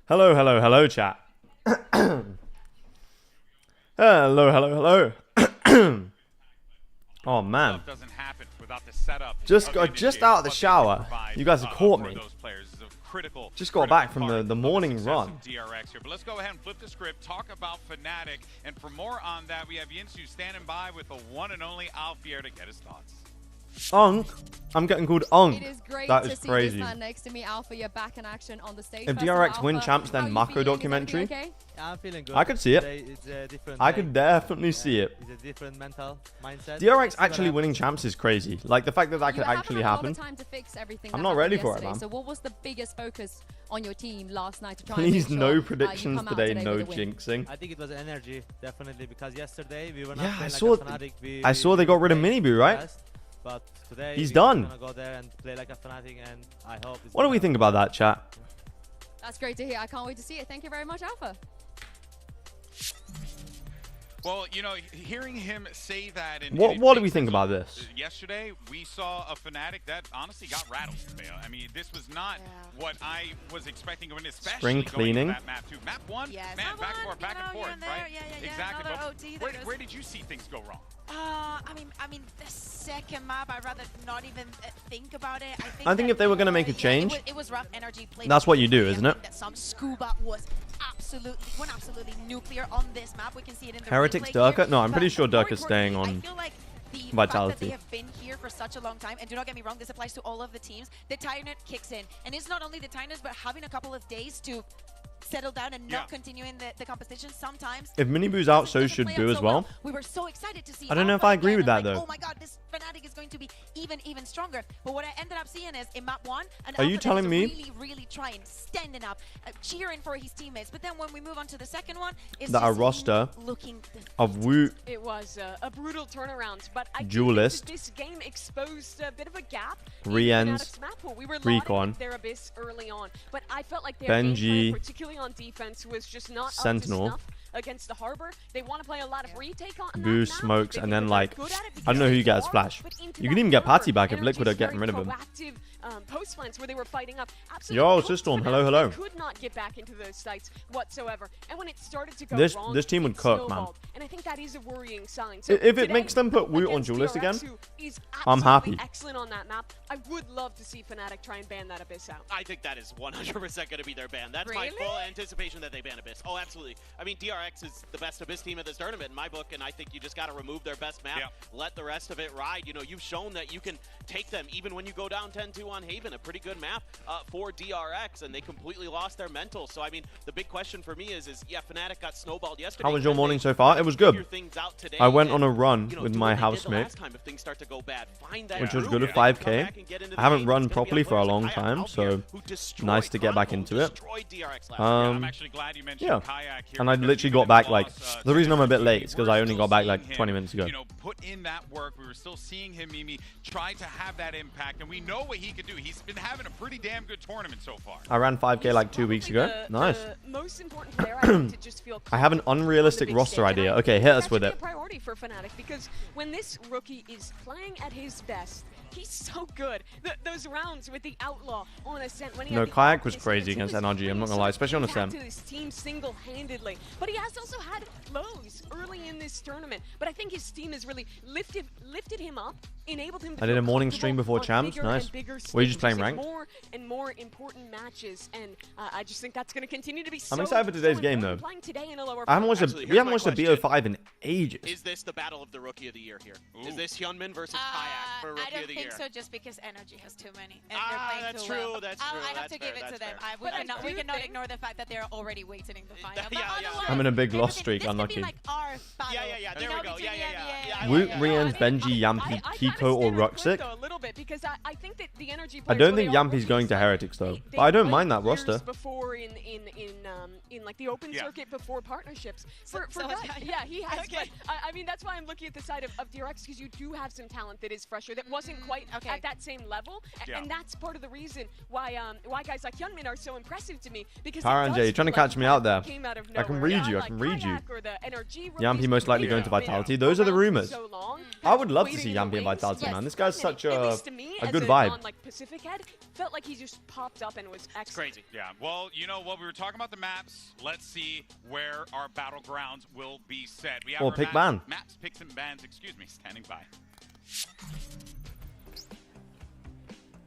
Hello, hello, hello, chat. Hello. Oh man, just out of the shower. You guys have caught me. Just got back from the morning run. DRX here, but let's go ahead and flip the script. Talk about Fnatic, and for more on that, we have Yinsu standing by with the one and only Alfier to get his thoughts. Unk. I'm getting called Unk. It is great that to is see crazy. this man next to me, Alpha. You're back in action on the stage. If First of all, DRX win Alpha, champs, how then are you Mako feeling? documentary. Okay? Yeah, I'm feeling good. I could see it. It's a different I day. could definitely see it. It's a different mental mindset. DRX actually winning champs is crazy. Like the fact that that could actually happen. Time to fix everything I'm that not ready happened for it, yesterday. man. So what was the biggest focus on your team last night to try Please, and make sure, no predictions you come out today. No with a win? jinxing. I think it was energy, definitely, because yesterday we were not Yeah, playing I like a Fnatic. I saw they got rid of Miniboo, right? Best, but today He's we're done. gonna go there and play like a Fnatic, and I hope. What do we think about that, chat? That's great to hear. I can't wait to see it. Thank you very much, Alpha. Well, you know, hearing him say that. And What do we think about this? Yesterday, we saw a Fnatic that honestly got rattled. I mean, this was not what I was expecting going, especially Spring cleaning. going to that map 2. Map 1, Yes. man, back and forth, right? Yeah. Exactly. Another But OT, where did you see things go wrong? I mean, the second map, I'd rather not even think about it. I think if they were going to make a yeah, change, it was rough energy play. that's what you do, isn't it? That some Scuba was absolutely nuclear on this map. We can see it in the Heretics replay Durka? here. No, I'm pretty But sure more Durka's staying importantly, on I feel like the fact that Vitality. they have been here for such a long time, and do not get me wrong, this applies to all of the teams. The tiredness kicks in, and it's not only the tiredness, but having a couple of days to settle down and not continuing the competition sometimes. If Miniboo's out, so should Boo as well. We were so excited to see. I don't know if Alpha I agree again, with and that, like, though. Oh my God, this Fnatic is going to be even stronger. But what I ended up seeing is in map 1, an Are you Alpha that telling is me really trying, standing up, cheering for his teammates. But then when we move on to the second one, it's That a just roster looking of Wu It was a brutal turnaround, but I Duelist, think that this game exposed a bit of a gap. Riens, We were Recon, their abyss early on, but I felt like their Benji, game plan, particularly on defense, was just not Sentinel, up to snuff against the Harbor. They want to play a lot of retake on Boo, that Smokes, map. and They then were like, good at it I don't know who you because guys they flash. are, but into You can that even get Harbor, Patty back if Liquid are Energy's getting rid of very him. proactive, post plants where they were fighting up. Yo, Absolutely System, hello. They could not get back into those sites whatsoever. And when it started to go This wrong, team would it cook, man. snowballed. And I think that is a worrying sign. So If it today, makes them put Wu on against Duelist again, DRX, who is I'm happy. absolutely excellent on that map. I would love to see Fnatic try and ban that Abyss out. I think that is 100% going to be their ban. That's Really? my full anticipation that they ban Abyss. Oh, absolutely. I mean, DRX is the best Abyss team of this tournament in my book, and I think you just got to remove their best map, let the rest of it ride. You know, you've shown that you can take them even when you go down 10-2 on Haven, a pretty good map for DRX, and they completely lost their mental. So, I mean, the big question for me is yeah, Fnatic got snowballed yesterday. How was your Can morning they so far? It was good. figure things out today I went on and, a run you know, with do my what they did the housemate, last time if things start to go bad. Find that which was groove good at and come 5K. back and get into the I haven't game. run It's gonna be properly for a players long like Kayak time, out so here who destroyed nice to get back Chronicle, into it. destroyed DRX last year. I'm actually glad you mentioned yeah. Kayak here. And I because literally even got if back we like, lost, the reason I'm a bit late we is because were I only still got back seeing like him, 20 minutes ago. You know, put in that work. We were still seeing him, Mimi, try to have that impact, and we know what he could do. He's been having a pretty damn good tournament so far. I ran 5K like 2 weeks ago. Nice. The most important player, I think, to just feel I have an unrealistic on the big roster stage. And idea. I Okay, think hit us that with should it. be a priority for Fnatic, because when this rookie is playing at his best, he's so good. Those rounds with the Outlaw on Ascent, when he No, had the Kayak was Arcus crazy he against was NRG, I'm not gonna so lie, especially on impact Ascent. to his team single-handedly. But he has also had lows early in this tournament. But I think his team has really lifted him up, enabled him to I did feel a morning stream comfortable before on Champs, bigger nice. and bigger Were you just stages playing in ranked? more and more important matches, and I just think that's going to continue to be so I'm excited for today's game, though. Playing today in a lower I haven't watched Actually, we haven't here's watched my a question. BO5 in ages. Is this the battle of the Rookie of the Year here? Is Ooh. this Hyunmin versus Kayak for Rookie I don't of the think Year? so, just because Energy has too many. And Ah, they're playing that's too true, well. that's I true, have that's to give fair, it to that's them. fair. We But I cannot, do we cannot think- ignore the fact that they're already waiting in the final. Yeah, But yeah. otherwise, I'm in a big this loss could be- streak, this could be unlucky. like our battle. Yeah, there You we know, go. between Yeah. the NBA. Woot, yeah. Rians, Benji, Yampy, I Kiko, kinda or stand on Ruxic? though a little bit, because I think that the Energy I players, don't when think they are Yampy's going to rookies, Heretics though. they But I don't played mind that years roster. Before in like the open circuit before partnerships. For so guys, yeah, he has. Okay. But I mean, that's why I'm looking at the side of DRX, because you do have some talent that is fresher, that wasn't quite at that same level, and that's part of the reason why guys like Hyunmin are so impressive to me. Because Taranjay, you're trying to catch me out there. I can read you. I Like can read you. Kayak or the NRG Yampy most likely going to Vitality. Those are the rumors. I would love to see Yampy in Vitality, man. This guy's such a good vibe. Like Pacific Head, felt like he just popped up and was excellent. It's crazy. Yeah. Well, you know what, we were talking about the maps. Let's see where our battlegrounds will be set. We have our pick ban. Maps, picks, and bans. Excuse me. Standing by.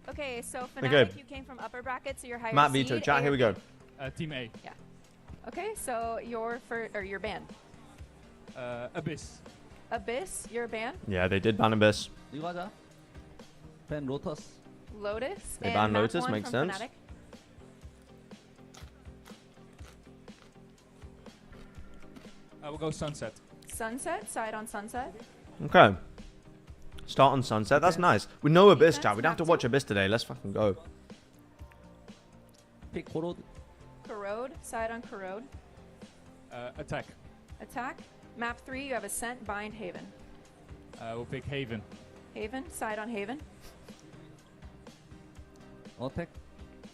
Okay, so Fnatic, you came from upper bracket, so you're higher Matt seed. Vito, chat. Here we go. Team A. Yeah. Okay, so your band. Abyss. Abyss, your band. Yeah, they did ban Abyss. 이거자. 밴 Lotus. Lotus. They and ban map Lotus, 1 makes from sense. Fnatic. We'll go Sunset. Sunset, side on Sunset. Okay. Start on Sunset. That's nice. We know Abyss, chat. We don't have to watch Abyss today. Let's fucking go. Pick Korod. Corrode, side on Corrode. Attack. Attack. Map 3, you have Ascent, Bind, Haven. We'll pick Haven. Haven, side on Haven. Attack.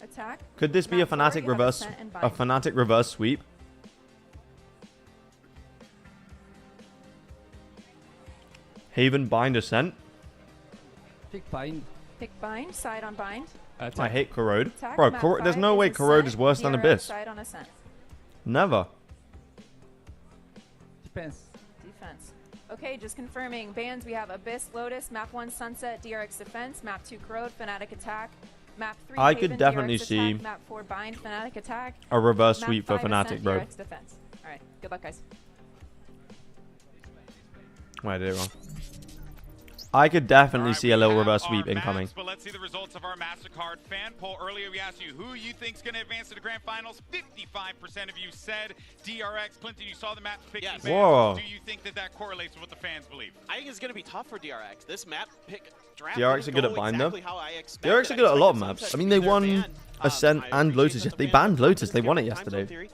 Attack. Could this be a Map 4, Fnatic you have reverse? Ascent and A Bind. Fnatic reverse sweep? Haven, Bind, Ascent. Pick Bind. Pick Bind, side on Bind. I hate Corrode. Attack. Bro, Map there's 5 no way is Corrode Ascent, is worse than DRX, Abyss. Side on Ascent. Never. Defense. Defense. Okay, just confirming. Bans, we have Abyss, Lotus, Map 1, Sunset, DRX Defense, Map 2, Corrode, Fnatic Attack, Map 3, I Haven, could definitely DRX see Attack, Map 4, Bind, Fnatic Attack, a reverse Map sweep for 5, Fnatic, Ascent, bro. DRX Defense. Alright, good luck, guys. Wait, I did it wrong. I could definitely see a little reverse sweep Maps, incoming. but let's see the results of our MasterCard fan poll. Earlier we asked you who you think's going to advance to the grand finals. 55% of you said DRX. Clinton, you saw the maps pick. Yes. Whoa. Do you think that correlates with what the fans believe? I think it's going to be tough for DRX. This map pick draft DRX are good at bind, though. exactly how I expected. DRX are good at a lot of maps. Sunset I mean, to they be their won ban. Ascent I and appreciate Lotus. that Yes, the they ban banned Lotus. They confidence won it given time zone yesterday. theory.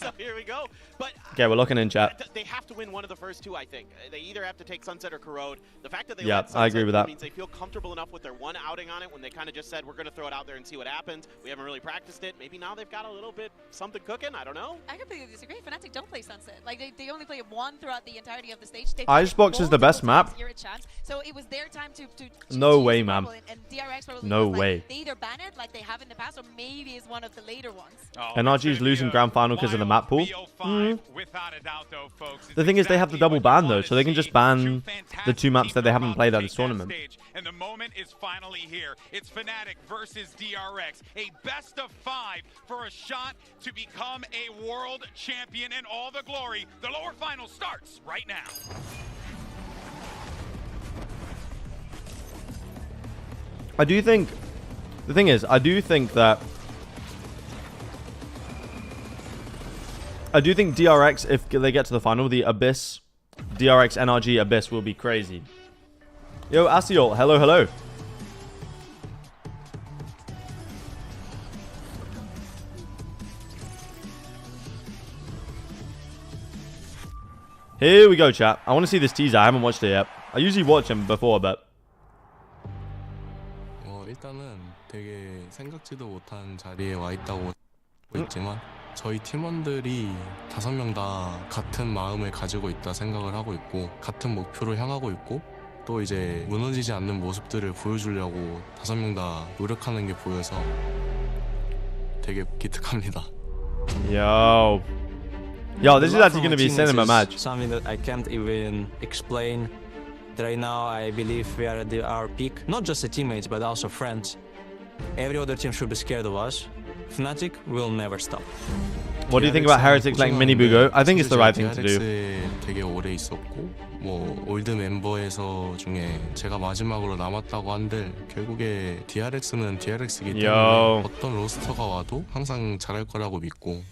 So here we go. But Okay, we're looking in chat. they have to win one of the first two, I think. They either have to take Sunset or Corrode. The fact that they Yeah, let Sunset I agree with that. means they feel comfortable enough with their one outing on it when they kind of just said, we're going to throw it out there and see what happens. We haven't really practiced it. Maybe now they've got a little bit something cooking. I don't know. I completely disagree. Fnatic don't play Sunset. Like they only play one throughout the entirety of the stage. They Icebox is the best map. Here at CHAMPS. So it was their time to No choose way, the ma'am. bubble, and DRX probably No was like, way. they either ban it like they have in the past, or maybe it's one of the later ones. NRG is losing grand final because of the map pool. Without a doubt, though, folks. The thing is, they have the double ban though, so they can just ban the two maps that they haven't played at this tournament. And the moment is finally here. It's Fnatic versus DRX, a best of 5 for a shot to become a world champion and all the glory. The lower final starts right now. I do think, the thing is, I do think DRX, if they get to the final, the Abyss, DRX, NRG, Abyss will be crazy. Yo, Asiol, hello, hello. Here we go, chat. I want to see this teaser. I haven't watched it yet. I usually watch him before, but... 일단은 되게 생각지도 못한 자리에 와 있다고 있지만 저희 팀원들이 5명 다 같은 마음을 가지고 있다 생각을 하고 있고 같은 목표를 향하고 있고 또 이제 무너지지 않는 모습들을 보여주려고 5명 다 노력하는 게 보여서 되게 기특합니다. Yo, this is actually going to be a cinema match. Something that I can't even explain. Right now, I believe we are at our peak. Not just as teammates, but also friends. Every other team should be scared of us. Fnatic will never stop. What do you think about Heretic playing mini Bugo? I think it's the right thing to do. 되게 오래 있었고 뭐 올드 멤버에서 중에 제가 마지막으로 남았다고 한들 결국에 DRX는 DRX이기 때문에 어떤 로스터가 와도 항상 잘할 거라고 믿고.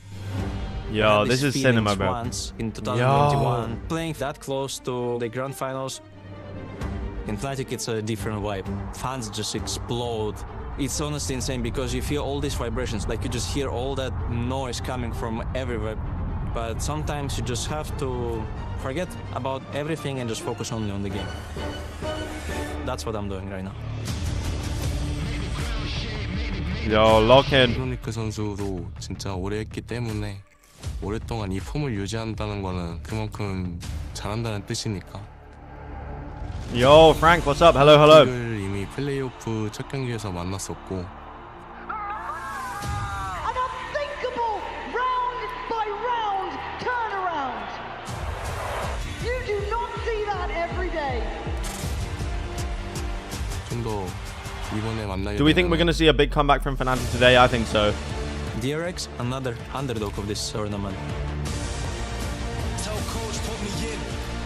Yo, this is cinema, bro. In 2021, playing that close to the grand finals, in Fnatic it's a different vibe. Fans just explode It's honestly insane because you feel all these vibrations, like you just hear all that noise coming from everywhere. But sometimes you just have to forget about everything and just focus only on the game. That's what I'm doing right now. Yo, lock in. 크로니크 선수도 진짜 오래 했기 때문에 오랫동안 이 폼을 유지한다는 거는 그만큼 잘한다는 뜻이니까. Yo, Frank, what's up? Hello, hello. 를 이미 플레이오프 첫 경기에서 만났었고. An unthinkable round by round turnaround. You do not see that every day. 좀 더 이번에 만나게. Do we think we're going to see a big comeback from Fnatic today? I think so. DRX, another underdog of this tournament.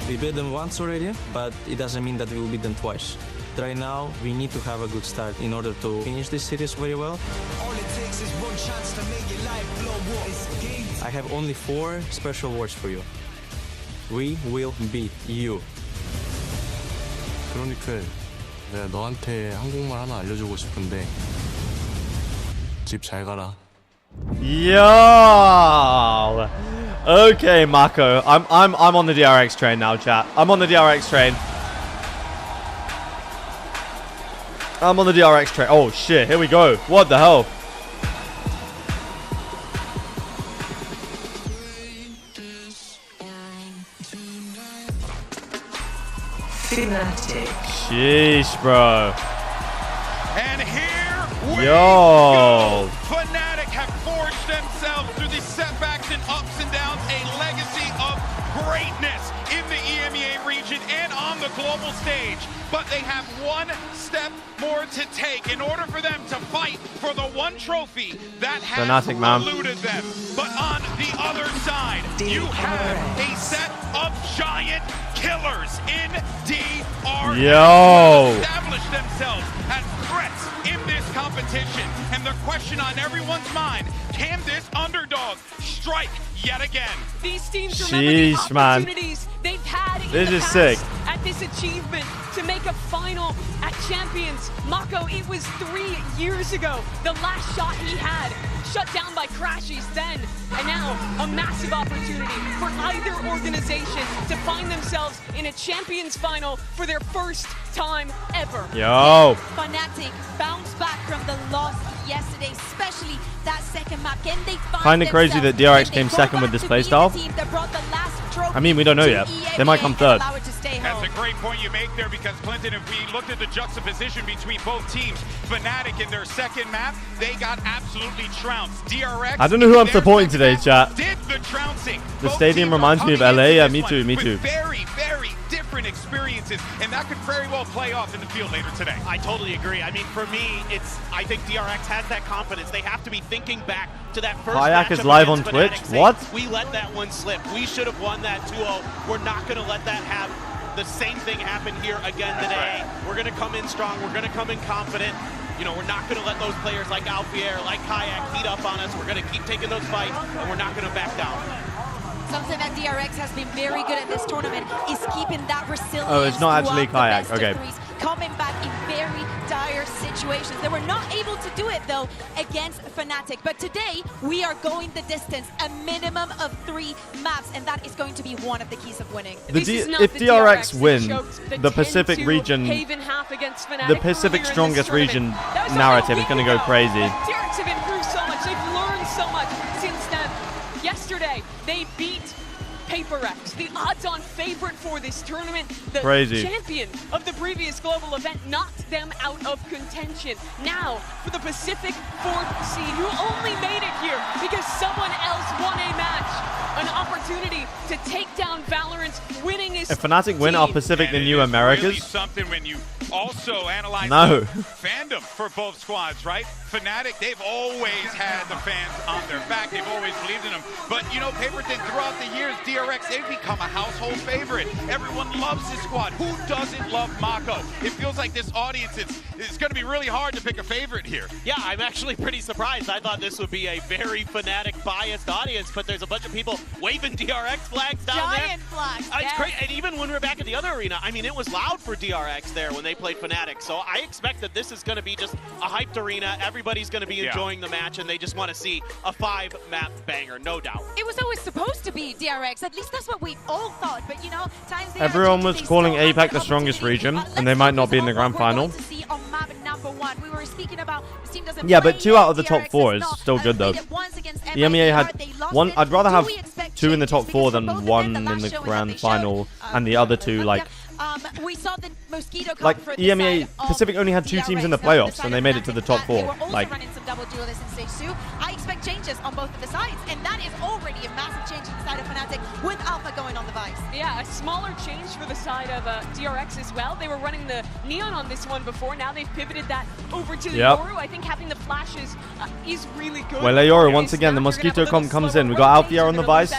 We beat them once already, but it doesn't mean that we will beat them twice. Right now, we need to have a good start in order to finish this series very well. All it takes is one chance to make your life blow up. I have only 4 special words for you. We will beat you. 크로니클, 내가 너한테 한국말 하나 알려주고 싶은데 집 잘 가라. Yo! Okay, Mako. I'm on the DRX train now, chat. I'm on the DRX train. I'm on the DRX train. Oh shit, here we go. What the hell? Sheesh, bro. And here we Yo. go. Fnatic have forced themselves through the setbacks and ups and downs, a legacy of greatness in the EMEA region and on the global stage. But they have one step more to take in order for them to fight for the one trophy that has eluded them. But on the other side, you have a set of giant killers in DRX. Yo. Established themselves as threats in this competition. And the question on everyone's mind, can this underdog strike yet again? These teams remember the opportunities they've had in the past sick. at this achievement to make a final at Champions. Mako, it was 3 years ago. The last shot he had, shut down by Crashies then. And now, a massive opportunity for either organization to find themselves in a Champions final for their first time ever. Yo. Fnatic bounced back from the loss yesterday, especially that second map. Can they find Kind of crazy that DRX came second with this playstyle. I mean, we don't know yet. They might come third. That's a great point you make there, because Clinton, if we looked at the juxtaposition between both teams, Fnatic in their second map, they got absolutely trounced. DRX, I don't know who I'm supporting today, chat. did the trouncing. The stadium reminds me of LA. Yeah, me too, me too. Very, very different experiences, and that could very well play off in the field later today. I totally agree. I mean, for me, I think DRX has that confidence. They have to be thinking back to that first Kayak matchup is live on against Twitch? Fnatic, What? saying, we let that one slip. We should have won that 2-0. We're not going to let that have the same thing happen here again today. We're going to come in strong. We're going to come in confident. You know, we're not going to let those players like Alfier, like Kayak heat up on us. We're going to keep taking those fights, and we're not going to back down. Something that DRX has been very good at this tournament is keeping that resilience. Oh, it's not actually Kayak. Okay. Coming back in very dire situations. They were not able to do it, though, against Fnatic. But today, we are going the distance, a minimum of 3 maps, and that is going to be one of the keys of winning. If DRX win the Pacific region, the Pacific strongest region narrative is going to go crazy. DRX have improved so much. They've learned so much since then. Yesterday, they beat PaperX, the odds-on favorite for this tournament. The champion of the previous global event knocked them out of contention. Now, for the Pacific 4th seed, who only made it here because someone else won a match, an opportunity to take down Valorant, winning his If Fnatic win, are Pacific the new Americas? Really something when you also analyze fandom for both squads, right? Fnatic, they've always had the fans on their back. They've always believed in them. But, you know, Paperton, throughout the years, DRX, they've become a household favorite. Everyone loves this squad. Who doesn't love Mako? It feels like this audience, it's going to be really hard to pick a favorite here. Yeah, I'm actually pretty surprised. I thought this would be a very Fnatic-biased audience, but there's a bunch of people waving DRX flags down there. Giant flags. It's great. And even when we're back in the other arena, I mean, it was loud for DRX there when they played Fnatic. So I expect that this is going to be just a hyped arena. Everybody's going to be enjoying the match, and they just want to see a 5-map banger, no doubt. It was always supposed to be DRX. At least that's what we all thought. But, you know, times everyone was calling APAC the strongest region, and they might not be in the grand final. Yeah, but 2 out of the top 4 is still good, though. The MEA had 1. I'd rather have 2 in the top 4 than 1 in the grand final, and the other 2, like... we saw the Mosquito like EMEA Pacific only had 2 teams in the playoffs, and they made it to the top 4. Like, I expect changes on both of the sides, and that is already a massive change inside of Fnatic with Alpha going on the Vice. Yeah, a smaller change for the side of DRX as well. They were running the Neon on this one before. Now they've pivoted that over to the Yoru. I think having the flashes is really good. Well, Yoru, once again, the Mosquito comp comes in. We got Althea on the Vice.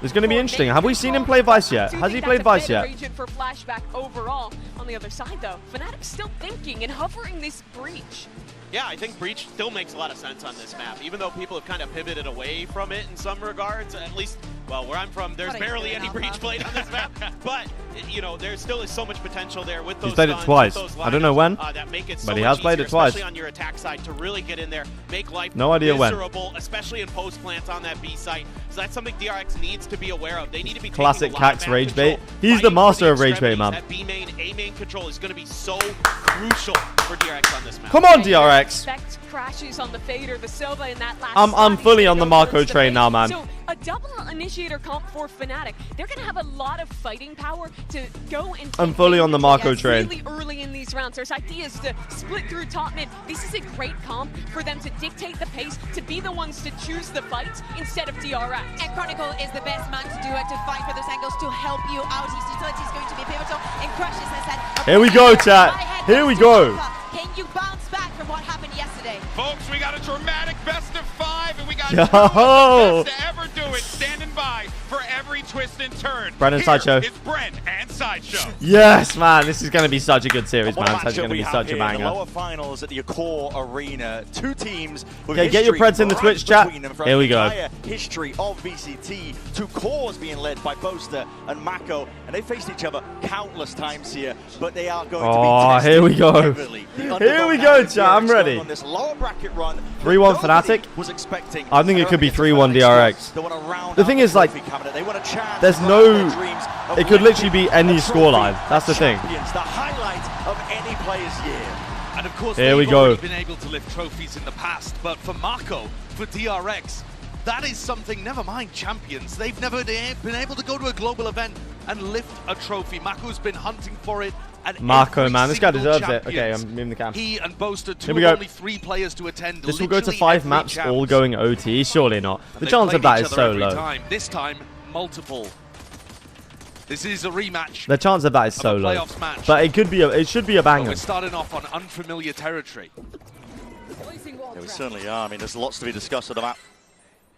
It's going to be interesting. Have we seen him play Vice yet? Has he played Vice yet? For flashback overall. On the other side, though, Fnatic still thinking and hovering this breach. Yeah, I think Breach still makes a lot of sense on this map, even though people have kind of pivoted away from it in some regards. At least, well, where I'm from, there's barely any Breach played on this map. But, you know, there still is so much potential there with those. He's played it twice. I don't know when, that make it so but he has played it twice. Especially on your attack side, to really get in there, make life no idea miserable, when. especially in post plants on that B site. So that's something DRX needs to be aware of. They need to be classic Cax rage bait. He's the master of rage bait, man. That B main, A main control is going to be so crucial for DRX on this map. Come on, DRX. Crashes on the Fader, the Sova in that last I'm fully on the Marco train now, man. So a double initiator comp for Fnatic. They're going to have a lot of fighting power to go and I'm fully on the Marco train. Really early in these rounds. There's ideas to split through top mid. This is a great comp for them to dictate the pace, to be the ones to choose the fights instead of DRX. And Chronicle is the best man to do it, to fight for those angles, to help you out. His utility is going to be pivotal, and Crushes has had... Here we go, chat. Here we go. Can you bounce back from what happened yesterday? Folks, we got a dramatic best of 5, and we got Yo! to ever do it, standing by for every twist and turn. Brennan Sideshow. It's Bren and Sideshow. Yes, man. This is going to be such a good series, man. It's going to be such a banger. The lower finals at the Accor Arena. 2 teams with get your Preds in the Twitch chat. Here we go. History of VCT. 2 cores being led by Boaster and Mako, and they faced each other countless times here, but they are going to be tested here we go. heavily. Here we go, chat. I'm ready. 3-1 Fnatic. Was expecting. I think it could be 3-1 DRX. The thing is, like, there's no... It could literally be any scoreline. That's the thing. The highlight of any player's year. And of course, here we they've go. already been able to lift trophies in the past, but for Mako, for DRX, that is something, never mind champions, they've never been able to go to a global event and lift a trophy. Mako's been hunting for it. Mako, man, this guy deserves it. Okay, I'm moving the cam. He and Boaster, Here 2 we of go. only 3 players to attend. This will go to 5 maps, champs. all going OT. Surely not. The chance of that is so low. This time, multiple. This is a rematch. The chance of that is so low. Match. But it could be. It should be a banger. But we're starting off on unfamiliar territory. Yeah, we certainly are. I mean, there's lots to be discussed on the map.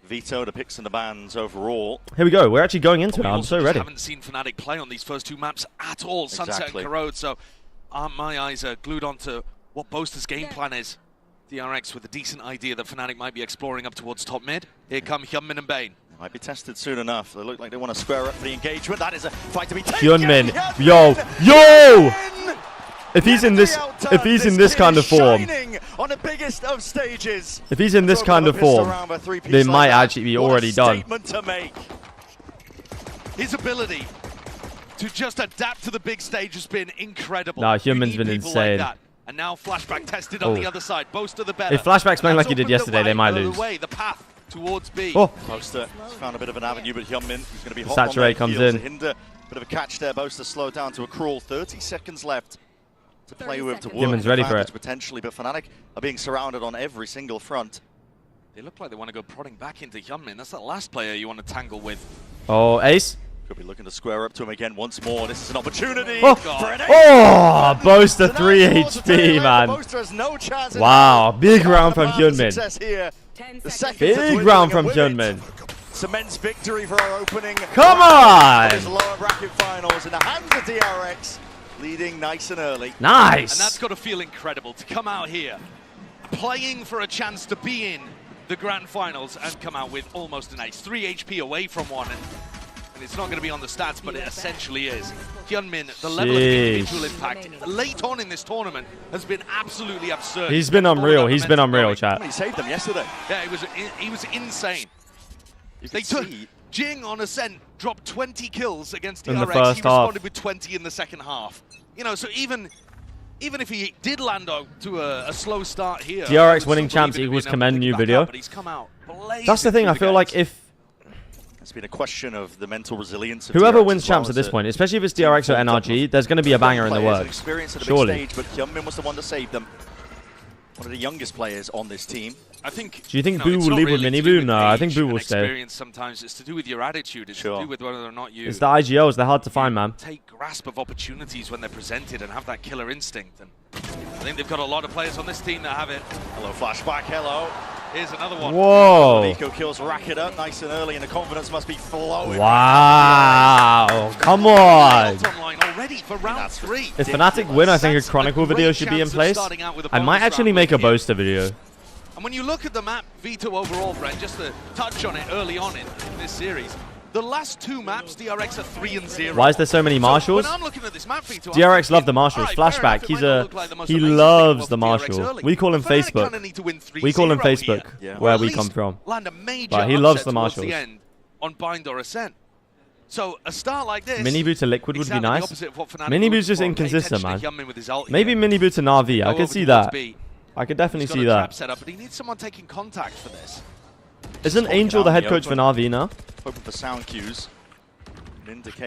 Vito, the picks and the bans overall. Here we go. We're actually going into it. I'm so ready. I haven't seen Fnatic play on these first 2 maps at all. Sunset and Corrode. So my eyes are glued onto what Boaster's game plan is. DRX with a decent idea that Fnatic might be exploring up towards top mid. Here come Hyunmin and Bane. Might be tested soon enough. They look like they want to square up for the engagement. That is a fight to be taken. Hyunmin, yo! If he's in this kind of form, on the biggest of stages. If he's in this kind of form, they might actually be already done. To make. His ability to just adapt to the big stage has been incredible. Nah, Hyunmin's been insane. Like and now Flashback tested on the other side. Boaster the better. If Flashback's playing like he did yesterday, they might lose. The path towards B. Boaster found a bit of an avenue, but Hyunmin is going to be hot. Saturate comes in. Hinder, bit of a catch there. Boaster slowed down to a crawl. 30 seconds left to play with, to work. Hyunmin's ready for it. Potentially, but Fnatic are being surrounded on every single front. They look like they want to go prodding back into Hyunmin. That's the last player you want to tangle with. Oh, Ace. Could be looking to square up to him again once more. This is an opportunity. For an Boaster 3 HP, man. Boaster has no chance. Wow, big round from Hyunmin. Big round from Hyunmin. Cements victory for our opening. Come on! Lower bracket finals in the hands of DRX, leading nice and early. Nice. And that's got to feel incredible to come out here, playing for a chance to be in the grand finals and come out with almost an ace. 3 HP away from one. And And it's not going to be on the stats, but it essentially is. Hyunmin, the level of individual impact late on in this tournament has been absolutely absurd. He's been unreal. He's been unreal, chat. He saved them yesterday. Yeah, he was insane. They took Jing on Ascent, dropped 20 kills against DRX. In the first he half. responded with 20 in the second half. You know, so even if he did land to a slow start here, DRX winning champs equals commend new video. But he's come out That's the thing. I feel like if it's been a question of the mental resilience of whoever DRX wins as well champs at as this point, especially if it's DRX or NRG, there's going to be a banger in the players, works. experience at a big Surely. stage, but Hyunmin was the one that saved them. One of the youngest players on this team. I think. Do you think know, Boo it's will not leave really with Mini to do Boo? with No, I age think Boo and will stay. experience sometimes it's to do with your attitude. It's to do with whether or not you. It's the IGLs. They're hard to find, man. Take grasp of opportunities when they're presented and have that killer instinct. And I think they've got a lot of players on this team that have it. Hello, flashback. Hello. Here's another one. Whoa. Nico kills, rack it up nice and early, and the confidence must be flowing. Wow. Come on. Online already for round 3. If Fnatic win, I think a Chronicle video should be in place. I might actually make a Boaster video. And when you look at the map, Vito overall, Brent, just to touch on it early on in this series, the last 2 maps, DRX are 3-0. Why is there so many marshals? So when I'm looking at this map, Vito, DRX love the marshals. Flashback. He loves the marshal. We call him Facebook. We call him Facebook, where we come from. But he loves the marshals. On Bind or Ascent. So a start like this, Mini Boo to Liquid would be nice. Mini Boo's just inconsistent, man. Maybe Mini Boo to Na'Vi. I could see that. I could definitely see that. Set up, but he needs someone taking contact for this. Isn't Angel the head coach for Na'Vi now? Hoping for sound cues.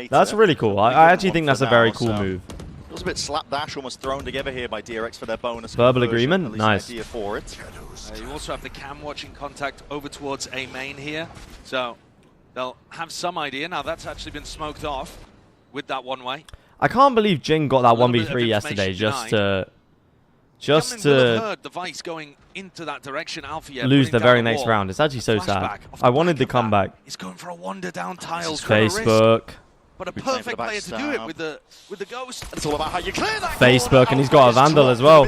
That's really cool. I actually think that's a very cool move. It was a bit slapdash, almost thrown together here by DRX for their bonus. Verbal conversion, agreement? at least Nice. an idea for it. You also have the cam watching contact over towards A main here. So they'll have some idea. Now that's actually been smoked off with that one way. I can't believe Jing got that 1v3 yesterday just to heard the Vice going into that direction. Alfie lose the very next round. It's actually so sad. I wanted the comeback. He's going for a wander down tiles. Facebook. But a perfect player to do it with the ghost. It's all about how you clear that Facebook, and he's got a Vandal as well.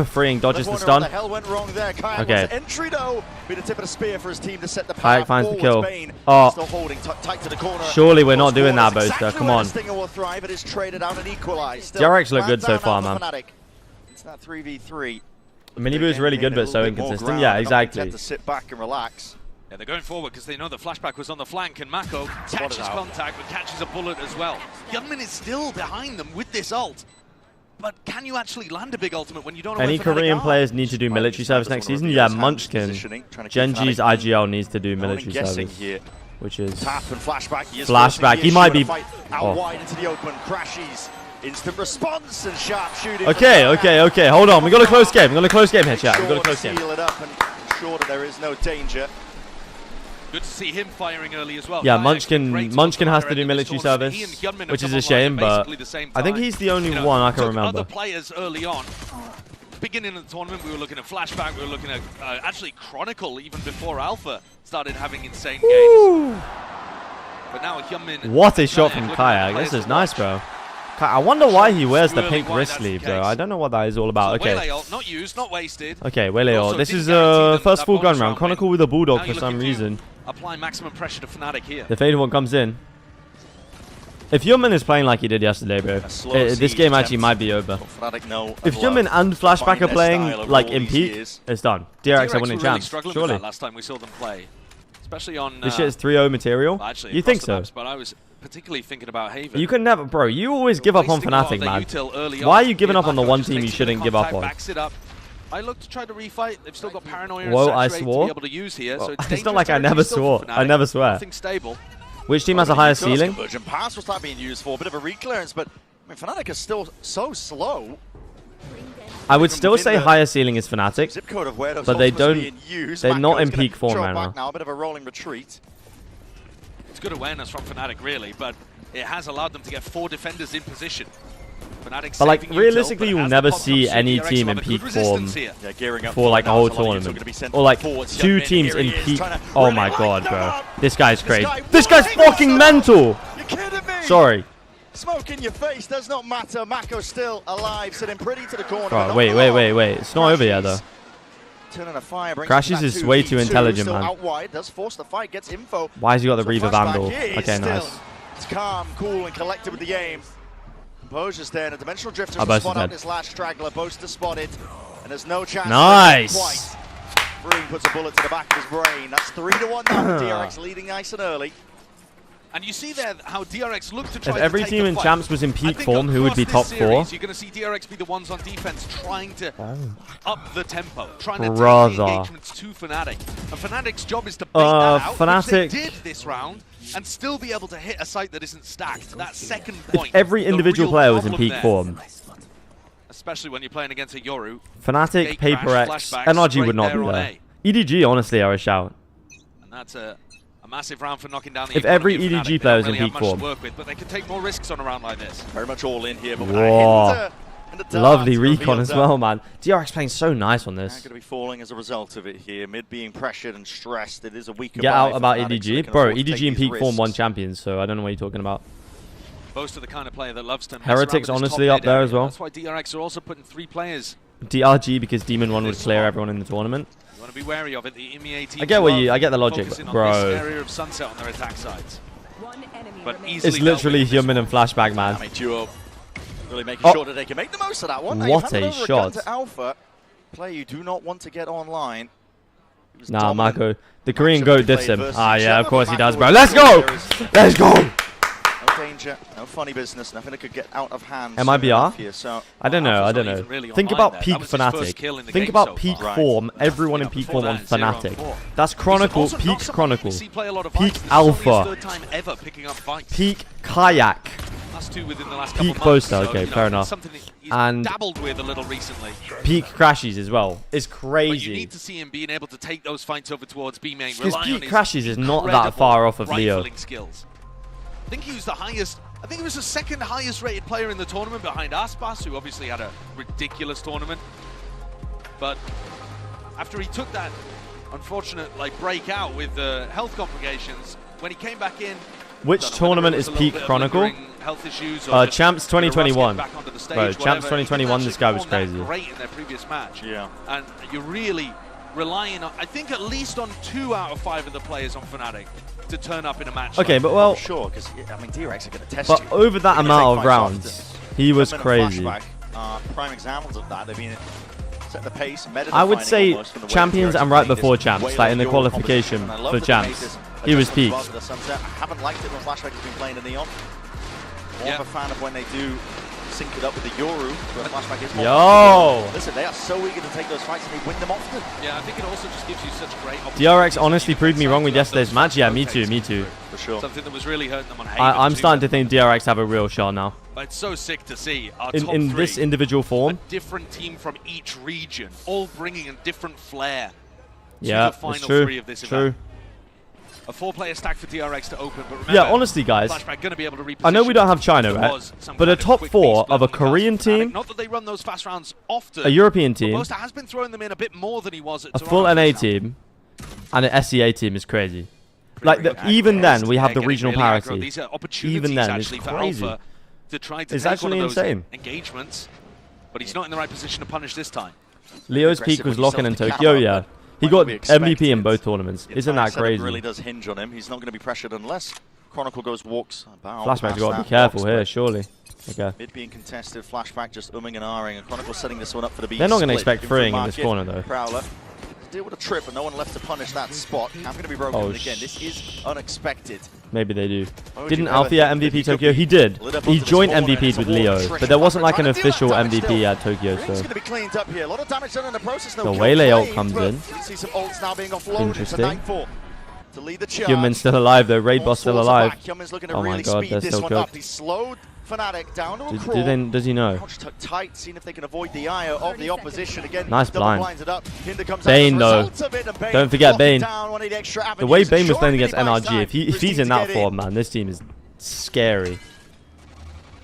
Freeing dodges the stun. Okay. Entry though, be the tip of the spear for his team to set the Kayak finds the kill. Oh, still holding tight to the corner. Surely we're not doing that, Boaster. Come on. DRX look good so far, man. It's that 3v3. Mini Boo is really good, but so inconsistent. Yeah, exactly. To sit back and relax. Yeah, they're going forward because they know the flashback was on the flank, and Mako catches contact but catches a bullet as well. Hyunmin is still behind them with this ult. But can you actually land a big ultimate when you don't know Any where Fnatic Korean are? players need to do military service next season? Yeah, Munchkin. Genji's IGL needs to do military service. Which is Tap and flashback. Flashback. He might be out wide into the open, crashes. Instant response and sharp shooting. Okay. Hold on. We got a close game. We got a close game here, chat. We got a close game. Seal it up and ensure that there is no danger. Good to see him firing early as well. Yeah, Munchkin has to do military service, which is a shame, but I think he's the only one I can remember. Other players early on. Beginning of the tournament, we were looking at Flashback, we were looking at actually Chronicle even before Alpha started having insane games. But now Hyunmin. What a shot from Kayak. This is nice, bro. I wonder why he wears the pink wrist sleeve, bro. I don't know what that is all about. Okay. Not used, not wasted. Okay, Weleor. This is first full gun round. Chronicle with a Bulldog for some reason. Apply maximum pressure to Fnatic here. The faded one comes in. If Hyunmin is playing like he did yesterday, bro, this game actually might be over. If Hyunmin and Flashback are playing like in peak, it's done. DRX are winning champs. Surely. Last time we saw them play, especially on. This shit is 3-0 material. You think so? But I was particularly thinking about Haven. You can never, bro. You always give up on Fnatic, man. Why are you giving up on the one team you shouldn't give up on? I look to try to refight. They've still got Paranoia Whoa, and I Saturate swore. to be able to use here. So it's not like I never swore. I never swear. Nothing stable. Which team has a higher ceiling? Conversion pass will start being used for a bit of a reclearance, but I mean, Fnatic is still so slow. I would still say higher ceiling is Fnatic, Zip code of where those but they ultimates are don't. being used. They're not in Mako's gonna peak form draw right back now. A bit of a rolling retreat. It's good awareness from Fnatic, really, but it has allowed them to get 4 defenders in position. Fnatic But like saving realistically, util, you'll but never as the see pop comes any through, team DRX in have a peak good form resistance here. Yeah, gearing up for like a whole now, so a lot of units are gonna be tournament, sent or like forwards. 2 Hyunmin, teams here in he is, peak. trying to Oh really my light god, them bro! up. This guy's crazy. guy This guy's wiping fucking us mental. You're kidding me? Sorry. Smoke in your face does not matter. Mako's still alive, sitting pretty to the corner. Bro, wait. It's not over yet though. Turning a fire, Crashes is way too intelligent, man. Out wide, does force the fight, gets info. Why has he got the Reaver flashback Vandal? here is Okay, still nice. It's calm, cool, and collected with the aim. Composure's there, and a Dimensional Drifter Oh, to spot Boaster's out dead. this last straggler. Boaster spotted, and there's no chance. Nice. Quite. Breen puts a bullet to the back of his brain. That's 3-1 now. DRX leading nice and early. And you see there how DRX looked to try If every to take team the in fight. Champs was in I peak think form, who would be across top this 4? series, You're going to see DRX be the ones on defense trying to up the tempo, trying to take Brother. the engagements to Fnatic. And Fnatic's job is to bait that out, Fnatic. which they did this round, and still be able to hit a site that isn't stacked. That second point. If every the individual real player was in problem peak there. form, Especially when you're playing against a Yoru. Fnatic, Gate Paper crash, X, flashbacks, NRG straight would not there be on there. A. EDG, honestly, are a shout. And that's a massive round for knocking down the If every economy of EDG Fnatic. player They is don't in really peak have much form. to work with, but they can take more risks on a round like this. Very much all in here, but Whoa. in the Lovely darts, recon revealed as that. well, man. DRX playing so nice on They're this. going to be falling as a result of it here. Mid being pressured and stressed. It is a weaker Get buy out for about Fnatic, so they EDG. can Bro, afford to take EDG in these peak form won risks. champions, so I don't know what you're talking about. Most of the kind of player that loves to mess Heretics around with his honestly top up there mid as well. That's why DRX are also putting 3 players. DRG because Demon 1 would clear everyone in the tournament. You want to be wary of it. The EMEA team I get the logic, focusing bro. on this area of Sunset on their attack sides. But easily It's literally dealt with in Human and Flashback, man. I mean, Duo really making sure that they can make the most of that one. Now, What you've handed a over shot. gun to Alpha. Player you do not want to get online. He was Nah, dominant. Marco. The Korean goat diffs him. versus Ah, yeah, of Gemma, course he but does, Marco bro. was Let's go! there is Let's go! No danger, no funny business, nothing that could get out of hand. soon MIBR? enough here, so I don't know, I don't not know. even really Think online about there. peak That was his first kill Fnatic. in the Think game about so peak far. form, everyone in Yeah, peak before form on that, 0 and Fnatic. 4. That's Chronicle, Also peak not someone Chronicle, you see play a lot of peak fights. This is only his Alpha, third time ever picking up fights. peak Kayak, Last 2 within the last couple peak of months, Boaster, so, okay, you know, fair it's enough. something that he's And dabbled with a little recently. peak Crashes as well. It's But you crazy. need to see him being able to take those fights over towards B main. Because rely on peak his Crashes is not that incredible far off of Leo. rifling skills. I think he was the highest. I think he was the second highest rated player in the tournament behind Aspas, who obviously had a ridiculous tournament. But after he took that unfortunate breakout with the health complications, when he came back in, Which tournament is peak Chronicle? Health issues or just Champs 2021. back onto the stage, Bro, whatever. Champs He 2021, didn't this guy was actually perform crazy. that great in their previous match. Yeah. And you're really relying on, I think, at least on 2 out of 5 of the players on Fnatic to turn up in a match. Okay, like but that. well, Sure, because I mean, DRX are going to test but you. over that They're gonna amount take of fights rounds, often. he was Coming in crazy. Flashback are prime examples of that. They've been setting the pace. I would meta-defining say almost from the way champions DRX and right played before this champs, way like in the your qualification composition. And I love for that they made champs. this He was adjustment peak. as well to the Sunset. I haven't liked it when Flashback has been playing in Neon. More of a fan of when they do sync it up with the Yoru, where Flashback is more Yo! Listen, they are so eager to take those fights and they win them often. Yeah, I think it also just gives you such great DRX honestly proved me wrong with yesterday's match. Yeah, me too, me too. For sure. Something that was really hurting them on Haven. I'm too. starting to think DRX have a real shot now. But it's so sick to see our In top in 3, this individual form. a different team from each region, all bringing a different flair to Yeah, the final it's true. 3 of this True. event. A 4-player stack for DRX to open, but remember, Yeah, honestly, guys, Flashback going to be able to reposition. I know we don't have China, There right? was some But a kind of top quick 4 beast of a building Korean fast from Fnatic. team, Not that they run those fast rounds often. a European but team, Boaster has been throwing them in a bit more than he was at a Toronto full just NA now. team, and an SEA team is crazy. Like, even then, we have the Getting regional really aggro. parity. These are opportunities Even then, it's actually for crazy. Alpha to try to It's take actually one of those insane. engagements, but he's not in the right position to punish this time. Leo's peak was locking in Tokyo, yeah. He got MVP in both tournaments. Isn't that It crazy? really does hinge on him. He's not going to be pressured unless Chronicle walks about. Flashback's past got to that be careful box, here, but surely. Okay. Mid being contested, Flashback just umming and ahhing, and Chronicle setting this one up for the B. They're not going to split. expect Give him freeing in this market. corner, though. Prowler to deal with a trip, but no one left to punish that spot. Camp going to be broken Oh, again. This is unexpected. Maybe they do. Why would Didn't you ever Althea think that MVP he could Tokyo? be He did. lit up He onto the joined spawn, and MVP'd it's a with war Leo, attrition. but there wasn't like an Trying to do that official damage MVP still. at Tokyo, Ring's so going to be cleaned up here. A lot of damage done in the process. No the kill Waylay ult claimed, comes but in. You see some ults now being offloaded to Interesting. Nightfall to lead the charge. Hyunmin's still alive though. Raid boss still alive. Hyunmin's looking to Oh my really god, speed they're this still one up. cooked. He slowed Fnatic down to a crawl. Does he know? Crouch tucked tight, seeing if they can avoid the eye of the opposition again. Nice double blind. blinds it up. Hinder comes Bane out though. as a result of it, and Bane Don't forget locking Bane. down one of the extra The way avenues. Bane was Sure, playing he against buys NRG, time if for his he's team in to that get form, man, this team is scary.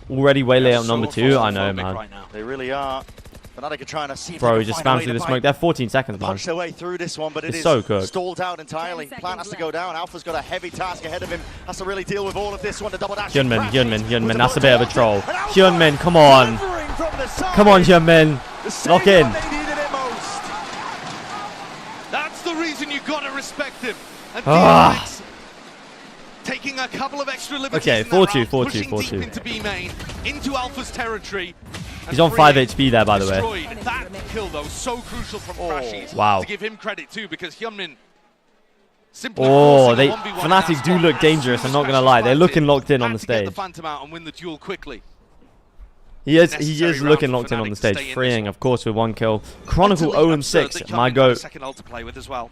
Already Waylay out number 2, I know, man. They really are. Fnatic are trying to see if Bro, they he can just find a spammed way through to the smoke. bite. They're 14 seconds, man. Punch their way through this one, but it It's is so cooked. stalled out entirely. Plant has to go down. Alpha's got a heavy task ahead of him. Has to really deal with all of this one. The double dash. Hyunmin, that's a bit of a troll. Hyunmin, come on. Come on, Hyunmin. Lock in. That's the reason you got to respect him. And Ah. DRX take taking a couple of extra liberties. Okay, in that 4-2, round, 4-2, pushing 4-2. deep into B main, into Alpha's territory. He's on 5 HP there, by the way. Destroyed. That kill, though, so crucial from Crashies. Wow. To give him credit, too, because Hyunmin simply Oh, forcing a 1v1 in that Fnatic do spot. look As dangerous, soon I'm as not going to Crashies lie. They're planted, looking locked in on had the to get stage. the Phantom out and win the duel quickly. He is Necessary looking round locked for in on the Fnatic to stage. stay in this Freeing, one. of course, with 1 kill. Chronicle Mentally, 0-6, that my Hyunmin got a goat. second ult to play with as well.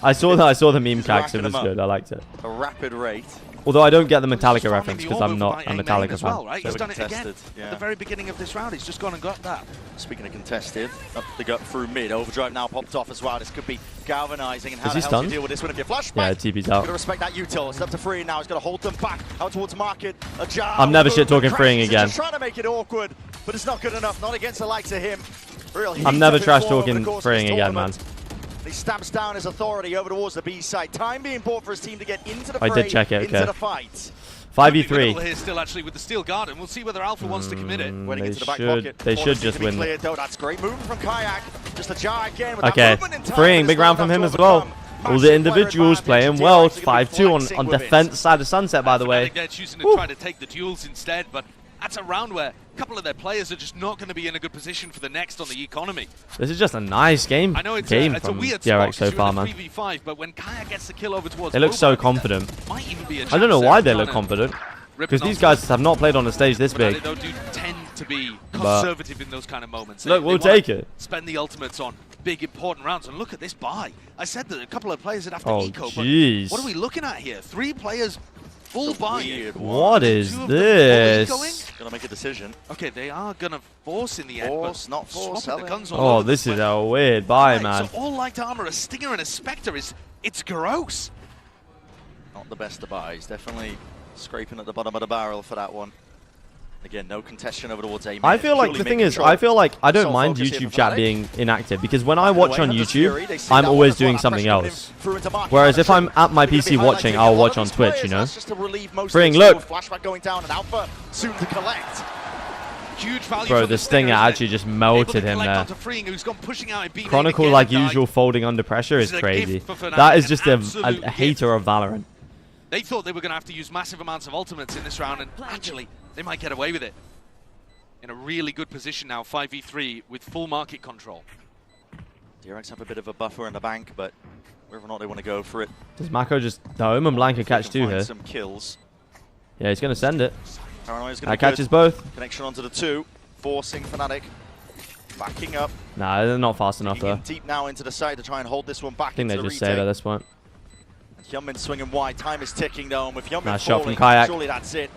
I saw the meme cags, it racking was them up. good, I liked it. A rapid rate. Although I don't get the Metallica Farming reference the because orb I'm not by a A main Metallica as fan. well, right? He's So done it again. contested, yeah. At the very beginning of this round, he's just gone and got that. Speaking of contested, up the gut through mid. Overdrive now popped off as well. This could be galvanizing. And how Is the he hell do you stunned? deal with this one if you flashback? Yeah, TP's Got out. to respect that util. It's up to Free now. He's got to hold them back out towards market. A jar. I'm never shit talking Crashies freeing is again. Just trying to make it awkward, but it's not good enough. Not against the likes of him. Real I'm heat never up in trash form over the talking course of freeing this again, man. tournament. He stamps down his authority over towards the B side. Time being bought for his team to get into the I fray, did check it, into okay. the fight. 5v3. Here still actually with the Steel Garden. We'll see whether Alpha wants to commit it. Wedding into the back They pocket. should Corners just need to be win. cleared, though. That's great movement from Kayak. Just a jar again with that Okay, movement in time, freeing, but big it's round not from him enough as to well. overcome. All Massive the player individuals advantage. playing DRX well. are gonna be 5-2 flexing on with it. defense side of Sunset, by the way. They're choosing to try to take the duels instead, but that's a round where a couple of their players are just not going to be in a good position for the next on the economy. This is just a nice game. I know it's game a from weird DRX spot so 'cause far, you're man. in the 3v5, but when Kaya gets the kill over towards They look Boba, so I think confident. that might even be a I don't know chance why there. they look Trying to confident. rip Because an these ultimate. guys have not played on a stage this big. They do tend to be But- conservative in those kind of moments. Look, They we'll wanna take it. Spend the ultimates on big important rounds, and look at this buy. I said that a couple of players would have to Oh, eco, but jeez. what are we looking at here? 3 players full buy. What is this? Gonna make a decision. Okay, they are gonna force in the end, Force, but not force, swapping the Helen. guns all Oh, over this the is place. a weird buy, Right, man. So all light armor, a Stinger and a Spectre it's gross. Not the best of buys. Definitely scraping at the bottom of the barrel for that one. Again, no contestation over towards A. I feel like the thing is, I feel like I don't mind YouTube chat being inactive because when I watch on YouTube, I'm always doing something else. Whereas if I'm at my PC watching, I'll watch on Twitch, you know? Freeing, look! Flashback going down and Alpha soon to collect. Huge value Bro, from the Stinger actually just melted him there. Chronicle, like usual, folding under pressure is crazy. That is just a hater of Valorant. They thought they were going to have to use massive amounts of ultimates in this round, and actually, they might get away with it. In a really good position now, 5v3 with full market control. DRX have a bit of a buffer in the bank, but whether or not they want to go for it. Does Mako just... No, Omen Blanca catch 2 here. Some kills. Yeah, he's going to send it. Paranoia's gonna That be catches good. both. Connection onto the 2, forcing Fnatic. Backing up. Nah, they're not fast enough, though. Deep now into the side to try and hold this one back. I think they into just the save retake. at this point. Hyunmin swinging wide. Time is ticking though, and with Hyunmin Nice shot falling, from Kayak. surely that's it.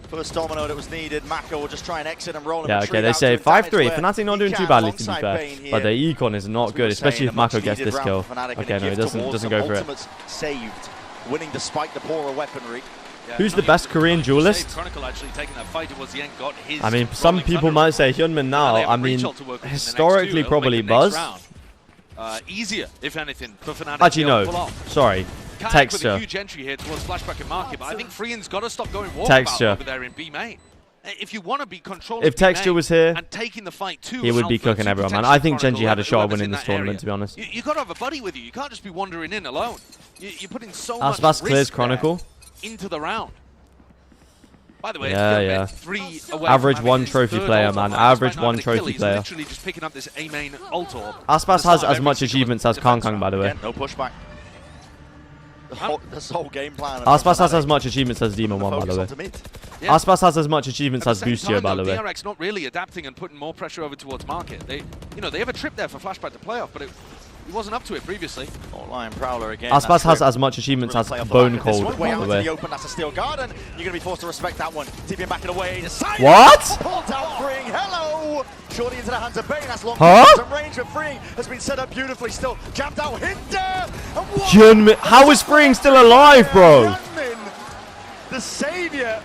First domino that was needed. Mako will just try and exit and roll him. Yeah, and okay, retreat they out say to damage 5-3. where Fnatic not he doing too can badly, to be alongside fair. Bane here. But their econ is not As we good, were especially saying, if a Mako much gets needed this round kill. for Fnatic and Okay, a no, he gift towards doesn't them. go for it. Ultimates saved, winning despite the poorer weaponry. Who's the best Korean duelist? Chronicle actually taking that fight towards the end, got his I mean, some people might say Hyunmin now. I mean, historically probably Buzz. Easier, if anything, for Fnatic. Actually, no. Sorry. Kayak Texture. with a huge entry here towards Flashback and Market, but I think Freeing's got to stop going walkabout Texture. over there in B main. If you want to be controlling If Texture was here, and taking the fight to he would be Alpha, cooking to everyone, man. potentially I think Chronicle, Genji had a shot at whoever's winning in this that tournament, area. to be honest. You got to have a buddy with you. You can't just be wandering in alone. You're putting so much Aspas risk clears there Chronicle. into the round. By the way, Yeah. 3 away Average from one having his trophy third player, ult man. on Average despite not one having a kill. trophy He's player. literally just picking up this A main ult orb. Aspas has as much achievements as Kang Kang, by the way. Again, no pushback. This whole game plan. Aspas has as much achievements as Demon 1, by the way. Yeah. Aspas has as much achievements At as the same Boostio, time, by the though, way. DRX not really adapting and putting more pressure over towards Market. They have a trip there for Flashback to playoff, but he wasn't up to it previously. Lion Prowler again. Aspas has as much achievements as Bone Cold, Way by out the into way. the open, that's a Steel Garden. You're going to be forced to respect that one. TPM back and away. What? Pulled out Freeing. Hello. Shorty into the hands of Bane. That's long distance range of Freeing. Has been set up beautifully. Still jammed out Hinder. Hyunmin, how is Freeing still alive, bro? The savior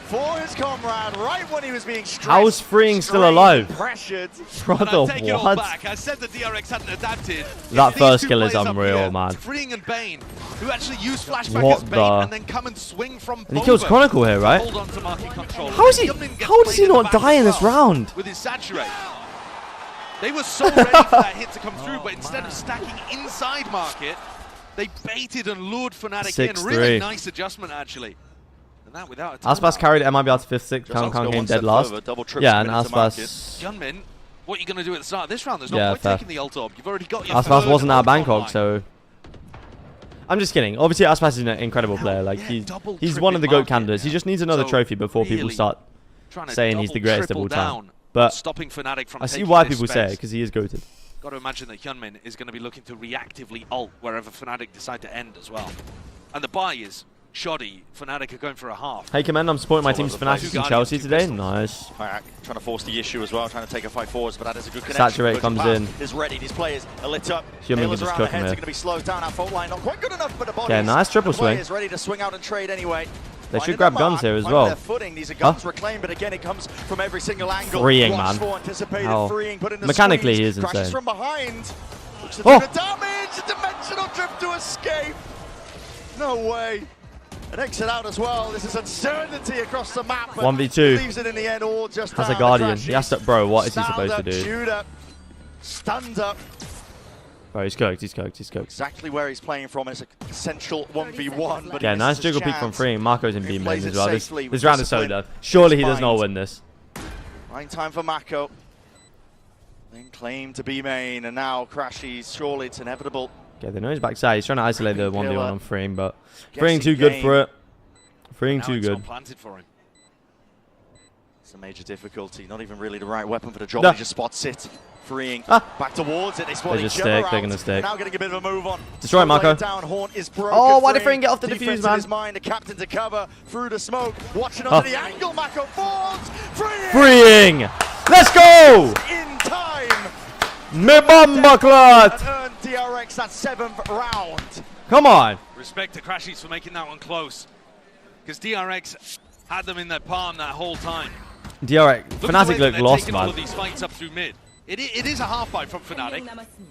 for his comrade right when he was being stressed. How is Freeing still alive? Pressured. Brother, Take it all what? back. I said that DRX hadn't adapted. That It's first these two kill is players up unreal, here, man. Freeing and Bane, who actually use Flashback What as bait the- and then come and swing from And he kills Boba Chronicle here, to right? Hold on to market control. How is he? Hyunmin gets How does played he in the not back die as in this well round? With his saturate. They were so ready for that hit to come through, but instead of stacking inside market, They baited and lured Fnatic 6-3. in. Really nice adjustment, actually. And that without a Aspas carried MIBR to 5th, 6th. Kang came dead last. Yeah, and Aspas... Hyunmin, what are you going to do at the start of this round? There's no point taking the ult orb. You've already got your Aspas wasn't at Bangkok, so... I'm just kidding. Obviously, Aspas is an incredible player. Like he's one of the GOAT candidates. He just needs another trophy before people start saying he's the greatest of all time. But stopping Fnatic from I see taking why this people say it, space. because he is GOATed. Got to imagine that Hyunmin is going to be looking to reactively ult wherever Fnatic decide to end as well. And the buy is shoddy. Fnatic are going for a half. Hey, Command, I'm supporting my team's Fanatics in Chelsea today. Nice. Trying to force the issue as well, trying to take a fight forwards, but that is a good connection. Saturate comes in. Is ready. These players are lit up. Hyunmin can just cook him here. Going to be slowed down. That fault line not quite good enough, but the body. Yeah, nice triple swing. Is ready to swing out and trade anyway. They should grab guns here as well. These are guns reclaimed, but again, it comes from every single angle. Freeing, man. Mechanically, he is insane. From behind. Looks to do the damage. A dimensional drift to escape. No way. An exit out as well. This is uncertainty across the map. 1v2. Leaves it in the end, all just has a Guardian. He has to, bro, what is he supposed to do? Judah stunned up. Bro, he's cooked, he's cooked, he's cooked. Exactly where he's playing from is a central 1v1. But yeah, nice jiggle peek from Freeing. Marco's in B main as well. This round is so done. Surely he does not win this. Right time for Mako. Then claim to B main, and now Crashies. Surely it's inevitable. Okay, they know he's backside. He's trying to isolate the 1v1 on Freeing, but Freeing too good for it. Freeing too good. Planted for him. It's a major difficulty. Not even really the right weapon for the job. He just spots it. Freeing back towards it. They spot just each other stick. They're gonna stick. Now getting a bit of a move on. Destroy Mako. Oh, why did Freeing get off the defuse, man? His mind, the captain to cover through the smoke. Watching under the angle. Mako falls. Freeing. Let's go. In time. Me bomba clot. Earned DRX that 7th round. Come on. Respect to Crashies for making that one close. Because DRX had them in their palm that whole time. DRX. Fnatic looked lost, man. All of these fights up through mid. It is a half fight from Fnatic,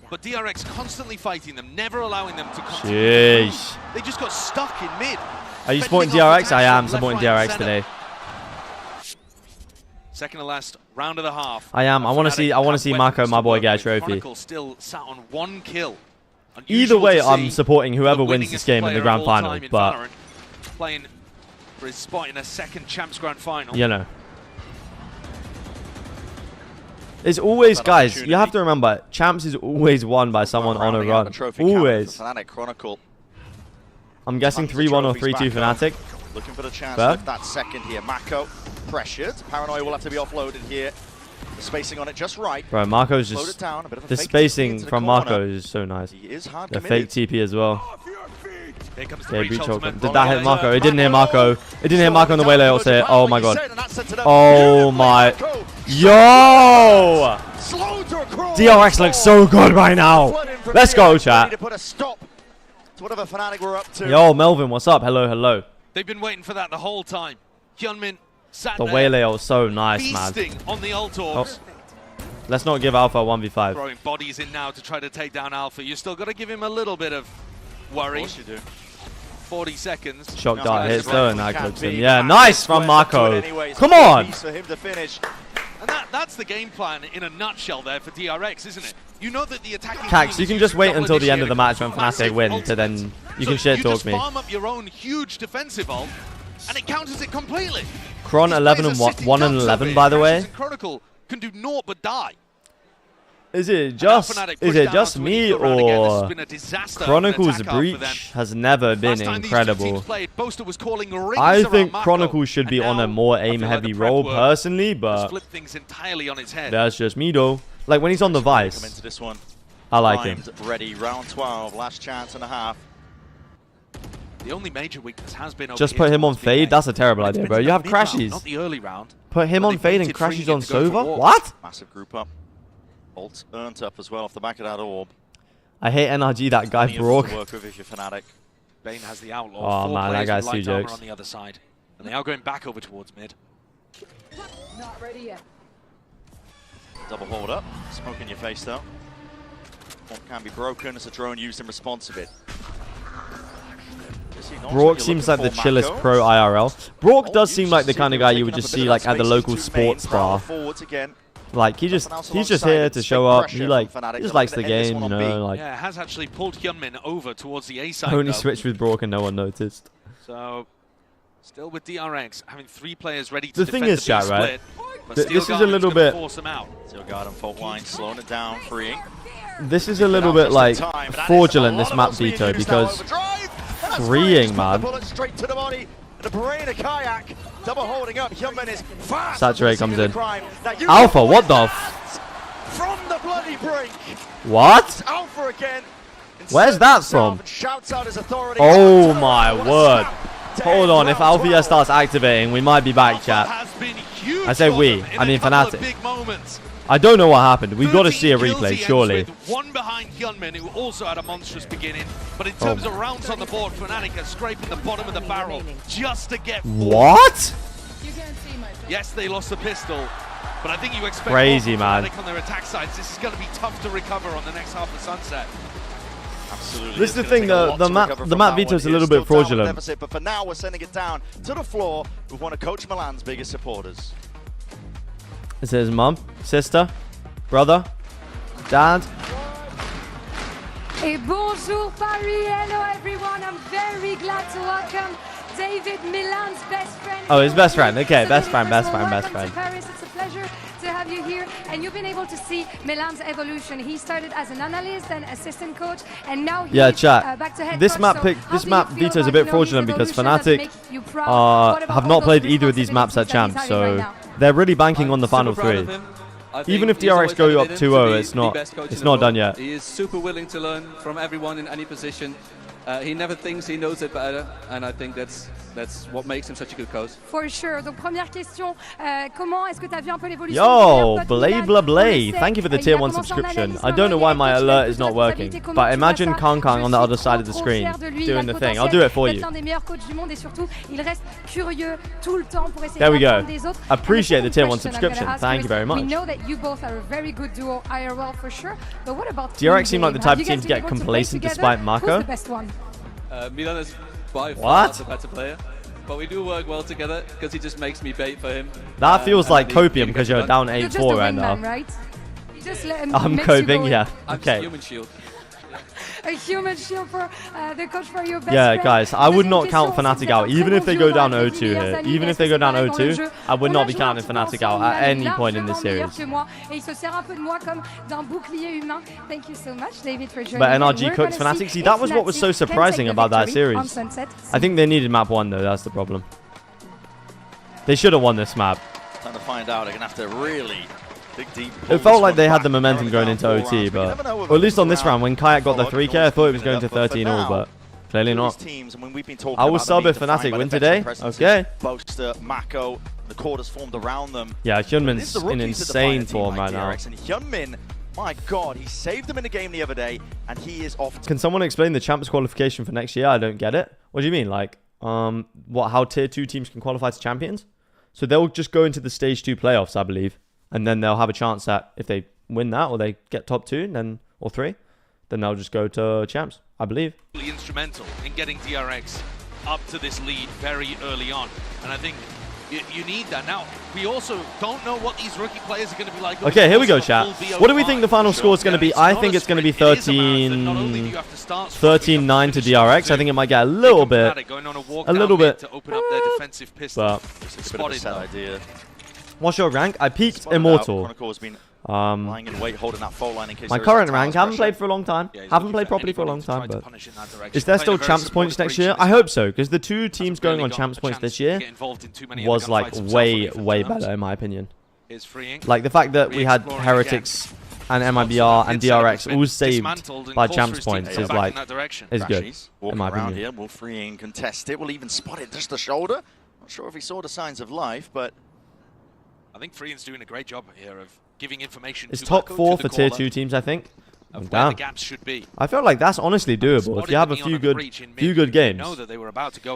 but DRX constantly fighting them, never allowing them to come. Jeez. They just got stuck in mid. Are you supporting DRX? I am supporting DRX today. Second to last round of the half. I am. I want to see Mako, my boy, get a trophy. Chronicle still sat on 1 kill. Either way, I'm supporting whoever wins this game in the grand final. But playing for his spot in a second Champs grand final. You know. It's always, guys, you have to remember, Champs is always won by someone on a run. Always. Chronicle. I'm guessing 3-1 or 3-2 Fnatic. Looking for the chance with that second here. Mako pressured. Paranoia will have to be offloaded here. The spacing on it just right. Bro, Marco's just... The spacing from Marco is so nice. He is hard the fake TP as well. Here comes the breach ultimate. Did that hit Marco? It didn't hit Marco. It didn't hit Marco on the way layout here. Oh my god. Oh my. Yo! DRX looks so good right now. Let's go, chat. Yo, Melvin, what's up? Hello, hello. They've been waiting for that the whole time. Hyunmin sat the way layout was so nice, man. On the ult orbs. Let's not give Alpha a 1v5. Throwing bodies in now to try to take down Alpha. You still got to give him a little bit of worry. Of course you do. 40 seconds. Shock dart hits though, and that cooks him. Yeah, nice from Marco. Come on. And that's the game plan in a nutshell there for DRX, isn't it? You know that the attacking Cax, you can just wait until the end of the match when Fnatic win to then you can shit talk me. You just farm up your own huge defensive ult, and it counters it completely. Kron 11 and 1 and 11, by the way. Chronicle can do naught but die. Is it just me, or Chronicle's breach has never been incredible? I think Chronicle should be on a more aim-heavy role personally, but that's just me though. Like when he's on the Vice, I like him. Ready, round 12, last chance and a half. The only major weakness has been just put him on Fade. That's a terrible idea, bro. You have Crashies. Not the early round. Put him on Fade and Crashies on Sova. What? Massive group up. Ult earned up as well off the back of that orb. I hate NRG, that guy Brock. Work with if you're Fnatic. Bane has the outlaw. Oh man, that guy's too jokes. On the other side, and they are going back over towards mid. Not ready yet. Double hold up. Smoke in your face though. What can be broken as a drone used in response of it. Brock seems like the chillest pro IRL. Brock does seem like the kind of guy you would just see like at the local sports bar. Forwards again. Like he's just here to show up. He just likes the game, you know. Like yeah, has actually pulled Hyunmin over towards the A side. only switched with Brook and no one noticed. So still with DRX having 3 players ready to the thing is, chat, right? This is a little bit. Steel Guard and fault line, slowing it down, freeing. This is a little bit like fraudulent, this map veto, because freeing, man. Straight to the body. The Brain of Kayak, double holding up. Hyunmin is fast. Saturate comes in. Alpha, what the from the bloody brink. What? Alpha again. Where's that from? Oh my word. Hold on, if Alpha starts activating, we might be back, chat. I say we, I mean Fnatic. I don't know what happened. We've got to see a replay, surely. One behind Hyunmin, who also had a monstrous beginning. But in terms of rounds on the board, Fnatic are scraping the bottom of the barrel just to get forward. What? Yes, they lost the pistol. But I think you expect crazy, man. Fnatic on their attack sides. This is going to be tough to recover on the next half of Sunset. Absolutely. This is the thing, the map veto is a little bit fraudulent. Deficit, but for now, we're sending it down to the floor with one of Coach Milan's biggest supporters. Is it his mum, sister, brother, dad? Et bonjour Paris, hello everyone. I'm very glad to welcome David Milan's best friend. Oh, his best friend. Okay, so best friend. Welcome to Paris. It's a pleasure to have you here, and you've been able to see Milan's evolution. He started as an analyst and assistant coach, and now he's back to head this coach. map this map veto is a bit fraudulent because Fnatic have not played either of these maps at Champs, so they're really banking on the final 3. Even if DRX go up 2-0, it's not done yet. He is super willing to learn from everyone in any position. He never thinks he knows it better, and I think that's what makes him such a good coach. For sure. Donc première question, comment est-ce que tu as vu un peu l'évolution? Yo, Blay, thank you for the tier 1 subscription. I don't know why my alert is not working, but imagine Kang Kang on the other side of the screen doing the thing. I'll do it for you. There we go. Appreciate the tier 1 subscription. Thank you very much. We know that you both are a very good duo IRL for sure, but what about DRX seem like the type of team to get complacent despite Mako. Who's the best one? Milan is by far the better player, but we do work well together because he just makes me bait for him. That feels like copium because you're down 8-4 right now. Right? You just let him I'm coping, yeah. Okay. Human shield. A human shield for the coach for your best friend. Guys, I would not count Fnatic out, even if they go down 0-2 here. Even if they go down 0-2, I would not be counting Fnatic out at any point in this series. Thank you so much, David, for joining. But NRG cooks Fnatic. See, that was what was so surprising about that series. I think they needed map 1 though, that's the problem. They should have won this map. Time to find out, they're going to have to really... It felt like they had the momentum going into OT, but or at least on this round, when Kayak got the 3K, I thought it was going to 13-all, but clearly not. I will sub if Fnatic win today. Okay. Boaster, Mako, the court has formed around them. Yeah, Hyunmin's in insane form right now. And Hyunmin, my God, he saved them in the game the other day, and he is off. Can someone explain the Champs qualification for next year? I don't get it. What do you mean? Like, how tier 2 teams can qualify to Champions? So they'll just go into the stage 2 playoffs, I believe. And then they'll have a chance that if they win that or they get top 2 then or 3, then they'll just go to Champs, I believe. Really instrumental in getting DRX up to this lead very early on. And I think you need that. Now, we also don't know what these rookie players are going to be like. Okay, here we go, chat. What do we think the final score is going to be? I think it's going to be 13-9 to DRX. I think it might get a little bit. To open up their defensive pistol. Idea. What's your rank? I peaked Immortal. Lying in wait, holding that fault line in case my current rank, haven't played for a long time. Haven't played properly for a long time, but is there still Champs points next year? I hope so, because the 2 teams going on Champs points this year was like way better in my opinion. Like the fact that we had Heretics and MIBR and DRX all saved by Champs points is like good in my opinion. Here, will freeing contest it, will even spot it just the shoulder. Not sure if he saw the signs of life, but I think Freeing's doing a great job here of giving information. It's top 4 for tier 2 teams, I think. Of where the gaps should be. I feel like that's honestly doable if you have a few good games.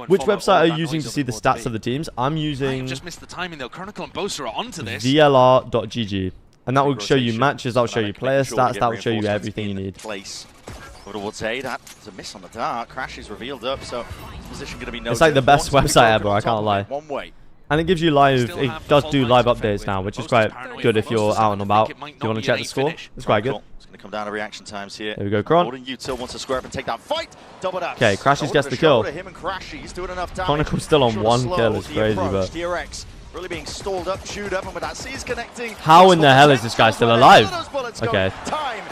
Which website are you using to see the stats of the teams? I'm using just missed the timing though. Chronicle and Boaster are onto this. VLR.gg. And that will show you matches, that'll show you player stats, that will show you everything you need. Would say that's a miss on the dark. Crash is revealed up, so position going to be no. It's like the best website ever, I can't lie. One way. And it gives you live, it does do live updates now, which is quite good if you're out and about. If you want to check the score, it's quite good. It's going to come down to reaction times here. There we go, Kron. Util wants to square up and take that fight. Double dash. Okay, Crashes gets the kill. Chronicle's still on one kill, it's crazy, but... DRX really being stalled up, chewed up, and with that C's connecting. How in the hell is this guy still alive? Okay,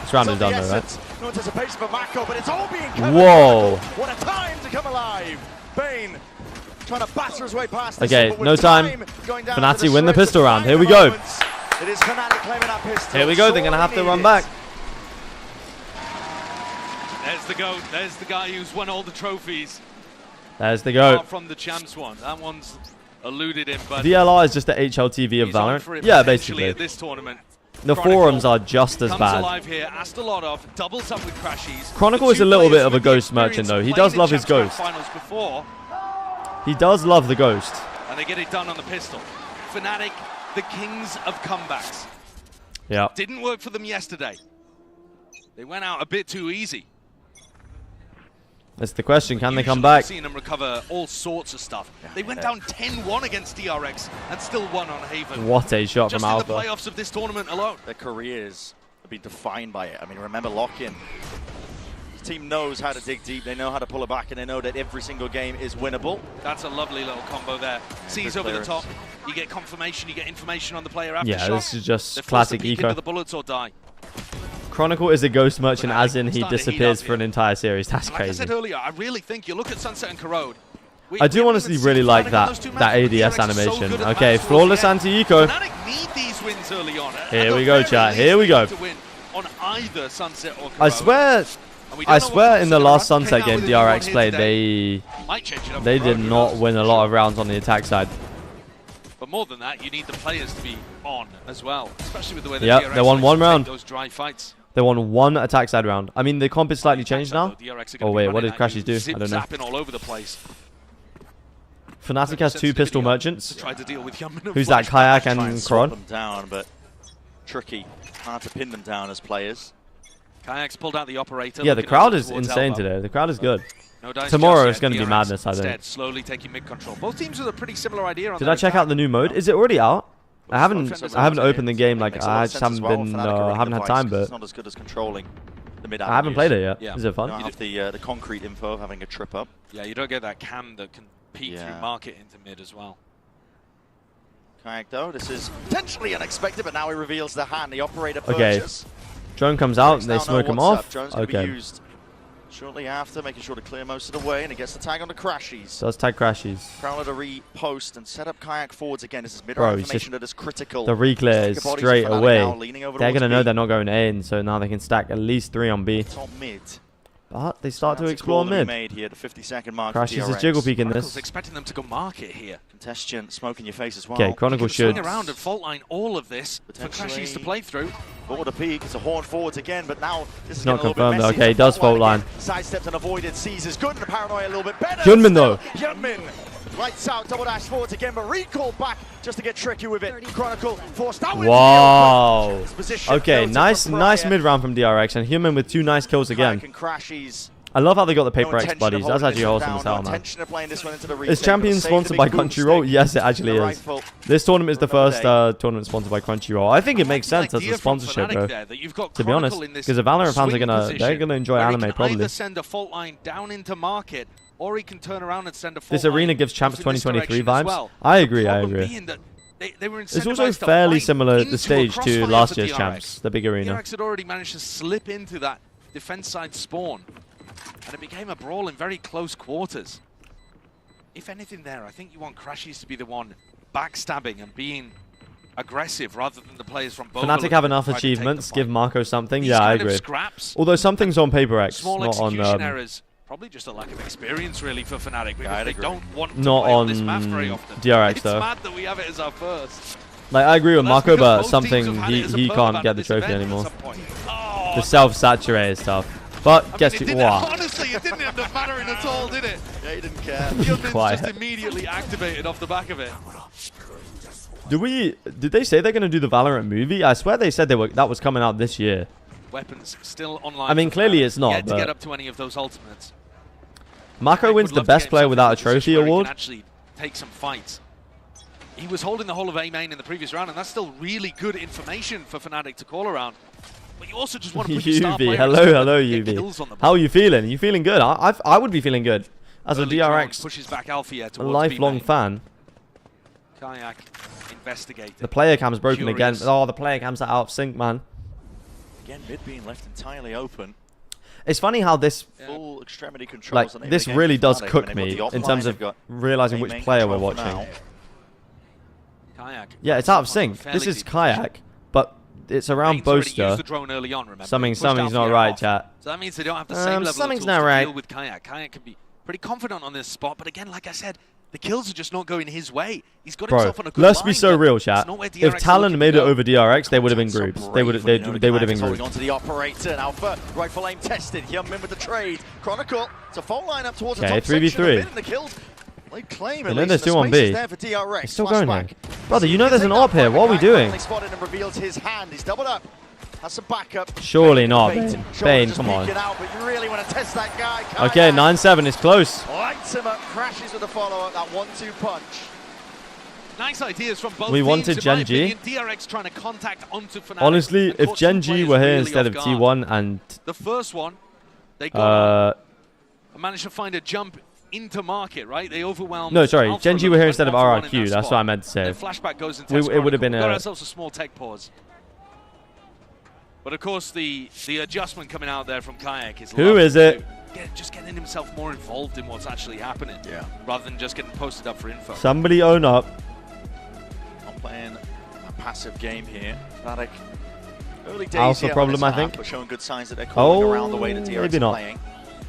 this round is done though, right? No anticipation for Mako, but it's all being Whoa. What a time to come alive. Bane trying to batter his way past this. Okay, no time. Fnatic win the pistol round. Here we go. It is Fnatic claiming that pistol. Here we go. They're going to have to run back. There's the GOAT. There's the guy who's won all the trophies. There's the GOAT. Apart from the champs one. That one's eluded him. But VLR is just the HLTV of Valorant. Yeah, basically. At this tournament. The forums are just as bad. Alive here, Astalotov doubles up with Crashies. Chronicle is a little bit of a ghost merchant though. He does love his ghost. He does love the ghost. And they get it done on the pistol. Fnatic, the kings of comebacks. Yeah. Didn't work for them yesterday. They went out a bit too easy. That's the question. Can they come back? We've seen them recover all sorts of stuff. They went down 10-1 against DRX and still won on Haven. What a shot Just from Alpha. in the playoffs of this tournament alone. Their careers have been defined by it. I mean, remember lock-in. This team knows how to dig deep. They know how to pull it back, and they know that every single game is winnable. That's a lovely little combo there. Sees over the top. You get confirmation. You get information on the player after shot. Yeah, this is just They're classic forced to peek eco. into the bullets or die. Chronicle is a ghost merchant, as in he disappears for an entire series. That's Like I crazy. said earlier, I really think you look at Sunset and Corrode. I do honestly really like that ADS animation. Okay, flawless anti-eco. Need these wins early on. Here we go, chat. Here we go. On either Sunset or I swear in the last Sunset game DRX played, they did not win a lot of rounds on the attack side. But more than that, you need the players to be on as well, especially with the way Yeah, they won one round. Those dry fights. They won one attack side round. I mean, the comp is slightly changed now. Oh wait, what did Crashies do? I don't know. Zapping all over the place. Fnatic has two pistol merchants. To deal with Who's that? Kayak and Kron. Them down, but tricky. Hard to pin them down as players. Kayak's pulled out the operator. Yeah, the crowd is insane today. The crowd is good. No dice Tomorrow just is going to be DRX madness, I think. instead, slowly taking mid control. Both teams with a pretty similar idea on Did I check out the new mode? Is it already out? I haven't opened the game. Like I just haven't had time, but it's not as good as controlling the mid. I haven't played it yet. Yeah. Is it fun? You don't have the concrete info of having a trip up. Yeah, you don't get that cam that can peek through market into mid as well. Kayak though, this is potentially unexpected, but now he reveals the hand, the operator Okay. purchase. Drone comes out and they smoke him off. Drone's going to be used shortly after, making sure to clear most of the way, and it gets the tag on the Crashies. Does tag Crashies. Prowler to repost and set up Kayak forwards again. This is mid-round information that is critical. The reclear is straight away. They're going to know they're not going A, and so now they can stack at least 3 on B. Top mid. But they start to explore mid. Made here, the 50-second mark. Crashies is jiggle peeking this. Expecting them to go market here. Contestant smoke in your face as well. Okay, Chronicle should swing around and fault line all of this for Crashies to play through. Forward a peek, it's a horn forwards again, but now this is not getting a little confirmed bit though. messy. Okay, he does fault line. Sidestepped and avoided, sees is good, and the paranoia a little bit better. Hyunmin though. Hyunmin lights out, double dash forwards again, but recalled back just to get tricky with it. Chronicle forced out. Wow. Okay, nice mid round from DRX, and Hyunmin with 2 nice kills again. I love how they got the Paper X buddies. That's actually awesome as hell, man. Is Champions sponsored by Crunchyroll? Yes, it actually is. This tournament is the first tournament sponsored by Crunchyroll. I think it makes sense as a sponsorship, bro. To be honest, because the Valorant fans are gonna enjoy anime probably. Either send a fault line down into market, or he can turn around and send a fault This arena gives Champs 2023 vibes. Well. I agree. I agree. They were it's also fairly similar the stage to last year's Champs, the big arena. DRX had already managed to slip into that defense side spawn. And it became a brawl in very close quarters. If anything there, I think you want Crashies to be the one backstabbing and being aggressive rather than the players from both. Fnatic have enough achievements, give Marco something. Yeah, I agree. Although something's on Paper X, not on... errors, probably just a lack of experience really for Fnatic, because they don't want to not play on this map very often. DRX though. It's mad that we have it as our first. Like, I agree with Marco, but something he can't get the trophy anymore. The self-saturated stuff. But guess you, wow. Honestly, it didn't end up mattering at all, did it? Yeah, he didn't care. Hyunmin's just immediately activated off the back of it. Did they say they're going to do the Valorant movie? I swear they said that was coming out this year. Weapons still online. I mean, clearly it's not. Yet to get up to any of those ultimates. Marco wins the best player without a trophy award. Actually take some fights. he was holding the whole of A main in the previous round, and that's still really good information for Fnatic to call around. But you also just want to put your star player hello, UV. How are you feeling? Are you feeling good? I would be feeling good as a DRX pushes back Alfia a lifelong fan. Kayak investigating. The player cam's broken again. Oh, the player cam's out of sync, man. Again, mid being left entirely open. It's funny how this full extremity controls. Like this really does cook me in terms of realizing which player we're watching. Kayak. Yeah, it's out of sync. This is Kayak, but it's around Boaster. Something's not right, chat. So that means they don't have the same level something's of not tools to right. deal with Kayak. Kayak can be pretty confident on this spot, but again, like I said, the kills are just not going his way. He's got himself on a good let's line, be so real, chat. If Talon made it over DRX, they would have been groups. They would have been groups. On to the operator. Alpha, rifle aim tested. Hyunmin with the trade. Chronicle. It's a full lineup towards the top 3v3. The kills. They claim And then there's 2-on-B. It's still going there. Brother, you know there's an AWP here. What are we doing? He spotted and reveals his hand. He's doubled up. Has some backup. Surely not, Bane, come on. Out, but you really want to test that guy. Okay, 9-7 is close. Lights him up, crashes with the follow-up, that 1-2 punch. Nice ideas from both we wanted teams, Gen G. DRX trying to contact onto Fnatic. Honestly, if Gen G were here instead of T1 and... The first one, they got managed to find a jump into market, right? They overwhelmed... No, sorry, Gen G were here instead of RRQ. That's what I meant to say. Flashback goes into it would have been a... We got ourselves a small tech pause. But of course, the adjustment coming out there from Kayak is... Who is it? Just getting himself more involved in what's actually happening. Yeah. Rather than just getting posted up for info. Somebody own up. I'm playing a passive game here. Fnatic, early days Alpha problem, I think. But showing good signs that they're calling around the way that DRX maybe is not. playing.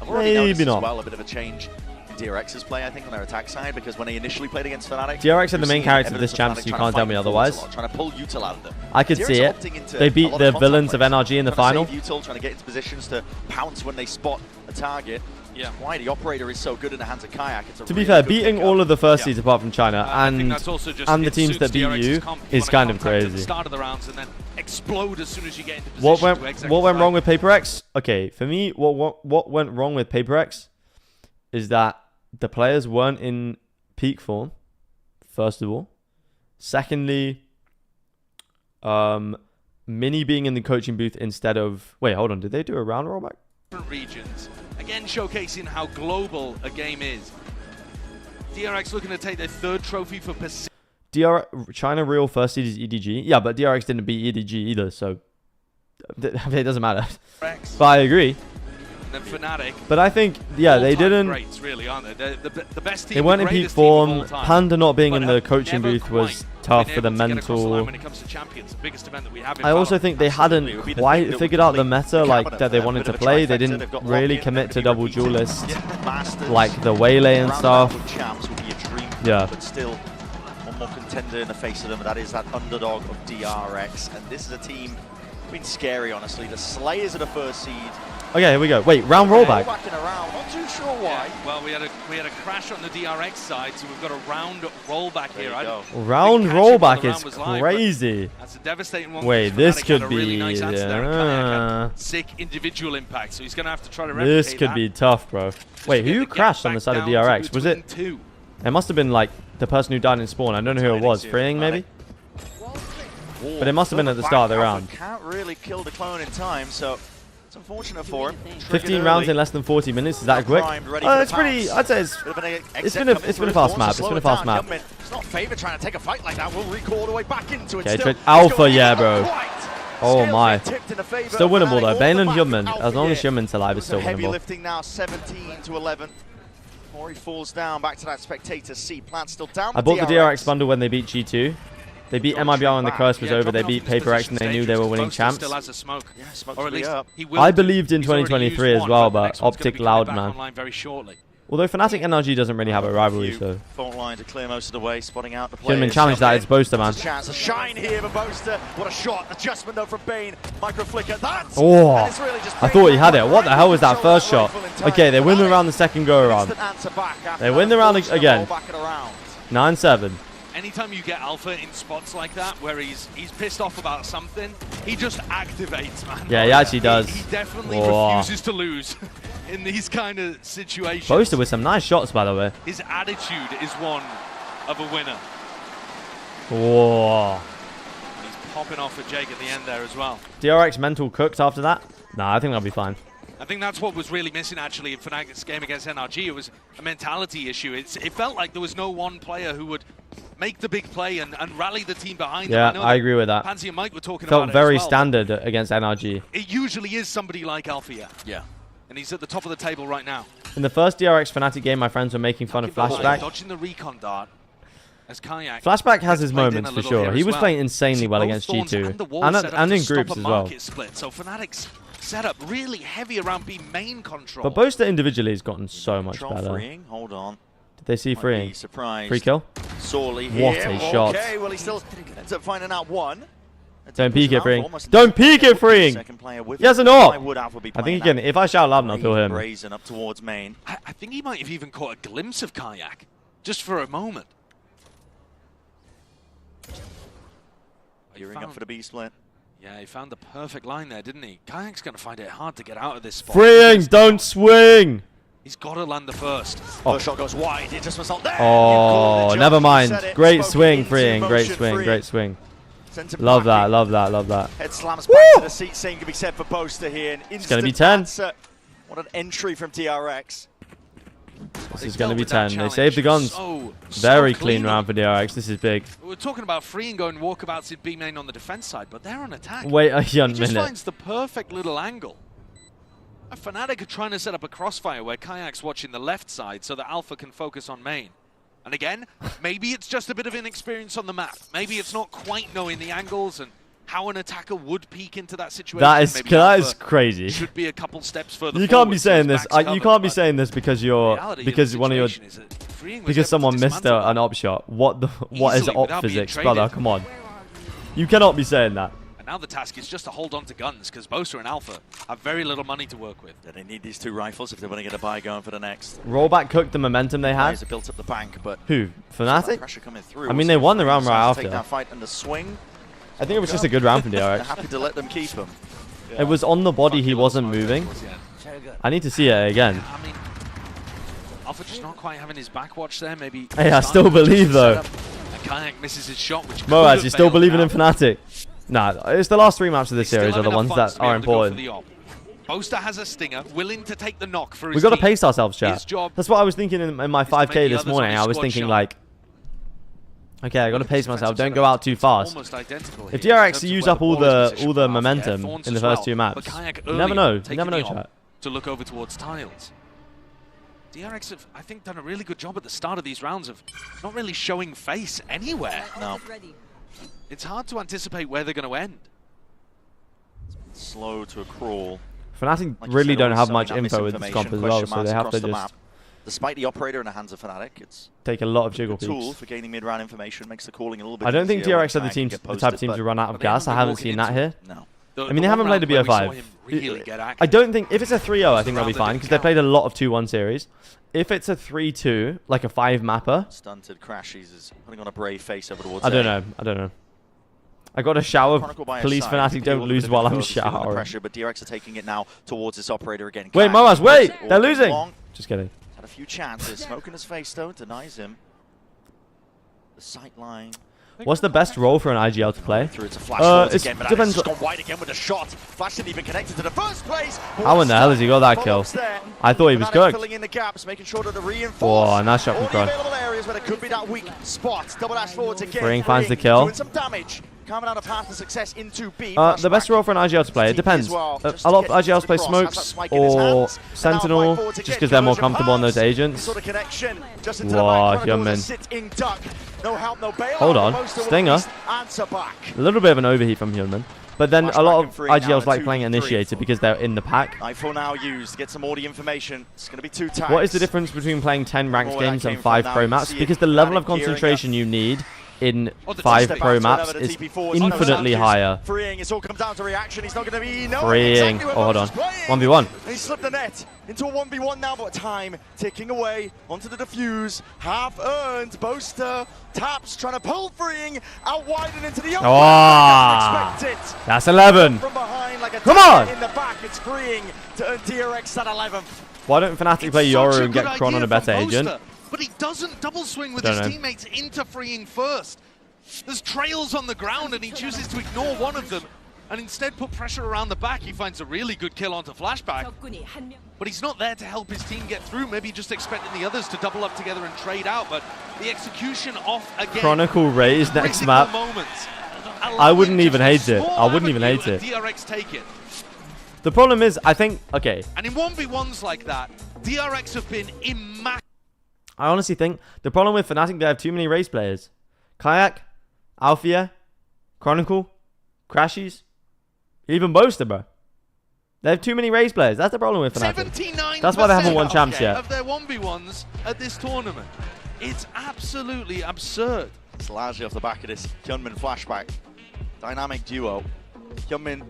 I've already noticed as well a bit of a change in DRX's play, I think, on their attack side, because when they initially played against Fnatic, DRX are the main character of this champs, you can't tell me otherwise. Trying to pull Util out of them. I could see it. They beat the villains of NRG in the final. Util trying to get into positions to pounce when they spot a target. Yeah. Why the operator is so good in the hands of Kayak. It's a to be fair, beating all of the first seeds apart from China and the teams that beat you is kind of crazy. Start of the rounds and then explode as soon as you get into position. What went wrong with Paper X? Okay, for me, what went wrong with Paper X is that the players weren't in peak form, first of all. Secondly, Mini being in the coaching booth instead of... Wait, hold on. Did they do a round rollback? Different regions. Again, showcasing how global a game is. DRX looking to take their third trophy for Pacific. China real first seed is EDG. Yeah, but DRX didn't beat EDG either, so... it doesn't matter. But I agree. And then Fnatic. But I think, yeah, they didn't... Greats, really, aren't they? They're the best team, they weren't in peak form. Panda not being in the coaching booth was tough for the mental. When it comes to Champions, the biggest event that we have in I also think they hadn't quite figured out the meta like that they wanted to play. They didn't really commit to double duelist, like the Waylay and stuff. Yeah. But still, one more contender in the face of them. That is that underdog of DRX, and this is a team been scary, honestly. The Slayers are the first seed. Okay, here we go. Wait, round rollback. Not too sure why. Yeah, well, we had a crash on the DRX side, so we've got a round rollback here. Round rollback is crazy. Live, that's a devastating one. Wait, this could be really nice sick individual impact, so he's going to have to try to replicate this could be tough, bro. Wait, who crashed on the side of DRX? Was it? It must have been like the person who died in spawn. I don't know who it was. Freeing maybe. But it must have been at the start of the round. Can't really kill the clone in time, so it's unfortunate for him. 15 rounds in less than 40 minutes. Is that quick? It's pretty. I'd say it's been a fast map. It's been a fast map. It's not Favor trying to take a fight like that. We'll recall the way back into it. Okay, Alpha, yeah, bro. Oh my. Still winnable though. Bane and Hyunmin. As long as Hyunmin's alive, it's still heavy winnable. lifting now, 17 to 11. Mori falls down. Back to that spectator. C Plant still down. I bought the DRX bundle when they beat G2. They beat MIBR when the curse was over. They beat Paper X and they knew they were winning champs. I believed in 2023 as well, but Optic loud, man. Although Fnatic NRG doesn't really have a rivalry, so. Fault line to clear most of the way, spotting out the players. Hyunmin challenged that. It's Boaster, man. Chance to shine here for Boaster. What a shot! Adjustment though from Bane. Micro flicker. That's. Oh! I thought he had it. What the hell was that first shot? Okay, they win the round the second go around. They win the round again. 9-7. Anytime you get Alpha in spots like that, where he's pissed off about something, he just activates, man. Yeah, he actually does. He definitely refuses to lose in these kind of situations. Boaster with some nice shots, by the way. His attitude is one of a winner. Whoa. He's popping off with Jake at the end there as well. DRX mental cooked after that? Nah, I think that'll be fine. I think that's what was really missing, actually, in Fnatic's game against NRG. It was a mentality issue. It felt like there was no one player who would make the big play and rally the team behind them. Yeah, I agree with that. Pansy and Mike were talking about it Felt very as well. standard against NRG. It usually is somebody like Althea. Yeah. And he's at the top of the table right now. In the first DRX Fnatic game, my friends were making fun of Flashback. Dodging the recon dart. As Kayak Flashback has his moments for sure. He was playing insanely well against G2 and in groups as well. Split. So Fnatic's setup really heavy around B main control. But Boaster individually has gotten so much better. Freeing. Hold on. Did they see freeing? Surprised. Free kill? Sorely What here. a shot. Okay, well, he still ends up finding out one. Don't peek it, freeing. Don't peek it, freeing. Yes or not? I think he can. If I shout loud enough, he'll hear me. Brazen up towards main. I think he might have even caught a glimpse of Kayak, just for a moment. Gearing up for the B split. Yeah, he found the perfect line there, didn't he? Kayak's going to find it hard to get out of this spot. Freeing, don't swing. He's got to land the first. Oh. First shot goes wide. It just was not there. Oh, never mind. Great swing, freeing. Great swing, great swing. Love that, love that, love that. Head slams back to the seat. Same can be said for Boaster here. It's going to be 10. What an entry from DRX. This is going to be 10. They saved the guns. Very clean round for DRX. This is big. We're talking about freeing going walkabouts in B main on the defense side, but they're on attack. Wait a young minute. He just finds the perfect little angle. A Fnatic are trying to set up a crossfire where Kayak's watching the left side so that Alpha can focus on main. And again, maybe it's just a bit of inexperience on the map. Maybe it's not quite knowing the angles and how an attacker would peek into that situation. That is crazy. Should be a couple steps further. You can't be saying this. You can't be saying this because someone missed an op shot. What is op physics, brother? Come on. You cannot be saying that. And now the task is just to hold on to guns because Boaster and Alpha have very little money to work with. They need these two rifles if they want to get a buy going for the next. Rollback cooked the momentum they had. Built up the bank, but who? Fnatic? Pressure coming through. I mean, they won the round right after. Take that fight and the swing. I think it was just a good round from DRX. They're happy to let them keep him. It was on the body, he wasn't moving. I need to see it again. I mean, Alpha just not quite having his back watch there, maybe. Hey, I still believe though. And Kayak misses his shot, which Moaz, you still believing in Fnatic? Nah, it's the last 3 maps of this series are the ones that are important. Boaster has a stinger, willing to take the knock for his We've got to team. pace ourselves, chat. That's what I was thinking in my 5K this morning. I was thinking like, okay, I got to pace myself. Don't go out too fast. If DRX use up all the momentum in the first 2 maps, you never know. You never know, chat. To look over towards tiles. DRX have, I think, done a really good job at the start of these rounds of not really showing face anywhere. No. It's hard to anticipate where they're going to end. Slow to a crawl. Fnatic really don't have much info with this comp as well, so they have to just... Despite the operator in the hands of Fnatic, it's take a lot of jiggle peeks. Tool for gaining mid-round information, makes the calling a little bit I don't think easier DRX are the type of team to run out of gas. I haven't seen that here. No. I mean, they haven't played a BO5. I don't think... If it's a 3-0, I think they'll be fine, because they played a lot of 2-1 series. If it's a 3-2, like a 5-mapper... Stunted Crashies is putting on a brave face over towards I don't know. I got a shower. Please, Fnatic, don't lose while I'm showering. Pressure, but DRX are taking it now towards this operator again. Wait, Moaz, wait! They're losing! Just kidding. Had a few chances. Smoke in his face, though, denies him. The sight line. What's the best role for an IGL to play? It depends. Gone wide again with a shot. Flash didn't even connected to the first place. How in the hell has he got that kill? I thought he was good. Filling in the gaps, making sure that the reinforce. Oh, nice shot from Cron. Areas where there could be that weak spot. Double dash forwards again. Freeing finds the kill. Doing some damage. Coming out of path to success into B. The best role for an IGL to play, it depends. A lot of IGLs play smokes or Sentinel, just because they're more comfortable on those agents. Wow, young man. Hold on, Stinger. A little bit of an overheat from Hyunmin. But then a lot of IGLs like playing Initiator because they're in the pack. Nightfall now used to get some audio information. It's going to be 2 tags. What is the difference between playing 10 ranked games and 5 pro maps? Because the level of concentration you need in 5 pro maps is infinitely higher. Freeing, it all comes down to reaction. He's not going to be freeing. Exactly hold on. 1v1. He slipped the net into a 1v1 now, but time ticking away onto the defuse. Half earned. Boaster taps, trying to pull Freeing out wide and into the open. Oh, that's 11. From behind, like a come on. In the back, it's Freeing to earn DRX at 11th. Why don't Fnatic play Yoru and get Kron on a better agent? But he doesn't double swing with his teammates into freeing first. There's trails on the ground and he chooses to ignore one of them and instead put pressure around the back. He finds a really good kill onto Flashback. But he's not there to help his team get through. Maybe just expecting the others to double up together and trade out. But the execution off again. Chronicle Rays next map. I wouldn't even hate it. I wouldn't even hate it. DRX take it. The problem is, I think, okay. And in 1v1s like that, DRX have been immaculate. I honestly think the problem with Fnatic, they have too many race players. Kayak, Althea, Chronicle, Crashies, even Boaster, bro. They have too many race players. That's the problem with Fnatic. That's why they haven't won champs yet. Of their 1v1s at this tournament. It's absolutely absurd. It's largely off the back of this Hyunmin Flashback. Dynamic duo. Hyunmin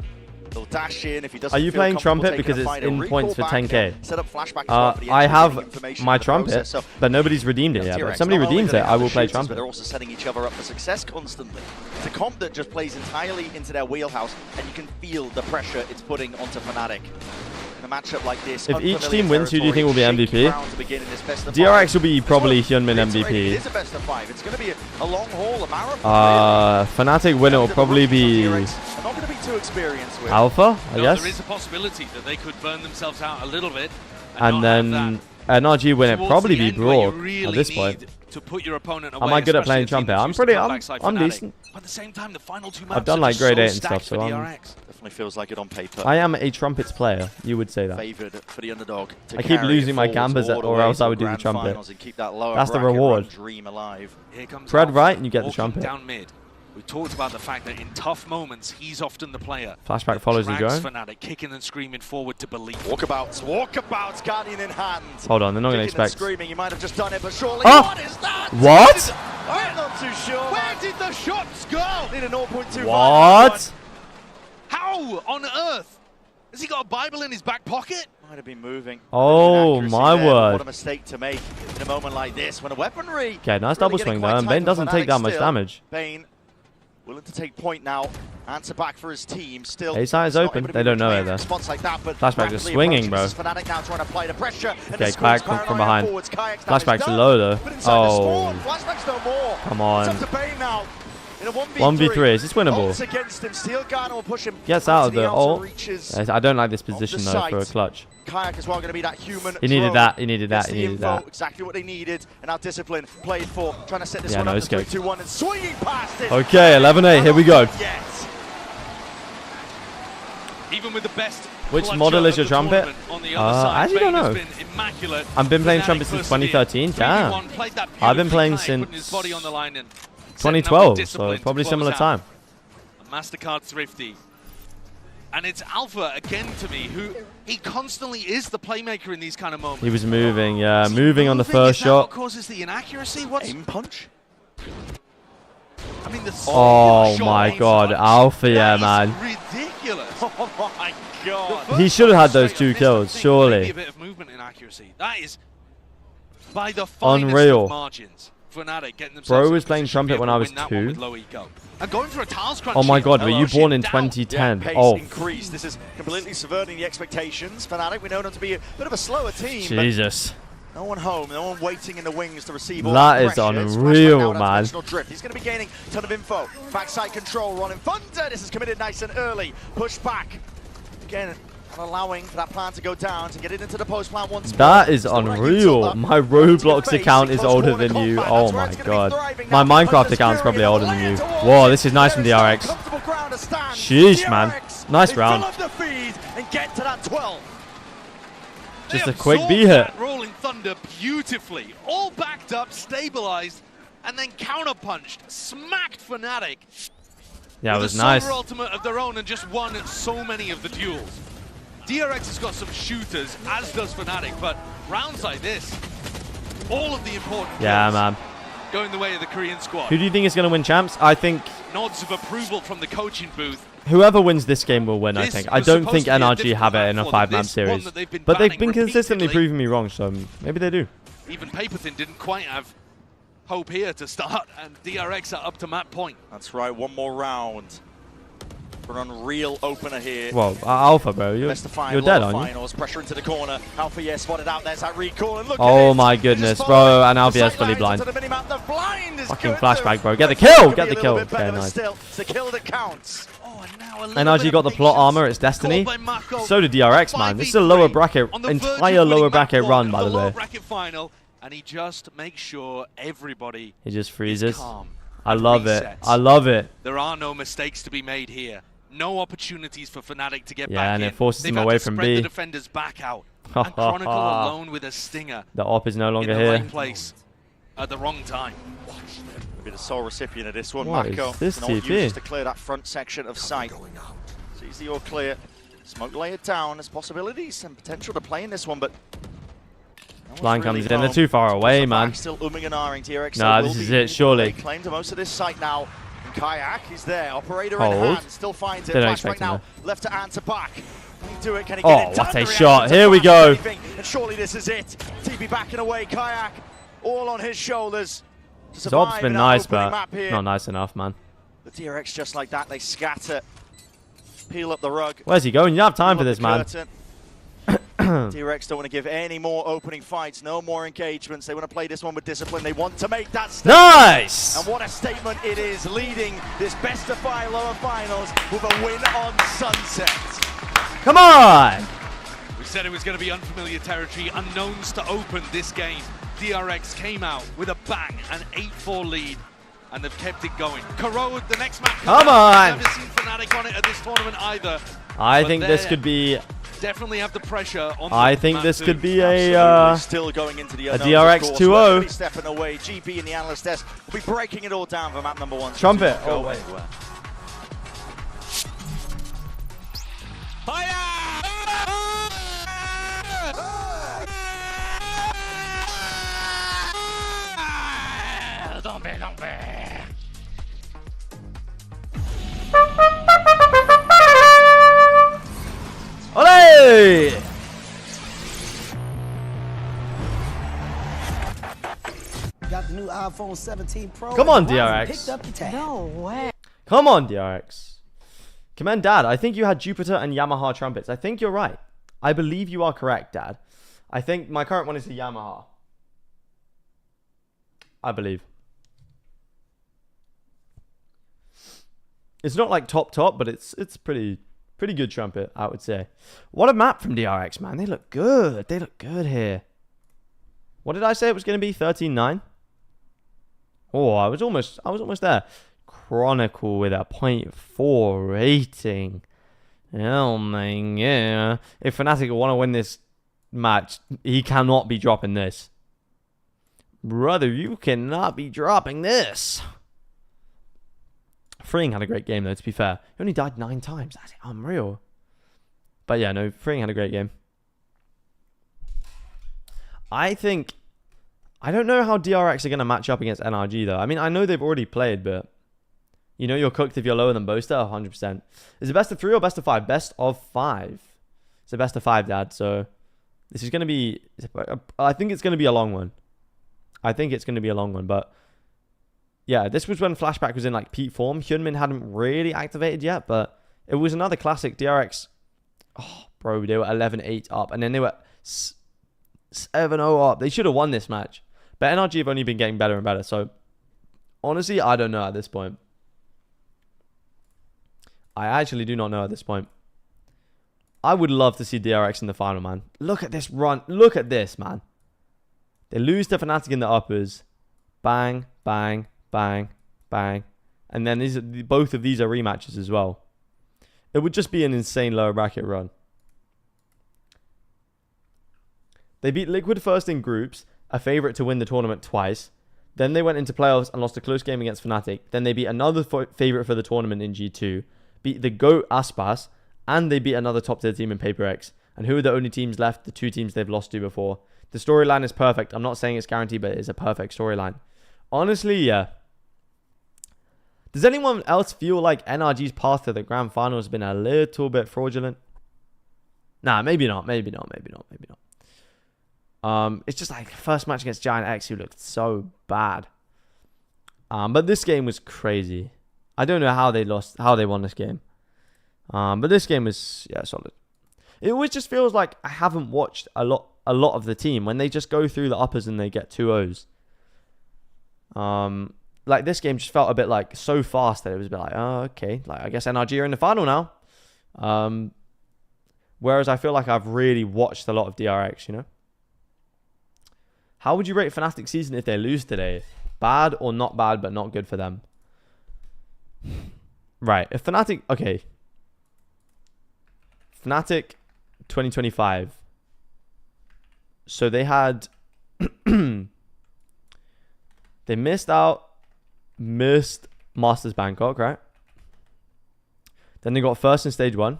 will dash in if he doesn't. Are you playing Trumpet because it's in points for 10k? I have my Trumpet, but nobody's redeemed it yet. But if somebody redeems it, I will play Trumpet. But they're also setting each other up for success constantly. It's a comp that just plays entirely into their wheelhouse, and you can feel the pressure it's putting onto Fnatic. In a matchup like this, if each team wins, who do you think will be MVP? DRX will be probably Hyunmin MVP. It is a best of 5. It's going to be a long haul, a marathon. Fnatic winner will probably be I'm not going to be too experienced with Alpha, I guess. There is a possibility that they could burn themselves out a little bit. And then NRG winner probably be Brawl at this point. To put your opponent away, am I good at playing Trumpet? I'm decent. But at the same time, the final two I've done like grade 8 and stuff, so definitely feels like it on paper. I am a Trumpets player, you would say that. Favored for the underdog. I keep losing my gambas, or else I would do the Trumpet. That's the reward. Tread right and you get the Trumpet. Down mid. We talked about the fact that in tough moments, he's often the player. Flashback follows you going. Fnatic kicking and screaming forward to believe. Walkabouts, Guardian in hand. Hold on, they're not going to expect. Screaming, you might have just done it, but surely. Oh! What is that? What? I'm not too sure. Where did the shots go? Need a 0.25. What? How on earth? Has he got a Bible in his back pocket? Might have been moving. Oh my word. What a mistake to make in a moment like this when a weaponry. Okay, nice double swing though, and Bane doesn't take that much damage. Bane willing to take point now. Answer back for his team. Still, A side is open. They don't know it there. Like that, but Flashback is swinging, bro. Fnatic now trying to apply the pressure. Okay, Kayak from behind. Flashback's low though. Oh, come on. 1v3. Is this winnable? Gets out of the ult. I don't like this position though for a clutch. Kayak as well going to be that human. He needed that. He needed that. He needed that. Exactly what they needed. And our discipline played for trying to set this one up. 3-2-1 and swinging past it. Okay, 11-8. Here we go. Even with the best. Which model is your Trumpet? I actually don't know. I've been playing Trumpet since 2013. Damn. I've been playing since 2012, so probably similar time. MasterCard Thrifty. And it's Alpha again to me, who he constantly is the playmaker in these kind of moments. He was moving, yeah, moving on the first shot. What causes the inaccuracy? What's aim punch? I mean, the oh my god, Alpha, yeah, man. Ridiculous. Oh my god. He should have had those 2 kills, surely. A bit of movement inaccuracy. That is by the finest unreal. Of margins. Fnatic getting themselves. Bro was playing Trumpet when I was 2. And going for a tiles crunch. Oh my god, were you born in 2010? Yeah, oh. Increase. This is completely subverting the expectations. Fnatic, we know them to be a bit of a slower team. Jesus. No one home, no one waiting in the wings to receive all that the is unreal, man. Drift. He's going to be gaining a ton of info. Backside control, Ronin Thunder. This is committed nice and early. Push back. Again, not allowing for that plan to go down, to get it into the post plan once more. That is unreal. My Roblox account is older than you. Oh my god. My Minecraft account is probably older than you. Whoa, this is nice from DRX. Sheesh, man. Nice round. Just a quick B hit. Rolling Thunder beautifully. All backed up, stabilized, and then counterpunched. Smacked Fnatic. Yeah, it was nice. With a ultimate of their own and just won so many of the duels. DRX has got some shooters, as does Fnatic, but rounds like this, all of the important kills man. Going the way of the Korean squad. Who do you think is going to win champs? I think nods of approval from the coaching booth. Whoever wins this game will win, I think. I don't think NRG have it in a 5-man series. But they've been consistently proving me wrong, so maybe they do. Even Paperthin didn't quite have hope here to start, and DRX are up to map point. That's right, one more round. For an unreal opener here. Well, Alpha, bro, you're dead, aren't you? Pressure into the corner. Alpha, spotted out. There's that recall. And look oh my goodness, bro, and Alpha is fully blind. blind is Fucking good. flashback, bro. Get the kill! Get the kill. Okay, Okay, nice. Still, it's the kill that counts. NRG got the plot armor, it's Destiny. So did DRX, man. This is a lower bracket, entire lower bracket run, by the way. Bracket final, and he just makes sure everybody He just freezes. calm. I love it. Resets. I love it. There are no mistakes to be made here. No opportunities for Fnatic to get back in. Yeah, and it forces They've him had away to from spread B. the defenders back out. And Chronicle alone with a stinger. The op is no longer in the here. right place at the wrong time. Maybe the sole recipient of this one, What Mako. is this Can all TP? use to clear that front section of sight. Sees the all clear. Smoke layered down. There's possibilities and potential to play in this one, but Line comes in. They're too far away, man. Still umming and ahhing. DRX Nah, this is it, surely. They claim to most of this site now. And Kayak, he's there. Operator in Hold. hand. Still finds it. They don't Flashback expect him now. there. Left to answer back. Can he do it? Can he Oh, get it? what Done. a The shot. reaction Here to we Flash, go. anything. And surely this is it. TB backing away. Kayak all on his shoulders. His op's been nice, but map here. not nice enough, man. The DRX just like that. They scatter. Peel up the rug. Where's he going? You don't have time for this, man. DRX don't want to give any more opening fights, no more engagements. They want to play this one with discipline. They want to make that statement. Nice! And what a statement it is, leading this best of 5 lower finals with a win on Sunset. Come on! We said it was going to be unfamiliar territory, unknowns to open this game. DRX came out with a bang, an 8-4 lead, and they've kept it going. Corrode, the next match. Come on! I've never seen Fnatic on it at this tournament either. I think this could be... Definitely have the pressure on. I think this could be still going into the DRX 2-0. Stepping away. GB and the analyst desk will be breaking it all down for map number 1. Trumpet. Oh, wait. Olé! Got the new iPhone 17 Pro. Come on, and DRX. Picked up the tab. No way. Come on, DRX. Command Dad, I think you had Jupiter and Yamaha trumpets. I think you're right. I believe you are correct, Dad. I think my current one is the Yamaha. I believe. It's not like top, but it's pretty good trumpet, I would say. What a map from DRX, man. They look good. They look good here. What did I say it was going to be? 13-9? Oh, I was almost there. Chronicle with a 0.4 rating. Oh my god. If Fnatic want to win this match, he cannot be dropping this. Brother, you cannot be dropping this. Freeing had a great game, though, to be fair. He only died 9 times. That's unreal. But yeah, no, Freeing had a great game. I don't know how DRX are going to match up against NRG, though. I mean, I know they've already played, but you know you're cooked if you're lower than Boaster, 100%. Is it best of 3 or best of 5? Best of 5. It's a best of 5, Dad, so this is going to be... I think it's going to be a long one. But yeah, this was when Flashback was in like peak form. Hyunmin hadn't really activated yet, but it was another classic DRX. Oh, bro, they were 11-8 up, and then they were 7-0 up. They should have won this match. But NRG have only been getting better and better, so honestly, I don't know at this point. I actually do not know at this point. I would love to see DRX in the final, man. Look at this run. Look at this, man. They lose to Fnatic in the uppers. Bang, bang, bang, bang. And then both of these are rematches as well. It would just be an insane lower bracket run. They beat Liquid first in groups, a favourite to win the tournament twice. Then they went into playoffs and lost a close game against Fnatic. Then they beat another favourite for the tournament in G2. Beat the GOAT Aspas. And they beat another top tier team in Paper X. And who are the only teams left? The 2 teams they've lost to before. The storyline is perfect. I'm not saying it's guaranteed, but it's a perfect storyline. Honestly, yeah. Does anyone else feel like NRG's path to the grand final has been a little bit fraudulent? Nah, maybe not. It's just like first match against Giant X, who looked so bad. But this game was crazy. I don't know how they won this game. But this game was solid. It always just feels like I haven't watched a lot of the team when they just go through the uppers and they get 2-0s. Like, this game just felt a bit like so fast that it was a bit like, oh, okay. Like, I guess NRG are in the final now. Whereas I feel like I've really watched a lot of DRX, you know? How would you rate Fnatic season if they lose today? Bad or not bad, but not good for them? Right. If Fnatic... Okay. Fnatic 2025. So they had... they missed Masters Bangkok, right? Then they got first in stage 1.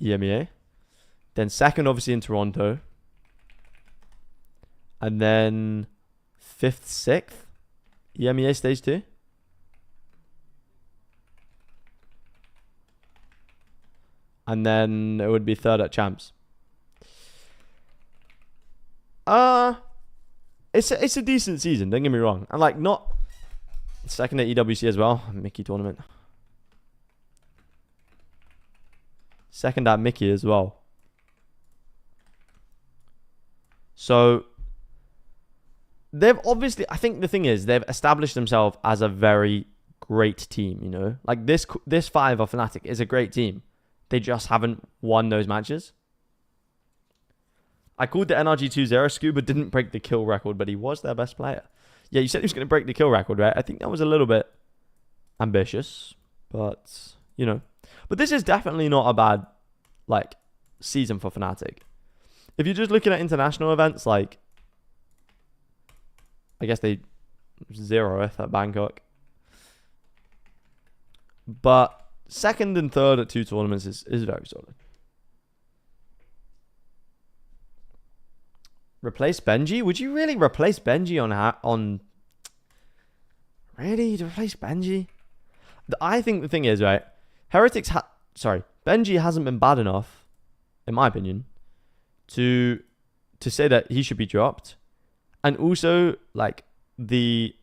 EMEA. Then second, obviously, in Toronto. And then 5th, 6th. EMEA stage 2. And then it would be 3rd at Champs. It's a decent season, don't get me wrong. And like, not 2nd at EWC as well. Mickey tournament. 2nd at Mickey as well. So they've obviously, I think the thing is, they've established themselves as a very great team, you know? Like, this 5 of Fnatic is a great team. They just haven't won those matches. I called the NRG 2-0. Scuba didn't break the kill record, but he was their best player. Yeah, you said he was going to break the kill record, right? I think that was a little bit ambitious, but, you know. But this is definitely not a bad, like, season for Fnatic. If you're just looking at international events, like, I guess they 0th at Bangkok. But 2nd and 3rd at 2 tournaments is very solid. Replace Benji? Would you really replace Benji on... Really? To replace Benji? I think the thing is, right? Benji hasn't been bad enough, in my opinion, to say that he should be dropped. And also, like, the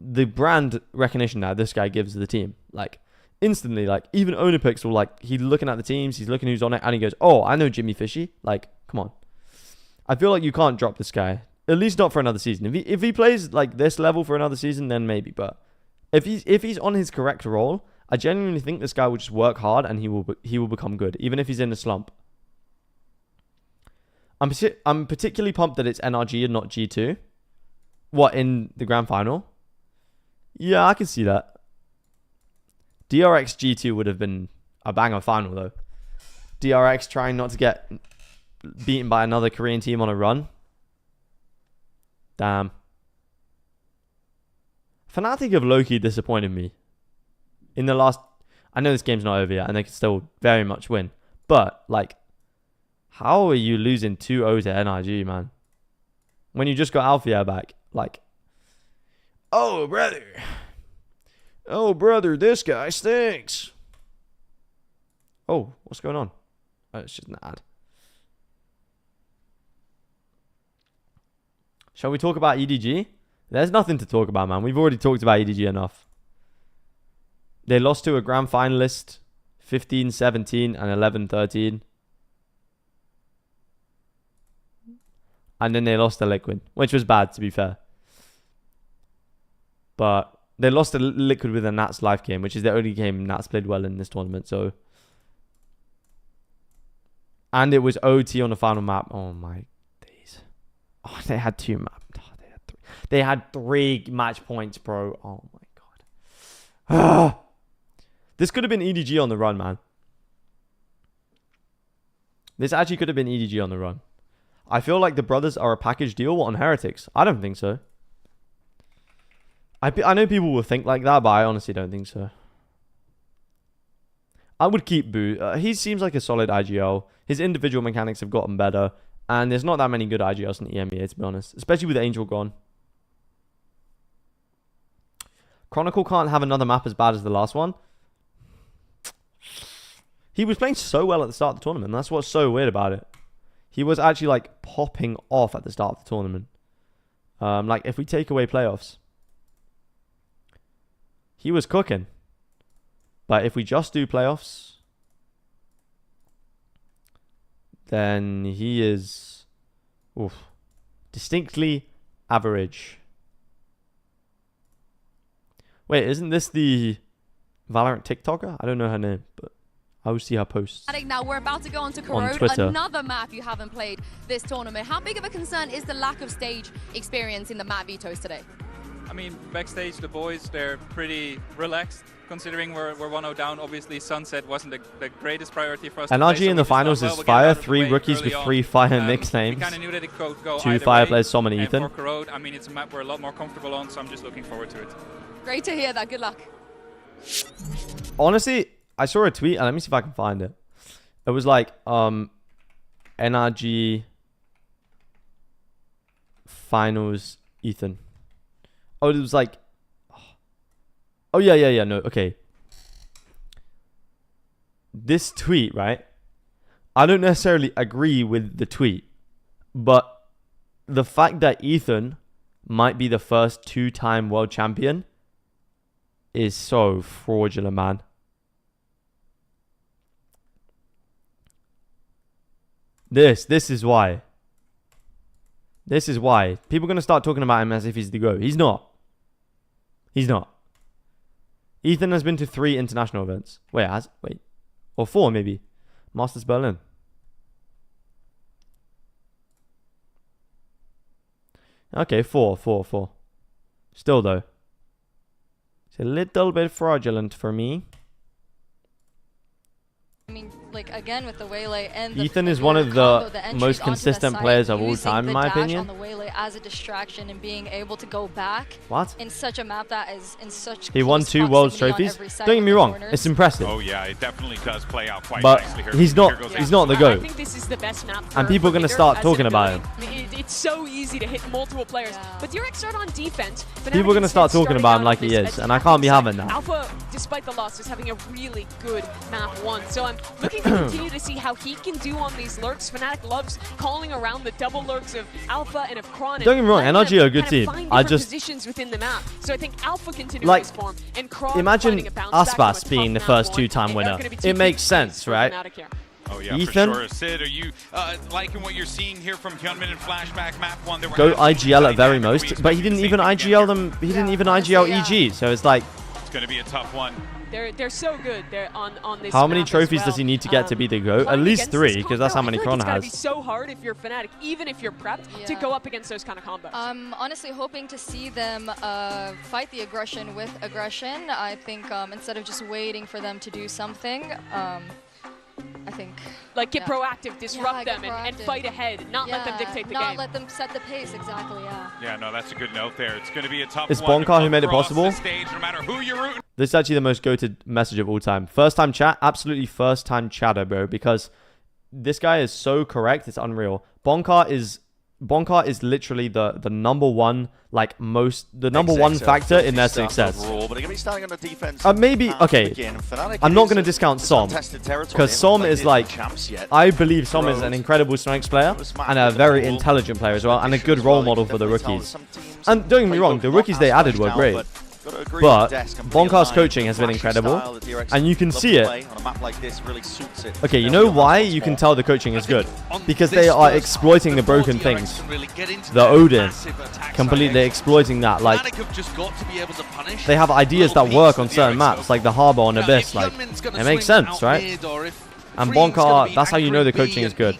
brand recognition now this guy gives the team. Like, instantly, like, even Onopixel, like, he's looking at the teams, he's looking who's on it, and he goes, oh, I know Jimmy Fishy. Like, come on. I feel like you can't drop this guy. At least not for another season. If he plays, like, this level for another season, then maybe. But if he's on his correct role, I genuinely think this guy will just work hard and he will become good, even if he's in a slump. I'm particularly pumped that it's NRG and not G2. What, in the grand final? Yeah, I can see that. DRX G2 would have been a banger final, though. DRX trying not to get beaten by another Korean team on a run. Damn. Fnatic have low-key disappointed me. In the last... I know this game's not over yet, and they can still very much win. But, like, how are you losing 2-0 to NRG, man? When you just got Althea back. Like, oh, brother. Oh, brother, this guy stinks. Oh, what's going on? Oh, it's just an ad. Shall we talk about EDG? There's nothing to talk about, man. We've already talked about EDG enough. They lost to a grand finalist, 15-17 and 11-13. And then they lost to Liquid, which was bad, to be fair. But they lost to Liquid with a Nats live game, which is the only game Nats played well in this tournament. So, and it was OT on the final map. Oh my days. Oh, they had 2 maps. Oh, they had 3 match points, bro. Oh my god. This could have been EDG on the run, man. This actually could have been EDG on the run. I feel like the brothers are a package deal on Heretics. I don't think so. I know people will think like that, but I honestly don't think so. I would keep Boo. He seems like a solid IGL. His individual mechanics have gotten better. And there's not that many good IGLs in EMEA, to be honest. Especially with Angel gone. Chronicle can't have another map as bad as the last one. He was playing so well at the start of the tournament. That's what's so weird about it. He was actually, like, popping off at the start of the tournament. Like, if we take away playoffs, he was cooking. But if we just do playoffs, then he is distinctly average. Wait, isn't this the Valorant TikToker? I don't know her name, but I will see her posts. Now we're about to go on to Corrode, another map you haven't played this tournament. How big of a concern is the lack of stage experience in the map vetoes today? I mean, backstage, the boys, they're pretty relaxed, considering we're 1-0 down. Obviously, Sunset wasn't the greatest priority for us. NRG in the finals is Fire, 3 rookies with 3 Fire nicknames. We kind of knew that it could go 2 Fire players, Som and Ethan. For Corrode, I mean, it's a map we're a lot more comfortable on, so I'm just looking forward to it. Great to hear that. Good luck. Honestly, I saw a tweet, and let me see if I can find it. It was like, NRG finals Ethan. Oh, it was like, oh yeah, no, okay. This tweet, right? I don't necessarily agree with the tweet, but the fact that Ethan might be the first 2-time world champion is so fraudulent, man. This is why. This is why. People are going to start talking about him as if he's the GOAT. He's not. He's not. Ethan has been to 3 international events. Wait. Or 4 maybe. Masters Berlin. Okay, 4. Still though. It's a little bit fraudulent for me. I mean, like, again, with the Waylay and the Ethan is one of the most consistent players of all time, in my opinion. On the Waylay as a distraction and being able to go back in such a map that is in such he won 2 world trophies. Don't get me wrong, it's impressive. Oh yeah, it definitely does play out quite but nicely here. He's not the GOAT. I think this is the best map and people are going to start talking about him. It's so easy to hit multiple players. But DRX start on defense. People are going to start talking about him like he is, and I can't be having that. Alpha, despite the loss, is having a really good map 1. So I'm looking to continue to see how he can do on these lurks. Fnatic loves calling around the double lurks of Alpha and of Kron. Don't get me wrong, NRG are a good team. I just positions within the map. So I think Alpha continues like his form, and Kron imagine Aspas being the first 2-time winner. It makes sense, right? Oh yeah, Ethan, for sure. Sid, are you liking what you're seeing here from Hyunmin and Flashback map 1? Go IGL at very most, but he didn't even IGL them. He didn't even IGL EG, so it's like it's going to be a tough one. They're so good. They're on this. How many map trophies as well. does he need to get to be the GOAT? At least 3, because that's how many Kron It's has. be so hard if you're Fnatic, even if you're prepped, to go up against those kind of combos. I'm honestly hoping to see them fight the aggression with aggression. I think instead of just waiting for them to do something, I think like get proactive, disrupt them, and fight ahead, not let them dictate the game. Not let them set the pace, exactly, Yeah, no, that's a good note there. It's going to be a tough It's one. Bonkar who made it possible. Stage, no matter who you're rooting. This is actually the most goated message of all time. First time chat, absolutely first time chatter, bro, because this guy is so correct, it's unreal. Bonkar is literally the number one, like number one factor in their success. Maybe, okay, I'm not going to discount Som, because Som is like, I believe Som is an incredible Snipes player, and a very intelligent player as well, and a good role model for the rookies. And don't get me wrong, the rookies they added were great. But Bonkar's coaching has been incredible, and you can see it. Okay, you know why you can tell the coaching is good? Because they are exploiting the broken things. The Odin, completely exploiting that. Like, they have ideas that work on certain maps, like the Harbor on Abyss. Like, it makes sense, right? And Bonkar, that's how you know the coaching is good.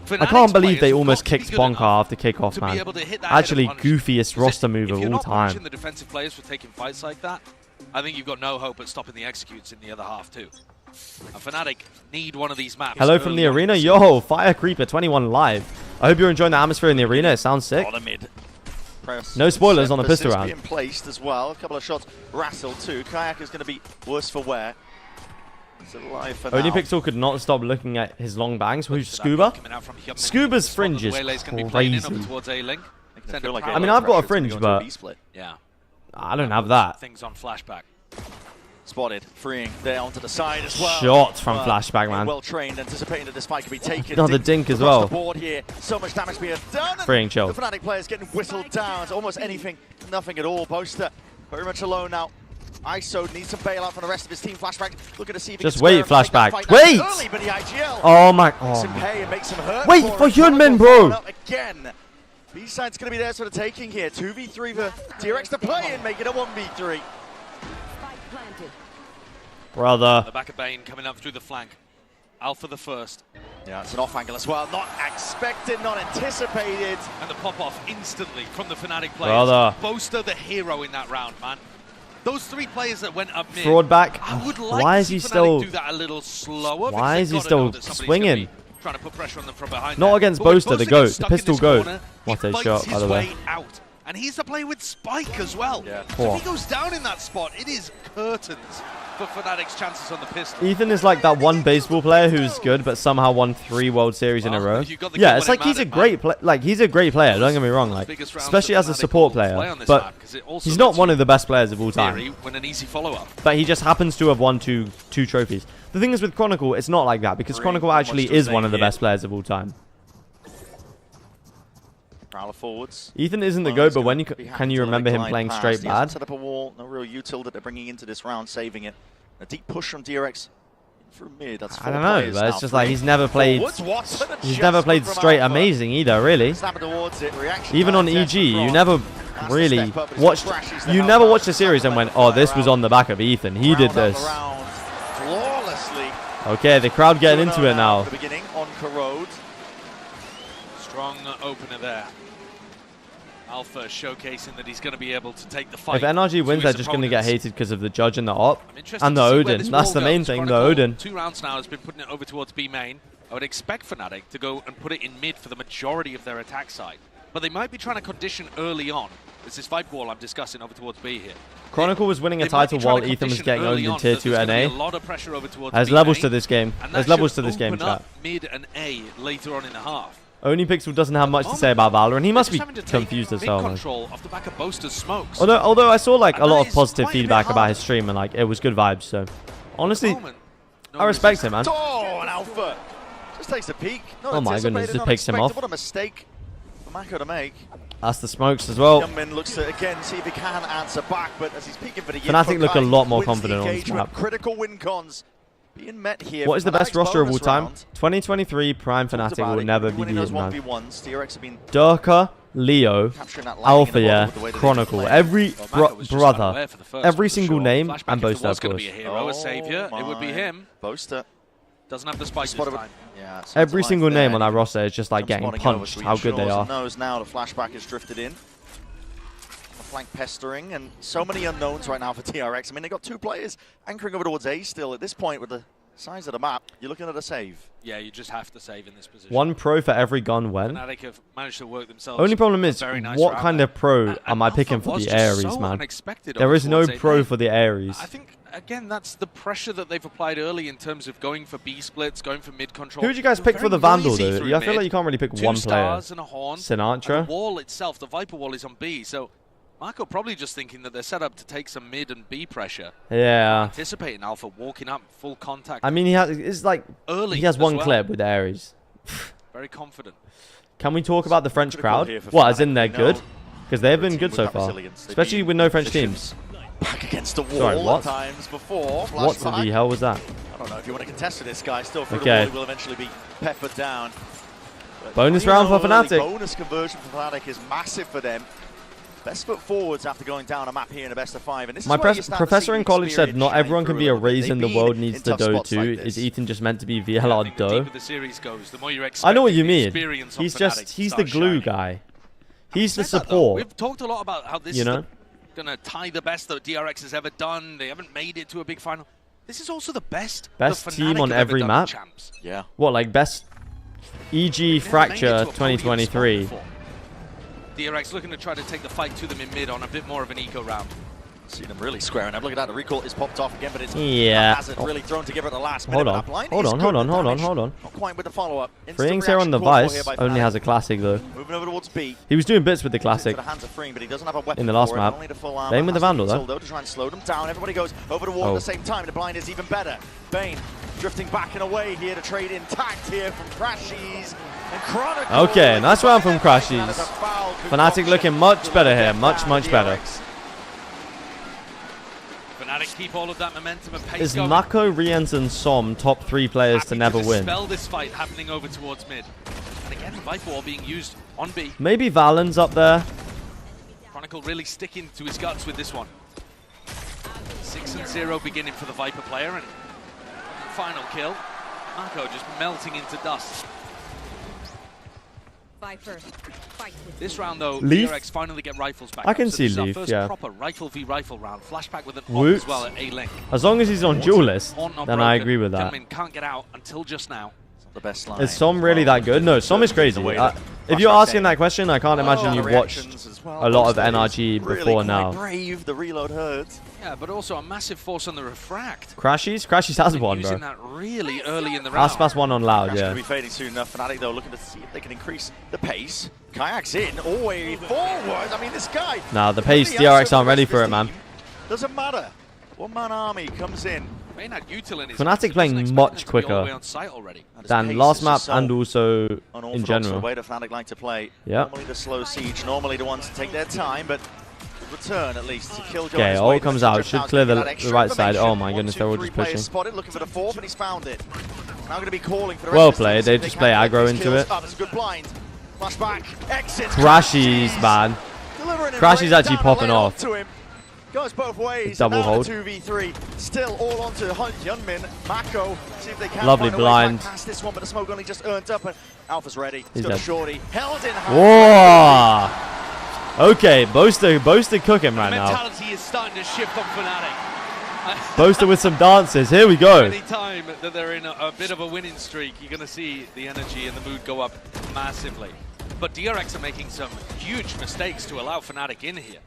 I can't believe they almost kicked Bonkar after kickoff, man. Actually, goofiest roster move of all time. The defensive players for taking fights like that, I think you've got no hope at stopping the executes in the other half too. And Fnatic need one of these maps. Hello from the arena. Yo, Fire Creeper 21 live. I hope you're enjoying the atmosphere in the arena. It sounds sick. No spoilers on the pistol round. Being placed as well. A couple of shots rattled too. Kayak is going to be worse for wear. Only Pixel could not stop looking at his long bangs. Who's Scuba? Scuba's fringe is crazy. I mean, I've got a fringe, but I don't have that. Things on Flashback. Spotted, freeing there onto the side as well. Shots from Flashback, man. Well trained, anticipating that this fight could be taken. Another dink as well. The board here. So much damage being done. Freeing chill. The Fnatic players getting whistled down. It's almost anything, nothing at all. Boaster very much alone now. ISO needs some bailout from the rest of his team. Flashback looking to see if he just can wait, Flashback. Wait! Early, but the IGL oh my! some pay and make some hurt wait for Hyunmin, bro. Again. B-side's going to be there sort of taking here. 2v3 for DRX to play and make it a 1v3. Brother. The back of Bane coming up through the flank. Alpha the first. Yeah, it's an off angle as well. Not expected, not anticipated. And the pop-off instantly from the Fnatic players. Brother. Boaster the hero in that round, man. Those 3 players that went up mid. Fraud back. I would like Why to is he see Fnatic still do that a little slower. Why is he still swinging? Trying to put pressure on them from behind. Not against Boaster, the GOAT, the pistol GOAT. What a shot, by the way. Out. And he's the player with Spike as well. Yeah. So if he goes down in that spot, it is curtains for Fnatic's chances on the pistol. Ethan is like that one baseball player who's good, but somehow won 3 World Series in a row. Yeah, it's like he's a great he's a great player. Don't get me wrong, like especially as a support player. But he's not one of the best players of all time. Win an easy follow-up. But he just happens to have won two trophies. The thing is with Chronicle, it's not like that because Chronicle actually is one of the best players of all time. Forwards. Ethan isn't the GOAT, but when can you remember him playing straight bad? Set up a wall, no real util that they're bringing into this round, saving it. A deep push from DRX through mid. That's I don't know, but it's just like he's never played. He's never played straight amazing either, really. Even on EG, you never really watched. You never watched a series and went, "Oh, this was on the back of Ethan. He did this." Okay, the crowd getting into it now. Strong opener there. Alpha showcasing that he's going to be able to take the fight. If NRG wins, they're just going to get hated because of the judge and the op. And the Odin. That's the main thing, the Odin. 2 rounds now has been putting it over towards B main. I would expect Fnatic to go and put it in mid for the majority of their attack side. But they might be trying to condition early on. It's this Vibe wall I'm discussing over towards B here. Chronicle was winning a title while Ethan was getting owned in Tier 2 NA. There's levels to this game. There's levels to this game, chat. Mid and A later on in the half. OniPixel doesn't have much to say about Valorant. He must be confused as hell. Off the back of Boaster's smokes. Although I saw like a lot of positive feedback about his stream and like it was good vibes. So honestly, I respect him, man. Oh, an Alpha just takes a peek. Oh my goodness, just picks him off. What a mistake for Mako to make. That's the smokes as well. Youngmin looks to again see if he can answer back, but as he's peeking for the Fnatic look a lot more confident on this map. Critical win cons being met here. What is the best roster of all time? 2023 Prime Fnatic will never be beaten, man. Durka, Leo, Alpha, yeah, Chronicle, every brother, every single name, and Boaster, of course. A savior, it would be him. Boaster doesn't have the spike this time. Yeah, every single name on that roster is just like getting punched. How good they are. Knows now the flashback has drifted in. Flank pestering and so many unknowns right now for DRX. I mean, they got 2 players anchoring over towards A still. At this point, with the size of the map, you're looking at a save. Yeah, you just have to save in this position. 1 pro for every gun when. Fnatic have managed to work themselves. Only problem is, what kind of pro am I picking for the Ares, man? There is no pro for the Ares. I think, again, that's the pressure that they've applied early in terms of going for B splits, going for mid control. Who would you guys pick for the Vandal, though? I feel like you can't really pick 1 player. And a horn. Sinatra. And the wall itself, the Viper wall is on B, so Marco probably just thinking that they're set up to take some mid and B pressure. Yeah. Anticipating Alpha walking up full contact. I mean, he has 1 clip with Ares. Very confident. Can we talk about the French crowd? What, as in they're good? Because they've been good so far, especially with no French teams. Back against the wall. Sorry, what? Times before. What the hell was that? I don't know if you want to contest with this guy. Still through the wall, he will eventually be peppered down. But bonus round for Fnatic. Bonus conversion for Fnatic is massive for them. Best foot forwards after going down a map here in a best of 5. And this my professor in college said not everyone can be a raisin the world needs to dough to. Is Ethan just meant to be VLR dough? I know what you mean. He's the glue guy. He's the support. We've talked a lot about how this is going to tie the best that DRX has ever done. They haven't made it to a big final. This is also the best team on every map? Yeah. What, like best EG Fracture 2023? DRX looking to try to take the fight to them in mid on a bit more of an eco round. See them really squaring up. Look at that. The recall is popped off again, but it's hasn't really thrown together at the last minute. Hold on. Not quite with the follow-up. Freeing's here on the Vice only has a classic though. Moving over towards B. He was doing bits with the classic in the last map. Bane with the Vandal though. To try and slow them down. Everybody goes over the wall at the same time. The blind is even better. Bane drifting back and away here to trade intact here from Crashies. Okay, nice round from Crashies. Fnatic looking much better here, much better. Fnatic keep all of that momentum and pace Is going. Mako, Riens, and Som top 3 players to never win? Spell this fight happening over towards mid. And again, the Viper Wall being used on B. Maybe Valen's up there. Chronicle really sticking to his guts with this one. 6-0 beginning for the Viper player, and final kill. Marco just melting into dust. Viper, fight with this round, though, Leaf? DRX finally get rifles back. I can so see this is our Leaf, first yeah. proper rifle v rifle round. Flashback with an op Woots. as well at A-Link. As long as he's on dual list, Horn not then I broken. agree with that. Gunman can't get out until just now. The best line. Is Som really that good? No, Som is crazy. If you're asking that question, I can't imagine you've watched a lot of NRG before now. Brave, the reload hurts. Yeah, but also a massive force on the refract. Crashies? Crashies has one, bro. Using that really early in the round. Aspas one on loud, Crash yeah. going to be fading soon enough. Fnatic, though, looking to see if they can increase the pace. Kayak's in, all the way forward. I mean, this guy. Nah, the pace, DRX aren't ready for it, man. Doesn't matter. One-man army comes in. Fnatic playing much quicker than last map and also in general. The way the Fnatic like to play. Yeah. Normally the slow siege, normally the ones to take their time, but return at least to kill. Okay, all comes out. Should clear the right side. Oh my goodness, they're all just pushing. Spotted, looking for the fourth, and he's found it. Now going to be calling for the Well rest of played. this They if just can play get aggro these into kills it. up. It's a good blind. Flashback. Exit. Crashies, man. Crashies actually popping off. Goes both ways. Double hold. 2v3. Still all onto Hyunmin. Mako. See if they can Lovely find a way blind. back past this one, but the smoke only just earned up. And Alpha's ready. He's Still dead. Shorty. Held in high. Whoa! Okay, Boaster cooking right now. Mentality is starting to shift on Fnatic. Boaster with some dances. Here we go. Any time that they're in a bit of a winning streak, you're going to see the energy and the mood go up massively. But DRX are making some huge mistakes to allow Fnatic in here.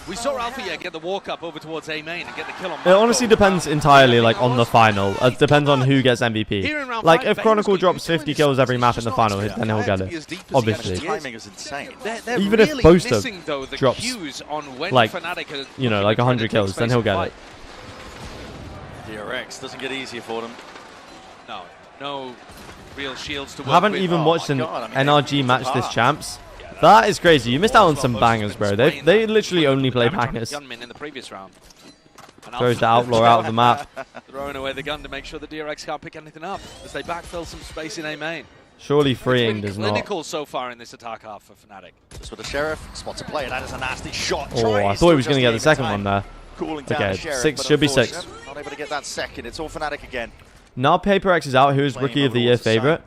We saw Alpha get the walk up over towards A main and get the kill on It Marco. honestly depends entirely like on the final. It depends on who gets MVP. Like if Chronicle drops 50 kills every map in the final, then he'll get it. Obviously. Timing is insane. They're Even really if Boaster missing, though, the drops cues on when like, Fnatic are you know, looking like to 100 take kills, then space he'll and get fight. it. DRX doesn't get easier for them. No real shields to work Haven't with. even watched an God, I mean, NRG match this champs. That is crazy. You missed out on some bangers, bro. They literally only play bangers. Gunman in the previous round. And Throws the Outlaw out of the map. Throwing away the gun to make sure the DRX can't pick anything up as they backfill some space in A main. Surely freeing does not. Clinical so far in this attack half for Fnatic. Just with the Sheriff, spots a player. That is a nasty shot. Oh, I thought he was going to get the second one there. Cooling down Okay, the Sheriff, 6 but should be 6. unfortunately, not able to get that second. It's all Fnatic again. Now Paper X is out. Who is Rookie of the Year favorite?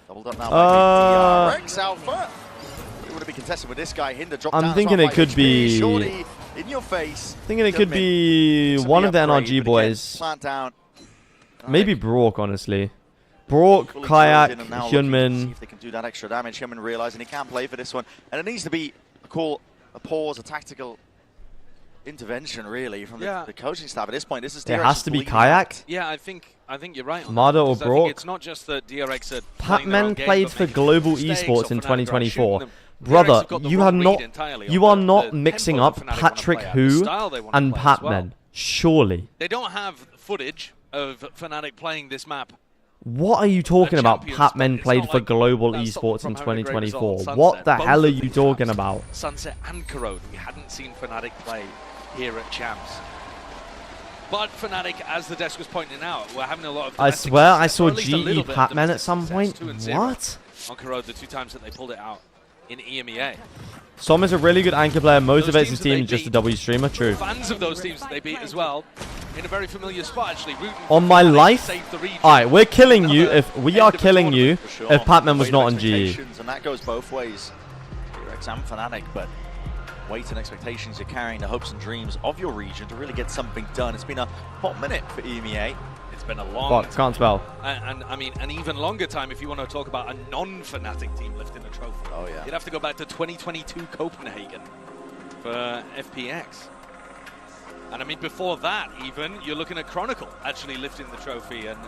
Doubled up now by DRX Alpha. It would have been contested with this guy. Hinder dropped down. I'm thinking it could be. Shorty in your face. Thinking it could be one of the NRG boys. Plant down. Maybe Brook, honestly. Brook, Kayak, See Hyunmin. if they can do that extra damage. Hyunmin realizing he can't play for this one, and it needs to be a call, a pause, a tactical intervention, really, from the coaching staff at this point. This is It DRX has to be bleeding Kayak. out. Yeah, I think you're right. on Mada that, or because I Brook? think it's not just that DRX are playing their own Patman game, played but for making Global mistakes, Esports or in Fnatic are 2024. shooting them. Brother, DRX have got the you wrong are read not entirely you on are the not mixing tempo up that Fnatic wanna Patrick play at, the Hu style they wanna and play as Patman. well. Surely. They don't have footage of Fnatic playing this map. What are you talking about? Champions, Patman it's played not for like Global that's Esports from in having a great 2024. result. What Sunset, the both hell are of you these talking maps, about? Sunset and Corrode. We hadn't seen Fnatic play here at Champs. But Fnatic, as the desk was pointing out, we're having a lot of I domestic swear I success, saw or at least a GE little bit of Patman at domestic some success, point. 2-0 What? On Corrode, the 2 times that they pulled it out in EMEA. Som is a really good anchor player, Those motivates teams his that they team, just a beat, W streamer. True. Fans of those teams that they beat as well, in a very familiar spot actually. On my life, alright, we're killing you if we are killing you Sure. if Patman was Weight not of on GE. expectations, and that goes both ways. DRX and Fnatic, but weight and expectations, you're carrying the hopes and dreams of your region to really get something done. It's been a hot minute for EMEA. It's been a long Fuck, can't spell. and I mean, an even longer time if you want to talk about a non-Fnatic team lifting a trophy. Oh yeah. You'd have to go back to 2022 Copenhagen for FPX. And I mean, before that even, you're looking at Chronicle actually lifting the trophy and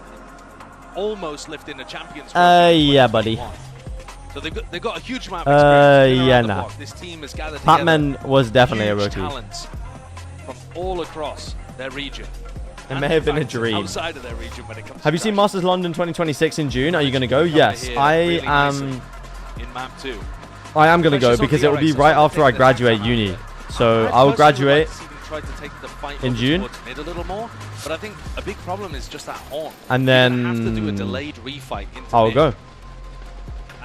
almost lifting the Champions trophy. Yeah, buddy. So they've got a huge amount of experience. Yeah, nah. This team has gathered Patman was definitely a huge rookie. talents from all across their region. It may have been a dream. Outside of their region when it comes Have you to seen Masters London 2026 in June? Are you going to go? Yes, I am. in map 2. I am going to go because it will be right after I graduate uni. So I will graduate in June. Mid a little more, but I think a big problem is just that horn. And You're gonna have to do a then delayed refight into I'll mid. go.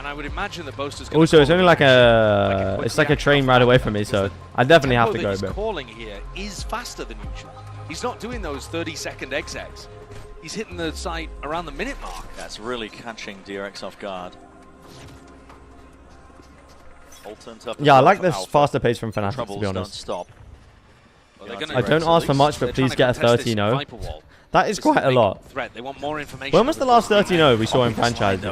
I would imagine that Boaster's also, it's only like a, it's like a train ride away from me, so I definitely have to go, bro. bro. Calling here is faster than usual. He's not doing those 30-second execs. He's hitting the site around the minute mark. That's really catching DRX off guard. Yeah, I like this faster pace from Fnatic, to be honest. Stop. Well, I don't ask for much, but please get a 13-0. That is quite a lot. They want more information. When was the last 13-0 we saw in franchise?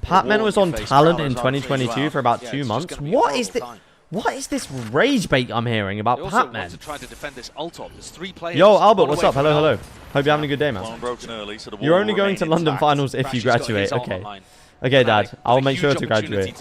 Patman was on Talent in 2022 for about 2 months. What is this rage bait I'm hearing about Patman? Yo, Albert, what's up? Hello, hello. Hope you're having a good day, man. You're only going to London finals if you graduate. Okay. Okay, Dad. I'll make sure to graduate.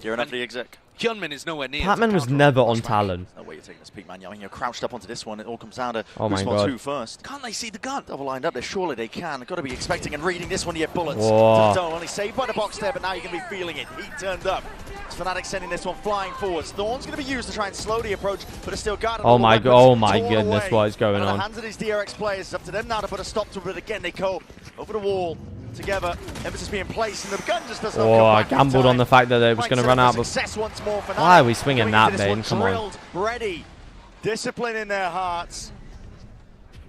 Gearing up for the exec. Hyunmin is nowhere near. Patman was never on Talon. No way you're taking this peak, man. I mean, you're crouched up onto this one. It all comes down to oh my who's God. Two first. Can't they see the gun? Double lined up there. Surely they can. They've got to be expecting and reading this one to get bullets. Whoa. Don't only saved by the box there, but now you can be feeling it. Heat turned up. It's Fnatic sending this one flying forwards. Thorn's going to be used to try and slow the approach, but it's still guarded. Oh my God! Oh my goodness! What is going on? The hands of these DRX players. It's up to them now to put a stop to it. But again, they go over the wall. Together, emphasis being placed, and the gun just does not come back. I gambled on the fact that it was going to run out. Why are we swinging that, Bane? Come on. Ready, discipline in their hearts.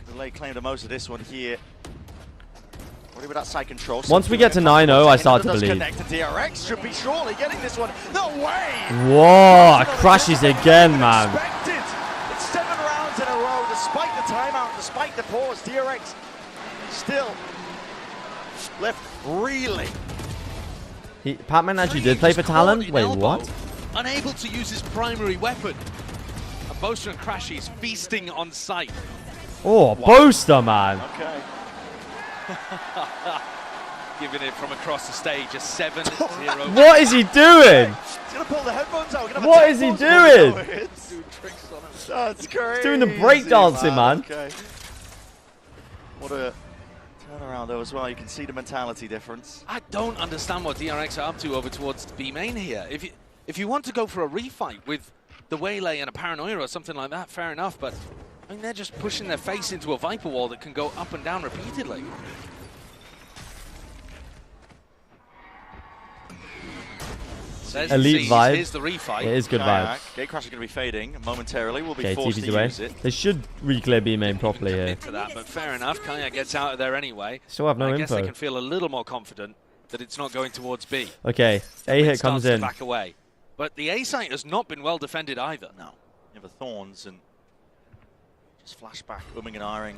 The late claim to most of this one here. What about that side control? Once we get to 9-0, I start to believe. DRX should be surely getting this one. No way! Whoa! Crashes again, man. It's 7 rounds in a row, despite the timeout, despite the pause. DRX still left reeling. Patman actually did play for Talon? Wait, what? Unable to use his primary weapon. And Boaster and Crashies feasting on sight. Oh, Boaster, man. Okay. Giving it from across the stage, a 7-0. What is he doing? He's going to pull the headphones out. What is he doing? That's crazy. He's doing the breakdancing, man. Okay. What a turnaround though as well. You can see the mentality difference. I don't understand what DRX are up to over towards B main here. If you want to go for a refight with the Waylay and a Paranoia or something like that, fair enough, but I mean, they're just pushing their face into a Viper wall that can go up and down repeatedly. Elite vibe. Here's the refight. It is good vibe. Gatecrash is going to be fading momentarily. We'll be okay, forced to away. use it. They should re-clear B main properly here. To that, but fair enough. Kaya gets out of there anyway. Still have no info. I guess they can feel a little more confident that it's not going towards B. Okay, A hit comes in. Back away. But the A site has not been well defended either. No. You have the Thorns and just flashback, umming and ahhing.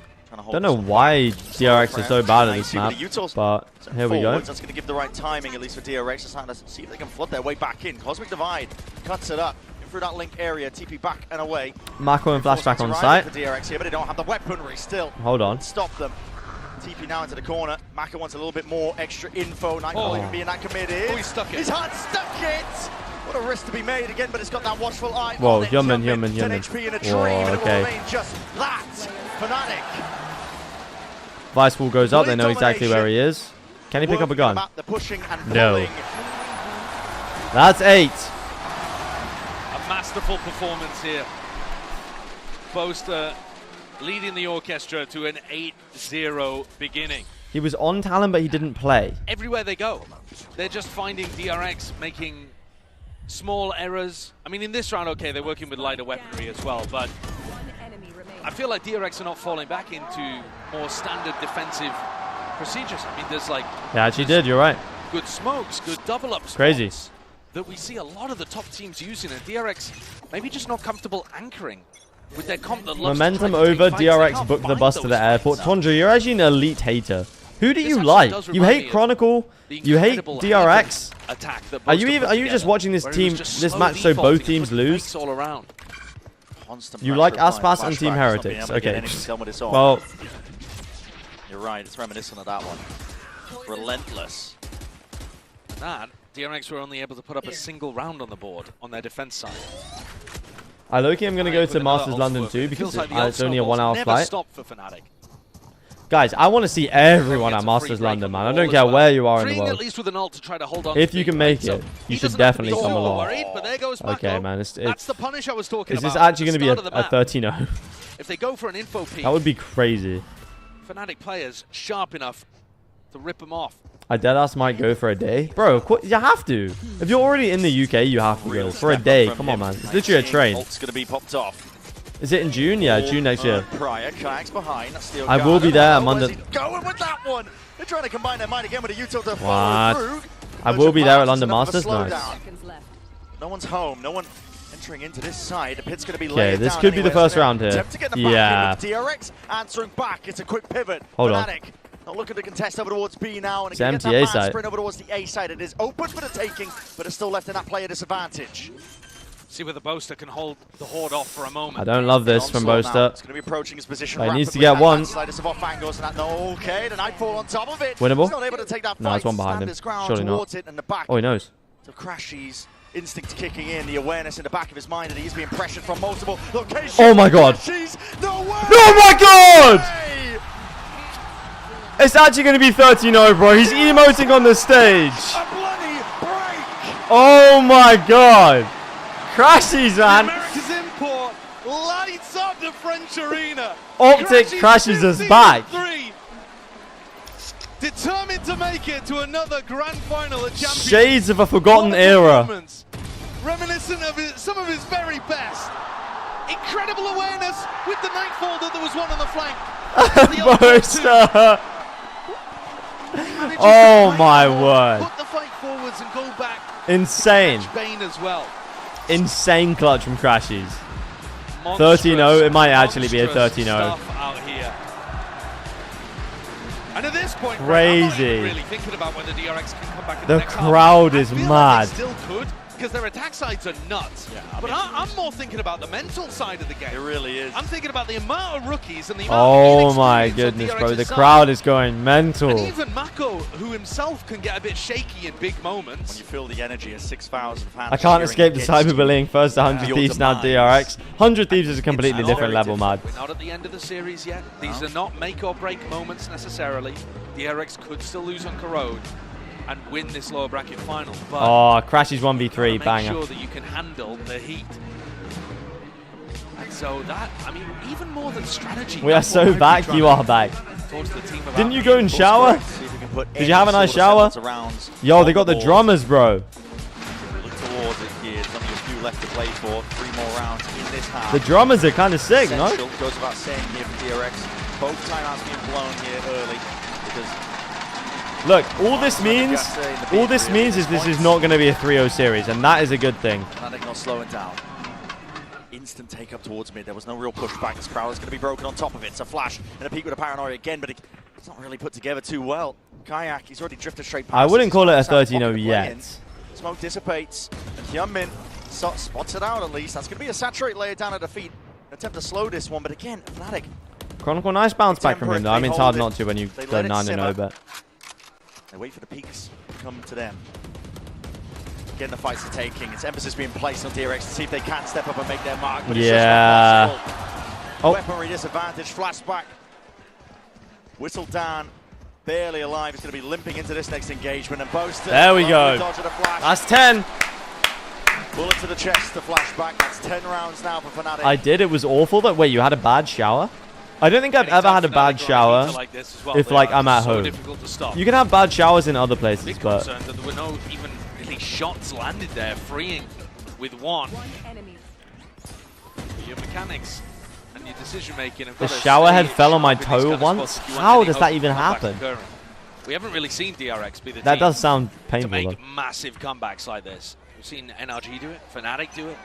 Don't know why DRX is so bad at this map, but here we go. That's going to give the right timing, at least for DRX. It's time to see if they can flood their way back in. Cosmic Divide cuts it up through that link area. TP back and away. Mako and flashback on site. For DRX here, but they don't have the weaponry still. Hold on. Stop them. TP now into the corner. Mako wants a little bit more extra info. Nightfall even being that committed. Oh, he stuck it. His heart stuck it. What a risk to be made again, but it's got that watchful eye. Whoa, Hyunmin. 10 HP in a dream, and it will remain just that. Fnatic. Vice wall goes up. They know exactly where he is. Can he pick up a gun? No. That's 8. A masterful performance here. Boaster leading the orchestra to an 8-0 beginning. He was on Talon, but he didn't play. Everywhere they go, they're just finding DRX making small errors. I mean, in this round, okay, they're working with lighter weaponry as well, but I feel like DRX are not falling back into more standard defensive procedures. I mean, there's like... Yeah, actually did, you're right. Good smokes, good double-ups. Crazy. That we see a lot of the top teams using, and DRX maybe just not comfortable anchoring with their comp that loves Momentum over, DRX booked the bus to the airport. Tondra, you're actually an elite hater. Who do you like? You hate Chronicle? You hate DRX? Are you just watching this team, this match, so both teams lose? All around. You like Aspas and Team Heretics? Okay. Well, you're right. It's reminiscent of that one. Relentless. That DRX were only able to put up a single round on the board on their defense side. I'm going to go to Masters London too because it's only a 1 hour flight. Guys, I want to see everyone at Masters London, man. I don't care where you are in the world. If you can make it, you should definitely come along. Okay, man. That's the punish I was talking about. Is this actually going to be a 13-0? If they go for an info peek, that would be crazy. Fnatic players sharp enough to rip them off. I deadass might go for a day. Bro, you have to. If you're already in the UK, you have to go for a day. Come on, man. It's literally a train. Ult's going to be popped off. Is it in June? Yeah, June next year. Prior, Kayak's behind. I will be there. I'm under. Going with that one. They're trying to combine their mind again with a util to What? follow through. I will be there at London Masters. Nice. No one's home. No one entering into this side. The pit's going to be okay, this could be the first round here. Yeah. DRX answering back. It's a quick pivot. Hold on. Not looking to contest over towards B now, and it's again, empty A side. Sprint over towards the A side. It is open for the taking, but it's still left in that player disadvantage. See whether Boaster can hold the horde off for a moment. I don't love this from Boaster. It's going to be approaching his position. He needs to get one. Okay, the Nightfall on top of it. Winnable? He's not able to take that no, there's one behind him. Surely not. Oh, he knows. So Crashy's instinct kicking in, the awareness in the back of his mind that he's being pressured from multiple locations. Oh my god. No way! Oh my god! It's actually going to be 13-0, bro. He's emoting on the stage. Oh my god. Crashies, man. America's import lights up the French arena. Optic Crashies us back. Determined to make it to another grand final at Champions. Shades of a forgotten era. Reminiscent of some of his very best. Incredible awareness with the Nightfall that there was one on the flank. Boaster. Oh my word. Put the fight forwards and go back. Insane. Bane as well. Insane clutch from Crashies. 13-0. It might actually be a 13-0. Out here. And at this point, crazy. I'm not really thinking about whether DRX can come back in the next crowd half. is I feel mad. Like they still could, because their attack sides are nuts. Yeah, but I'm more thinking about the mental side of the game. It really is. I'm thinking about the amount of rookies and the amount of my goodness, bro. The crowd is going mental. And even Mako, who himself can get a bit shaky in big moments. When you feel the energy of 6,000 fans. I can't escape the cyberbullying. First 100 Thieves, now DRX. 100 Thieves is a completely different level, man. We're not at the end of the series yet. These are not make or break moments necessarily. DRX could still lose on Corrode and win this lower bracket final. But oh, Crashies 1v3, banger. Make sure that you can handle the heat. And so that, I mean, even more than strategy. We are so back, you are back. Didn't you go and shower? Did you have a nice shower? Yo, they got the drummers, bro. Look towards it here. There's only a few left to play for. 3 more rounds in this half. The drummers are kind of sick, no? Goes without saying here for DRX. Both timeouts being blown here early. Look, all this means is this is not going to be a 3-0 series, and that is a good thing. Fnatic not slowing down. Instant take up towards mid. There was no real pushback. This crowd is going to be broken on top of it. It's a flash and a peek with a paranoia again, but it's not really put together too well. Kayak, he's already drifted straight past. I wouldn't call it a 13-0 yet. Smoke dissipates, and Hyunmin spots it out at least. That's going to be a saturate layer down at the feet. Attempt to slow this one, but again, Fnatic. Chronicle, nice bounce back from him, though. I mean, it's hard not to when you go 9-0, but. They wait for the peaks to come to them. Again, the fights are taking. It's emphasis being placed on DRX to see if they can step up and make their mark. But yeah. It's just not possible. Weaponry disadvantage, flashback. Whistle down, barely alive. He's going to be limping into this next engagement. And Boaster. There we go. That's 10. Bullet to the chest, the flashback. That's 10 rounds now for Fnatic. I did. It was awful. That wait, you had a bad shower? I don't think I've ever had a bad shower if like I'm at home. You can have bad showers in other places, but that there were no even really shots landed there, freeing with one. Your mechanics and your decision making. The shower head fell on my toe once. How does that even happen? We haven't really seen DRX be the that team does sound painful. To make though. massive comebacks like this. We've seen NRG do it, Fnatic do it.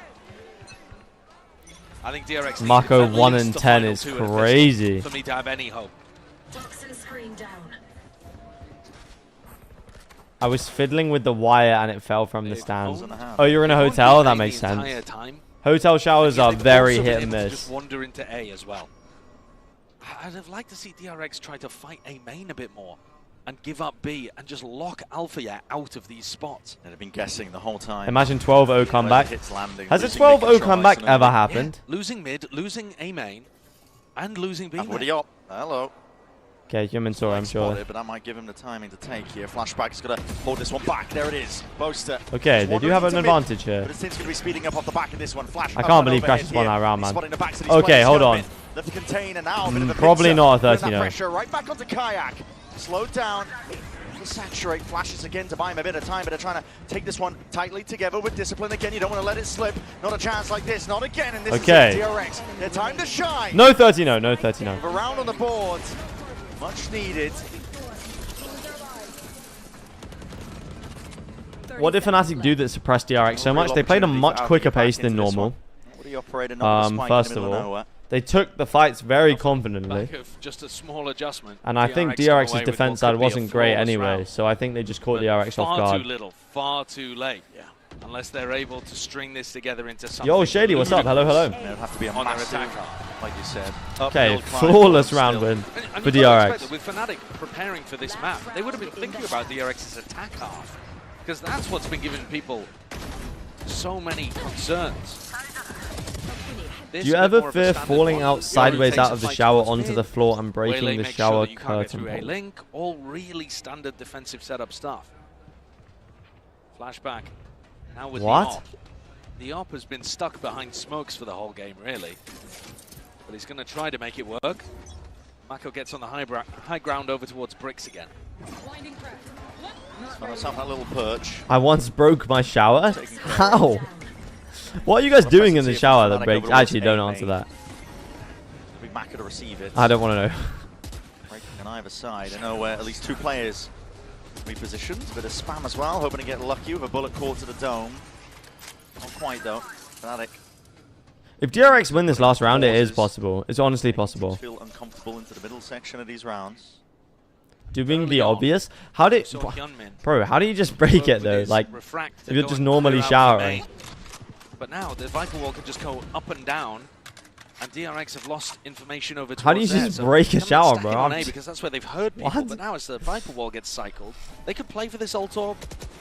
I think DRX Mako 1 and 10 is crazy. For me to have any hope. I was fiddling with the wire and it fell from the stand. Oh, you're in a hotel? That makes sense. Hotel showers are very hit and miss. Just wander into A as well. I'd have liked to see DRX try to fight A main a bit more and give up B and just lock Alpha out of these spots. They've been guessing the whole time. Imagine 12-0 comeback. Has a 12-0 comeback ever happened? Yeah. Losing mid, losing A main, and losing B main. Hello. Okay, Human saw, I'm sure. But that might give him the timing to take here. Flashback is going to hold this one back. There it is. Boaster. Okay, they do have an advantage here. But his team's going to be speeding up off the back of this one. Flash. I can't believe Crash just won that round, man. Okay, hold on. Left to contain and now. Probably not a 13-0. Pressure right back onto Kayak. slowed down. Saturate, flashes again to buy him a bit of time, but they're trying to take this one tightly together with discipline again. You don't want to let it slip. Not a chance like this, not again. And this is DRX. Their time to shine. No 30-0, no 30-0. A round on the board, much needed. What did Fnatic do that suppressed DRX so much? They played a much quicker pace than normal. First of all, they took the fights very confidently. Just a small adjustment. And I think DRX's defense side wasn't great anyway, so I think they just caught DRX off guard. Far too little, far too late. Yeah. Unless they're able to string this together into something. Yo, Shady, what's up? Hello, hello. It would have to be on their attack, like you said. Okay, flawless round win for DRX. With Fnatic preparing for this map, they would have been thinking about DRX's attack half, because that's what's been giving people so many concerns. Do you ever fear falling out sideways out of the shower onto the floor and breaking the shower curtain? A link, all really standard defensive setup stuff. Flashback. Now with what? The op has been stuck behind smokes for the whole game, really. But he's going to try to make it work. Mako gets on the high ground over towards bricks again. Let's have that little perch. I once broke my shower? How? What are you guys doing in the shower that breaks? Actually, don't answer that. Big Maka to receive it. I don't want to know. Breaking on either side. I know at least 2 players repositioned. Bit of spam as well, hoping to get lucky with a bullet caught to the dome. Not quite though. Fnatic. If DRX win this last round, it is possible. It's honestly possible. Feel uncomfortable into the middle section of these rounds. Doing the obvious? How did... Bro, how do you just break it though? Like, if you're just normally showering. But now the Viper Wall can just go up and down, and DRX have lost information over towards how do you just break a shower, bro? Because that's where they've heard people. What? But now as the Viper Wall gets cycled, they could play for this ult orb,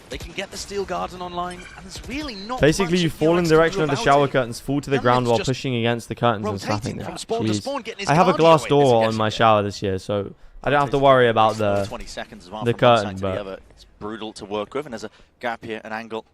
they can get the Steel Garden online, and there's really not basically, much you fall in the direction of the shower it. curtains, fall to the ground while pushing against the curtains and slapping them. Spawn, I have a glass door on my shower this year, so I don't have to worry about the 20 seconds as well the curtain, but it's brutal to work with, and there's a gap here, an angle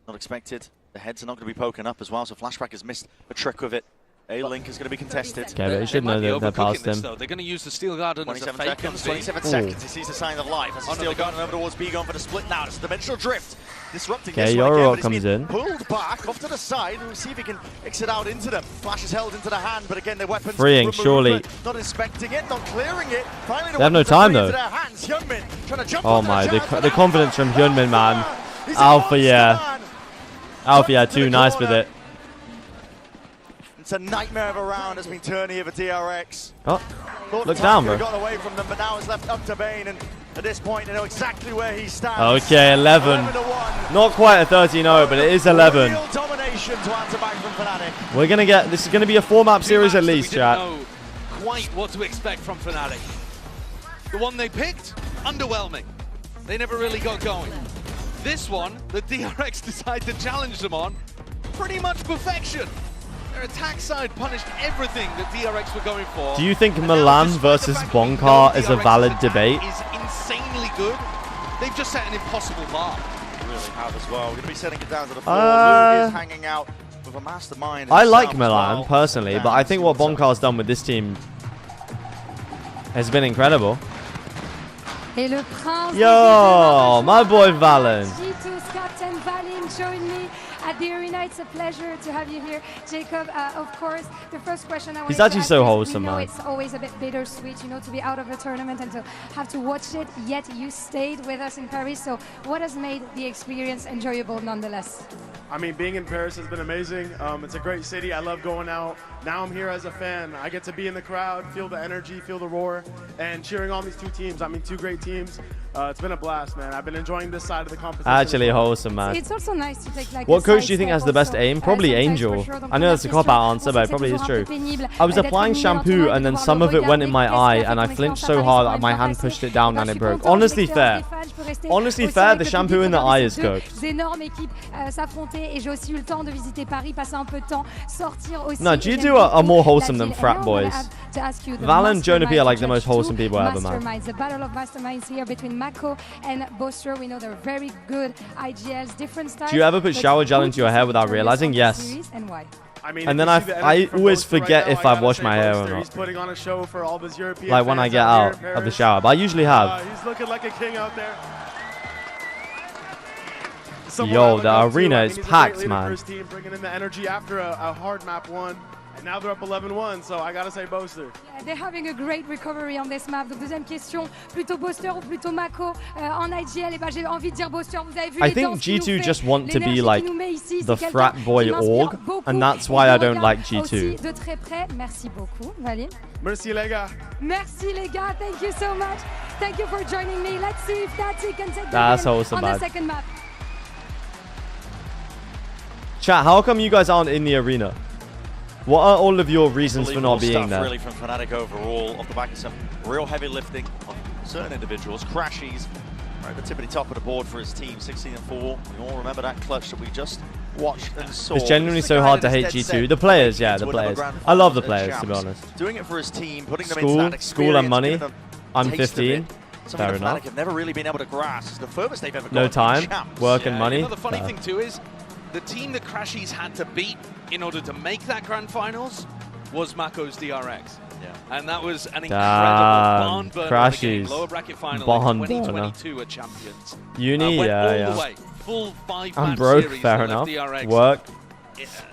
not expected. The heads are not going to be poking up as well, so Flashback has missed a trick with it. A-Link is going to be contested. Okay, but you should know that they're past him. They're going to use the Steel Garden as a fake 27 seconds, he sees the sign of life. As the Steel Garden over towards B going for the split now. It's a dimensional drift. Disrupting this one again, but comes in. Pulled back off to the side. We'll see if he can exit out into them. Flash is held into the hand, but again, their weapons freeing, removed, surely. Not inspecting it, not clearing it. Finally, they have no time though. Oh my, the confidence from Hyunmin, man. Alpha, yeah. Alpha, yeah, too nice with it. It's a nightmare of a round has been turned here for DRX. Oh, look down, bro. Got away from them, but now it's left up to Bane, and at this point, they know exactly where he stands. Okay, 11. Not quite a 13-0, but it is 11. Real domination to answer back from Fnatic. We're gonna get. This is gonna be a 4-map series at least, chat. We didn't know quite what to expect from Fnatic. The one they picked, underwhelming. They never really got going. This one, the DRX decided to challenge them on, pretty much perfection. Their attack side punished everything that DRX were going for. Do you think Milan versus Bonkar is a valid debate? Is insanely good. They've just set an impossible bar. They really have as well. We're going to be setting it down to the floor. Luke is hanging out with a mastermind. I like Milan personally, but I think what Bonkar's done with this team has been incredible. Yo, my boy Valen. Captain Valen joined me at the arena. It's a pleasure to have you here, Jacob. Of course, the first question I want to ask actually so wholesome, man. It's always a bit bittersweet, you know, to be out of a tournament and to have to watch it. Yet you stayed with us in Paris. So, what has made the experience enjoyable, nonetheless? I mean, being in Paris has been amazing. It's a great city. I love going out. Now I'm here as a fan. I get to be in the crowd, feel the energy, feel the roar, and cheering on these two teams. I mean, 2 great teams. It's been a blast, man. I've been enjoying this side of the competition. Actually wholesome, man. It's also nice to take like what coach do you think has the best aim? Probably Angel. I know that's a cop-out answer, but it probably is true. I was applying shampoo and then some of it went in my eye and I flinched so hard that my hand pushed it down and it broke. Honestly fair. Honestly fair, the shampoo in the eye is cooked. No, G2 are more wholesome than frat boys. Val and Jonah P are like the most wholesome people ever, man. The battle of masterminds here between Mako and Boster. We know they're very good IGLs, different styles. Do you ever put shower gel into your hair without realizing? Yes. And why? I mean, and then I always forget if I've washed my hair or not. He's putting on a show for all of his European like when I get out of the shower, but I usually have. He's looking like a king out there. Yo, the arena is packed, man. First team bringing in the energy after a hard map one. And now they're up 11-1, so I gotta say Boaster. Yeah, they're having a great recovery on this map. Donc deuxième question, plutôt Boaster ou plutôt Mako en IGL? Et ben j'ai envie de dire Boaster. Vous avez vu I think G2 just want to be like the frat boy org, and that's why I don't like G2. De très près. Merci beaucoup, Valine. Merci les gars. Merci les gars. Thank you so much. Thank you for joining me. Let's see if Fnatic can take the win on the second map. Chat, how come you guys aren't in the arena? What are all of your reasons for not being there? Really from Fnatic overall, off the back of some real heavy lifting on certain individuals. Crashies right at the tippity top of the board for his team, 16-4. We all remember that clutch that we just watched and saw. It's genuinely so hard to hate G2. The players, yeah, the players. I love the players, to be honest. Doing it for his team, putting them into that experience. School and money. I'm 15. Fair enough. Fnatic have never really been able to grasp. It's the furthest they've ever gone. No time, work and money. You know, the funny thing too is, the team that Crashies had to beat in order to make that grand finals was Mako's DRX. Yeah. And that was an incredible barn burner of the game. Lower bracket final in 2022 at Champions. Uni, went all yeah. The way. Full 5-match I'm broke, series fair enough. DRX. Work.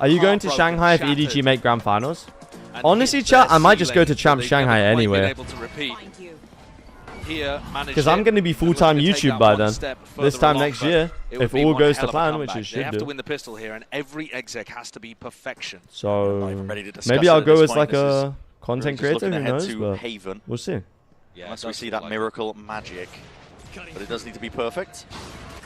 Are you going to Shanghai if EDG make grand finals? Honestly, chat, I might just go to Champs Shanghai anyway. Because I'm going to be full-time YouTube by then. This time next year, if all goes to plan, which it should do. They have to win the pistol here, and every exec has to be perfection. So maybe I'll go as like a content creator. Who knows? But we'll see. Yeah, unless we see that miracle magic, but it does need to be perfect.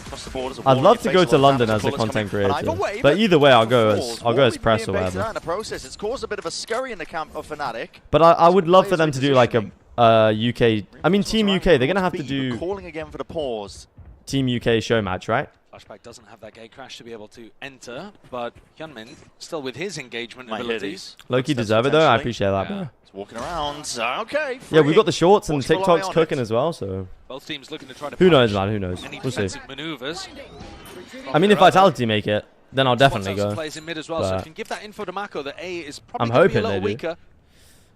Across the board, I'd love to go to London as a content creator, but either way, I'll go as press or whatever. It's caused a bit of a scurry in the camp of Fnatic. But I would love for them to do like a UK. I mean, Team UK. They're gonna have to do calling again for the pause. Team UK show match, right? Flashback doesn't have that gate crash to be able to enter, but Hyunmin still with his engagement abilities. Loki deserve it though. I appreciate that. Yeah. It's walking around. Okay. Yeah, we've got the shorts and TikTok's cooking as well. So both teams looking to try to who knows, man? Who knows? We'll see. Maneuvers. I mean, if Vitality make it, then I'll definitely go. Plays in mid as well, so you can give that info to Mako that A is probably I'm hoping they do. Weaker.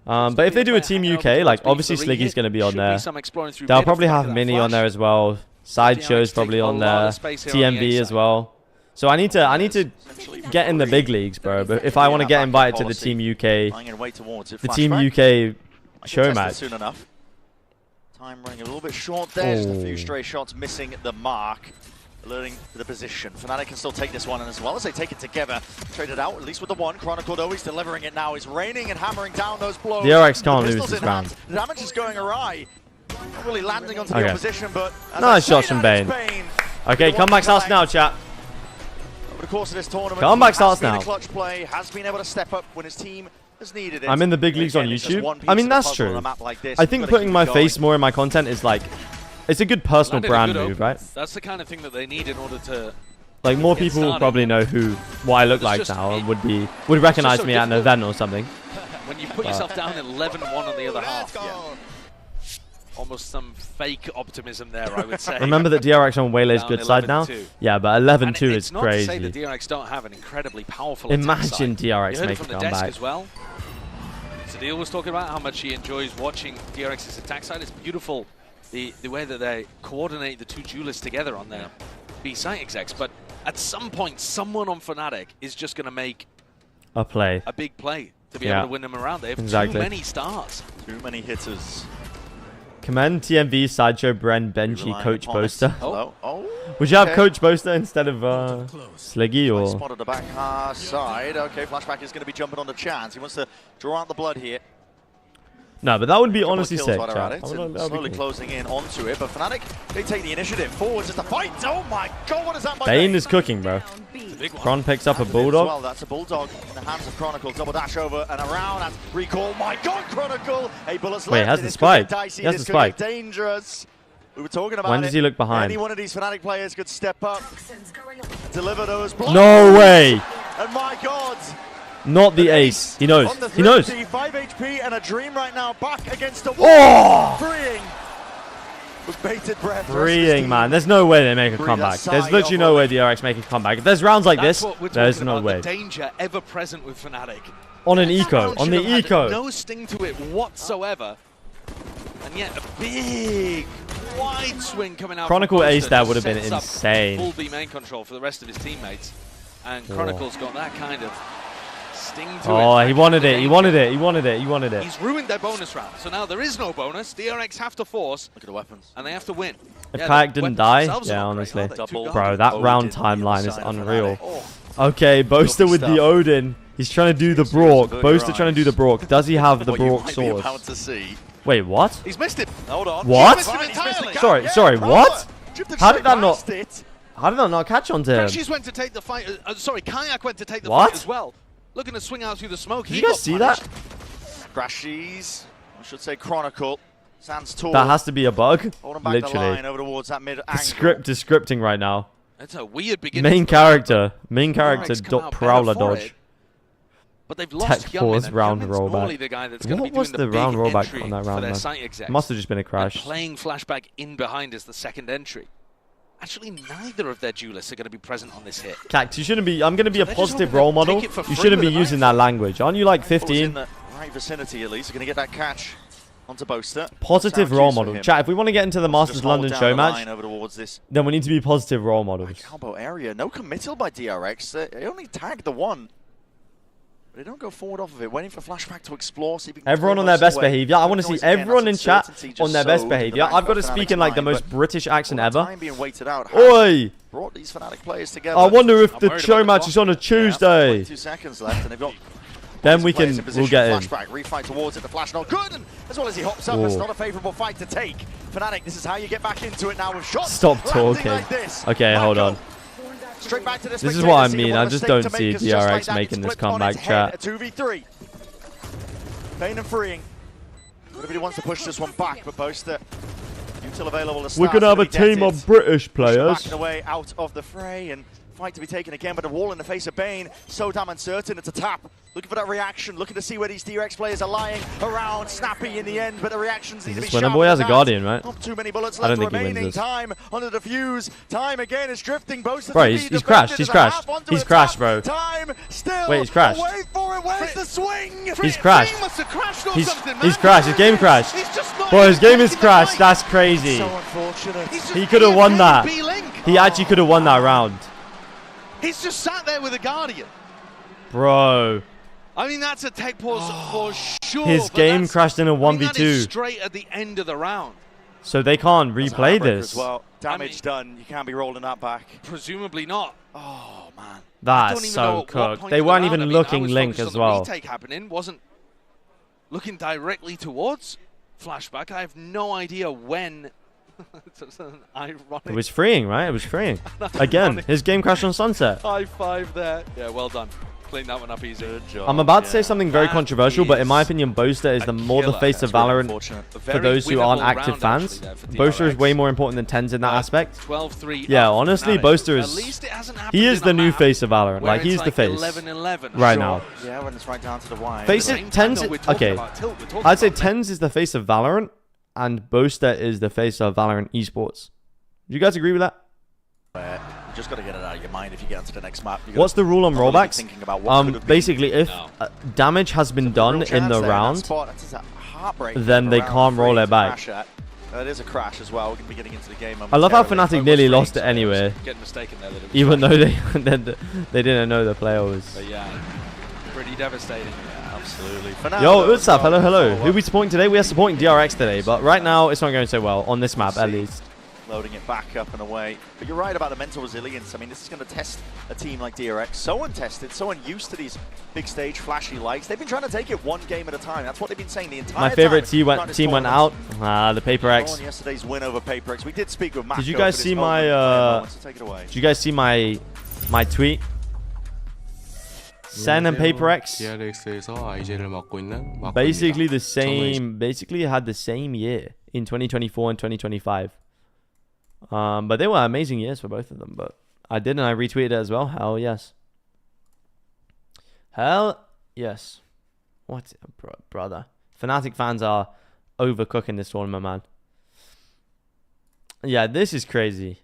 But if they do a Team UK, like obviously Sliggy's going to be on there. They'll probably have Mini on there as well. Sideshow's probably on there. TMV as well. So I need to get in the big leagues, bro. But if I want to get invited to the Team UK, the Team UK show match. Soon enough. Time running a little bit short there. Just a few stray shots missing the mark. Alerting to the position. Fnatic can still take this one, and as well as they take it together, traded out, at least with the one. Chronicle, though, he's delivering it now. He's raining and hammering down those blows. DRX can't lose this round. The damage is going awry. Not really landing onto the opposition, but... Nice shots from Bane. Okay, comeback starts now, chat. Over the course of this tournament, comeback starts now. Clutch play, has been able to step up when his team has needed it. I'm in the big leagues on YouTube. I mean, that's true. I think putting my face more in my content is like... It's a good personal brand move, right? That's the kind of thing that they need in order to... Like, more people will probably know what I look like now and would recognize me at an event or something. When you put yourself down 11-1 on the other half. Almost some fake optimism there, I would say. Remember that DRX on Waylay's good side now? Yeah, but 11-2 is crazy. It's not to say that DRX don't have an incredibly powerful Imagine DRX making a comeback. As well. Sadil was talking about how much he enjoys watching DRX's attack side. It's beautiful. The way that they coordinate the two duelists together on their B-site execs, but at some point, someone on Fnatic is just going to make a big play to be able to win them around. They have too many stars. Too many hitters. Command TMV, Sideshow, Bren, Benji, Coach Boaster. Oh. Would you have Coach Boaster instead of Sliggy or? Spotted the back side. Okay, Flashback is going to be jumping on the chance. He wants to draw out the blood here. No, but that would be honestly sick. Slowly closing in onto it, but Fnatic, they take the initiative forwards as the fight. Oh my god, what is that? Bane is cooking, bro. Chron picks up a Bulldog. Well, that's a Bulldog in the hands of Chronicle. Double dash over and around. That's recall. My god, Chronicle. Hey, bullets left. Wait, has the spike. He has the spike. Dangerous. We were talking about when does he look behind? Any one of these Fnatic players could step up, deliver those blocks. No way. And my god. Not the ace. He knows. He knows. 5 HP and a dream right now back against the wall. Freeing. with bated breath. Freeing, man. There's no way they make a comeback. There's literally no way DRX make a comeback. If there's rounds like this, there's no way. The danger ever present with Fnatic. On an eco. On the eco. No sting to it whatsoever. And yet a big, wide swing coming out. Chronicle ace that would have been insane. Full B main control for the rest of his teammates. And Chronicle's got that kind of sting to it. Oh, he wanted it. He wanted it. He wanted it. He wanted it. He's ruined their bonus round. So now there is no bonus. DRX have to force. Look at the weapons. And they have to win. If Kayak didn't die, yeah, honestly. Bro, that round timeline is unreal. Okay, Boaster with the Odin. He's trying to do the Brock. Boaster trying to do the Brock. Does he have the Brock sword? Wait, what? He's missed it. Hold on. What? Sorry, what? How did that not? How did that not catch on to him? Crashies went to take the fight. Sorry, Kayak went to take the fight as well. Looking to swing out through the smoke. Did you guys see that? Crashies, I should say Chronicle. Stands tall. That has to be a bug. Literally. The line over towards that mid angle. script is scripting right now. That's a weird beginning. Main character Prowler dodge. But they've lost Tech Force round rollback. What was the round rollback on that round, man? Must have just been a crash. They're playing flashback in behind as the second entry. Actually, neither of their duelists are going to be present on this hit. Cax, you shouldn't be. I'm going to be a positive role model. You shouldn't be using that language. Aren't you like 15? In the right vicinity, at least. You're going to get that catch onto Boaster. Positive role model. Chat, if we want to get into the Masters London show match, then we need to be positive role models. Combo area. No committal by DRX. They only tagged the one. They don't go forward off of it, waiting for Flashback to explore. See if everyone on their best behavior. I want to see everyone in chat on their best behavior. I've got to speak in like the most British accent ever. Oi! Brought these Fnatic players together. I wonder if the show match is on a Tuesday. 2 seconds left, and they've got. Then we'll get in. Flashback, refight towards it. The flash not good, and as well as he hops up, it's not a favourable fight to take. Fnatic, this is how you get back into it now with shots. Stop talking. Like this. Okay, hold on. Straight back to this is what I mean. I just don't see DRX making this comeback, chat. 2v3. Pain and freeing. Everybody wants to push this one back, but Boaster util available to start. We're gonna have a team of British players. Backing away out of the fray, and fight to be taken again, but a wall in the face of Bane. So damn uncertain. It's a tap. Looking for that reaction. Looking to see where these DRX players are lying around. Snappy in the end, but the reactions need to be sharp. Boy has a Guardian, right? Not too many bullets left. Remaining time on the defuse. Time again is drifting. Both bro, he's crashed. He's crashed. He's crashed, bro. Time still. Wait, he's crashed. Wait for it. Where's the swing? He's crashed. He's crashed. His game crashed. Bro, his game is crashed. That's crazy. So unfortunate. He could have won that. He actually could have won that round. He's just sat there with a Guardian. Bro. I mean, that's a tech pause for sure. His game crashed in a 1v2. Straight at the end of the round. So they can't replay this. Well, damage done. You can't be rolling that back. Presumably not. Oh, man. That's so cooked. They weren't even looking Link as well. The retake happening wasn't looking directly towards Flashback. I have no idea when. It was freeing, right? It was freeing. Again, his game crashed on Sunset. High five there. Yeah, well done. Clean that one up easy. Good job. I'm about to say something very controversial, but in my opinion, Boaster is more the face of Valorant for those who aren't active fans. Boaster is way more important than TenZ in that aspect. 12-3. Yeah, honestly, Boaster is. He is the new face of Valorant. Like, he's the face right now. Yeah, when it's right down to the wire. Face it, TenZ. Okay, I'd say TenZ is the face of Valorant, and Boaster is the face of Valorant esports. Do you guys agree with that? You just got to get it out of your mind if you get onto the next map. What's the rule on rollbacks? Basically, if damage has been done in the round, then they can't roll it back. That is a crash as well. We're going to be getting into the game. I love how Fnatic nearly lost it anyway, even though they didn't know the player was. But yeah, pretty devastating. Absolutely. Yo, what's up? Hello, hello. Who are we supporting today? We are supporting DRX today, but right now it's not going so well on this map, at least. Loading it back up and away. But you're right about the mental resilience. I mean, this is going to test a team like DRX. So untested, so unused to these big stage flashy lights. They've been trying to take it one game at a time. That's what they've been saying the entire time. My favorite team went out. The Paper X. Yesterday's win over Paper X. We did speak with Matt. Did you guys see my Did you guys see my tweet? Sen and Paper X basically the same. Basically had the same year in 2024 and 2025. But they were amazing years for both of them. But I did, and I retweeted it as well. Hell yes. Hell yes. What, brother? Fnatic fans are overcooking this tournament, man. Yeah, this is crazy.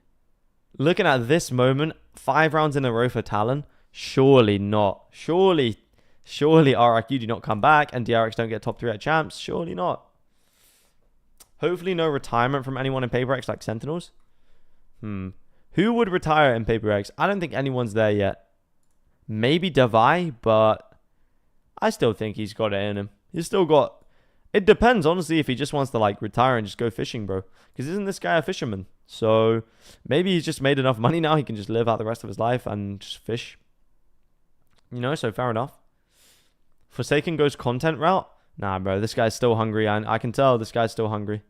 Looking at this moment, 5 rounds in a row for Talon. Surely not. Surely RRQ do not come back and DRX don't get top 3 at Champs. Surely not. Hopefully no retirement from anyone in Paper X like Sentinels. Who would retire in Paper X? I don't think anyone's there yet. Maybe Davai, but I still think he's got it in him. He's still got... It depends, honestly, if he just wants to, like, retire and just go fishing, bro. Because isn't this guy a fisherman? So, maybe he's just made enough money now. He can just live out the rest of his life and just fish. You know, so fair enough. Forsaken goes content route? Nah, bro, this guy's still hungry. I can tell this guy's still hungry.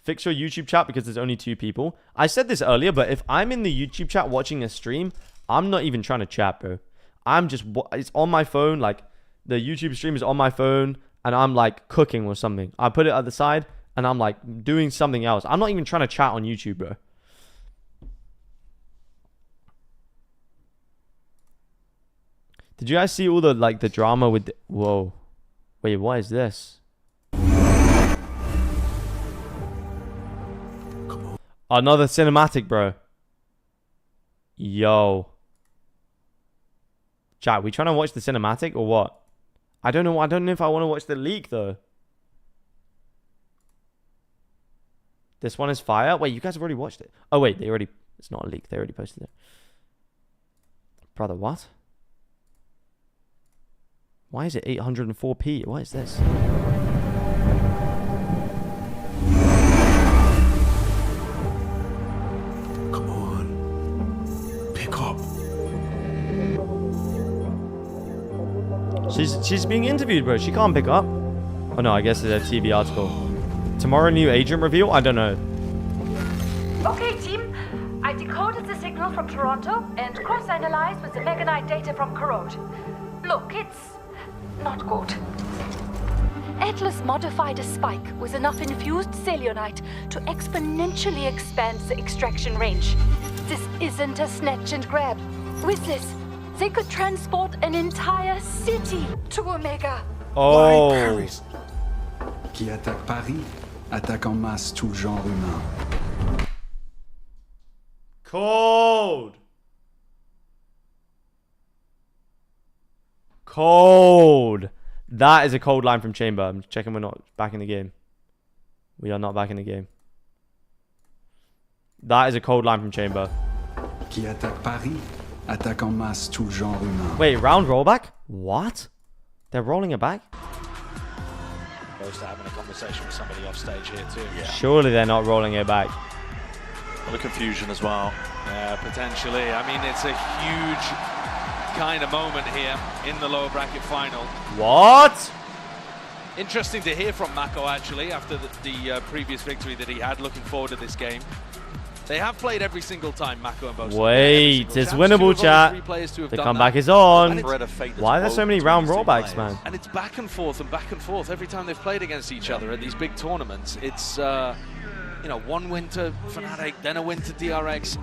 Fix your YouTube chat because there's only 2 people. I said this earlier, but if I'm in the YouTube chat watching a stream, I'm not even trying to chat, bro. I'm just... It's on my phone, like... The YouTube stream is on my phone and I'm like cooking or something. I put it at the side and I'm like doing something else. I'm not even trying to chat on YouTube, bro. Did you guys see all the like the drama with whoa. Wait, what is this? Another cinematic, bro. Yo. Chat, we trying to watch the cinematic or what? I don't know. I don't know if I want to watch the leak, though. This one is fire. Wait, you guys have already watched it. Oh, wait. They already... It's not a leak. They already posted it. Brother, what? Why is it 804p? What is this? Come on. Pick up. She's being interviewed, bro. She can't pick up. Oh, no. I guess it's a TV article. Tomorrow, new agent reveal? I don't know. Okay, team. I decoded the signal from Toronto and cross-analyzed with the Mega Knight data from Corrode. Look, it's not good. Atlas modified a spike with enough infused Celionite to exponentially expand the extraction range. This isn't a snatch and grab. With this, they could transport an entire city to Omega. Oh. Paris. Qui attaque Paris, attaque en masse tout le genre humain. Cold. Cold. That is a cold line from Chamber. I'm checking we're not back in the game. We are not back in the game. That is a cold line from Chamber. Qui attaque Paris, attaque en masse tout le genre humain. Wait, round rollback? What? They're rolling it back? Close to having a conversation with somebody off stage here too. Yeah. Surely they're not rolling it back. A lot of confusion as well. Yeah, potentially. I mean, it's a huge kind of moment here in the lower bracket final. What? Interesting to hear from Mako actually after the previous victory that he had. Looking forward to this game. They have played every single time, Mako and Bosa. Wait, it's winnable, chat. The comeback is on. Why are there so many round rollbacks, man? And it's back and forth every time they've played against each other at these big tournaments. It's you know, one win to Fnatic, then a win to DRX.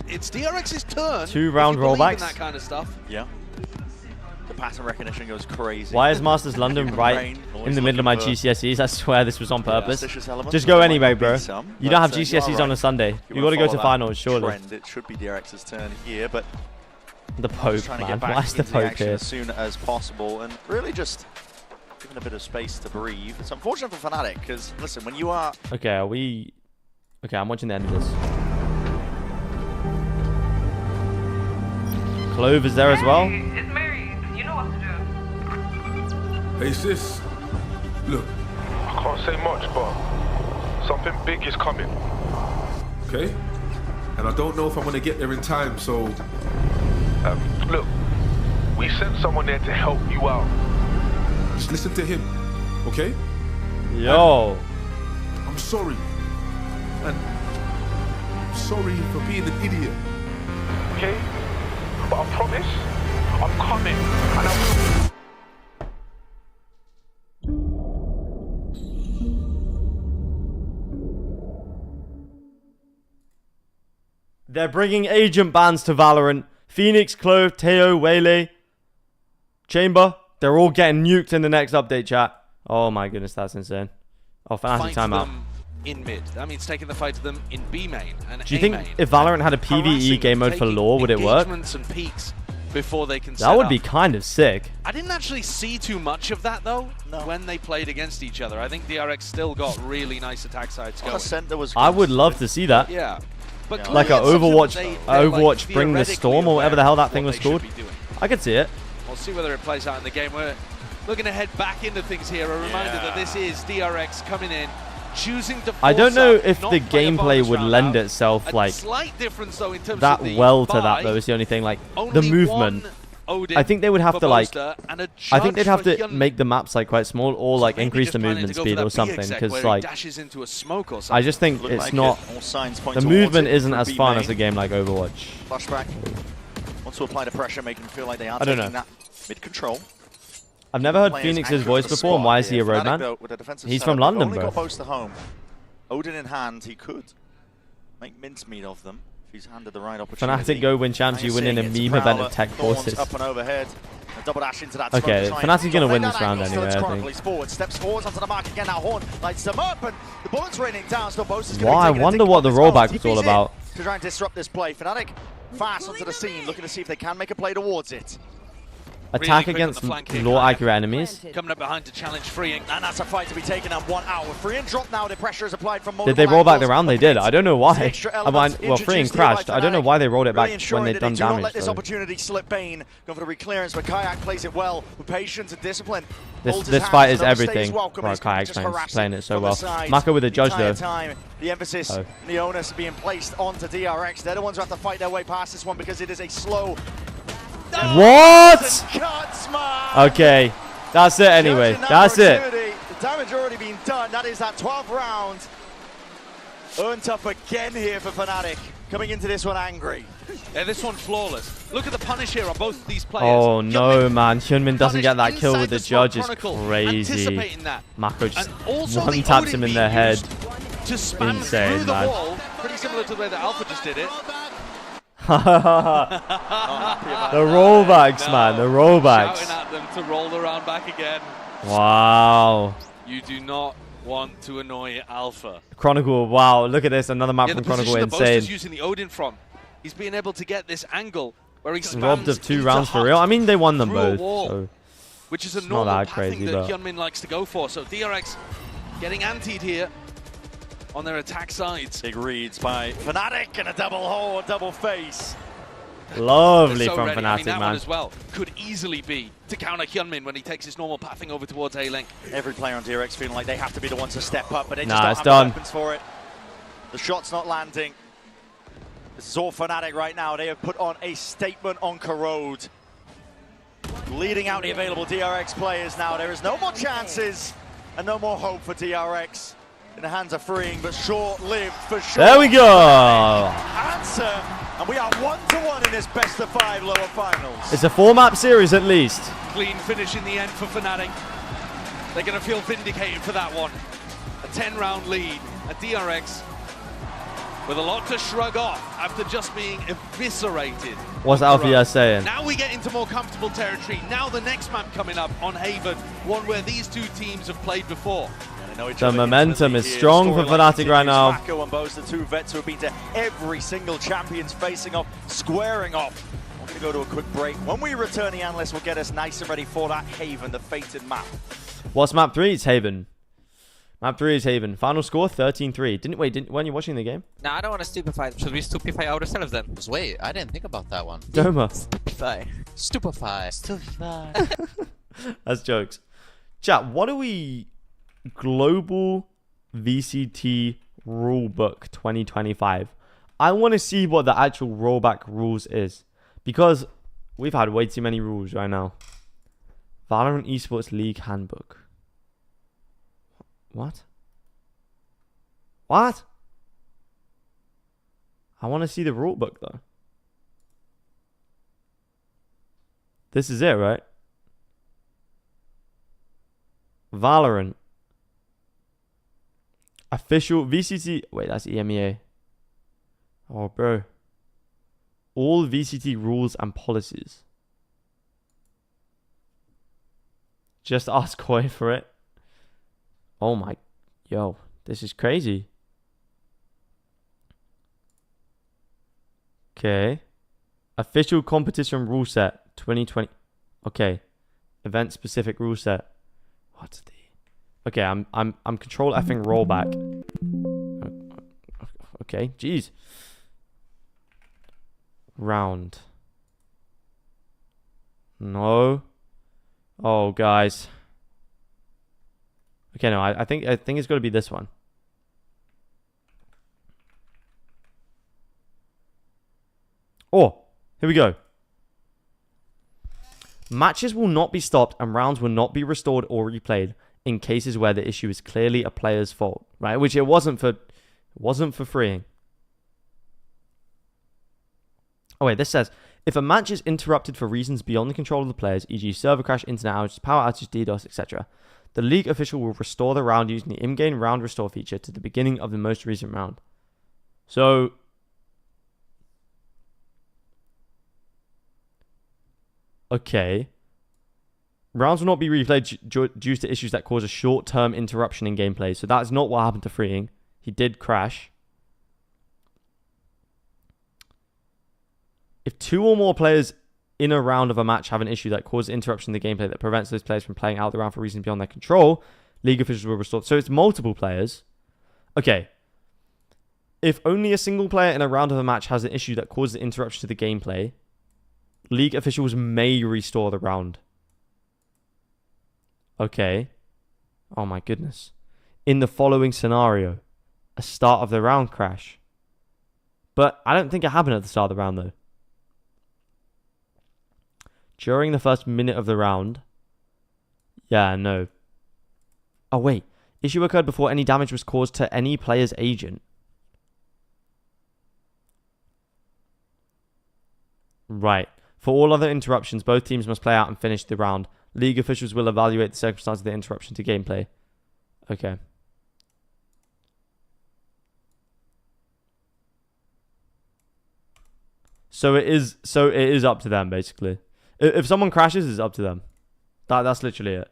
It's DRX's turn. 2 round rollbacks. That kind of stuff. Yeah. The pattern recognition goes crazy. Why is Masters London right in the middle of my GCSEs? I swear this was on purpose. Just go anyway, bro. You don't have GCSEs on a Sunday. You got to go to finals, surely. It should be DRX's turn here, but the Pope, man. Why is the Pope here? As soon as possible, and really just giving a bit of space to breathe. It's unfortunate for Fnatic because listen, when you are okay, are we? Okay, I'm watching the end of this. Clove is there as well. It's Mary. You know what to do. Hey sis, look. I can't say much, but something big is coming. Okay? And I don't know if I'm gonna get there in time, so... Look, we sent someone there to help you out. Just listen to him, okay? Yo. And I'm sorry. And I'm sorry for being an idiot. Okay? But I promise, I'm coming. And I'm... They're bringing agent bans to Valorant. Phoenix, Clove, Teo, Waylay, Chamber. They're all getting nuked in the next update, chat. Oh my goodness, that's insane. Oh, Fnatic timeout. in mid. That means taking the fight to them in B main and Do you think if Valorant had a PvE game mode for lore, would it work? And peaks before they can That would be kind of sick. I didn't actually see too much of that though when they played against each other. I think DRX still got really nice attack sides going. I would love to see that. Yeah. But like an Overwatch Bring the Storm or whatever the hell that thing was called. I could see it. We'll see whether it plays out in the game. We're looking to head back into things here. A reminder that this is DRX coming in, choosing to I don't know if the gameplay would lend itself like slight difference though in terms that of the well to that though is the only thing. Like the movement. I think they would have to like I think they'd have to make the maps like quite small or like increase the movement speed or something, because like I just think it's not the movement isn't as fun as a game like Overwatch. Flashback wants to apply the pressure, making them feel like they are I don't taking know. that mid control. I've never heard Phoenix's voice before, and why is he a roadman? He's from London, bro. Close to home. Odin in hand, he could make mincemeat of them if he's handed the right opportunity. Fnatic go win champs, you win in a meme event of tech forces. Up and overhead. A double dash into that okay, Fnatic's gonna win this round angle, anyway, I think. Forward, steps forwards onto the mark again. Now Horn lights them up, and the bullets raining down. Still, Boast is going I wonder what the rollback was all about. To try and disrupt this play, Fnatic fast onto the scene, looking to see if they can make a play towards it. Attack against lore accurate enemies. Coming up behind to challenge Freeing. And that's a fight to be taken at 1 hour. Freeing dropped now, the pressure is applied from Did they roll back the round? They did. I don't know why. Well, Freeing crashed. I don't know why they rolled it back when they'd done damage. Let this opportunity slip. Bane going for the reclearance, but Kayak plays it well with patience and discipline. This fight is everything. Bro, Kayak's playing it so well. Mako with a judge though. The emphasis and the onus being placed onto DRX. They're the ones who have to fight their way past this one because it is a slow... What? Okay, that's it anyway. That's it. The damage already been done. That is that 12th round. Earned up again here for Fnatic. Coming into this one angry. Yeah, this one flawless. Look at the punish here on both of these players. Oh no, man. Hyunmin doesn't get that kill with the judge. It's crazy. Mako just one taps him in the head. Insane, man. Pretty similar to the way that Alpha just did it. The rollbacks, man. The rollbacks. Shouting at them to roll the round back again. Wow. You do not want to annoy Alpha. Chronicle, wow. Look at this. Another map from Chronicle. Insane. The is using the Odin from. He's being able to get this angle where he robbed of 2 rounds for real. I mean, they won them both. So which is a normal pathing that Hyunmin likes to go for. So DRX getting antied here on their attack sides. Big reads by Fnatic and a double face. Lovely from Fnatic, I mean, that man. One as well could easily be to counter Hyunmin when he takes his normal pathing over towards A-Link. Every player on DRX feeling like they have to be the ones to step up, but they just don't have the weapons for it. The shot's not landing. This is all Fnatic right now. They have put on a statement on Corrode. Leading out the available DRX players now. There is no more chances and no more hope for DRX. In the hands of Freeing, but short-lived for sure. There we go. Answer, and we are 1-1 in this best-of-5 lower finals. It's a 4-map series at least. Clean finish in the end for Fnatic. They're going to feel vindicated for that one. A 10-round lead, a DRX with a lot to shrug off after just being eviscerated. What's Alfia saying? Now we get into more comfortable territory. Now the next map coming up on Haven, one where these two teams have played before. The momentum is strong for Fnatic right now. Mako and Boast, the 2 vets who have been to every single champions facing off, squaring off. We're going to go to a quick break. When we return, the analyst will get us nice and ready for that Haven, the fated map. What's map 3? It's Haven. Map 3 is Haven. Final score 13-3. Weren't you watching the game? No, I don't want to stupefy. Should we stupefy ourselves then? Wait, I didn't think about that one. Doma. Stupefy. That's jokes. Chat, what are we... Global VCT Rulebook 2025. I want to see what the actual rollback rules is, because we've had way too many rules right now. Valorant Esports League Handbook. What? I want to see the rulebook though. This is it, right? Valorant. Official VCT. Wait, that's EMEA. Oh, bro. All VCT rules and policies. Just ask Koi for it. Oh my. Yo, this is crazy. Okay. Official competition rule set 2020. Okay. Event specific rule set. What's the... Okay, I'm control effing rollback. Okay, jeez. Round. No. Oh, guys. Okay, no, I think it's got to be this one. Oh, here we go. Matches will not be stopped and rounds will not be restored or replayed in cases where the issue is clearly a player's fault, right? Which it wasn't for freeing. Oh wait, this says, if a match is interrupted for reasons beyond the control of the players, e.g. server crash, internet outage, power outage, DDoS, etc., the league official will restore the round using the in-game round restore feature to the beginning of the most recent round. So... Okay. Rounds will not be replayed due to issues that cause a short-term interruption in gameplay. So that's not what happened to Freeing. He did crash. If 2 or more players in a round of a match have an issue that causes interruption in the gameplay that prevents those players from playing out the round for reasons beyond their control, league officials will restore. So it's multiple players. Okay. If only a single player in a round of a match has an issue that causes interruption to the gameplay, league officials may restore the round. Okay. Oh my goodness. In the following scenario, a start of the round crash. But I don't think it happened at the start of the round though. During the first minute of the round. Yeah, no. Oh wait. Issue occurred before any damage was caused to any player's agent. Right. For all other interruptions, both teams must play out and finish the round. League officials will evaluate the circumstances of the interruption to gameplay. Okay. So it is up to them, basically. If someone crashes, it's up to them. That's literally it.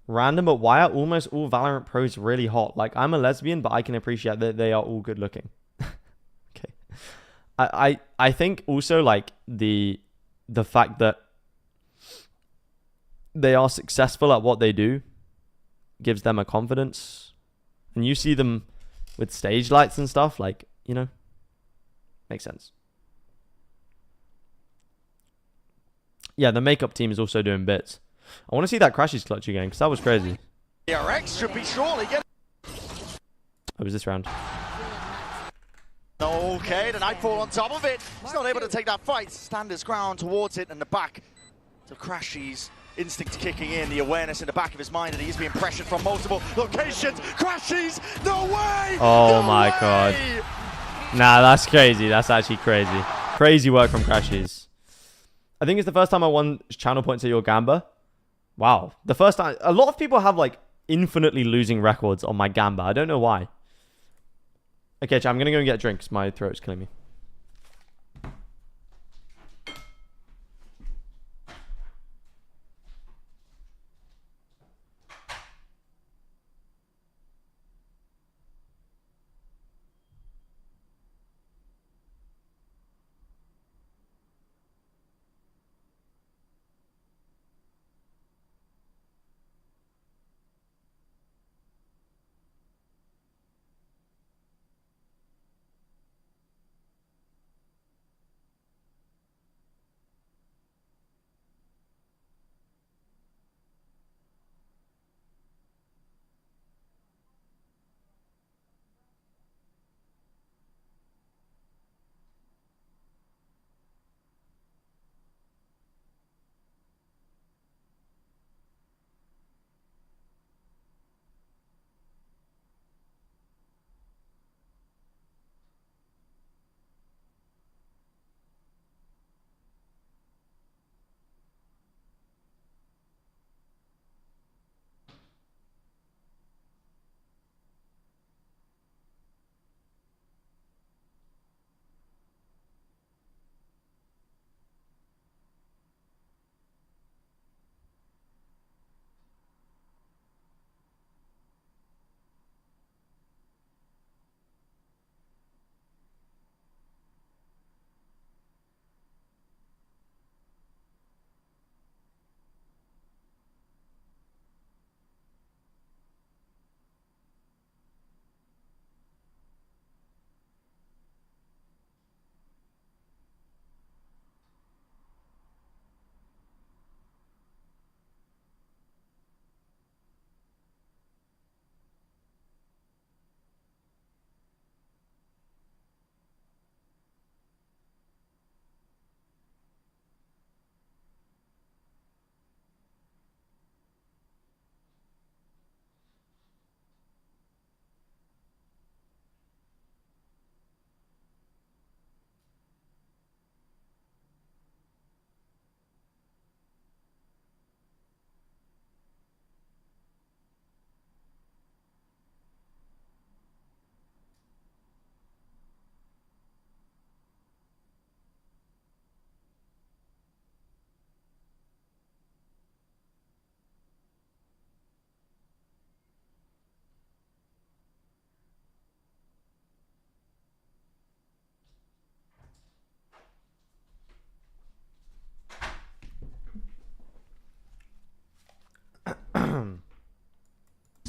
Random, but why are almost all Valorant pros really hot? Like, I'm a lesbian, but I can appreciate that they are all good looking. Okay. I think also, like, the fact that they are successful at what they do gives them a confidence. And you see them with stage lights and stuff, like, you know, makes sense. Yeah, the makeup team is also doing bits. I want to see that crashes clutch again, because that was crazy. DRX should be surely getting... Oh, was this round? Okay, the Nightfall on top of it. He's not able to take that fight. Stand his ground towards it in the back. So Crashy's instinct kicking in, the awareness in the back of his mind that he's being pressured from multiple locations. Crashy's, no way! Oh my god. Nah, that's crazy. That's actually crazy. Crazy work from Crashy's. I think it's the first time I won channel points at your Gamba. Wow. The first time. A lot of people have, like, infinitely losing records on my Gamba. I don't know why. Okay, chat, I'm going to go and get a drink because my throat's killing me.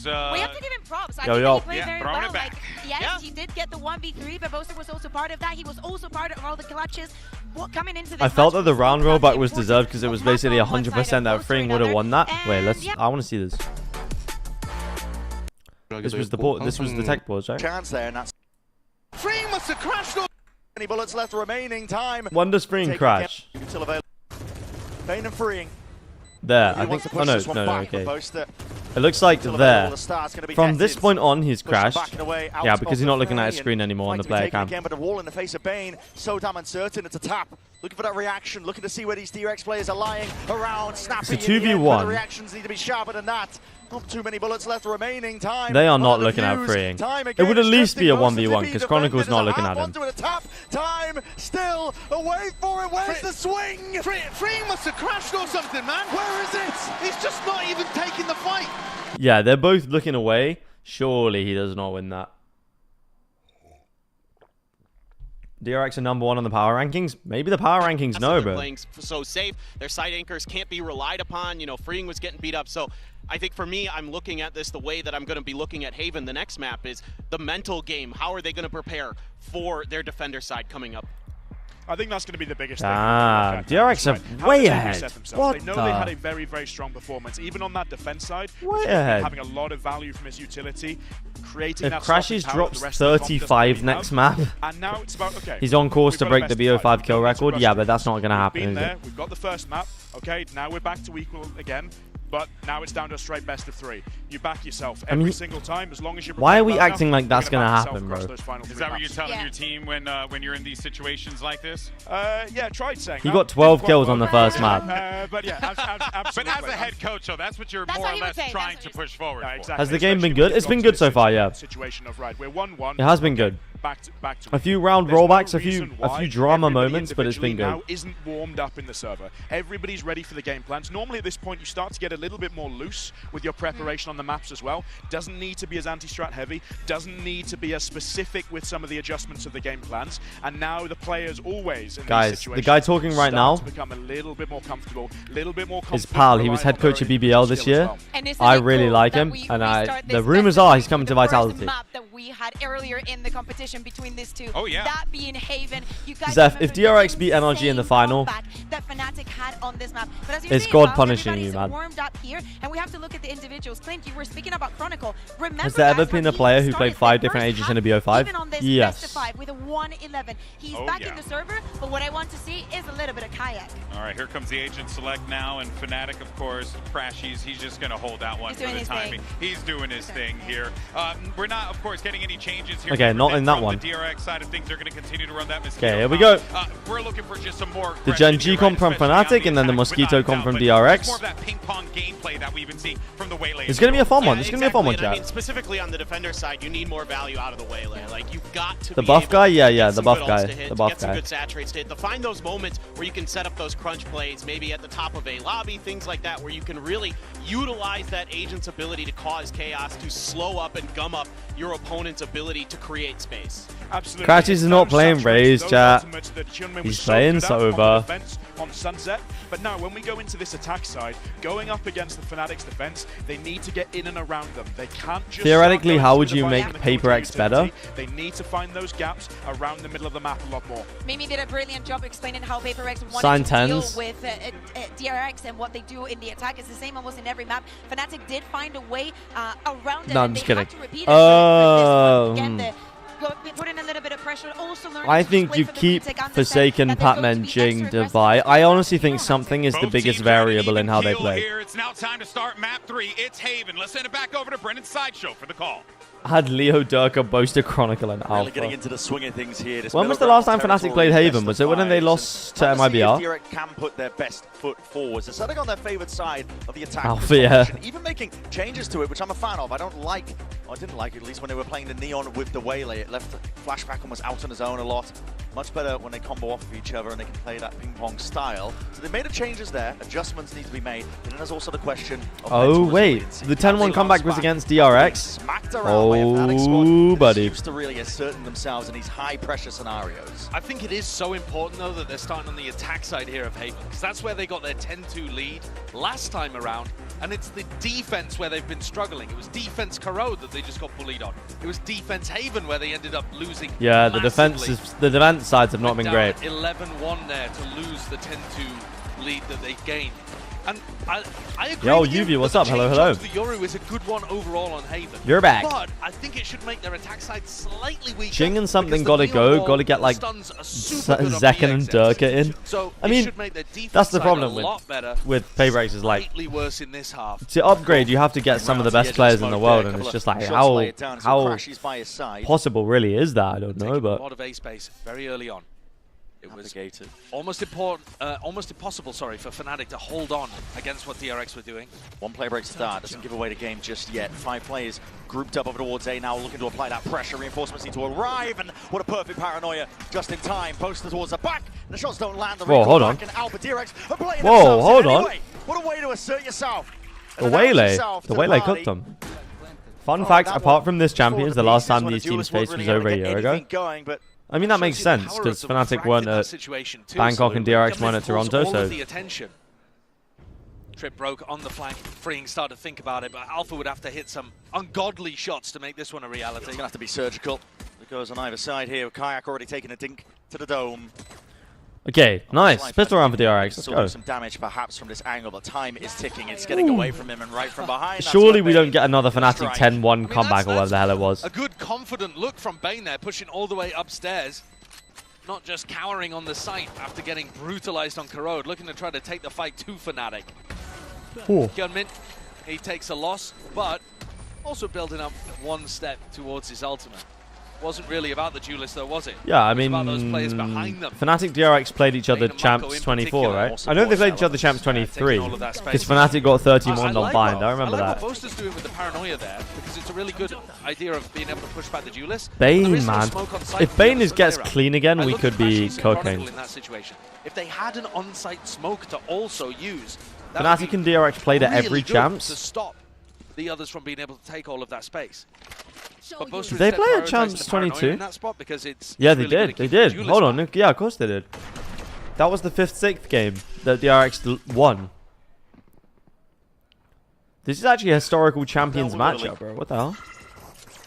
was... we have to give him props. I Yo, think yo. he played very well. Back. Like, yes, he did get the 1v3, but Boaster was also part of that. He was also part of all the clutches. Coming into this I felt match, that the round we rollback the was deserved because it was basically 100% that Freeing would have won that. Wait, let's. I want to see this. This was the tech pause, right? Chance there, and that's Freeing must have crashed off. any bullets left remaining. Time. When does Freeing crash? Bane and Freeing. There, I think. Oh no, okay. It looks like there. From this point on, he's crashed. Yeah, because he's not looking at his screen anymore on the player cam. Again, but a wall in the face of Bane. So damn uncertain. It's a tap. Looking for that reaction. Looking to see where these DRX players are lying around. Snapping. It's a 2v1. The reactions need to be sharper than that. Not too many bullets left remaining. Time. They are not looking at Freeing. It would at least be a 1v1 because Chronicle's not looking at him. Time still. Away for it. Where's the swing? Freeing must have crashed or something, man. Where is it? He's just not even taking the fight. Yeah, they're both looking away. Surely he does not win that. DRX are #1 on the power rankings. Maybe the power rankings no, bro. Playing so safe. Their side anchors can't be relied upon. You know, Freeing was getting beat up. So I think for me, I'm looking at this the way that I'm going to be looking at Haven the next map is the mental game. How are they going to prepare for their defender side coming up? I think that's going to be the biggest thing. DRX are way ahead. What they know they had a very, very strong performance. Even on that defense side, way ahead. Having a lot of value from his utility, creating if Crashes drops 35 next map, and now it's about, okay, he's on course to break the BO5 kill record. Yeah, but that's not going to happen. We've been there. We've got the first map. Okay, now we're back to equal again. But now it's down to a straight best of 3. You back yourself every single time, as long as you're. Why are we acting like that's gonna happen, bro? Is that what you're telling your team when you're in these situations like this? Yeah, tried saying. He got 12 kills on the first map. But yeah, absolutely. But as a head coach, though, that's what you're more or less trying to push forward. Has the game been good? It's been good so far, yeah. Situation of right, we're 1-1. It has been good. Back to a few round rollbacks, a few drama moments, but it's been good. Now isn't warmed up in the server. Everybody's ready for the game plans. Normally at this point you start to get a little bit more loose with your preparation on the maps as well. Doesn't need to be as anti-strat heavy. Doesn't need to be as specific with some of the adjustments of the game plans. And now the players always in guys, these situations the guy talking right now become a little bit more comfortable, little bit more confident. His pal, he was head coach at BBL this year. I really like him, and the rumors are he's coming to Vitality. We had earlier in the competition between these two. Oh yeah. That being Haven. You guys Zeph, if DRX beat NRG in the final, that Fnatic had on this map. But as it's God punishing you, man. Warmed up here, and we have to look at the individuals. Clint, you were speaking about Chronicle. Remember, has there ever been a player who played 5 different agents in a BO5? Yes. With a 1-11. He's back in the server, but what I want to see is a little bit of kayak. All right, here comes the agent select now, and Fnatic, of course, Crashies, he's just going to hold that one for the timing. He's doing his thing here. We're not, of course, getting any changes here. Okay, not in that one. The DRX side of things, they're going to continue to run that Mosquito. Okay, here we go. We're looking for just some more. The Gen G comp from Fnatic, and then the Mosquito comp from DRX. More of that ping pong gameplay that we've been seeing from the Waylay. It's going to be a fun one. It's going to be a fun one, chat. I mean, chat. Specifically on the defender side, you need more value out of the Waylay. Like, you've got to the buff guy? Yeah, the buff guy. The buff guy. Get some good saturates to hit. To find those moments where you can set up those crunch plays, maybe at the top of a lobby, things like that, where you can really utilize that agent's ability to cause chaos, to slow up and gum up your opponent's ability to create space. Absolutely. Crashes is not playing Raze, chat. He's playing Sober. On Sunset, but now when we go into this attack side, going up against the Fnatic's defense, they need to get in and around them. They can't just theoretically, how would you make Paper X better? They need to find those gaps around the middle of the map a lot more. Mimi did a brilliant job explaining how Paper X wanted to deal with DRX and what they do in the attack. It's the same almost in every map. Fnatic did find a way around it. No, I'm just kidding. Put in a little bit of pressure. Also I think you keep Forsaken, Patman, Jing, Devi. I honestly think something is the biggest variable in how they play. Here. It's now time to start map 3. It's Haven. Let's send it back over to Brendan Sideshow for the call. Had Leo Durka, Boaster, Chronicle, and Alpha. Really getting into the swing of things here. When was the last time Fnatic played Haven? Was it when they lost to MIBR? DRX can put their best foot forward. They're setting on their favored side of the attack. Alpha, yeah. Even making changes to it, which I'm a fan of. I didn't like it, at least when they were playing the Neon with the Waylay. It left Flashback and was out on his own a lot. Much better when they combo off of each other and they can play that ping-pong style. So they made changes there. Adjustments need to be made. And then there's also the question of oh, wait. The 10-1 comeback was against DRX? Oh, buddy. Used to really asserting themselves in these high-pressure scenarios. I think it is so important, though, that they're starting on the attack side here of Haven, because that's where they got their 10-2 lead last time around, And it's the defense where they've been struggling. It was defense Corrode that they just got bullied on. It was defense Haven where they ended up losing. Yeah, the massively. defense sides have not been great. 11-1 there to lose the 10-2 lead that they gained. And I agree. Yo, with you Yuvi, what's that up? the Hello, change hello. up to the Yoru is a good one overall on Haven. You're back. But I think it should make their attack side slightly weaker. Ching and something gotta go. Gotta get like Zekken and Durka in. So I mean, that's the problem with Paper X is like worse in this half. to upgrade you have to get some of the best players in the world, and it's just like how possible really is that? I don't know, but a lot of A space very early on. It was almost impossible, sorry, for Fnatic to hold on against what DRX were doing. One play break start, doesn't give away the game just yet. 5 players grouped up over towards A now, looking to apply that pressure. Reinforcements need to arrive, and what a perfect paranoia just in time. Poster towards the back, and the shots don't land. The whoa, hold on. And Alpha DRX are playing whoa, hold on. Anyway, what a way to assert yourself. The Waylay cooked them. Fun fact, apart from this Champions, the last time these teams faced was over a year ago. I mean, that makes sense, because Fnatic weren't at Bangkok and DRX weren't at Toronto, so... Trip broke on the flank, freeing started to think about it, but Alpha would have to hit some ungodly shots to make this one a reality. It's going to have to be surgical. It goes on either side here, with Kayak already taking a dink to the dome. Okay, nice. Pistol round for DRX. Let's go. Some damage perhaps from this angle, but time is ticking. It's getting away from him and right from behind. Surely we don't get another Fnatic 10-1 comeback or whatever the hell it was. A good confident look from Bane there, pushing all the way upstairs. Not just cowering on the site after getting brutalized on Corrode, looking to try to take the fight to Fnatic. Hyunmin, he takes a loss, but also building up one step towards his ultimate. Wasn't really about the duelist though, was it? Yeah, I mean, about those players behind them. Fnatic DRX played each other Champs 24, right? I know they played each other Champs 23, because Fnatic got 31 on bind, I remember that. I like what Boaster's doing with the paranoia there, because it's a really good idea of being able to push back the duelist. Bane, man. If Bane gets clean again, we could be cocaine. In that situation. If they had an on-site smoke to also use, Fnatic and DRX played at every Champs. To stop the others from being able to take all of that space. Did they play at Champs 22? Yeah, they did. They did. Hold on. Yeah, of course they did. That was the 5th, 6th game that DRX won. This is actually a historical Champions matchup, bro. What the hell?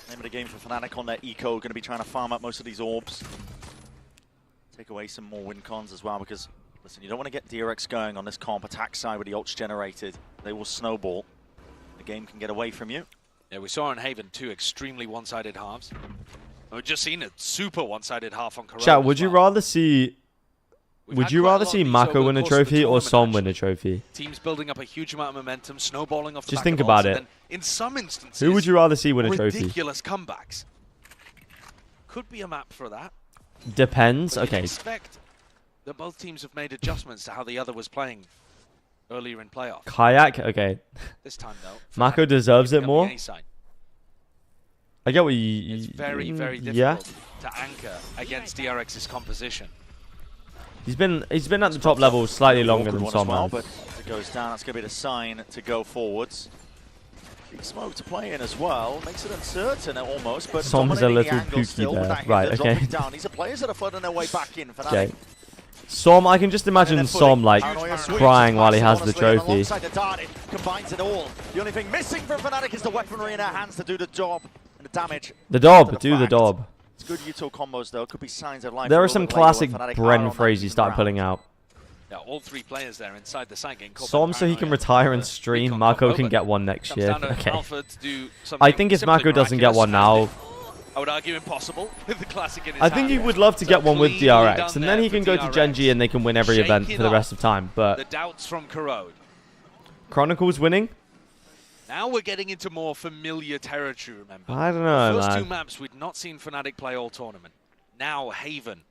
Name of the game for Fnatic on their eco. Going to be trying to farm up most of these orbs. Take away some more win cons as well, because, listen, you don't want to get DRX going on this comp attack side with the ults generated. They will snowball. The game can get away from you. Yeah, we saw in Haven 2 extremely one-sided halves. We've just seen a super one-sided half on Corona. Chat, would you rather see Mako win a trophy or Som win a trophy? Teams building up a huge amount of momentum, snowballing off the Just back think of about ults, it. In some instances, who would you rather see win a trophy? Ridiculous comebacks. Could be a map for that. Depends. But okay. Expect that both teams have made adjustments to how the other was playing earlier in playoff. Kayak, okay. This time though, Mako deserves it more. I get what you... It's very, very difficult to anchor against DRX's composition. He's been at the top level slightly longer than Som has. But if it goes down, that's going to be the sign to go forwards. Big smoke to play in as well. Makes it uncertain almost, but Som's a little pooky there. Right, okay. These are players that are flooding their way back in. Okay. Som, I can just imagine Som like crying while he has the trophy. Combines it all. The only thing missing from Fnatic is the weaponry in their hands to do the job and the damage. The dob, do the dob. It's good Util combos though. Could be signs of life. There are some classic Bren phrases he started pulling out. Yeah, all 3 players there inside the site getting caught. Som so he can retire and stream. Mako can get one next year. Okay. I think if Mako doesn't get one now, I would argue impossible with the classic in his I think he would love to get one with DRX, and then he can go to Genji and they can win every event for the rest of time. But the doubts from Corrode. Chronicles winning? Now we're getting into more familiar territory, remember? I don't know, the first man. 2 maps we'd not seen Fnatic play all tournament. Now Haven,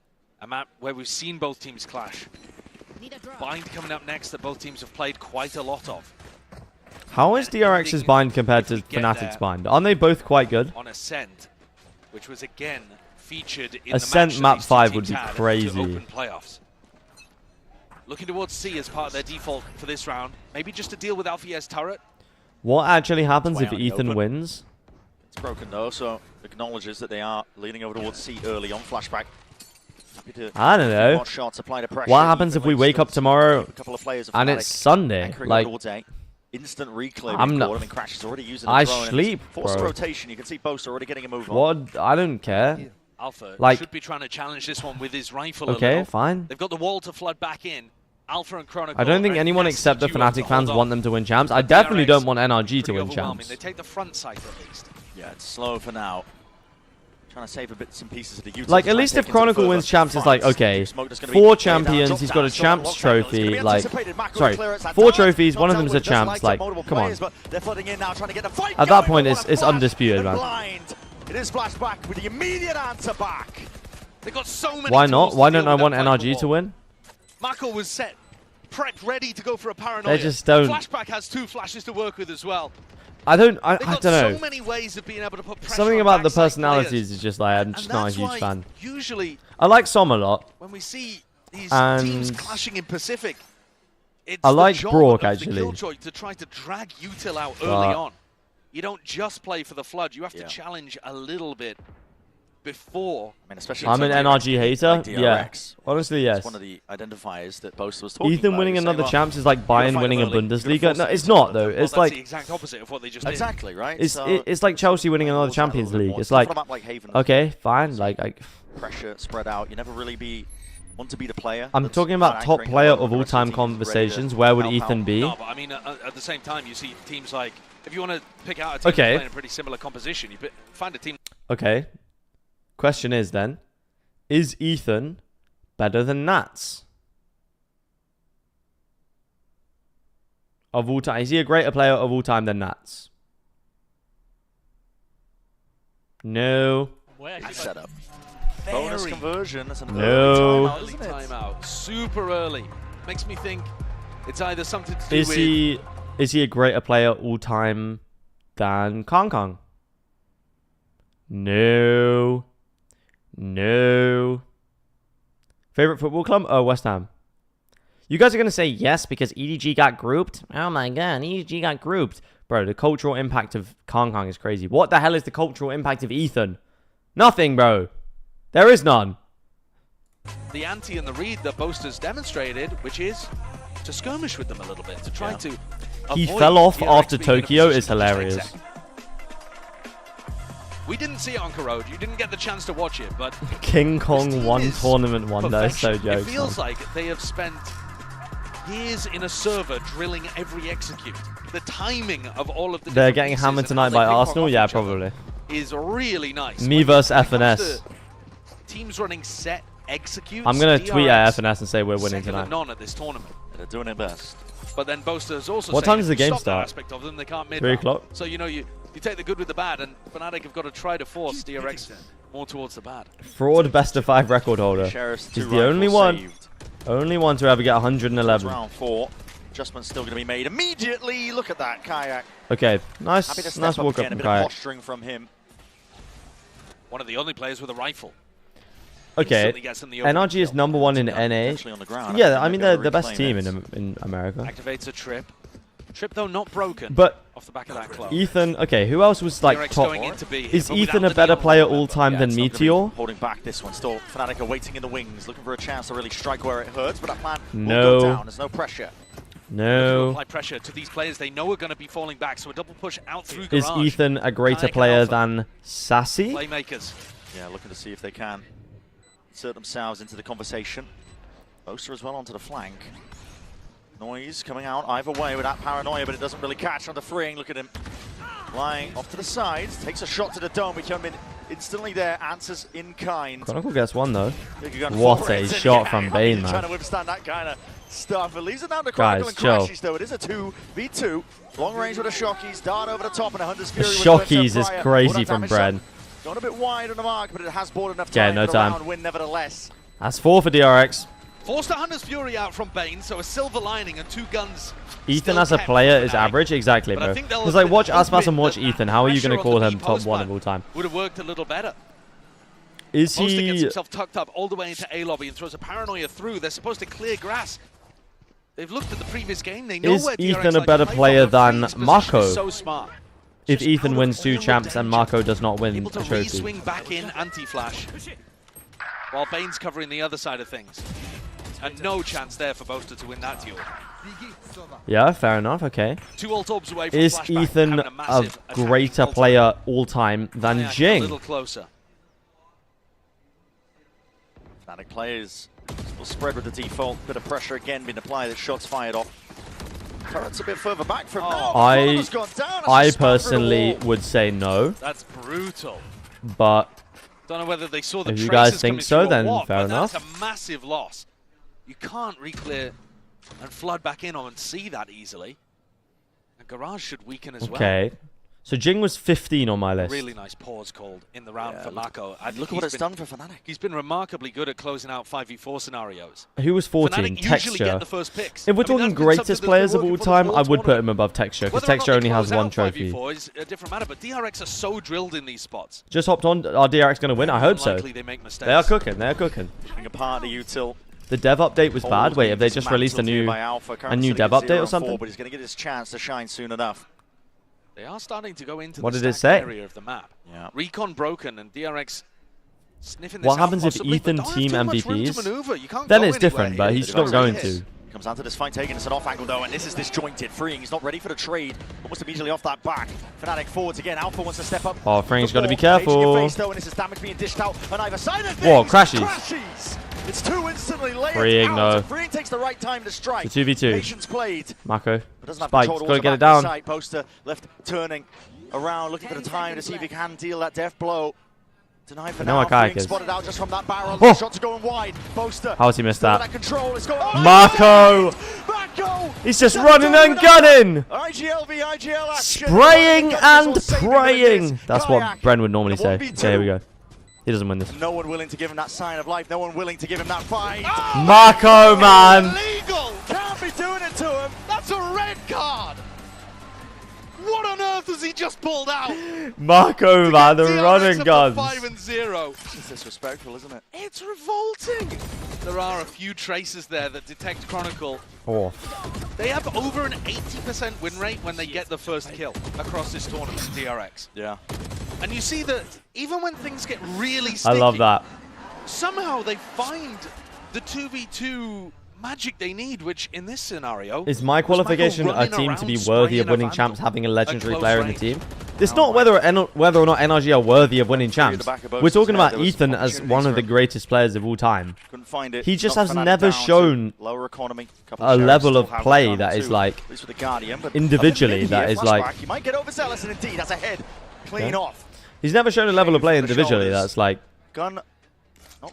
a map where we've seen both teams clash. Bind coming up next that both teams have played quite a lot of. How is DRX's bind compared to Fnatic's bind? Aren't they both quite good? On Ascent, which was again featured in Ascent the map 5 would be crazy. Open playoffs. Looking towards C as part of their default for this round. Maybe just to deal with Alfier's turret. What actually happens if Ethan wins? It's broken though, so acknowledges that they are leaning over towards C early on flashback. I don't know. What happens if we wake up tomorrow and it's Sunday? Like, instant reclaim. I'm not. I mean, Crash is already using. I sleep, forced bro. rotation. You can see Boaster already getting a move on. What? I don't care. Yeah. Alpha like, should be trying to challenge this one with his rifle. Okay, fine. They've got the wall to flood back in. Alpha and Chronicle. I don't think anyone except the Fnatic fans want them to win champs. I definitely don't want NRG to win champs. They take the front site at least. Yeah, it's slow for now. Trying to save a bits and pieces of the utility. Like, at least if Chronicle wins champs, it's like, okay, 4 champions, he's got a champs trophy, like, sorry, 4 trophies, one of them's a champs, like, come on. At that point, it's undisputed, man. It is flashback with the immediate answer back. They got so many. Why not? Why don't I want NRG to win? Mako was set, prepped, ready to go for a paranoia. They just don't. Flashback has 2 flashes to work with as well. I don't know. So many ways of being able to put pressure Something on about the backside personalities players. is just like, I'm just not a huge fan. Usually, I like Som a lot. When we see these and teams clashing in Pacific, it's I like the job Brock, of actually. the Killjoy to try to drag Util out early on. You don't just play for the flood. You have to challenge a little bit before. I mean, especially I'm an NRG hater. Like yeah, honestly, yes. It's one of the identifiers that Boaster was talking Ethan about. winning another champs is like Bayern winning a Bundesliga. No, it's not though. It's that's like the exact opposite of what they just exactly right. It's like Chelsea winning another Champions League. It's like okay, fine. Like pressure spread out. You never really want to be the player. I'm talking about top player of all time conversations. Where would Ethan be? No, but I mean, at the same time, you see teams like, if you want to pick out a team playing a pretty similar composition, you find a team. Okay. Question is then, is Ethan better than Nats? Of all time, is he a greater player of all time than Nats? No. Nice setup. Bonus conversion. That's another no. Timeout. Super early. Makes me think it's either something to do with. Is he a greater player all time than Kong Kong? No. No. Favorite football club? Oh, West Ham. You guys are going to say yes because EDG got grouped? Oh my god, EDG got grouped. Bro, the cultural impact of Kong Kong is crazy. What the hell is the cultural impact of Ethan? Nothing, bro. There is none. The ante and the read that Boaster's demonstrated, which is to skirmish with them a little bit, to try to He fell off after Tokyo is hilarious. We didn't see it on Corrode. You didn't get the chance to watch it, but King Kong won tournament one day. So jokes. It feels like they have spent years in a server drilling every execute. The timing of all of the they're getting hammered tonight by Arsenal. Yeah, probably. Is really nice. Me versus FNS. Teams running set executes. I'm gonna tweet at FNS and say we're winning tonight. None at this tournament. They're doing it best. But then Boaster's also. What time does the game start? Aspect of them, they can't 3 o'clock. So you know you take the good with the bad, and Fnatic have got to try to force DRX more towards the bad. Fraud best of 5 record holder. He's the only one. Only one to ever get 111. Round 4. Adjustment's still going to be made immediately. Look at that, Kayak. Okay, nice walk up from Kayak. Posturing from him. One of the only players with a rifle. Okay, NRG is #1 in NA. Yeah, I mean they're the best team in America. Activates a trip. Trip though not broken. But off the back of that club. Ethan, okay, who else was like top? Is Ethan a better player all time than Meteor? Holding back this one. Still, Fnatic are waiting in the wings, looking for a chance to really strike where it hurts. But that plan will go down. There's no pressure. No. Apply pressure to these players they know are going to be falling back. So a double push out through garage. Is Ethan a greater player than Sassy? Playmakers. Yeah, looking to see if they can insert themselves into the conversation. Boaster as well onto the flank. Noise coming out either way with that paranoia, but it doesn't really catch on the freeing. Look at him flying off to the sides. Takes a shot to the dome. He came in instantly there. Answers in kind. Chronicle gets one though. What a shot from Bane, man. Trying to withstand that kind of stuff. It leaves it down to Chronicle and Crashies though. It is a 2v2. Long range with a Shockeys. Dart over the top and a Hunter's Fury. The Shockeys is crazy from Bren. Gone a bit wide on the mark, but it has bought enough time no for time. the round win nevertheless. That's 4 for DRX. Forced a Hunter's Fury out from Bane, so a silver lining and 2 guns. Ethan as a player is average, exactly, bro. Because like, watch Aspas and watch Ethan. How are you going to call him top 1 of all time? Would have worked a little better. Is he? Boaster gets himself tucked up all the way into A lobby and throws a paranoia through. They're supposed to clear grass. They've looked at the previous game. They know is where Ethan DRX a better player than Marco? So smart. If Ethan wins 2 champs and Marco does not win Able a to trophy. swing back in anti-flash while Bane's covering the other side of things. And no chance there for Boaster to win that duel. Yeah, fair enough. Okay. 2 ult orbs away from Is Flashback, Ethan a greater player all time than A Jing? little closer. Fnatic players will spread with the default. Bit of pressure again being applied. The shots fired off. Turret's a bit further back from now. I personally would say no. That's brutal. But don't know whether they saw the if you guys think so, then fair enough. That's a massive loss. You can't re-clear and flood back in and see that easily. And Garage should weaken as well. Okay. So Jing was 15 on my list. Really nice pause called in the round for Mako. Look at what it's done for Fnatic. He's been remarkably good at closing out 5v4 scenarios. Who was 14? Fnatic Texture. usually get the first picks. If we're talking greatest players of all time, I would put him above Texture, because Texture only has 1 trophy. 5v4 is a different matter, but DRX are so drilled in these spots. Just hopped on. Are DRX going to win? I hope so. They make mistakes. They are cooking. They are cooking. A part of util. The dev update was bad. Wait, have they just released a new dev update or something? But he's going to get his chance to shine soon enough. They are starting to go into what the did it say? area of the map. Yeah. Recon broken and DRX sniffing this what happens out if possibly, Ethan team MVPs? Then it's different, but he's not going to. Comes down to this fight, taking us an off angle though, and this is disjointed. Freeing, he's not ready for the trade. Almost immediately off that back. Fnatic forwards again. Alpha wants to step up. Oh, Freeing's got to be careful. Face, though, and this is damage being dished out on either side of Whoa, crashes. It's 2 instantly layered Freeing, out. no. Freeing takes the right time to strike. It's a 2v2. Patience played. Mako. Spike's got to get it down. Poster left turning around, looking for the time to see if he can deal that death blow. Denied for now. Spotted out just from that barrel. Oh. Shots are going wide. Poster. How has he missed that? Control. It's going Mako! He's just running and gunning! IGL v IGL action. Spraying and praying! That's what Bren would normally say. Okay, here we go. He doesn't win this. No one willing to give him that sign of life. No one willing to give him that fight. Oh, Mako, man! Illegal! Can't be doing it to him. That's a red card. What on earth has he just pulled out? Mako, man, the running guns. 5-0. It's disrespectful, isn't it? It's revolting. There are a few traces there that detect Chronicle. Oh. They have over an 80% win rate when they get the first kill across this tournament, DRX. Yeah. And you see that even when things get really sticky, I love that. Somehow they find the 2v2 magic they need, which in this scenario is my qualification a team to be worthy of winning champs having a legendary player in the team. It's not whether or not NRG are worthy of winning champs. We're talking about Ethan as one of the greatest players of all time. He just has never shown a level of play that is like individually that is like. He might get overzealous, and indeed that's a head clean off. He's never shown a level of play individually that's like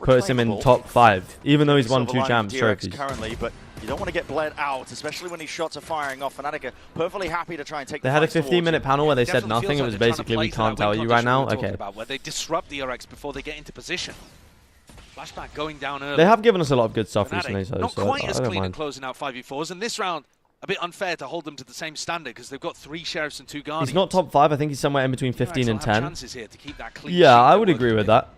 puts him in top 5, even though he's won 2 champs trophies. Currently, but you don't want to get bled out, especially when these shots are firing off. Fnatic are perfectly happy to try and take. They had a 15-minute panel where they said nothing. It was basically we can't tell you right now. Okay. Where they disrupt DRX before they get into position. Flashback going down early. They have given us a lot of good stuff Fnatic, recently, not so quite I as don't clean mind. at closing out 5v4s, and this round a bit unfair to hold them to the same standard because they've got 3 sheriffs and 2 guardians. He's not top 5. I think he's somewhere in between 15 and 10. Chances here to keep that clean Yeah, I would agree with that.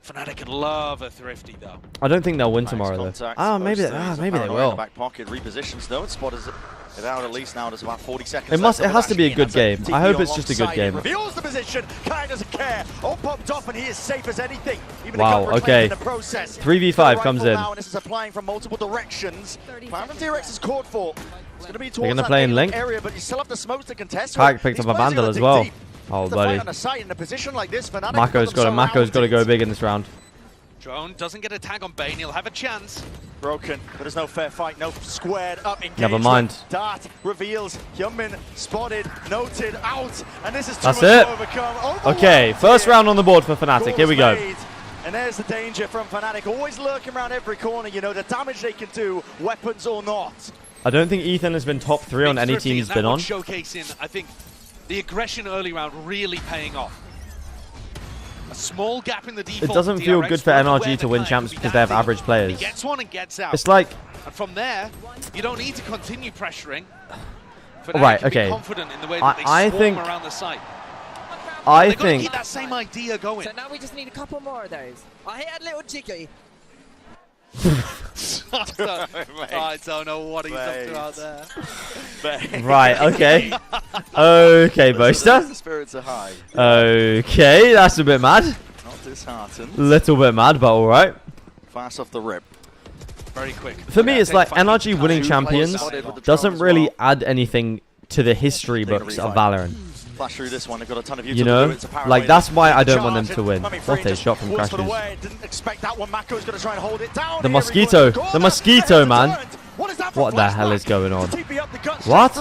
Fnatic could love a thrifty though. I don't think they'll win tomorrow though. Ah, maybe they will. Back pocket repositions though. Spot is it out at least now. There's about 40 seconds. It has to be a good game. I hope it's just a good game. Reveals the position. Kai doesn't care. All popped off and he is safe as anything. Even wow. Okay. 3v5 comes in. Now, and this is applying from multiple directions. Cloud and DRX is caught for. It's going to be towards They're going to play in Link. Area, but you still have the smokes to contest. Pack picked up a Vandal as well. Oh, buddy. Mako's got to go big in this round. Drone doesn't get a tag on Bane, he'll have a chance. Broken, but there's no fair fight, no squared up engagement. Never mind. Dart reveals, Hyunmin spotted, noted, out, and this is too much to overcome. Okay, first round on the board for Fnatic, here we go. And there's the danger from Fnatic, always lurking around every corner, you know, the damage they can do, weapons or not. I don't think Ethan has been top 3 on any team he's been on. Showcasing, I think, the aggression early round really paying off. A small gap in the default. It doesn't feel good for NRG to win champs because they have average players. He gets one and gets out. It's like, and from there, you don't need to continue pressuring. Right, okay. Confident in the way that they swarm around the site. I They've got to think keep that same idea going. So now we just need a couple more of those. I hit a little jiggy. I don't know what he's up to out there. Right, okay. Okay, Boaster. The spirits are high. Okay, that's a bit mad. Not disheartened. Little bit mad, but alright. Fast off the rip. very quick. For me, it's like NRG winning Champions doesn't really add anything to the history books of Valorant. Flash through this one. They've got a ton of You know, like that's why I don't want them to win. What a shot from Crashes. Didn't expect that one. Mako's going to try and hold it down. The mosquito, man. What the hell is going on? What?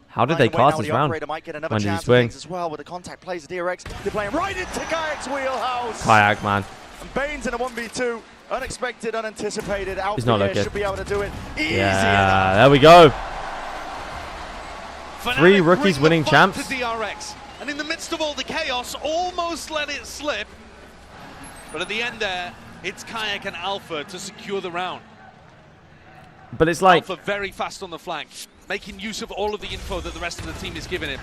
How did they cast this round? When did he swing? As well with the contact plays the DRX. They're playing right into Kayak's wheelhouse. Kayak, man. And Bane's in a 1v2. Unexpected, unanticipated. He's not looking. Should be able to do it easy. Yeah, there we go. 3 rookies winning champs. To DRX. And in the midst of all the chaos, almost let it slip. But at the end there, it's Kayak and Alpha to secure the round. But it's like Alpha very fast on the flank, making use of all of the info that the rest of the team is giving him.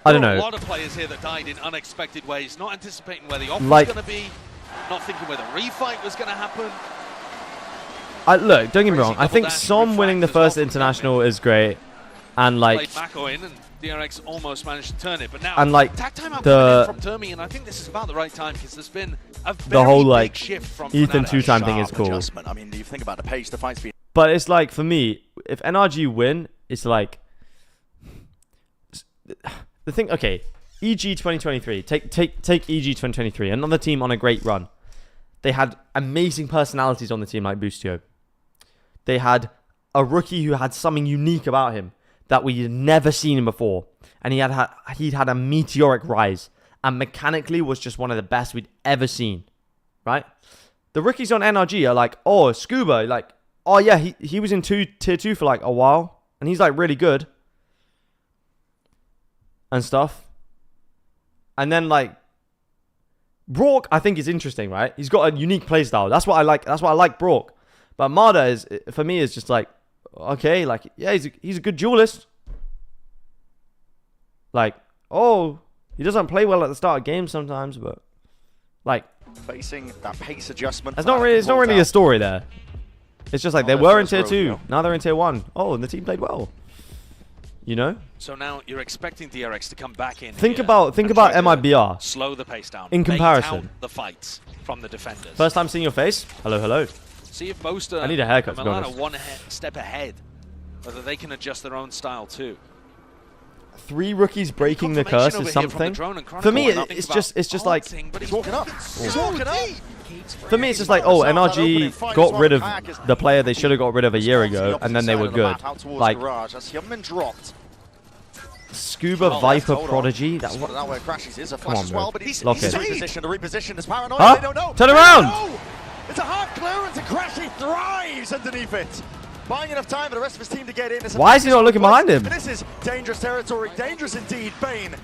I don't know. A lot of players here that died in unexpected ways, not anticipating where the off was going to be, not thinking where the refight was going to happen. Look, don't get me wrong. I think Som winning the first international is great, and like Mako in, and DRX almost managed to turn it, but now and like tag time out from Termi, and I think this is about the right time because there's been a very whole big like shift from Ethan Fnatic. 2-time thing is cool. I mean, you think about the pace, the fight's been. But it's like for me, if NRG win, it's like the thing. Okay, EG 2023. Take EG 2023. Another team on a great run. They had amazing personalities on the team like Boostio. They had a rookie who had something unique about him that we had never seen him before, and he'd had a meteoric rise, and mechanically was just one of the best we'd ever seen, right? The rookies on NRG are like, oh, Scuba, like, oh yeah, he was in tier 2 for like a while, and he's like really good and stuff. And then like Brock, I think is interesting, right? He's got a unique playstyle. That's what I like. That's why I like Brock. But Marda is, for me, is just like, okay, like, yeah, he's a good duelist. Like, oh, he doesn't play well at the start of games sometimes, but like facing that pace adjustment. It's not really a story there. It's just like they were in tier 2, now they're in tier 1. Oh, and the team played well. You know? So now you're expecting DRX to come back in. Think about MIBR. Slow the pace down. In comparison, the fights from the defenders. First time seeing your face. Hello, hello. See if Boaster I need a haircut, and Milano one step ahead, whether they can adjust their own style too. 3 rookies breaking the curse is something. For me, it's just like he's walking up. He's walking up. For me, it's just like, oh, NRG got rid of the player they should have got rid of a year ago, and then they were good. Like Scuba Viper Prodigy. That where Crashes is a flash as well, but he's repositioned. There's paranoia. Huh? They don't know. Turn around! It's a hard clearance, and Crashy thrives underneath it. Buying enough time for the rest of his team to get in. Why is he not looking behind him? This is dangerous territory. Dangerous indeed. Bane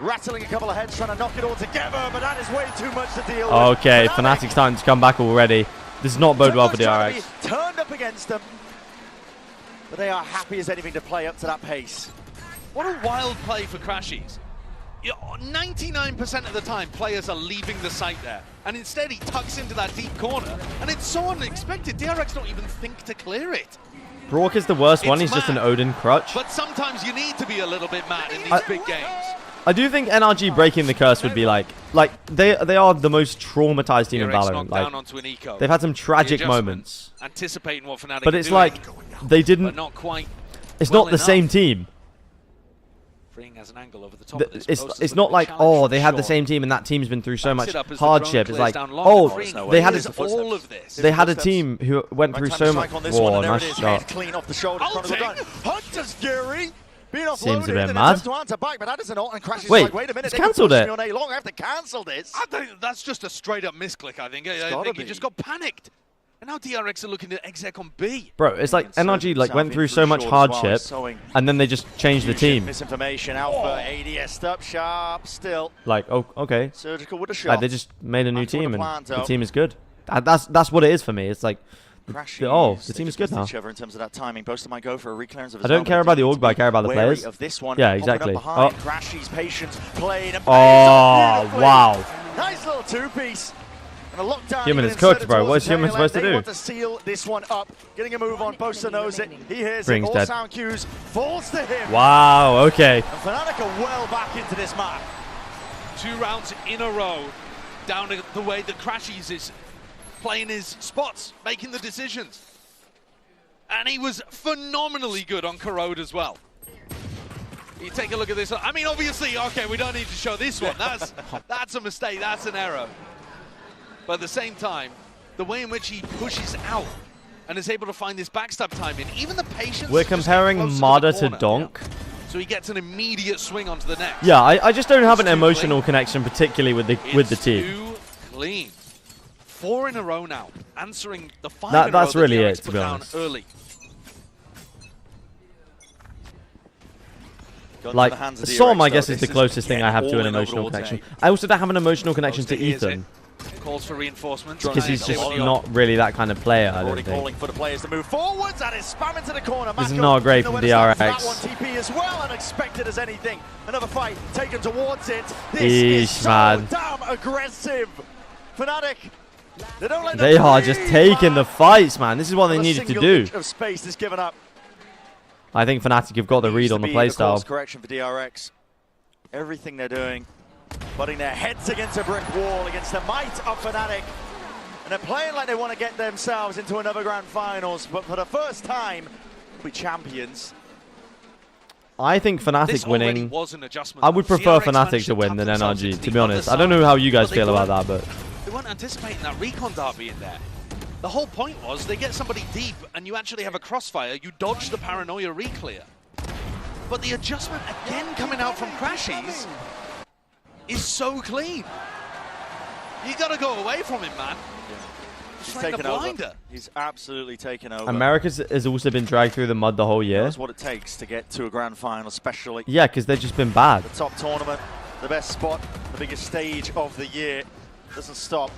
rattling a couple of heads, trying to knock it all together, but that is way too much to deal with. Okay, Fnatic's starting to come back already. This is not bode well for DRX. Turned up against them, but they are happy as anything to play up to that pace. What a wild play for Crashies. 99% of the time, players are leaving the site there. And instead, he tucks into that deep corner. And it's so unexpected. DRX don't even think to clear it. Brock is the worst one. He's just an Odin crutch. But sometimes you need to be a little bit mad in these big games. I do think NRG breaking the curse would be like they are the most traumatized team in Valorant. Like, they've had some tragic moments. Anticipating what Fnatic but it's like they didn't. But not quite. It's not the same team. As an angle over the top of this it's not like, oh, they had the same team and that team's been through so much hardship. It's like, oh, they had a team who went through so much. Whoa, nice shot. Clean off the shoulder. Hunter's Fury. Seems a bit mad. Wait, it's cancelled it. I think that's just a straight up misclick, I think. I think he just got panicked. And now DRX are looking to exec on B. Bro, it's like NRG like went through so much hardship, and then they just changed the team. Misinformation, Alpha, ADS up sharp, still. Like, oh, okay. Surgical with a shot. Like, they just made a new team, and the team is good. That's what it is for me. It's like, oh, the team is good now. In terms of that timing, Boaster might go for a reclearance of I don't care about the org, but I care about the players. Of this one, yeah, exactly. Oh, patience played. Oh, wow. Nice little two-piece. Human is cooked, bro. What's Human supposed to do? They want to seal this one up. Getting a move on. Boaster knows it. He hears it. All sound cues. Falls to him. Wow, okay. And Fnatic are well back into this map. 2 rounds in a row down to the way that Crashies is playing his spots, making the decisions. And he was phenomenally good on Corrode as well. You take a look at this. I mean, obviously, okay, we don't need to show this one. That's a mistake. That's an error. But at the same time, the way in which he pushes out and is able to find this backstab timing, even the patience. We're comparing Mada to Donk. So he gets an immediate swing onto the next. Yeah, I just don't have an emotional connection, particularly with the team. Too clean. 4 in a row now, answering the 5 That's in a row really that it, DRX to put be down honest. early. Like, Som, I guess, is the closest thing I have to an emotional connection. I also don't have an emotional connection to Ethan. Calls for reinforcements. Because he's just not really that kind of player, I don't think. Calling for the players to move forwards, and it's spam into the corner. This is not great from DRX. That one TP as well, unexpected as anything. Another fight taken towards it. This is so damn aggressive. Fnatic, they don't let they are just taking the fights, man. This is what they needed to do. Of space is given up. I think Fnatic have got the read on the playstyle. Correction for DRX. Everything they're doing, putting their heads against a brick wall against the might of Fnatic. And they're playing like they want to get themselves into another grand finals, but for the first time, they'll be champions. I think Fnatic winning. Was an adjustment. I would prefer Fnatic to win than NRG, to be honest. I don't know how you guys feel about that, but they weren't anticipating that recon derby in there. The whole point was they get somebody deep and you actually have a crossfire, you dodge the paranoia reclear. But the adjustment again coming out from Crashies is so clean. You gotta go away from him, man. Yeah. He's taken over. He's absolutely taken over. America has also been dragged through the mud the whole year. That's what it takes to get to a grand final, especially. Yeah, because they've just been bad. The top tournament, the best spot, the biggest stage of the year. Doesn't stop.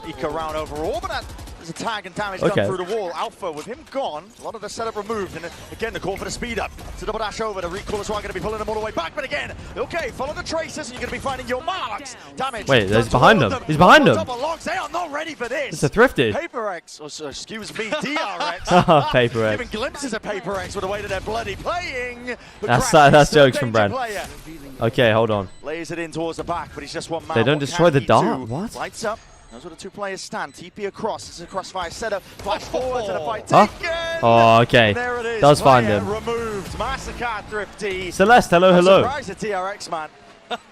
Eco round overall, but there's a tag and damage done through the wall. Alpha, with him gone, a lot of the setup removed, and again the call for the speed up. So double dash over, the recall as well, going to be pulling them all the way back, but again, okay, follow the traces, and you're going to be finding your marks. Damage. Wait, he's behind him. He's behind him. They are not ready for this. It's a Thrifty. PaperX, or excuse me, DRX. PaperX. Giving glimpses of PaperX with the way that they're bloody playing. That's jokes from Brent. Okay, hold on. Lays it in towards the back, but he's just one man. They don't destroy the dart? What? Lights up. Those where the two players stand. TP across. This is a crossfire setup. Flash forward to the fight taken. Oh, okay. There it is. Does find him. Removed. Massacre Thrifty. Celeste, hello, hello. Surprise at TRX, man.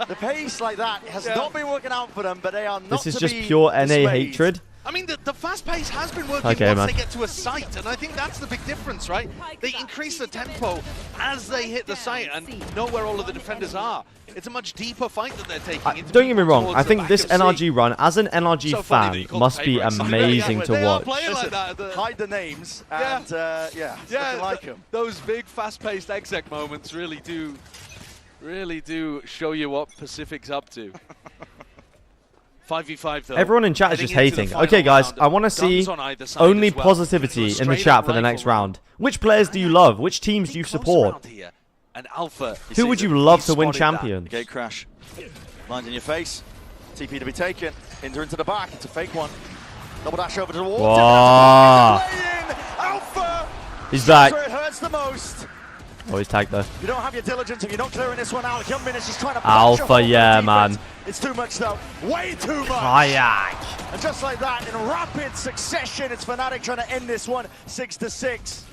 The pace like that has not been working out for them, but they are not. This is just pure NA hatred. I mean, the fast pace has been working once they get to a site, and I think that's the big difference, right? They increase the tempo as they hit the site and know where all of the defenders are. It's a much deeper fight that they're taking. Don't get me wrong, I think this NRG run, as an NRG fan, must be amazing to watch. Like that, hide the names, and yeah, like them. Those big fast-paced exec moments really do show you what Pacific's up to. 5v5 though. Everyone in chat is just hating. Okay, guys, I want to see only positivity in the chat for the next round. Which players do you love? Which teams do you support? And Alpha. Who would you love to win Champions? Gate crash. Blind in your face. TP to be taken. Into the back. It's a fake one. Double dash over to the wall. Alpha. He's back. It hurts the most. Oh, he's tagged though. You don't have your diligence if you're not clearing this one out. Hyunbin is just trying to Alpha, yeah, man. It's too much though. Way too much. Kayak. And just like that, in rapid succession, it's Fnatic trying to end this one 6-6.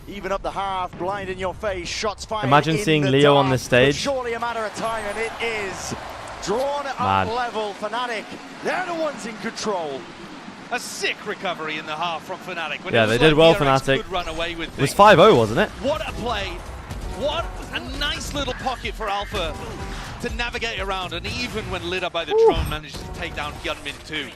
Even up the half, blind in your face, shots fired. Imagine seeing Leo on the stage. Surely a matter of time, and it is. Drawn up level, Fnatic. They're the ones in control. A sick recovery in the half from Fnatic. Yeah, they did well, Fnatic. It was 5-0, wasn't it? What a play. What a nice little pocket for Alpha to navigate around, and even when lit up by the drone, manages to take down Hyunbin too.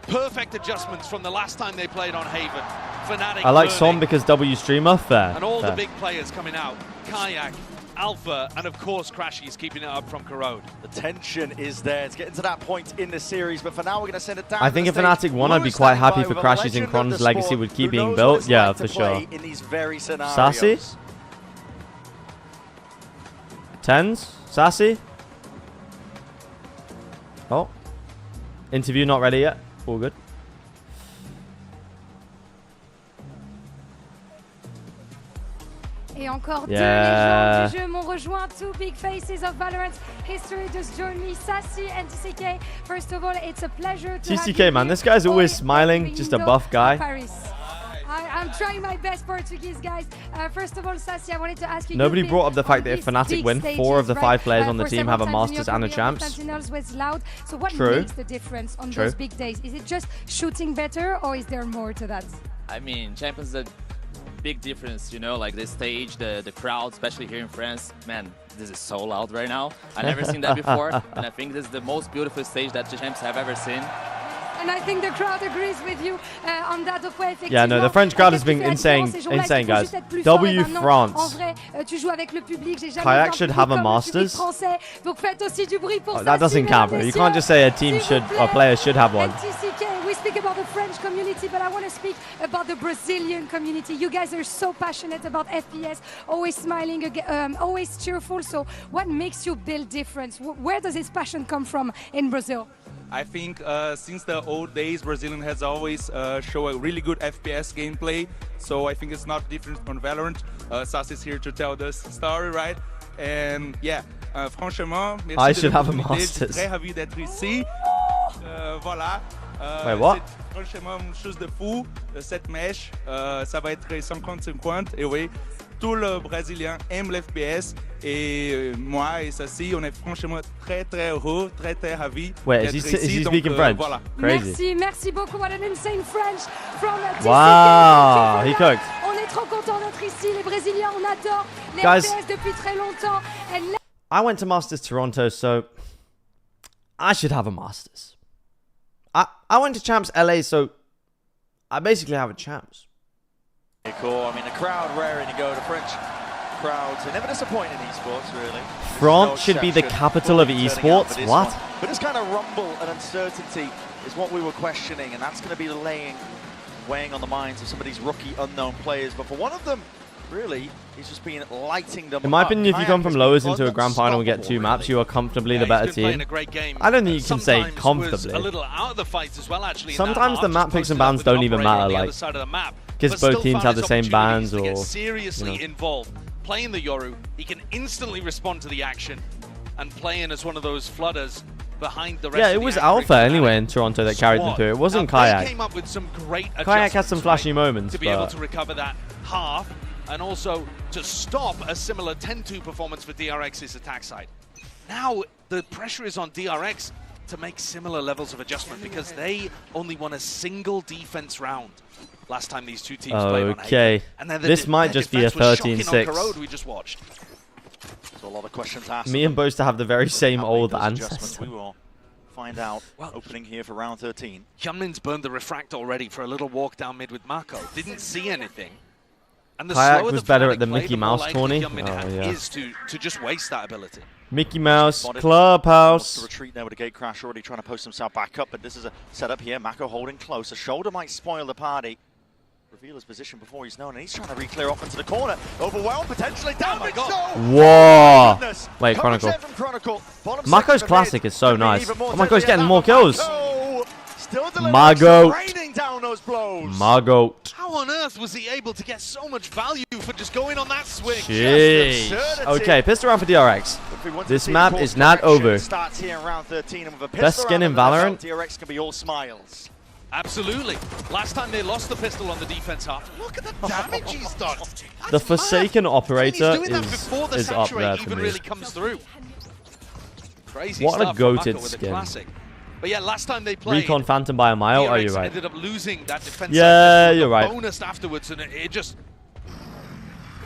Perfect adjustments from the last time they played on Haven. Fnatic I like Som because W streamer, fair. And all the big players coming out. Kayak, Alpha, and of course Crashies keeping it up from Corrode. The tension is there. It's getting to that point in the series, but for now we're going to send it down. I think if Fnatic won, I'd be quite happy for Crashies and Kron's legacy would keep being built. Yeah, for sure. In these very scenarios. Sassy? Tens? Sassy? Oh. Interview not ready yet. All good. Et Encore deux légendes du jeu m'ont rejoint. Two big faces of Valorant history just joined me. Sassy and TCK. First of all, it's a pleasure to have TCK, man, this guy's always smiling. Just a buff guy. I'm trying my best Portuguese, guys. First of all, Sassy, I wanted to ask you. Nobody brought up the fact that if Fnatic win, 4 of the 5 players on the team have a Masters and a Champs. Loud. So what makes the difference on those big days? Is it just shooting better, or is there more to that? I mean, Champions is a big difference, you know, like the stage, the crowd, especially here in France. Man, this is so loud right now. I've never seen that before, and I think this is the most beautiful stage that the Champs have ever seen. And I think the crowd agrees with you on that. Yeah, no, the French crowd has been insane, guys. W France. Kayak should have a Masters. Oh, that doesn't count, bro. You can't just say a team should, or players should have one. We speak about the French community, but I want to speak about the Brazilian community. You guys are so passionate about FPS, always smiling, always cheerful. So what makes you build difference? Where does this passion come from in Brazil? I think since the old days, Brazilian has always shown a really good FPS gameplay. So I think it's not different on Valorant. Sass is here to tell this story, right? And yeah, franchement, merci I should have a Masters. Très ravi d'être ici. Voilà. Wait, what? Franchement, une chose de fou. Cette mèche, ça va être 50-50. Et oui, tout le Brésilien aime l'FPS. Et moi et Sassy, on est franchement très heureux, très ravis. Wait, is he speaking French? Voilà. Crazy. Merci beaucoup. What an insane French from TCK. Wow, he cooked. On est trop content d'être ici. Les Brésiliens, on adore les Guys, FPS depuis très longtemps. I went to Masters Toronto, so I should have a Masters. I went to Champs LA, so I basically have a Champs. Cool. I mean, the crowd raring to go. The French crowds are never disappointing in esports, really. France should be the capital of esports. What? But this kind of rumble and uncertainty is what we were questioning, and that's going to be weighing on the minds of some of these rookie unknown players. But for one of them, really, he's just been lighting them up. In my opinion, if you come from lowers into a grand final and get 2 maps, you are comfortably the better team. I don't think you can say comfortably. A little out of the fight as well, actually. Sometimes the map picks and bans don't even matter, like, because both teams have the same bans or seriously involved. Playing the Yoru, he can instantly respond to the action and play in as one of those flooders behind the rest. Yeah, it was Alpha anyway in Toronto that carried them through. It wasn't Kayak. Came up with some great Kayak had some flashy moments to be able to recover that half and also to stop a similar 10-2 performance for DRX's attack side. Now the pressure is on DRX to make similar levels of adjustment because they only won a single defense round last time these two teams played on Haven. And then this might just be a 13-6. We just watched. So a lot of questions asked. Me and Boast have the very same old ancestor. We will find out. Opening here for round 13. Hyunmin's burned the refract already for a little walk down mid with Mako. Didn't see anything. And the Kayak slower was the better Fnatic at the play, Mickey the more Mouse likely tourney. Hyunmin is to just waste that ability. Mickey Mouse, Clubhouse. The retreat there with a gate crash, already trying to post himself back up, but this is a setup here. Mako holding close. A shoulder might spoil the party. Reveal his position before he's known, and he's trying to re-clear off into the corner. Overwhelmed, potentially damage. Whoa! Wait, Chronicle. Mako's classic is so nice. Oh my god, he's getting more kills. Mago. Mago. How on earth was he able to get so much value for just going on that swing? Jeez. Okay, pistol round for DRX. This map is not over. Starts here in round 13, and with a Best skin in Valorant. DRX can be all smiles. Absolutely. Last time they lost the pistol on the defense half. Look at the damage he's done. The Forsaken Operator is up there for even me. really comes through. Crazy What a stuff goated with skin. The classic. But yeah, last time they played, Recon Phantom by a mile. DRX Oh, you're right. ended up losing that defense. Yeah, you're right. Bonus afterwards, and it just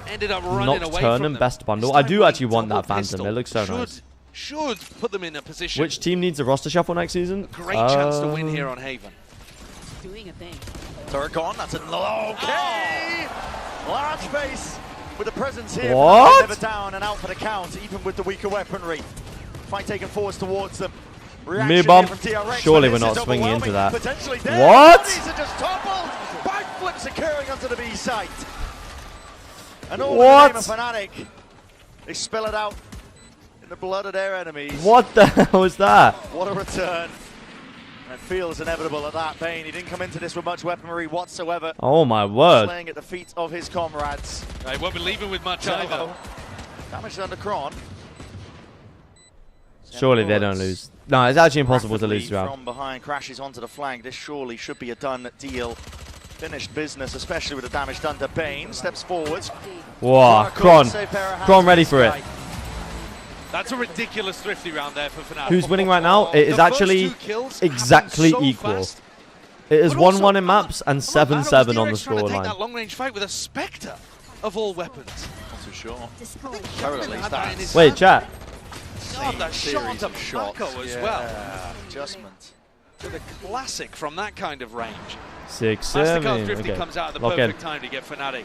ended up running away from Nocturnum them. best bundle. I do actually want that Phantom. It looks so nice. Should put them in a position. Which team needs a roster shuffle next season? Great chance to win here on Haven. Doing a thing. Turret gone. That's an okay. Large face with the presence here. What? Never down and out for the count, even with the weaker weaponry. Fight taken forwards towards them. Me bump. Surely we're not swinging into that. What? Bodies are just toppled. Backflips occurring onto the B site. And all What? in the name of Fnatic, they spill it out in the blood of their enemies. What the hell was that? What a return. And it feels inevitable at that. Bane, he didn't come into this with much weaponry whatsoever. Oh my word. Playing at the feet of his comrades. He won't be leaving with much either. Damage done to Kron. Surely they don't lose. No, it's actually impossible to lose this round. From behind, crashes onto the flank. This surely should be a done deal. Finished business, especially with the damage done to Bane. Steps forwards. Wow, Kron ready for it. That's a ridiculous thrifty round there for Fnatic. Who's winning right now? It is actually exactly equal. It is 1-1 in maps and 7-7 on the scoreline. That long-range fight with a Spectre of all weapons. Not too sure. Currently, that's wait, chat. God, that shot to Paco as well. Adjustment. To the classic from that kind of range. 6-7. Mastercard Thrifty comes out at the Lock perfect in. time to get Fnatic.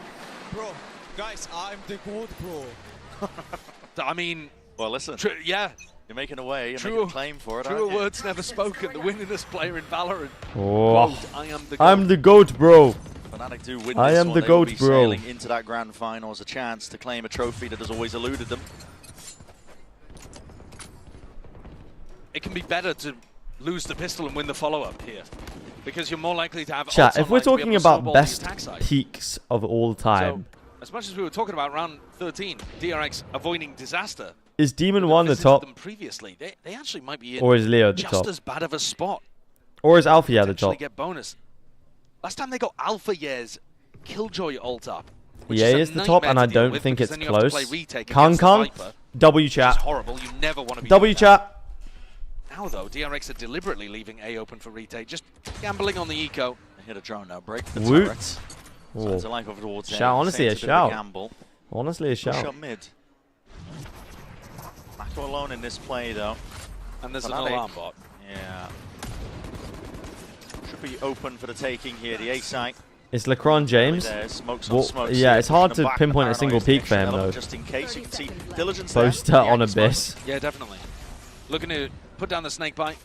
Bro, guys, I'm the GOAT, bro. I mean... Well, listen. Yeah. You're making a way. You're making a claim for it, Truer words never spoken. The winningest player in Valorant. Oh. Quote, I am the GOAT. I'm the GOAT, bro. Fnatic do win I this am one. the They will GOAT, be bro. Sailing into that grand final as a chance to claim a trophy that has always eluded them. It can be better to lose the pistol and win the follow-up here, because you're more likely to have Chat, ults if we're online to be talking able to about snowball the best attack side. peaks of all time, So, as much as we were talking about round 13, DRX avoiding disaster. is Demon 1 the top? Them previously, they actually might be in Or is Leo the just top? as bad of a spot. Or is Alpha the Potentially top? get bonus. Last time they got Alpha Year's Killjoy ult up. Yeah, is the top, and I don't think it's close. Kong, W chat. Horrible. You never want to be W chat. Now though, DRX are deliberately leaving A open for retake, just gambling on the eco. They hit a drone now, break the Woot. turret. So it's a life over towards A. Shout, honestly, a Saints bit of shout. gamble. Honestly, a Push shout. up mid. Mako alone in this play though. And there's an Fnatic. alarm bot. Yeah. Should be open for the taking here, the A site. It's Lacron James. There, smokes Well, on smokes yeah, here, it's hard pushing them to back. pinpoint The a single paranoia peak for him, element, though. Just in case, you can see Diligence there. Boaster on Yankees Abyss. Yeah, definitely. Looking to put down the snake bite,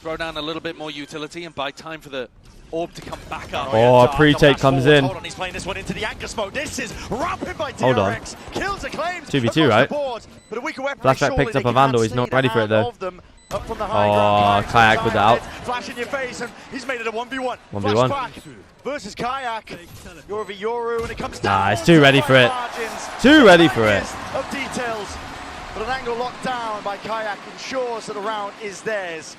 throw down a little bit more utility, and buy time for the orb to come back up. Oh, pre-take comes in. Hold on, he's playing this one into the anchor smoke. This is rapid by DRX. Hold on. Kills the claims 2v2, right? But a weaker weapon, Flashback surely picked up they a can Vandal. He's not ready for it, though. of them up from the high Oh, ground. Kayak with the out. Flash in your face, and he's made it a 1v1. 1v1. Flashback versus Kayak. Yoru v Yoru, and it comes down. Nah, it's too ready for it. Margins. Too ready for it. Of details, but an angle locked down by Kayak ensures that the round is theirs.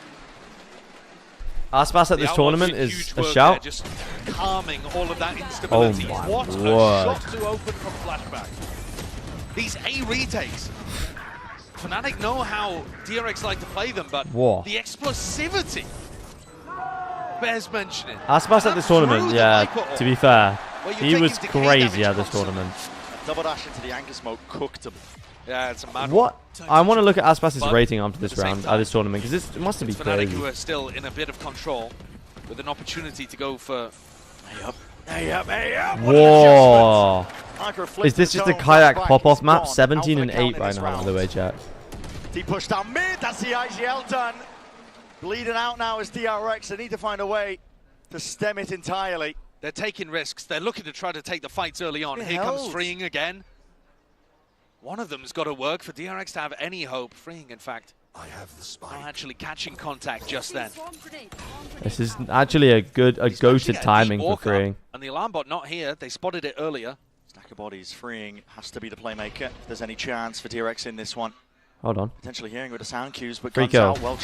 Aspas at this tournament is a shout. There, just calming all of that instability. Oh my what word. a shot to open from Flashback. These A retakes. Fnatic know how DRX like to play them, but Whoa. the explosivity bears mentioning. Aspas at this tournament, yeah, to be fair, he was crazy at this tournament. Double dash into the anchor smoke cooked him. Yeah, it's a mad What? I want to look at Aspas's But rating after this at the same round, at time, this tournament, because it must have been Fnatic, crazy. who are still in a bit of control, with an opportunity to go for... Hey up, hey up, hey up! Whoa. Micro-flick Is this the just a zone, kayak back, pop-off he's map? gone. 17 and Alpha 8 count in right this now, by round. the way, chat. Deep push down mid, that's the IGL done. Bleeding out now is DRX. They need to find a way to stem it entirely. They're taking risks. They're looking to try to take the fights early on. It Here comes held. freeing again. One of them's got to work for DRX to have any hope. Freeing, in fact, not actually catching contact just then. This is actually a goated timing for Walk up, freeing. And the alarm bot not here. They spotted it earlier. Stack of bodies, freeing has to be the playmaker. If there's any chance for DRX in this one. Hold on. Potentially hearing with the sound cues, but Free guns kill. out, well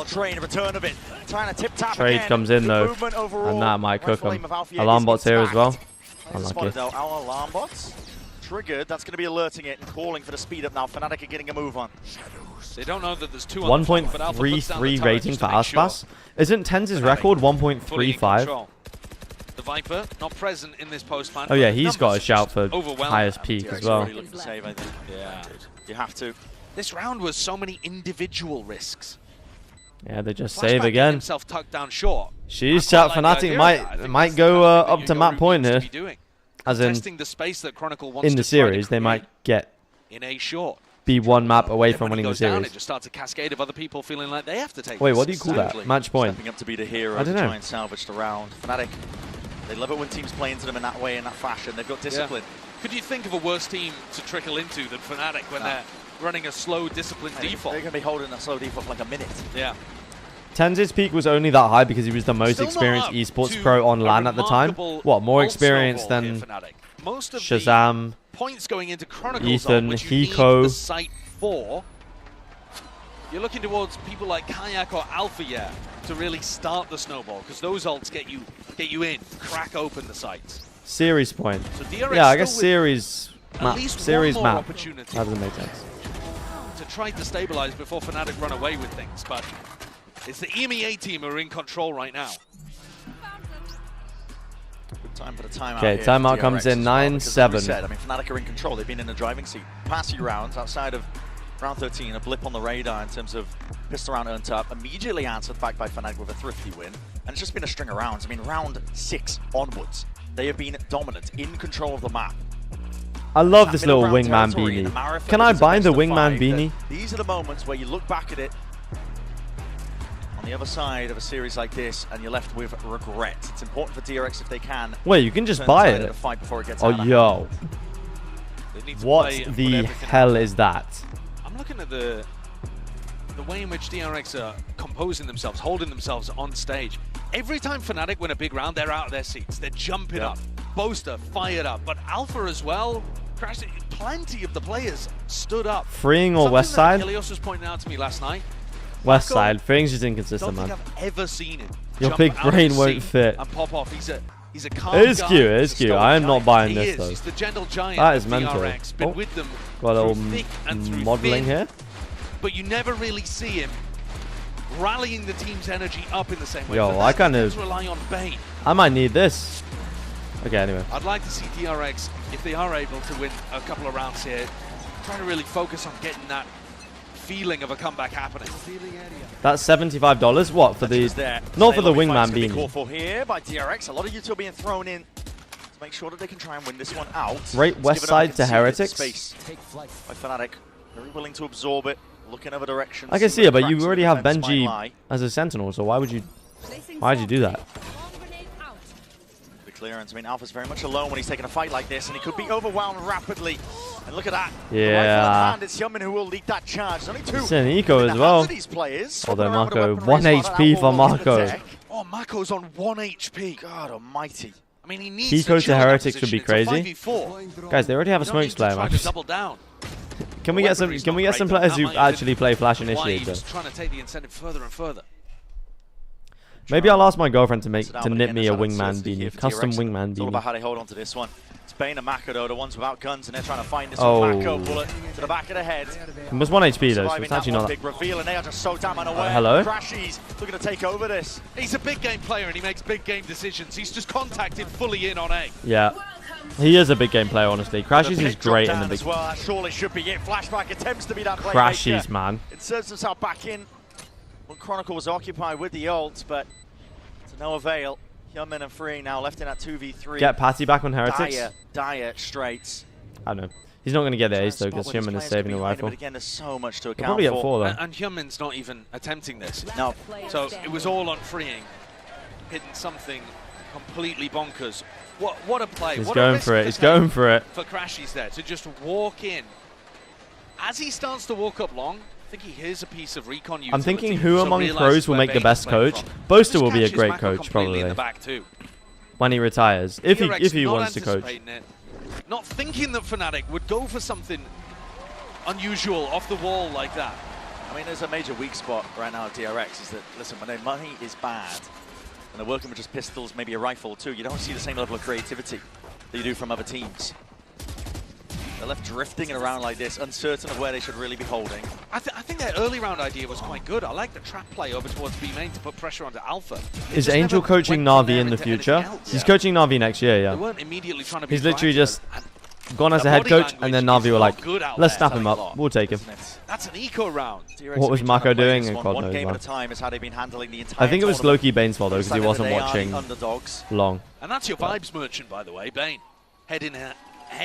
trained, return of it. Trying to tip tap Trade again. comes in Good though, movement overall. and that might cook Rifle him. aim of Alfie Alarm is bot's here as well. Spotted Unlucky. though, our alarm bots triggered. That's going to be alerting it and calling for the speed up now. Fnatic are getting a move on. They don't know that there's two on the flank, but Alpha puts down the 1.33 turret rating just for to make sure. Aspas. Isn't Tenz's record Fully in 1.35? control. The Viper not present in this post plan. Oh yeah, but he's got a numbers shout just for overwhelming. highest peak as well. Really looking to save, I think. Yeah, you have to. This round was so many individual risks. Yeah, they just Flashback save getting again. himself tucked down short. She's I shout quite like the Fnatic idea of that. I think might that's go something up that to Yoru map point needs to here. be doing. As in, Testing the space that Chronicle wants in the to try to series, they might create get in A short. be one map away Then from when he winning the goes down, series. it just starts a cascade of other people feeling like they have to take Wait, what do you risks. call that? Exactly. Match point? Stepping up to be the hero I don't to know. try and salvage the round. Fnatic, they love it when teams play into them in that way, in that fashion. They've got discipline. Yeah. Could you think of a worse team to trickle into than Fnatic when they're running a slow, disciplined default? They're going to be holding a slow default for like a minute. Yeah. Tenz's peak was only that high because he was the most experienced esports pro on LAN at the time. What, more experienced than most of Shazam, the points going into Chronicles Ethan, which you Hiko. need the site for. You're looking towards people like Kayak or Alpha, yeah, to really start the snowball, because those ults get you in, crack open the sites. Series point. So DRX Yeah, I guess series map. least Series one more map. opportunity. That doesn't make sense. To try to stabilize before Fnatic run away with things, but it's the EMEA team who are in control right now. Good time for the timeout. Okay, timeout comes in 9-7. I mean, Fnatic are in control. They've been in the driving seat. Past few rounds, outside of round 13, a blip on the radar in terms of pistol round earned up, immediately answered back by Fnatic with a thrifty win. And it's just been a string of rounds. I mean, round 6 onwards, they have been dominant, in control of the map. I love this little wingman beanie. Can I buy the wingman beanie? These are the moments where you look back at it on the other side of a series like this and you're left with regret. It's important for DRX if they can. Wait, you can just buy it? Oh, yo. What the hell is that? I'm looking at the way in which DRX are composing themselves, holding themselves on stage. Every time Fnatic win a big round, they're out of their seats. They're jumping up. Boaster fired up, but Alpha as well. Plenty of the players stood up. Freeing or West Side? Helios was pointing out to me last night. West Side. Freeing's just inconsistent, man. I don't think I've ever seen him. Your big brain won't fit. And pop off. He's a calm It is guy. cute. It is cute. I am not buying He this is. though. He's the gentle giant That is of mental. DRX. Been with them Got a through thick and little through modeling thin, here. but you never really see him rallying the team's energy up in the same way. Yo, For I that, kind he of. does rely on Bane. I might need this. Okay, anyway. I'd like to see DRX, if they are able to win a couple of rounds here, trying to really focus on getting that feeling of a comeback happening. That's $75. What for the? Not for the wingman beanie. Call for here by DRX. A lot of util being thrown in to make sure that they can try and win this one out. Right, West Side to Heretics. Space by Fnatic, very willing to absorb it, looking other directions. I can see it, but you already have Benji as a sentinel, so why'd you do that? The clearance. I mean, Alpha's very much alone when he's taking a fight like this, and he could be overwhelmed rapidly. And look at that. Yeah. It's Hyunmin who will lead that charge. There's only 2. It's an eco as well. Although Mako, 1 HP for Mako. Oh, Mako's on 1 HP. God almighty. I mean, he needs Hiko to Heretics would be It's a crazy. 5v4. Guys, they already have a smokes player, man. Double down. Can we get some players who actually play Flash Initiative? Just trying to take the incentive further and further. Maybe I'll ask my girlfriend to knit me a wingman beanie, custom wingman It's all about beanie. how they hold on to this one. It's Bane and Mako, though, the ones without guns, and they're trying to find this one. Mako bullet to the back of the head. It was 1 HP though, so it's actually not big reveal, and they are just so damn unaware. Hello? Crashies looking to take over this. He's a big game player and he makes big game decisions. He's just contacted fully in on A. Yeah. He is a big game player, honestly. Crashies is great in the big. As well. That surely should be it. Flashback attempts to be that play. Crashies, man. Inserts himself back in when Chronicle was occupied with the ult, but to no avail. Hyunmin and Free now left in that 2v3. Get Patty back on Heretics. Dire straights. I don't know. He's not going to get the ace though, because Hyunmin is saving the rifle. But again, there's so much to He'll account probably get for. 4 though. And Hyunmin's not even attempting this. No. So it was all on Freeing, hitting something completely bonkers. What a play. He's what going a risk for it. to He's take going for it. For Crashies there, to just walk in. As he starts to walk up long, I think he hears a piece of recon utility. I'm thinking who so among realizes pros will where make the Bane's best playing coach? from. Boaster Just will be a catches great Mako coach, completely in probably. the back too. When he retires. If DRX he not wants to coach. anticipating it, not thinking that Fnatic would go for something unusual off the wall like that. I mean, there's a major weak spot right now at DRX is that, listen, when their money is bad and they're working with just pistols, maybe a rifle too, you don't see the same level of creativity that you do from other teams. They're left drifting around like this, uncertain of where they should really be holding. I think their early round idea was quite good. I like the trap play over towards B main to put pressure onto Alpha. Is Angel coaching Na'Vi in the future? He's coaching Na'Vi next year, They yeah. weren't immediately trying to be He's literally proactive, just gone as a head coach, and then Na'Vi were like, good out let's there. snap him up. We'll take him. That's an eco round. What was Mako doing? God One knows, game man. at a time is how they've been handling the entire I think it was tournament. Loki Bane's fault though, because he wasn't They are the watching underdogs. long. And that's your vibes merchant, by the way, Bane. Head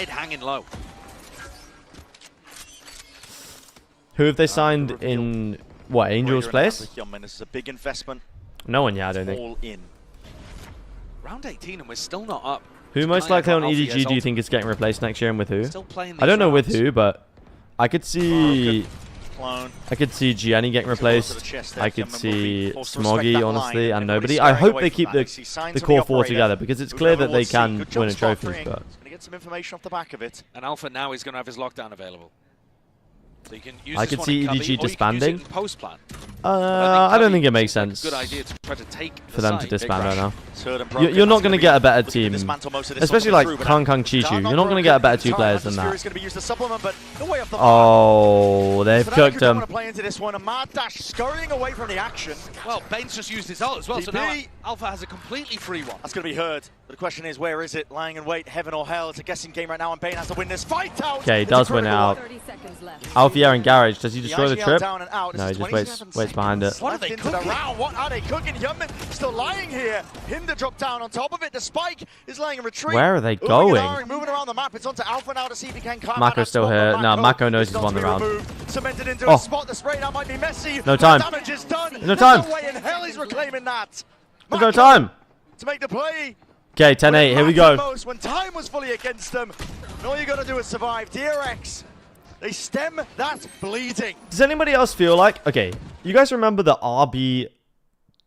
hanging low. Who have they signed in, what, Angel's place? This is a big investment. No one yet, I don't think. All in. Round 18 and we're still not up. Who most likely on EDG do you think is getting replaced next year, and with who? Still playing I don't these know with rounds. who, but I could see I could see Gianni getting replaced. I could see Smoggy, honestly, and nobody. I hope they keep the core 4 together, because it's clear that they can win a trophy. But get some information off the back of it. And Alpha now is going to have his lockdown available. So you can use I could see EDG disbanding. Post plan. I don't think it makes sense good idea to try to take for them to disband right now. You're not going to get a better team, especially like Kang Kang Chi Chu. You're not going to get a better 2 players than that. Oh, they've cooked him. Well, Bane's just used his ult as well, so now Alpha has a completely free one. That's going to be heard. But the question is, where is it? Lying in wait, heaven or hell? It's a guessing game right now, and Bane has to win this fight out. Okay, he does win out. Alpha in Garage. Does he destroy the trip? No, he just waits behind it. What are they cooking? What are they cooking? Hyunmin still lying here. Hinder dropped down on top of it. The spike is lying in retreat. Where are they going? Moving around the map. It's onto Alpha now to see if he can come. Mako's still here. No, Mako knows he's won the round. Cemented into a spot. The spray now might be messy. No time. Damage is done. No time. No way in hell he's reclaiming that. There's no time. To make the play. Okay, 10-8. Here we go. When time was fully against them, and all you got to do is survive. DRX. They stem that bleeding. Does anybody else feel like... Okay, you guys remember the RB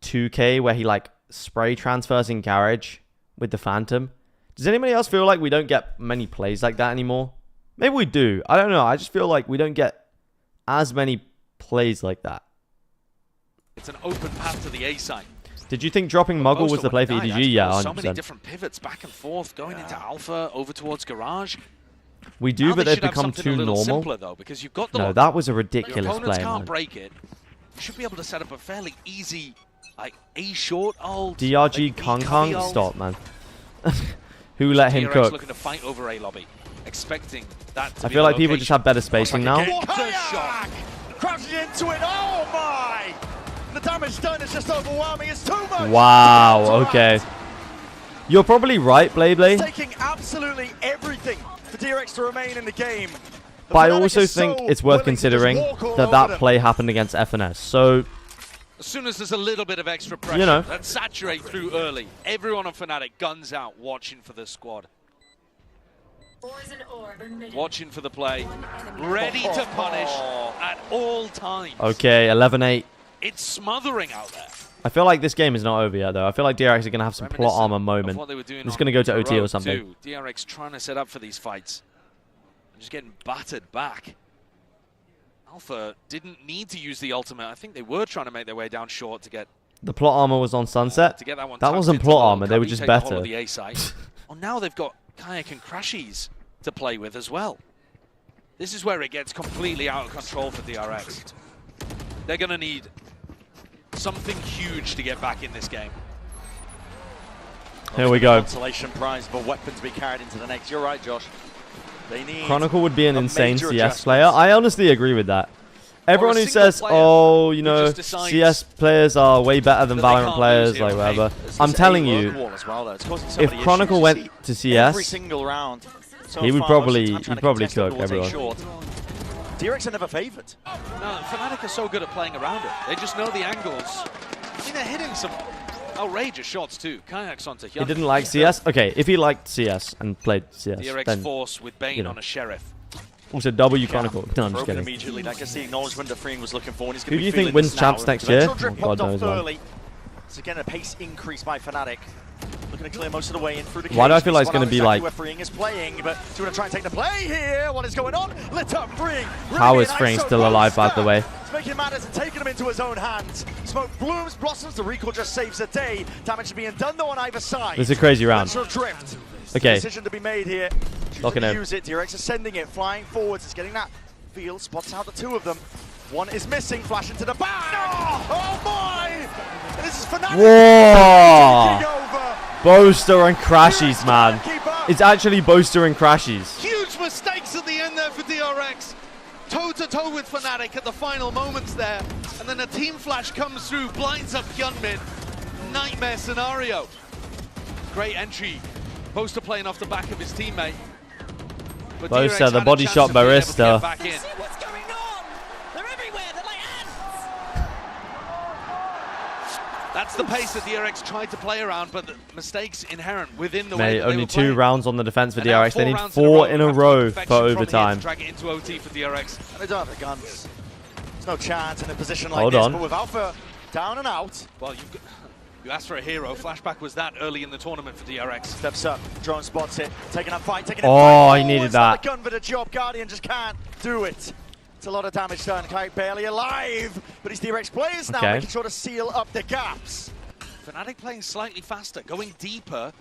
2K where he like spray transfers in Garage with the Phantom? Does anybody else feel like we don't get many plays like that anymore? Maybe we do. I don't know. I just feel like we don't get as many plays like that. It's an open path to the A side. Did you think dropping Muggle was the play for EDG? Yeah, 100%. So many different pivots back and forth, going into Alpha, over towards Garage. We do, but they've become too normal. Simpler, though, because you've got the no, that was a ridiculous your opponents play. Can't break it. You should be able to set up a fairly easy, like A short ult. DRG Kong Kong, stop, man. Who let him cook? Looking to fight over A lobby, expecting that. To I feel like people just have better spacing now. What a shot! Crashes into it. Oh my! The damage done is just overwhelming. It's too much. Wow. Okay. You're probably right, Blade. Taking absolutely everything for DRX to remain in the game. But I also think it's worth considering that play happened against FNS. So as soon as there's a little bit of extra pressure, let's saturate through early. Everyone on Fnatic guns out, watching for the squad. Watching for the play. Ready to punish at all times. Okay, 11-8. It's smothering out there. I feel like this game is not over yet, though. I feel like DRX are going to have some plot armor moment. It's going to go to OT or something. DRX trying to set up for these fights. Just getting battered back. Alpha didn't need to use the ultimate. I think they were trying to make their way down short to get... The plot armor was on Sunset? To get that one wasn't plot armor. They were just better. The A side. Well, now they've got Kayak and Crashies to play with as well. This is where it gets completely out of control for DRX. They're going to need something huge to get back in this game. Here we go. Consolation prize for weapons to be carried into the next. You're right, Josh. They need Chronicle would be an insane CS player. I honestly agree with that. Everyone who says, oh, you know, CS players are way better than Valorant players, like whatever. I'm telling you, if Chronicle went to CS, he would probably cook everyone. DRX are never favoured. No, Fnatic are so good at playing around it. They just know the angles. I mean, they're hitting some outrageous shots too. Kayak's onto Hyunmin. He didn't like CS? Okay, if he liked CS and played CS, DRX then, Force with Bane on a Sheriff. Also, W Chronicle. No, I'm just kidding. Immediately, like I see acknowledgement that Freeing was looking for. And he's Who do you think wins Champs next year? Oh, God knows. So again, a pace increase by Fnatic. Looking to clear most of the way in through the Why do I feel like it's going to be like... where Freeing is playing, but he's going to try and take the play here. What is going on? Lit up Freeing. How is Freeing still alive, by the way? It's making matters and taking him into his own hands. Smoke blooms, blossoms. The recall just saves the day. Damage being done though on either side. This is a crazy round. Drift. Okay. Decision to be made here. Locking in. Use it. DRX is sending it, flying forwards. It's getting that field. Spots out the two of them. One is missing. Flash into the back. Oh my! This is Fnatic. Whoa! Boaster and Crashies, man. It's actually Boaster and Crashies. Huge mistakes at the end there for DRX. Toe-to-toe with Fnatic at the final moments there. And then a team flash comes through, blinds up Hyunmin. Nightmare scenario. Great entry. Boaster playing off the back of his teammate. But Boaster, the body shot Barista. That's the pace that DRX tried to play around, but the mistakes inherent within the way Mate, that only they were 2 playing. rounds on the defense for DRX. They need 4 4 in a row for overtime. Drag it into OT for DRX. And they don't have the guns. no chance in a position like this, but with Alpha down and out. Well, you asked for a hero. Flashback was that early in the tournament for DRX. Steps up, drone spots it, taking a fight, he needed that. The gun for the job. Guardian just can't do it. It's a lot of damage done. Kite barely alive, but he's DRX players now, making sure to seal up the gaps. Fnatic playing slightly faster, going deeper,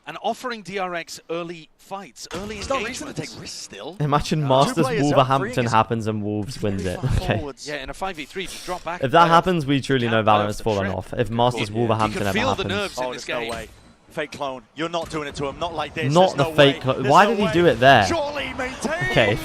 and offering DRX early fights, early There's engagement. no reason to take risks still. Imagine Masters Wolverhampton happens and Wolves wins it. Okay. Yeah, in a 5v3, you drop back. If that happens, we truly know Valorant has fallen off. If Masters Wolverhampton ever feel happens. the nerves in this game. No way. Fake clone. You're not doing it to him. Not like this. Not the fake clone. Why did he do it there? Surely maintain. Okay.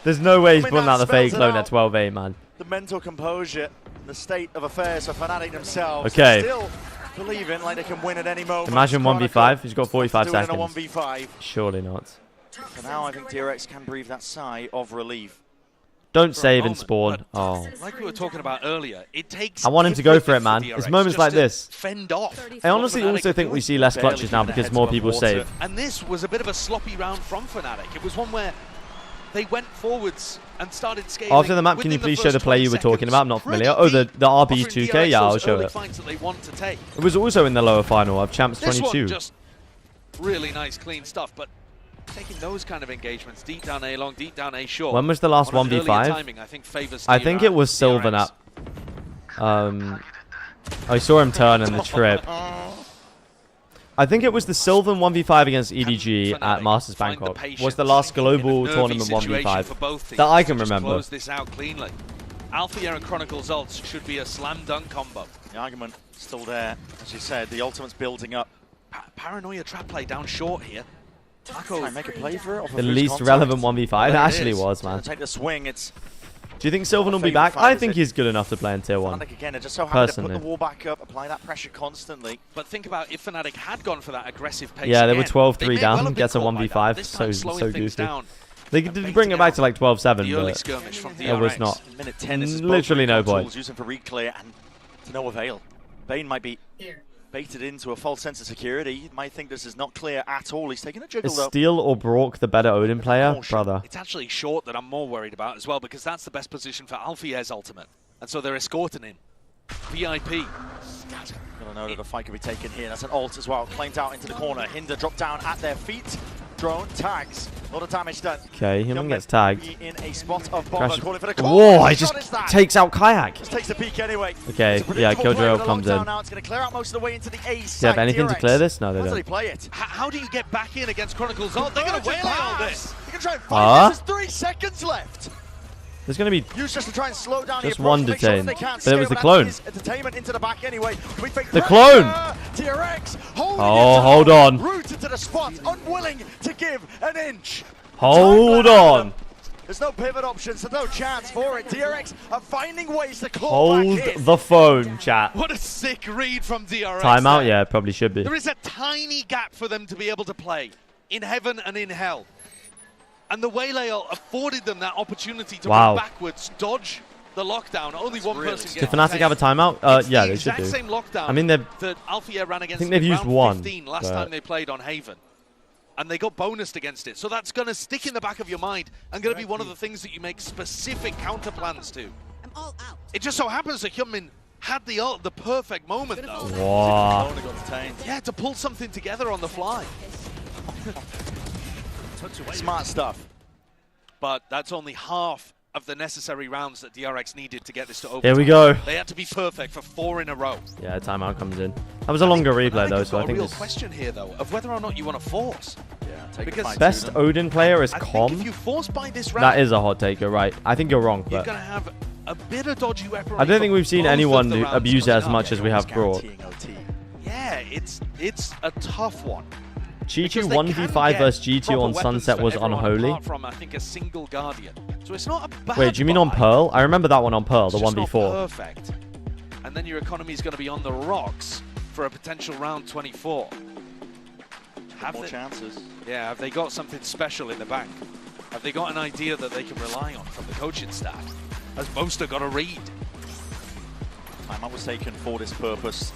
There's no way he's pulling out the fake clone at 12-8, man. The mental composure, the state of affairs for Fnatic themselves. Okay. Still believing like they can win at any moment. Imagine 1v5. He's got 45 seconds. In a 1v5. Surely not. For now, I think DRX can breathe that sigh of relief. Don't save and spawn. Oh. Like we were talking about earlier, it takes. I want him to go for it, man. It's moments like this. Fend off. I honestly also think we see less clutches now because more people save. And this was a bit of a sloppy round from Fnatic. It was one where they went forwards and started scaling. After the map, can you please show the play you were talking about? I'm not familiar. Oh, the RB 2K? Yeah, I'll show it. It was also in the lower final of Champs 22. This one just really nice, clean stuff, but taking those kind of engagements, deep down A long, deep down A short. When was the last 1v5? I think it was Sylvan. I saw him turn in the trip. I think it was the Sylvan 1v5 against EDG at Masters Bangkok. Was the last global tournament 1v5 that I can remember. Close this out cleanly. Alpha and Chronicles ults should be a slam dunk combo. The argument still there, as you said. The ultimate's building up. Paranoia trap play down short here. Try and make a play for it. The least relevant 1v5 it actually was, man. Take the swing. Do you think Sylvan will be back? I think he's good enough to play in Tier 1. Again, just so happy to put the wall back up, apply that pressure constantly. But think about if Fnatic had gone for that aggressive pace. Yeah, they were 12-3 down, gets a 1v5. So goofy. They did bring it back to like 12-7, but it was not. Minute 10, this is literally no point. Using for reclear and to no avail. Bane might be baited into a false sense of security. He might think this is not clear at all. He's taking a jiggle Is though. Steel or Brock the better Odin player? Brother. It's actually short that I'm more worried about as well, because that's the best position for Alfier's ultimate. And so they're escorting him. VIP. Gotta know that a fight could be taken here. That's an ult as well. Claimed out into the corner. Hinder dropped down at their feet. Drone tags. A lot of damage done. Okay, Human gets tagged. In a spot of bomber. Calling for the whoa, he just takes out Kayak. Just takes the peek anyway. Okay, yeah, Killjoy comes in. Now. It's going to clear out most of the way into the A Do you have anything to clear this? No, they don't. Play it? How do you get back in against Chronicles ult? They're going to waylay all this. You can try and fight this. There's 3 seconds left. There's going to be just to try and slow down just one detained, but it was the clone. Entertainment into the back anyway. The clone! DRX oh, hold on. Rooted to the spot, unwilling to give an inch. Hold on. There's no pivot options, so no chance for it. DRX are finding ways to claw Hold back in. the phone, chat. What a sick read from DRX. Timeout? there. Yeah, it probably should be. There is a tiny gap for them to be able to play in heaven and in hell. And the Waylay afforded them that opportunity to run backwards, dodge the lockdown. Only one person gets. Did Fnatic have a timeout? Yeah, they should do. Same lockdown. I mean, that Alfia ran against. I think they've used one 15 last time they played on Haven, and they got bonused against it. So that's going to stick in the back of your mind and going to be one of the things that you make specific counter plans to. I'm all out. It just so happens that Hyunmin had the perfect moment though. Wow. Yeah, to pull something together on the fly. Smart stuff. But that's only half of the necessary rounds that DRX needed to get this to overtime. Here we go. They had to be perfect for 4 in a row. Yeah, timeout comes in. That was a longer replay though, so I think there's a real question here though of whether or not you want to force. Yeah, because best Odin player is Com. If you force by this round, that is a hot take. You're right. I think you're wrong, you're but going to have a bit of dodgy weaponry. I don't think we've seen anyone abuse it as much as we have Brock. Yeah, it's a tough one. G2 1v5 versus G2 on Sunset was unholy. Apart from, I think, a single Guardian. So it's not a bad Wait, do you mean on Pearl? I remember that one on Pearl, the 1v4. Perfect. And then your economy is going to be on the rocks for a potential round 24. Have more chances. Yeah, have they got something special in the bank? Have they got an idea that they can rely on from the coaching staff? Has Boaster got a read? Timeout was taken for this purpose.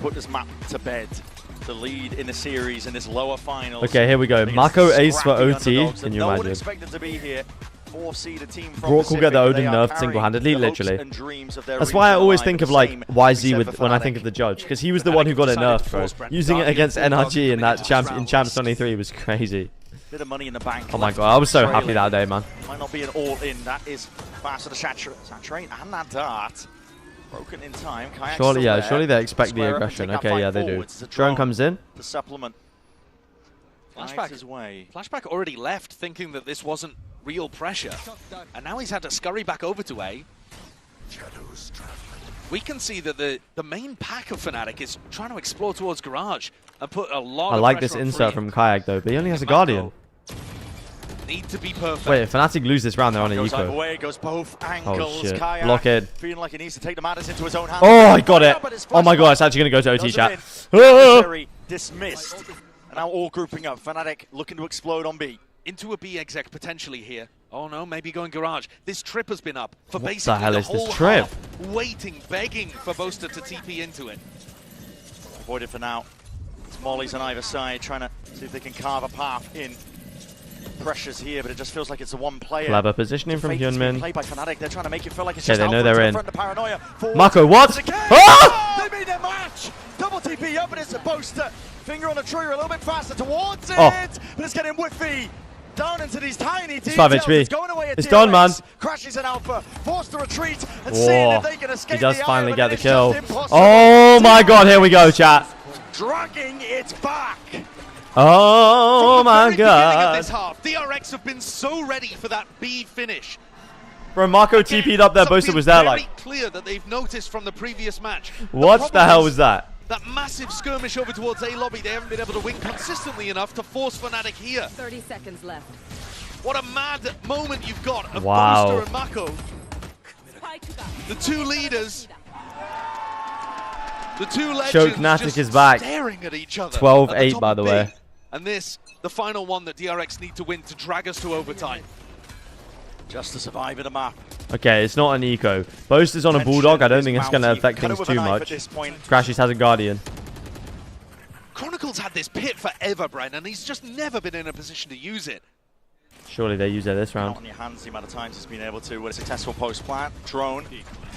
Put this map to bed. The lead in the series in this lower finals. Okay, here we go. Mako ace for OT. Can you imagine? Expected to be here. 4th-seeded team from Rourke will get the Pacific. Odin They are nerfed single-handedly, carrying the hopes literally. and dreams of their That's why I region always alive think with of the like same YZ we with said when I for think of Fnatic. the judge, because he was the one who got it nerfed, bro. Using it against NRG in that Champs 23 was crazy. Bit of money in the bank. Oh my god, I was so happy that day, man. Might not be an all-in. That is faster to saturate and that dart. Broken in time. Kayak's Surely, still yeah, there. surely they expect the Square up and aggression. take that Okay, fight yeah, they do. forwards. It's a Drone comes in. to supplement. Flashback His way. Flashback already left thinking that this wasn't real pressure. And now he's had to scurry back over to A. We can see that the main pack of Fnatic is trying to explore towards Garage and put a lot I of like pressure this on insert Free. from Kayak though, but he only has a Guardian. Need to be perfect. Wait, if Fnatic lose this round, they're on a Goes either eco. way, goes both ankles. Oh shit. Kayak Block it. feeling like he needs to take the matters into his own hands. Oh, I got it. Oh my god, it's actually going to go to OT chat. Necessary, dismissed. And now all grouping up. Fnatic looking to explode on B. Into a B exec potentially here. Oh no, maybe going Garage. This trip has been up for What the basically hell the is this whole trip? half, waiting, begging for Boaster to TP into it. Avoided for now. It's Molly's on either side, trying to see if they can carve a path in. Pressures here, but it just feels like it's a one player. Clever positioning from Hyunmin. Played by Fnatic. They're trying to make it feel like it's Okay, just they know Alpha they're to in. front of Paranoia. Forward. Mako, what? Ah! They made their match. Double TP up, and it's a Boaster. Finger on the trigger a little bit faster towards it, but it's getting whiffy. Down into these tiny details. 5 HP. It's going away at It's DRX. done, man. Crashes in Alpha, forced to retreat, and seeing if they can escape He does the finally iron, get but the it's kill. just impossible. Oh my god, here we go, chat. Dragging it back. Oh my Beginning of god. this half, DRX have been so ready for that B finish. Bro, Mako TP'd up there, Boaster was there Very like, clear that they've noticed from the previous match. what the hell was that? That massive skirmish over towards A lobby, they haven't been able to win consistently enough to force Fnatic here. 30 seconds left. What a mad moment you've got of Wow. Boaster and Mako. The two leaders. The two legends Choke Fnatic just is back. staring at each other. 12-8 by the way. And this, the final one that DRX need to win to drag us to overtime. Just to survive in a map. Okay, it's not an eco. Boaster's on a Bulldog. I don't think it's going to affect things too much. Crashes has a Guardian. Chronicles had this pit forever, Brent, and he's just never been in a position to use it. Surely they use it this Not round. on your hands the amount of times he's been able to with a successful post plant. Drone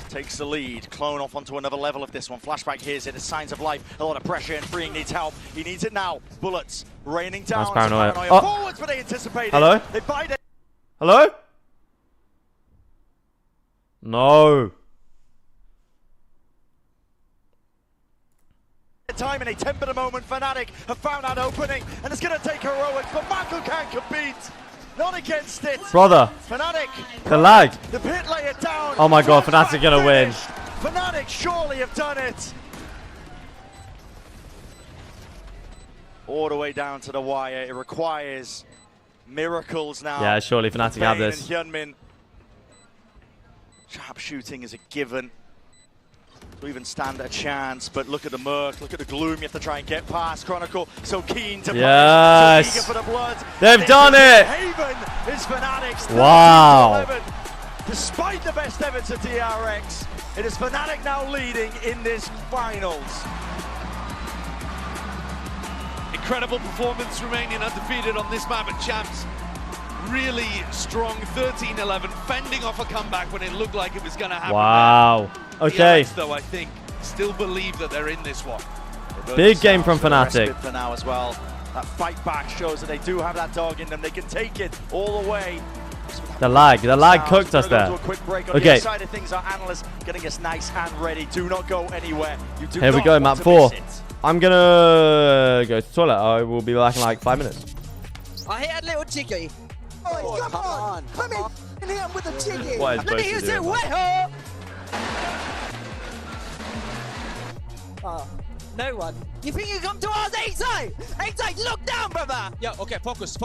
takes the lead. Clone off onto another level of this one. Flashback hears it as signs of life. A lot of pressure and Freeing needs help. He needs it now. Bullets raining down. Nice Paranoia. Oh. Forwards, but they anticipated. Hello? They bite it. Hello? No. Time in a temper moment. Fnatic have found that opening, and it's going to take heroics, but Mako can't compete. Not against it. Brother. Fnatic. The lag. The pit lay it down. Oh my god, Fnatic going to win. Fnatic surely have done it. All the way down to the wire. It requires miracles now. Yeah, surely Fnatic have this. Hyunmin. Sharp shooting is a given. To even stand a chance, but look at the murk, look at the gloom. You have to try and get past Chronicle. So keen to Yes. play, so eager for the blood. They've done it. Haven is Fnatic's Wow. 13-11. Despite the best efforts of DRX, it is Fnatic now leading in this finals. Incredible performance, remaining undefeated on this map at Champs. Really strong 13-11, fending off a comeback when it looked like it was going to happen. Wow. Okay. DRX, though, I think, still believe that they're in this one. Big game from Fnatic. For now as well. That fight back shows that they do have that dog in them. They can take it all the way. The lag cooked us there. Okay. Side of things, our analysts getting us nice and ready. Do not go anywhere. You do Here we not go, want map to 4. miss it. I'm gonna go to the toilet. I will be back in like 5 minutes. I hit a little jiggy. Oh, come on. Let me hit him with a jiggy. What is Let me Boaster use doing, it. man? Way Oh, no one. You think you come to us, X-Eye? X-Eye, look down, brother. Yeah, okay, focus.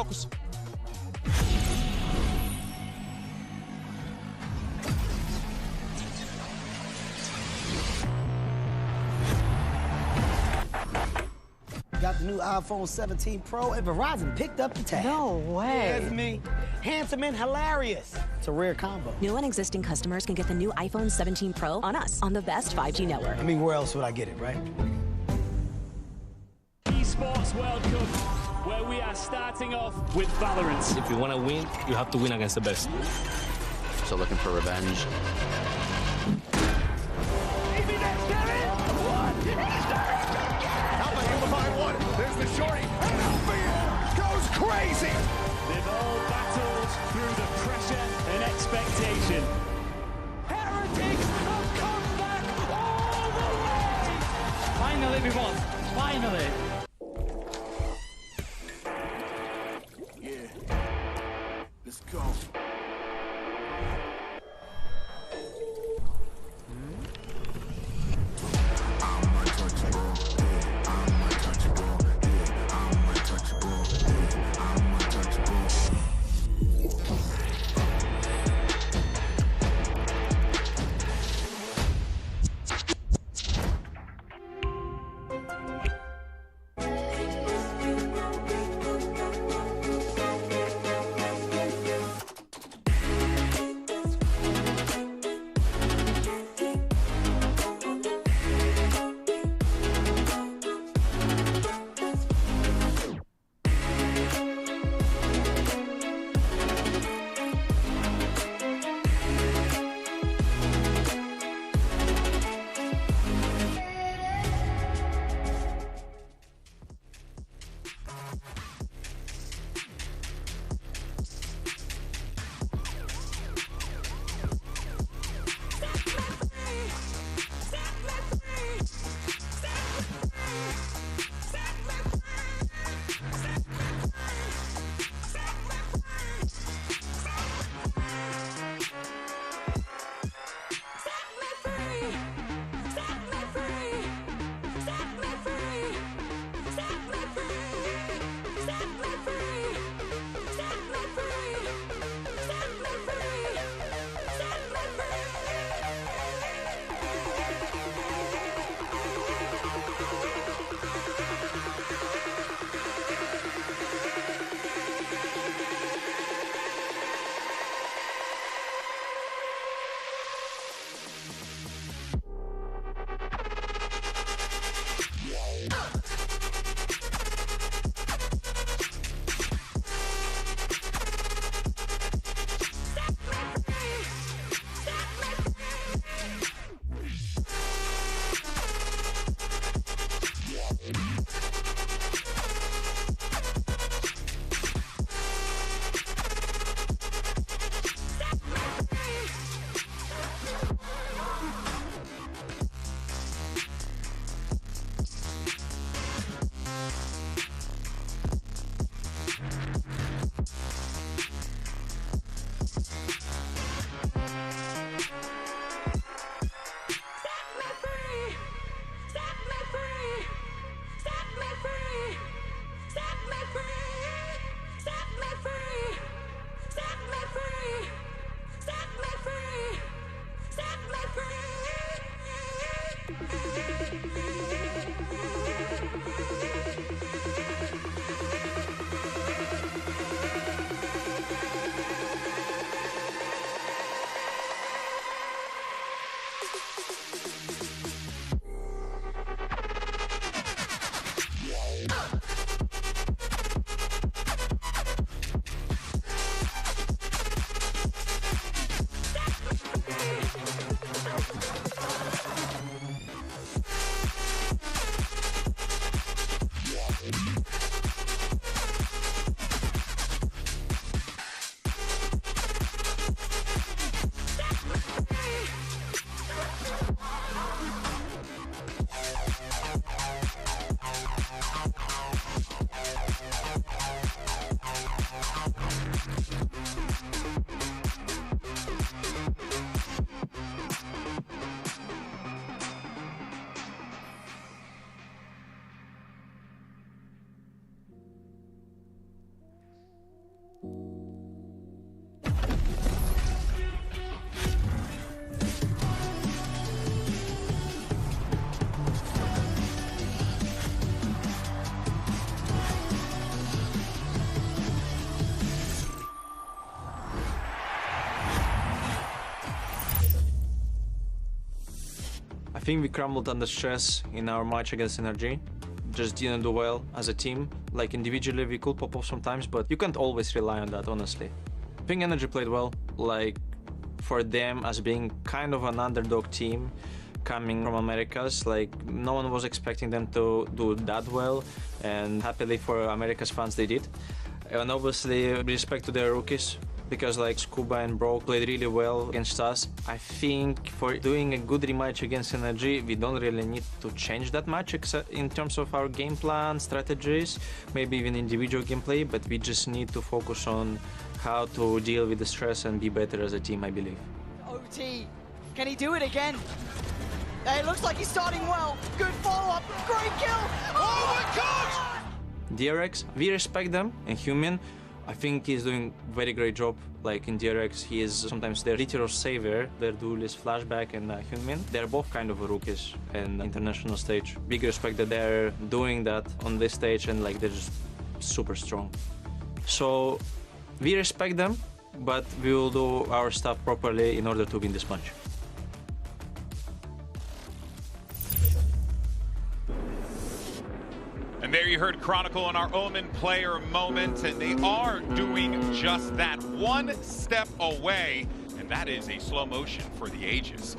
Got the new iPhone 17 Pro and Verizon picked up the tab. No way. That's me. Handsome and hilarious. It's a rare combo. New and existing customers can get the new iPhone 17 Pro on us on the best 5G network. I mean, where else would I get it, right? Esports World Cup where we are starting off with Valorant. If you want to win, you have to win against the best. So looking for revenge. Alpha hit behind one. There's the shorty. And Alpha goes crazy. They've all battled through the pressure and expectation. Heretics have come back all the way. Finally, we won. Finally. Yeah. Let's go. I think we crumbled under stress in our match against NRG. just didn't do well as a team. Like individually we could pop off sometimes, but you can't always rely on that, honestly. I think Energy played well, like for them as being kind of an underdog team coming from Americas, like no one was expecting them to do that well, and happily for America's fans they did. And obviously respect to their rookies, because like Scuba and Bro played really well against us. I think for doing a good rematch against Energy, we don't really need to change that much except in terms of our game plan, strategies, maybe even individual gameplay, but we just need to focus on how to deal with the stress and be better as a team, I believe. OT, can he do it again? It looks like he's starting well. Good follow-up, great kill. Oh my God! DRX, we respect them, and Human, I think he's doing very great job. Like in DRX, he is sometimes their literal savior, their duelist Flashback and Human. They're both kind of rookies in the international stage. Big respect that they're doing that on this stage, and like they're just super strong. So we respect them, but we will do our stuff properly in order to win this match. And there you heard Chronicle on our Omen player moment, and they are doing just that, one step away, and that is a slow motion for the ages.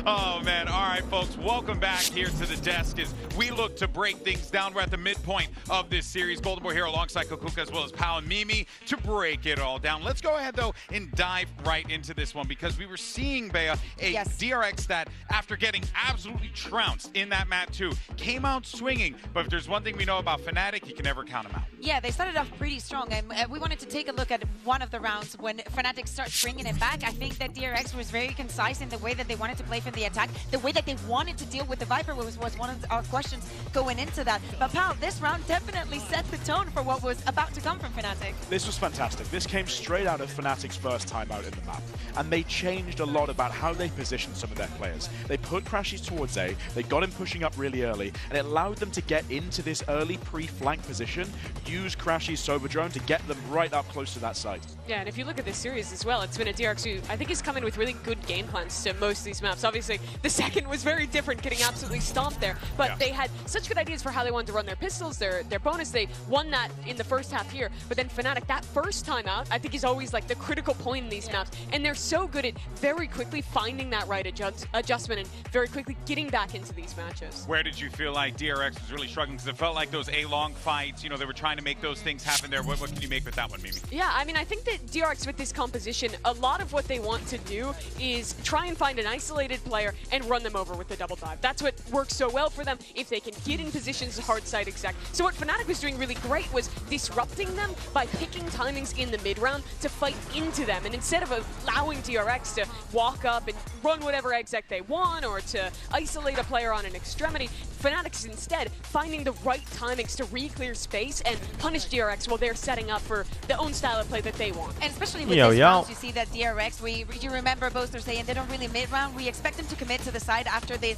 Oh man, all right folks, welcome back here to the desk as we look to break things down. We're at the midpoint of this series. Golden Boy here alongside Kukuka as well as Pau and Mimi to break it all down. Let's go ahead though and dive right into this one, because we were seeing, Bea, a DRX that after getting absolutely trounced in that map 2 came out swinging, but if there's one thing we know about Fnatic, you can never count them out. Yeah, they started off pretty strong, and we wanted to take a look at one of the rounds when Fnatic starts bringing it back. I think that DRX was very concise in the way that they wanted to play from the attack. The way that they wanted to deal with the Viper was one of our questions going into that. But Pau, this round definitely set the tone for what was about to come from Fnatic. This was fantastic. This came straight out of Fnatic's first time out in the map, and they changed a lot about how they positioned some of their players. They put Crashies towards A, they got him pushing up really early, and it allowed them to get into this early pre-flank position, use Crashies Sober Drone to get them right up close to that site. Yeah, and if you look at this series as well, it's been a DRX who I think has come in with really good game plans to most of these maps. Obviously, the second was very different, getting absolutely stomped there, but they had such good ideas for how they wanted to run their pistols, their bonus. They won that in the first half here, but then Fnatic, that first time out, I think is always like the critical point in these maps, and they're so good at very quickly finding that right adjustment and very quickly getting back into these matches. Where did you feel like DRX was really struggling? Because it felt like those A-long fights, you know, they were trying to make those things happen there. What can you make with that one, Mimi? Yeah, I mean, I think that DRX with this composition, a lot of what they want to do is try and find an isolated player and run them over with the double dive. That's what works so well for them if they can get in positions hard side exec. So what Fnatic was doing really great was disrupting them by picking timings in the mid round to fight into them. And instead of allowing DRX to walk up and run whatever exec they want or to isolate a player on an extremity, Fnatic's instead finding the right timings to re-clear space and punish DRX while they're setting up for the own style of play that they want. And especially with this round, you see that DRX, you remember Boaster saying they don't really mid-round. We expect them to commit to the side after they've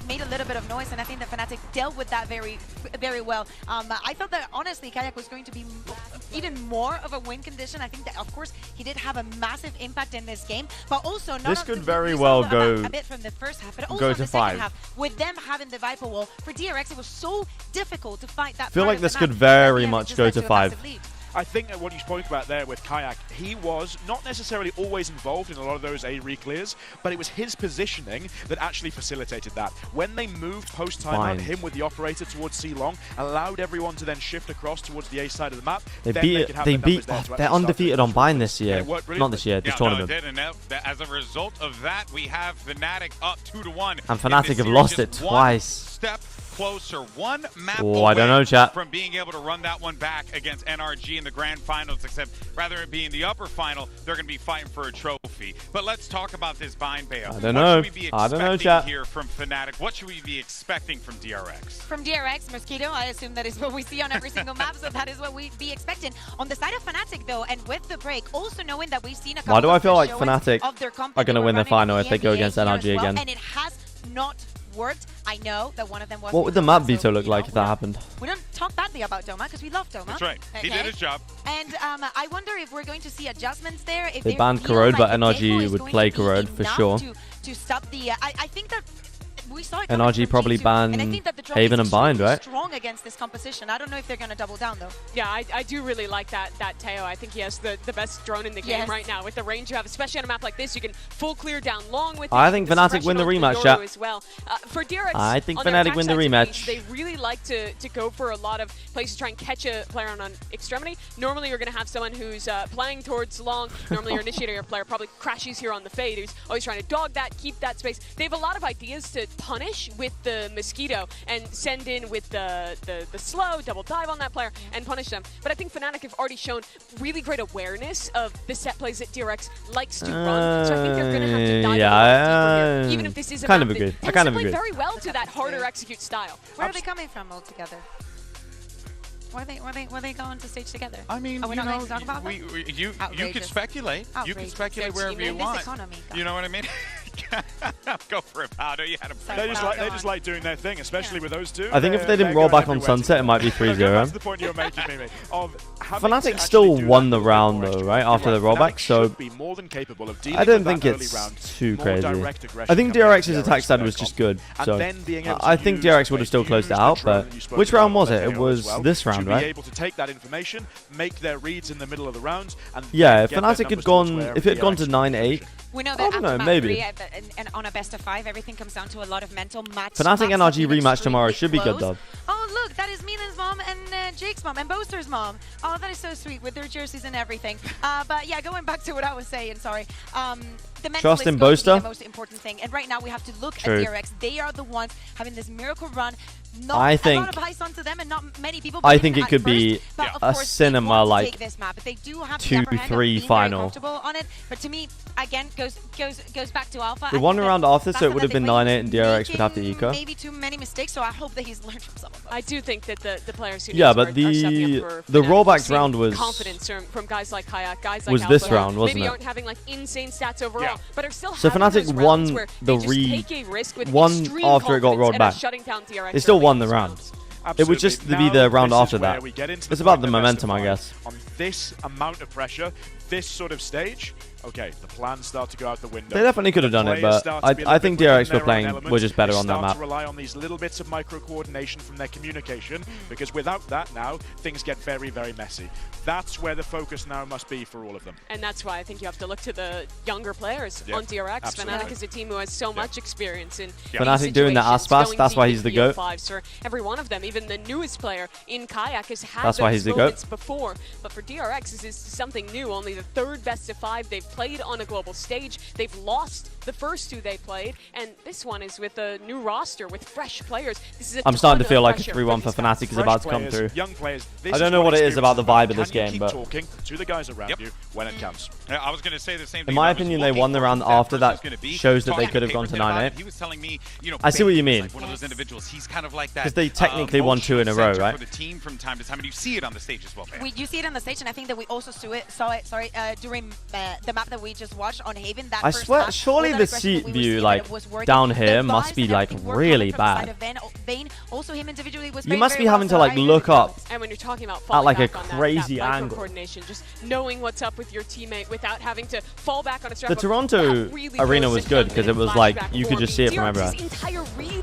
made a little bit of noise, and I think that Fnatic dealt with that very, very well. I thought that, honestly, Kayak was going to be even more of a win condition. I think that, of course, he did have a massive impact in this game, but also not this could very well go a bit from the first half, but also in the second half. With them having the Viper wall, for DRX, it was so difficult to fight that. I feel like this could very much go to 5. I think that what you spoke about there with Kayak, he was not necessarily always involved in a lot of those A re-clears, but it was his positioning that actually facilitated that. When they moved post-timeout, him with the operator towards C long, allowed everyone to then shift across towards the A side of the map. They're undefeated on Bind this year. Not this year, this tournament. As a result of that, we have Fnatic up 2-1. And Fnatic have lost it twice. Step closer, one map I don't know, chat. from being able to run that one back against NRG in the grand finals, except rather than being the upper final, they're going to be fighting for a trophy. But let's talk about this bind, Bea. I don't know, chat. Here from Fnatic, what should we be expecting from DRX? From DRX, Mosquito, I assume that is what we see on every single map, so that is what we'd be expecting. On the side of Fnatic, though, and with the break, also knowing that we've seen a couple Why do I feel like of Fnatic are going to win the final if they go against NRG again? And it has not worked. I know that one of them was. What would the map veto look like if that happened? We don't talk badly about Doma because we love Doma. That's right. He did his job. And I wonder if we're going to see adjustments there. If they banned Corrode, but NRG would play Corrode for sure. To stop the. I think that we saw it NRG probably ban Haven and Bind, right? Strong against this composition. I don't know if they're going to double down though. Yeah, I do really like that Teo. I think he has the best drone in the game right now with the range you have, especially on a map like this. You can full clear down long with. I think Fnatic win the rematch, chat. As well. For DRX, I think Fnatic win the rematch. They really like to go for a lot of places to try and catch a player on extremity. Normally, you're going to have someone who's playing towards long. Normally, your initiator player probably crashes here on the fade, who's always trying to dog that, keep that space. They have a lot of ideas to punish with the Mosquito and send in with the slow, double dive on that player and punish them. But I think Fnatic have already shown really great awareness of the set plays that DRX likes to run. So I think they're going to have to dive deeper here, even if this is a kind of map agree. that I kind of play agree. very well to that harder execute style. Where are they coming from all together? Were they going to stage together? I mean, are we you not know, going to talk about that? you could speculate. You could speculate wherever you want. You know what I mean? Go for it, Powder. You had a they just like doing their thing, especially with those two. I think if they didn't roll back on Sunset, it might be 3-0. That's the point you're making, Mimi. Fnatic still won the round though, right? After the rollback, so I don't think it's too crazy. I think DRX's attack side was just good, so I think DRX would have still closed it out, but which round was it? It was this round, right? Able to take that information, make their reads in the middle of the round, and yeah, if Fnatic had gone, if it had gone to 9-8, we know that I don't know, maybe. And on a best of 5, everything comes down to a lot of mental match. Fnatic NRG rematch tomorrow should be good, though. Oh, look, that is Mina's mom and Jake's mom and Boaster's mom. Oh, that is so sweet with their jerseys and everything. But yeah, going back to what I was saying, sorry. The mental Trust is in going to be Boaster? the most important thing. And right now we have to look True. at DRX. They are the ones having this miracle run. Not I think, a lot of eyes onto them and not many people. I think it could be a cinema like this map, but they do have 2-3 final. On it. But to me, again, goes back to Alpha. The one round after, so it would have been 9-8 and DRX would have the eco. Maybe too many mistakes, so I hope that he's learned from some of them. I do think that the players who but the rollback round was confidence from guys like Kayak, guys like was Alpha, this round, wasn't maybe it? aren't having like insane stats overall, but are still so having Fnatic those won rounds where the they just take a risk with extreme after it got confidence rolled and are back. shutting down DRX They still early won in the those round. rounds. It would just be the round after that. It's about the momentum, I guess. On this amount of pressure, this sort of stage, okay, the plans start to go out the window. They definitely could have done it, but I think DRX were just better on that map. To rely on these little bits of micro coordination from their communication, because without that now, things get very, very messy. That's where the focus now must be for all of them. And that's why I think you have to look to the younger players on DRX. Absolutely. Fnatic is a team who has so much experience in Fnatic doing the Aspas, that's why he's the GOAT. For every one of them, even the newest player in Kayak has had that's why he's the moments GOAT. before. But for DRX, this is something new. Only the third best of 5 they've played on a global stage. They've lost the first 2 they played, and this one is with a new roster with fresh players. This is I'm starting to feel like a 3-1 for Fnatic is about to come through. Young players, I don't know what it is about the vibe of this game, but talking to the guys around you when it counts. I was going to say the same thing. In my opinion, they won the round after that. Shows that they could have gone to 9-8. He was telling me, you know, I see what you mean. like one of those individuals. He's kind of like that. Because they technically won 2 in a row, right? For the team from time to time, and you see it on the stage as well. You see it on the stage, and I think that we also saw it during the map that we just watched on Haven. That I swear, surely the seat view, like, down here must be, like, really bad. Also, him individually was you must be having to, like, look up and when you're talking about at, like, a back crazy that angle. Coordination, just knowing what's up with your teammate without having to fall back on a strap. The Toronto arena was good because it was like you could just see it from everywhere.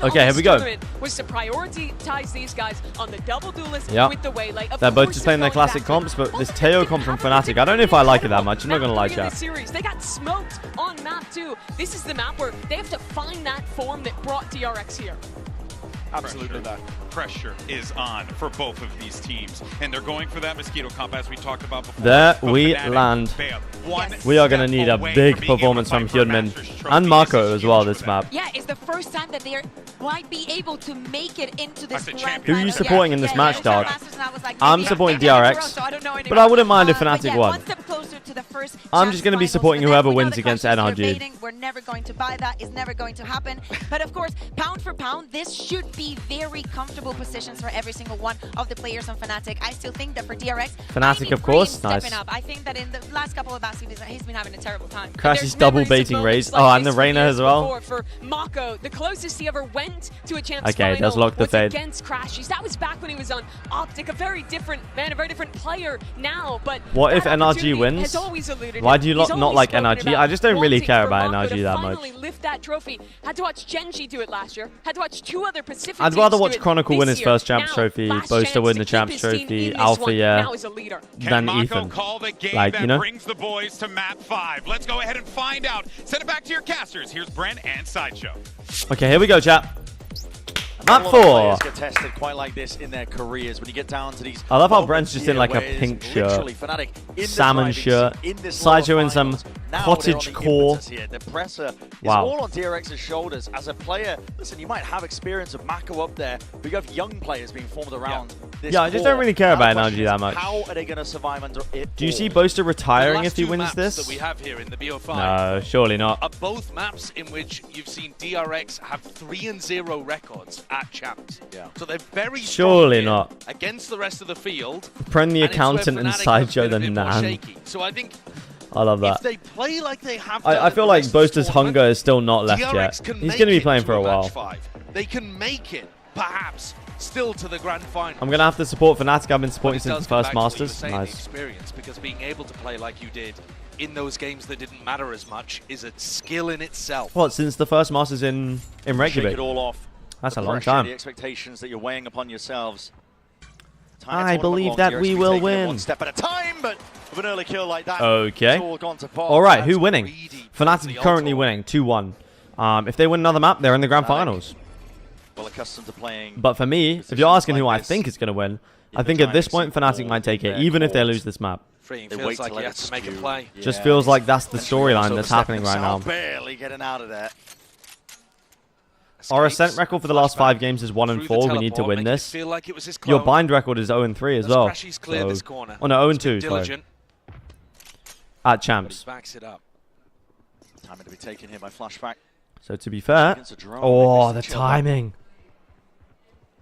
Okay, here we go. Was to prioritize these guys on the double duelist with the Waylay. They're both just playing their classic comps, but this Teo comp from Fnatic, I don't know if I like it that much. I'm not gonna lie, chat. They got smoked on map 2. This is the map where they have to find that form that brought DRX here. Absolutely that. Pressure is on for both of these teams, and they're going for that Mosquito comp as we talked about before. There we land. We are going to need a big performance from Hyunmin and Marco as well this map. Yeah, it's the first time that they might be able to make it into this grand Who are you final. supporting in this match, dog? Like, I'm supporting DRX, but I wouldn't mind if Fnatic won. I'm just going to be supporting whoever wins against NRG. We're never going to buy that. It's never going to happen. But of course, pound for pound, this should be very comfortable positions for every single one of the players on Fnatic. I still think that for DRX, Fnatic, of course, nice. Up. I think that in the last couple of maps, he's been having a terrible time. Crash is double baiting Raze. Oh, and the Reyna as well. For Mako, the closest he ever went to a champs okay, does lock the fade. Against Crashies. That was back when he was on Optic, a very different man, a very different player now. But what if NRG wins? always eluded Why him. do you He's not only like spoken NRG? about I just don't really wanting care for about Mako NRG to that much. finally lift that trophy. Had to watch Genji do it last year. Had to watch 2 other Pacific I'd teams rather do watch it Chronicle win this his year. first Champs Now, trophy, last Boaster chance win to the keep Champs his team trophy, in this Alpha, one. yeah, Now he's a leader. than Mako Ethan. call the game Like, that you know? brings the boys to map 5. Let's go ahead and find out. Send it back to your casters. Here's Brent and Sideshow. Okay, here we go, chat. Map Not a lot of 4. players get tested quite like this in their careers. When you get down to these, I love how moments Brent's just here in like a where it's pink shirt, literally Fnatic in the salmon driving shirt, seat in this Sideshow lower in some finals. Now cottage they're on the core. impetus here. The pressure is Wow. all on DRX's shoulders. As a player, listen, you might have experience of Mako up there, but you have young players being formed around this Yeah, I just core. don't really care Now the about question NRG is, that much. How are they going to survive under it? Do you see all? Boaster retiring The if he last 2 wins maps this? that we have here in the BO5 No, surely not. are both maps in which you've seen DRX have 3-0 records at champs. Yeah. So they're very Surely strong here not. against the rest of the field. Pren the and it's where accountant and Fnatic have Sideshow been the a bit more Nan. shaky. So I think I love if that. they play like they have done I at feel the like rest of the Boaster's tournament, hunger is still not left DRX yet. can He's make going to be it playing to for a match while. 5. They can make it, perhaps, still to the grand final. I'm going to have to support Fnatic. I've been supporting But it since does the come first back to what you were Masters. saying, the Nice. experience, because being able to play like you did in those games that didn't matter as much is a skill in itself. What, since the first Masters in Shake Reykjavik? it all off. That's The a long pressure, time. The expectations that you're weighing upon yourselves. I believe that we will win. One step at a time, but with an early kill like that, Okay. it's all gone to pot. All right, That's who winning? Fnatic currently winning 2-1. If they win another map, they're in the grand finals. well accustomed to playing. But for me, if you're asking who I think is going to win, I think at this point Fnatic might take it, even if they lose this map. Freeing They feels wait like to you let have it to make a skew. play. Just feels like that's the storyline that's happening right now. Barely getting out of that. Our ascent record for the last 5 games is 1-4. We need to win this. Feel like it was his Your clone. bind record is 0-3 as well. Crashy's cleared this corner. Oh no, He's been 0-2. Sorry. diligent, At but he champs. backs it up. Time to be taken here by Flashback. So to be fair, Against a drone, oh, they the missed each other. timing.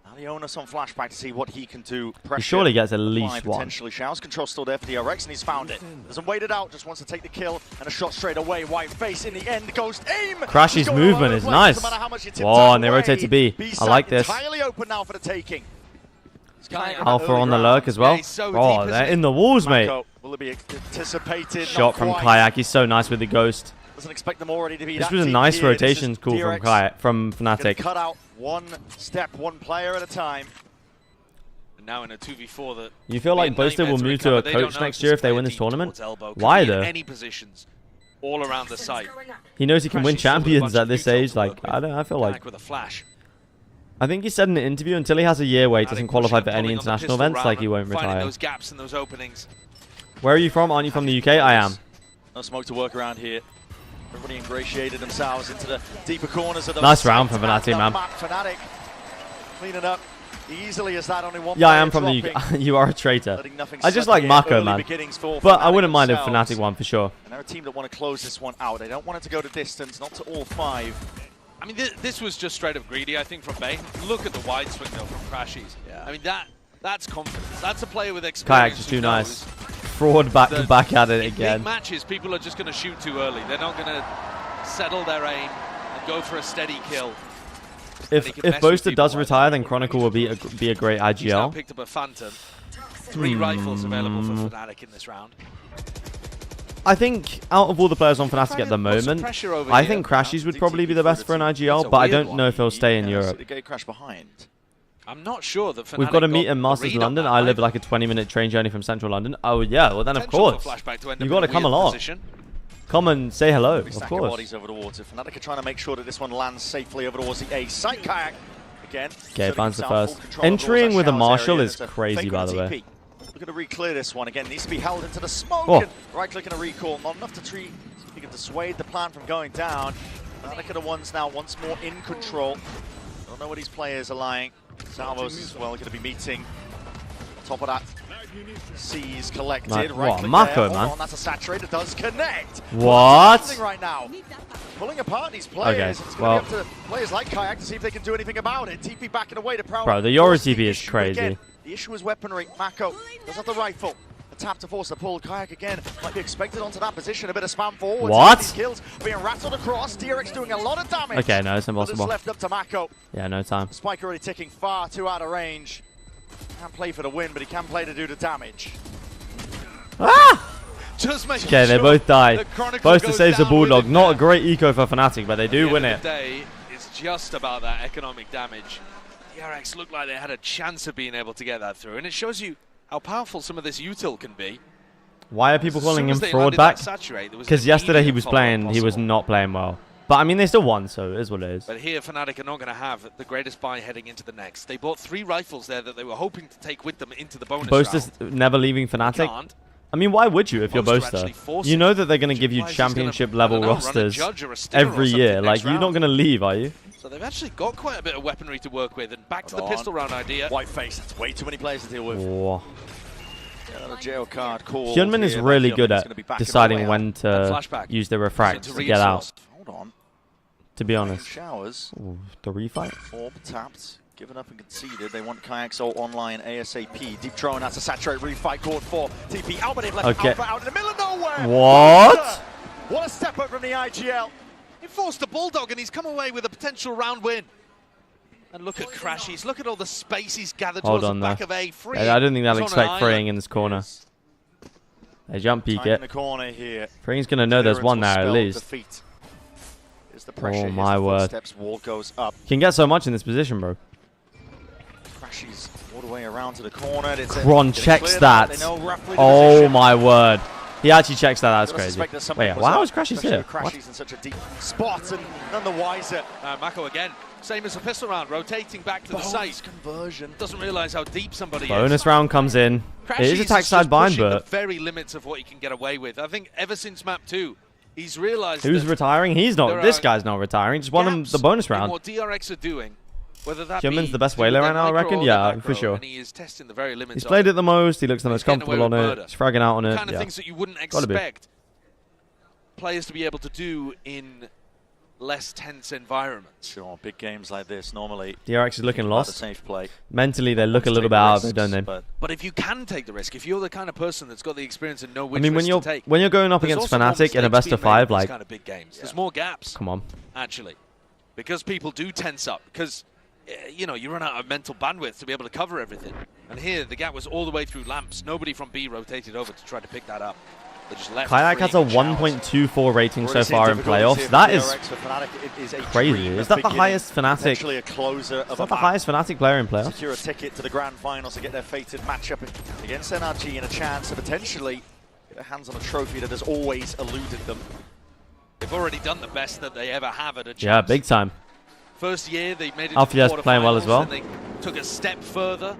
Now the onus on Flashback to see what he can do. He Pressure surely gets at apply least one. potentially. Showers control still there for DRX, and he's found it. Doesn't wait it out, just wants to take the kill, and a shot straight away. White face in the end, Ghost aim. Crashy's movement is nice. Whoa, and they rotate to B. I like this. Entirely open now for the taking. Alpha on the lurk as well. Oh, they're in the walls, mate. Will it be anticipated? Shot from Kayak. He's so nice with the ghost. Doesn't expect them already to be This that was a deep nice here. This rotation is call from DRX Kayak, from gonna Fnatic. cut out one step, one player at a time. And now in a 2v4 that You feel like Boaster will move to a coach next year if they win this tournament? Why though? Any positions all around the site. He knows he can win Crashy's still with a champions bunch at of this neutral age. to Like, work with. I don't know. I feel like. With a flash. I think he said in an interview until he has a year where he doesn't qualify for any international events, like he won't Finding retire. those gaps and those openings. Where are you from? Aren't you from the UK? I am. No smoke to work around here. Everybody ingratiated themselves into the deeper corners of the Nice round for Fnatic, man. Fnatic cleaning up easily as that only one. Yeah, I am player from the dropping. UK. You are a traitor. Letting nothing I just slip like here. Mako, Early man. beginnings for But I Fnatic wouldn't mind if themselves. Fnatic won for sure. And they're a team that want to close this one out. They don't want it to go to distance, not to all 5. I mean, this was just straight up greedy, I think, from Bay. Look at the wide swing, though, from Crashies. Yeah. I mean, that's confidence. That's a player with experience. Kayak just too nice. Fraud back at it in again. big matches, people are just going to shoot too early. They're not going to settle their aim and go for a steady kill. If Boaster does retire, then Chronicle will be a great He's now IGL. picked up a Phantom. 3 rifles available for Fnatic in this round. I think out of all the players on Fnatic at the moment, I think Crashies would probably be the best for an IGL, but I don't know if he'll stay in Europe. The gate crash behind. I'm not sure that Fnatic We've got to meet got in the Masters read on London. that I live either. like a 20-minute train journey from central London. Oh yeah, well then of Potential for course. Flashback to end You up got in to a come weird along. position. Come and say hello, Big of stack course. bodies over the water. Fnatic are trying to make sure that this one lands safely over towards the A site. Kayak again. Okay, finds the himself full first. control of Entering all with a that Marshal area. is There's a crazy, fake by on the TP. way. Looking to re-clear this one again. Needs to be held into the smoke. Oh. And right-click and a recall. Not enough to treat. You can dissuade the plan from going down. Fnatic are the ones now once more in control. Don't know where these players are lying. Salvos as well going to be meeting. Top of that. C's collected. Like, right what, click Mako, there. man? On, that's a saturator. Does connect. What? What's happening right now? Pulling apart these players. Okay, It's well. going to be up to players like Kayak to see if they can do anything about it. TP backing away to Proud. Bro, the Yoru Force the TP is issue crazy. again. The issue is weaponry. Mako does have the rifle. A tap to force the pull. Kayak again might be expected onto that position. A bit of spam forward. What? These kills being rattled across. DRX doing a lot of damage. Okay, no, it's But impossible. it's left up to Mako. Yeah, no time. Spike already ticking far too out of range. Can't play for the win, but he can play to do the damage. Ah! Just making Okay, they sure both die. that Chronicle Boaster goes saves the down Bulldog. with it Not a there. great eco for Fnatic, but they do win At it. the end of the day, it's just about that economic damage. DRX looked like they had a chance of being able to get that through, and it shows you how powerful some of this util can be. Why are people As calling soon him as they fraud landed back? that saturate, there was Because an yesterday he immediate was follow-up playing, he was possible. not playing well. But I mean, they still won, so it is what it is. But here, Fnatic are not going to have the greatest buy heading into the next. They bought 3 rifles there that they were hoping to take with them into the bonus Boaster's round. never leaving Fnatic. Can't. I mean, why would you if you're Boaster Boaster? actually forced You it, know that they're going to which give you implies he's gonna, championship I level don't know, run a rosters judge or a stinger or every something year. Like, next you're not round. going to leave, are you? So they've actually got quite a bit of weaponry to work with, and back to the Hold on. pistol round idea. White face, that's way too many players to deal with. Whoa. Another jail card call. Hyunmin is really good at deciding when to flashback. use the refract So to get out, Hold on. to be honest. Showers. Ooh, the refight. Orb tapped. Given up and conceded. They want Kayak Soul online ASAP. Deep drone, that's a saturate refight. Called for TP. Alba, they've left Okay. Alpha out in the middle of nowhere. What? What a step up from the IGL. He forced the Bulldog, and he's come away with a potential round win. And look at Crashies. Look at all the space he's gathered Hold towards on the back there. of A. Free. I don't think they'll He's on expect an Freeing island. in this corner. They jump peek Tight in it. the corner here. Freeing's going to know there's Clearance one will there at spell least. defeat. Here's the pressure. Oh Here's my the word. footsteps. Wall goes up. Can get so much in this position, bro. Crashes all the way around to the corner. It's Kron gonna checks clear that. They know roughly the Oh position. my word. He actually checks that. That's Gotta crazy. suspect that something Wait, was why up, was Crashies especially here? with What? Crashies in such a deep spot and none the wiser. Mako again. Same as the pistol round, rotating back to the Bonus site. conversion. Doesn't realize how deep somebody Bonus is. round comes in. It is Crashies attack just side bind, pushing but the very limits of what he can get away with. I think ever since map 2, he's realized who's that retiring? He's there not. This are guy's not retiring. Just won him gaps the bonus in round. what DRX are doing, whether that Hyunmin's be the best to do with whaler their right now, I micro reckon. or Yeah, their for macro, sure. And he is testing the very limits He's of played it. it the most. He looks the most getting comfortable away on with it. murder. He's fragging out on The it. kind of Yeah. things that you wouldn't Gotta be. expect players to be able to do in less tense environments. Sure, big games like this normally. DRX is looking about lost. the safe play. Mentally, they look a Wants to little take bit out of risks, it, don't they? But if you can take the risk, if you're the kind of person that's got the experience and know which I mean, when risks to take, you're going up there's against also more Fnatic in a mistakes best of being made 5, in these like, kind of big games. There's more gaps. come on. Actually, because people do tense up, because you know, you run out of mental bandwidth to be able to cover everything. And here, the gap was all the way through lamps. Nobody from B rotated over to try to pick that up. They just left. Kayak has a 1.24 rating so far in playoffs. That is crazy. Is that the highest Fnatic? A closer Is of that a the map. highest Fnatic player in playoffs? Secure a ticket to the grand finals to get their fated matchup against NRG and a chance to potentially get their hands on a trophy that has always eluded them. They've already done the best that they ever have at a Yeah, chance. big time. First year, they made it Alphia's to the playing well as well. quarterfinals, then they took a step further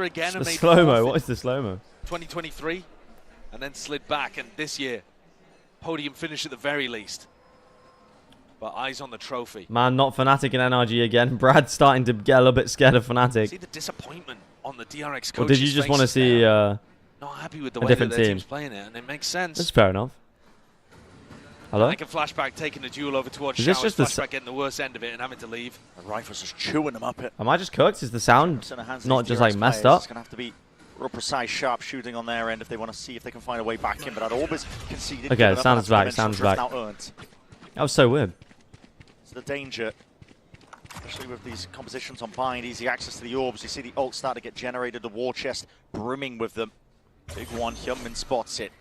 again, The and made slow-mo. fourth What in is the slow-mo? 2023, and then slid back. And this year, podium finish at the very least. But eyes on the trophy. Man, not Fnatic and NRG again. Brad's starting to get a little bit scared of Fnatic. See the disappointment on the DRX coaches' Or did you just want to faces see there. Not happy with the a way different that their team? team's playing it, and it makes sense. That's fair enough. Hello? Like a flashback taking the duel over towards Is this Showers, just the flashback getting the worst end of it and having to leave. The Rifles just chewing them up. Am I just cooked? Is the sound not just like messed It's up? going to have to be real precise, sharp shooting on their end if they want to see if they can find a way back in. But that always conceded. Okay, given up, sounds and that's back, sounds dimensional back. drift now earned. That was so weird. It's the danger, especially with these compositions on bind, easy access to the orbs. You see the ult start to get generated, the war chest brimming with them. Big one, Hyunmin spots it.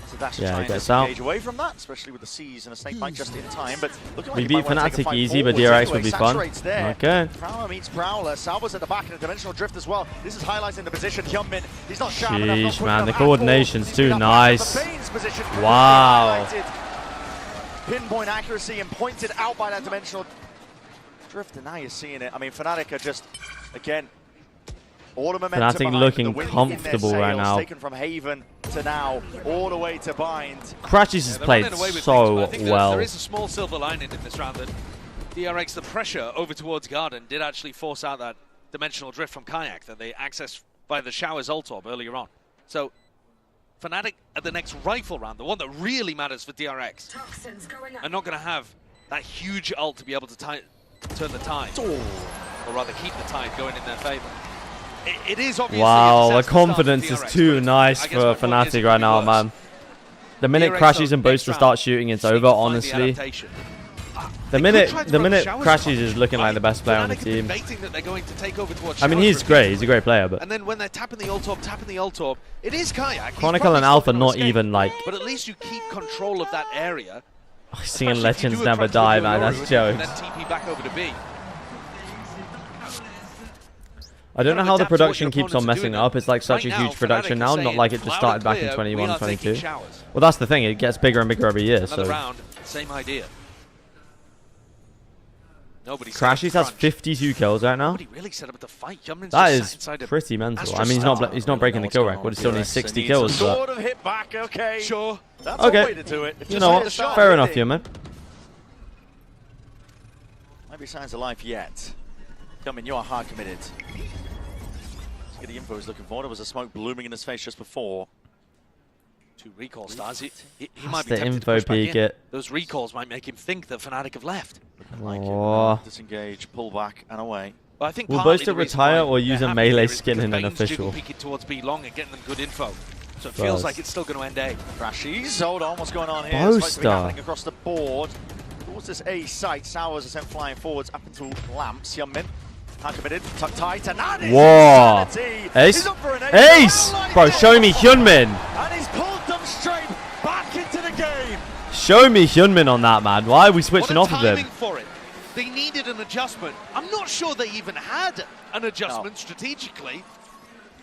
So that's Yeah, he trying to gets out. engage away from that, especially with the C's and a snake bite just in time. But looking like We he beat might wanna take a Fnatic fight easy, but forwards DRX anyway. would be fun. Saturates there. Okay. Prowler meets Prowler. Salva's at the back in a dimensional drift as well. This is highlighting the position. Hyunmin, he's not sharp enough. Not Sheesh, quick man, enough the at all. coordination's He's too been up back nice. to the Bane's position. Wow. Highlighted. Pinpoint accuracy and pointed out by that dimensional drift. And now you're seeing it. I mean, Fnatic are just, again, all the momentum Fnatic behind looking the wind comfortable in their right sails, now. taken from Haven to now, all the way to bind. Crashies has they're played running away with so things, but I think well. there is a small silver lining in this round that DRX, the pressure over towards Garden, did actually force out that dimensional drift from Kayak that they accessed by the Showers ult orb earlier on. So Fnatic at the next rifle round, the one that really matters for DRX, are not going to have that huge ult to be able to turn the tide, or rather keep the tide going in their favor. It is obviously Wow, a the disaster start for confidence is DRX, too but nice I guess for my point is Fnatic it could right be now, worse. man. The minute DRX, Crashies though, and next Booster round, start shooting, it's just need over, to find the honestly. adaptation. The minute Crashies is looking like the best player on the team. That they're going to take over towards I mean, he's great. He's a great player, but. And then when they're tapping the ult orb, it is Kayak. Chronicle and Alpha not even like. But at least you keep control of that area. Seeing Legends never die, man. That's jokes. Then TP back over to B. I don't know how the production keeps on messing up. It's like such a huge production now, not like it just started back in 21, 22. Well, that's the thing. It gets bigger and bigger every year. So. Another round, same idea. Crashies has 52 kills right now. Really set up the fight. That is pretty mental. I mean, he's not breaking the kill record. He still needs 60 kills. Sort of hit back. Okay. Sure. That's a way to do it. You know what? Fair enough, human. Might be signs of life yet. Come in, you are hard committed. Let's get the info he's looking for. There was a smoke blooming in his face just before. 2 recall stars. He might be the tempted info to push back peek in. it. Those recalls might make him think that Fnatic have left. Like him, disengage, pull back, and away. Well, I think will Boaster retire or use a melee skin in an official? Peeking towards B long and getting them good info. So it feels like it's still going to end A. Crashies, hold on, what's going on here? Boaster. Happening across the board. Towards this A site, Sours are sent flying forwards up into Lamps. Hyunmin, hard committed, tuck tight, and that is insanity. Ace? He's up for an Ace! Bro, show me Hyunmin. And he's pulled them straight back into the game. Show me Hyunmin on that, man. Why are we switching off of him? For it. They needed an adjustment. I'm not sure they even had an adjustment strategically.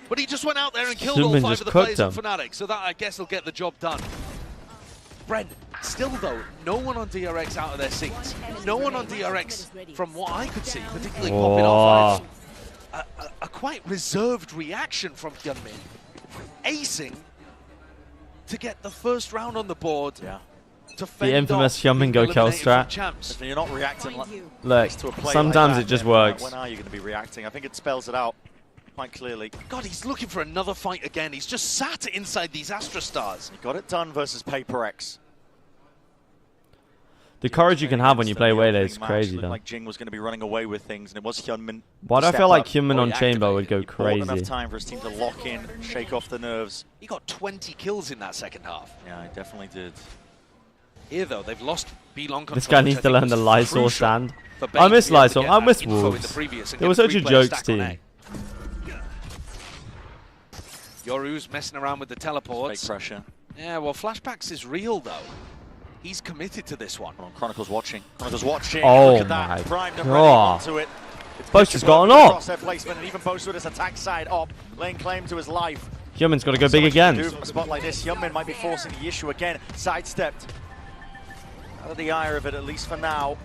But he just went out there and killed all 5 of the players of Fnatic. So that, I guess, will get the job done. Brendan, still though, no one on DRX out of their seats. No one on DRX, from what I could see, particularly popping off. A quite reserved reaction from Hyunmin. Acing to get the first round on the board. Yeah. The infamous Hyunmin go kill strat. If you're not reacting look, to a play sometimes like that, it just then, works. When are you going to be reacting? I think it spells it out quite clearly. God, he's looking for another fight again. He's just sat inside these Astra Stars. He got it done versus Paper X. The courage you can have when you play Waylay is crazy, though. Like Jing was going to be running away with things, and it was Hyunmin. Why do I feel like Hyunmin on Chamber would go crazy? Enough time for his team to lock in, shake off the nerves. He got 20 kills in that second half. Yeah, he definitely did. Here, though, they've lost B-Long control. This guy needs to learn the Lysol stand. I miss Lysol. I miss Wolves. They were such a jokes team. Yoru's messing around with the teleports. Fake pressure. Yeah, well, Flashbacks is real, though. He's committed to this one. Chronicle's watching. Chronicle's watching. Oh, look at that. Primed and ready God. onto it. Boaster's got an op. Crosshair placement, and even Boaster with his attack side op, laying claim to his life. Hyunmin's got to go big again. Do from a spot like this. Hyunmin might be forcing the issue again. Sidestepped. Out of the eye of it, at least for now.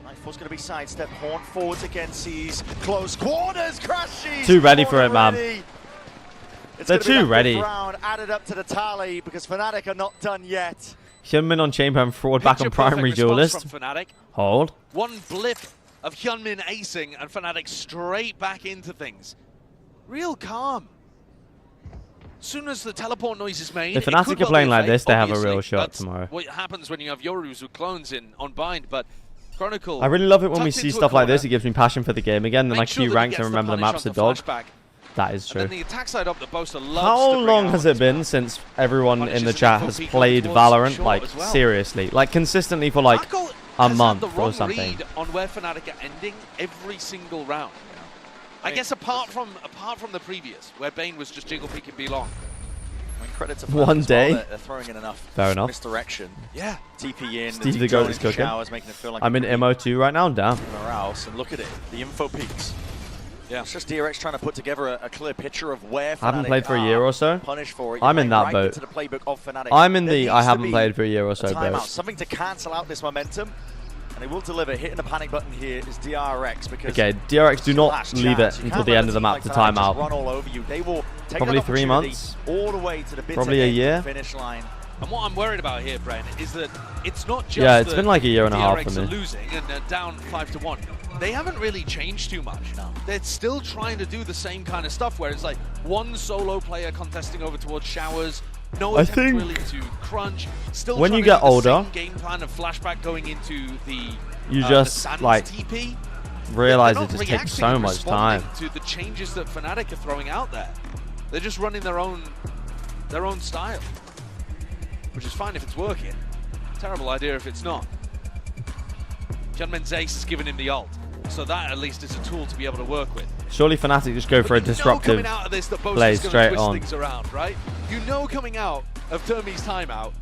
Nightfall's going to be sidestepped. Horn forwards again. Sees close quarters. Crashies. Too ready for it, man. They're too ready. Round added up to the tally because Fnatic are not done yet. Hyunmin on Chamber and forward back on Primary Duelist. Hold. One blip of Hyunmin acing and Fnatic straight back into things. Real calm. As soon as the teleport noise is made, if Fnatic are playing like this, they have a real shot tomorrow. What happens when you have Yorus with clones on bind, but Chronicle. I really love it when we see stuff like this. It gives me passion for the game again. Then I queue ranks and remember the maps of dog. That is true. The attack side up, the Boaster loves How long has it been since everyone in the chat has played Valorant, like, seriously? Like, consistently for, like, a month or something? On where Fnatic are ending every single round. I guess apart from the previous, where Bane was just jiggle peeking B-long. Credit to one day. They're throwing in enough Misdirection. Yeah. TP in. Steve the Goat is cooking. Making it feel like I'm in MO2 right now, down. Else, and look at it. The info peaks. Yeah. It's just DRX trying to put together a clear picture of where Fnatic I haven't played for a year or so. Punished for it. I'm in that boat. Into the playbook of Fnatic. I'm in the I haven't played for a year or so boat. Something to cancel out this momentum. And they will deliver. Hitting the panic button here is DRX because okay, DRX do not leave it until the end of the map to time out. Run all over you. They will take probably 3 months. All the way to the probably a year. Finish line. And what I'm worried about here, Bren, is that it's not just it's been like a year and a half for me. Losing and they're down 5-1. They haven't really changed too much. No. They're still trying to do the same kind of stuff where it's like one solo player contesting over towards Showers. No attempt really to crunch. Still when you get older, game plan of Flashback going into the you just like TP. Realize it just takes so much time. To the changes that Fnatic are throwing out there, they're just running their own style, which is fine if it's working. Terrible idea if it's not. Hyunmin's ace has given him the ult, so that at least is a tool to be able to work with. Surely Fnatic just go for a disruptive play straight on. Things around, right? You know, coming out of Dermy's timeout,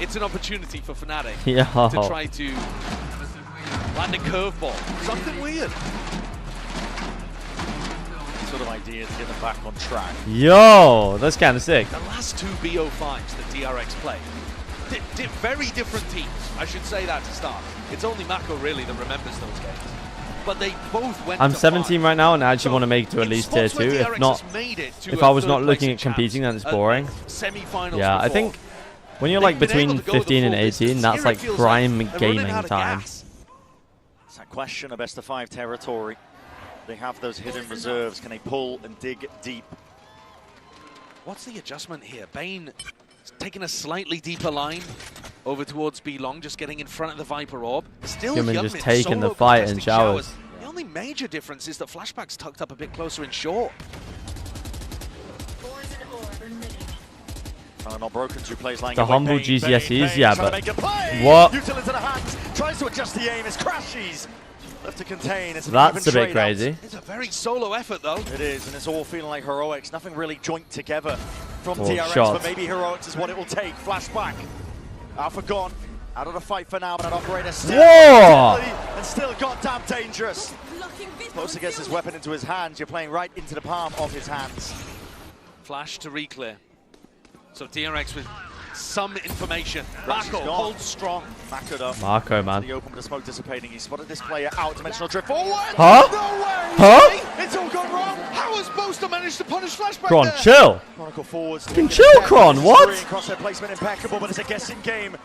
it's an opportunity for Fnatic to try to land a curveball. Something weird. Sort of idea to get them back on track. Yo, that's kind of sick. The last two BO5s that DRX played, very different teams. I should say that to start. It's only Mako really that remembers those games. But they both went. I'm 17 right now, and I actually want to make it to at least tier 2. If not, if I was not looking at competing, then it's boring. Yeah, I think when you're like between 15 and 18, that's like prime gaming time. It's that question of best of 5 territory. They have those hidden reserves. Can they pull and dig deep? What's the adjustment here? Bane taking a slightly deeper line over towards B Long, just getting in front of the Viper Orb. Still Hyunmin just taking the fight in showers. The only major difference is that Flashback's tucked up a bit closer in short. Not broken, 2 plays lying the humble Bane, GCSEs, yeah, but what? Util into the hands, tries to adjust the aim, it's crashes. Left to contain. It's that's a bit crazy. It's a very solo effort, though. It is, and it's all feeling like heroics. Nothing really joint together from DRX, shots. but maybe heroics is what it will take. Flashback. Alpha gone. Out of the fight for now, but that operator still deadly and still goddamn dangerous. Close gets his weapon into his hands. You're playing right into the palm of his hands. Flash to re-clear. So DRX with some information. Mako holds strong. Mako though. Mako, man. The open with the smoke dissipating. He spotted this player out. Dimensional drift forward. Huh? No way. Huh? It's all gone wrong. How has Boaster managed to punish Flashback Kron, there? chill. Chronicle forwards. You can chill, Kron. What? Crosshair placement impeccable, but it's a guessing game.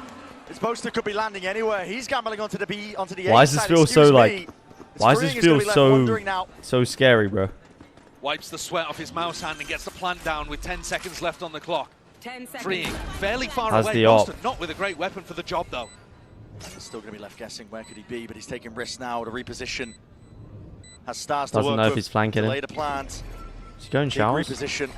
His Boaster could be landing anywhere. He's gambling onto the B, onto the A. Why does this feel so like? Why does this feel so scary, bro? Wipes the sweat off his mouse hand and gets the plant down with 10 seconds left on the clock. 10 seconds. Freeing fairly far Has away. the Boston, not with a great weapon for the job, though. He's still going to be left guessing where could he be, but he's taking risks now to reposition. Has stars Doesn't to work know if with. he's flanking him. Delay the plant. He's going showers. Reposition.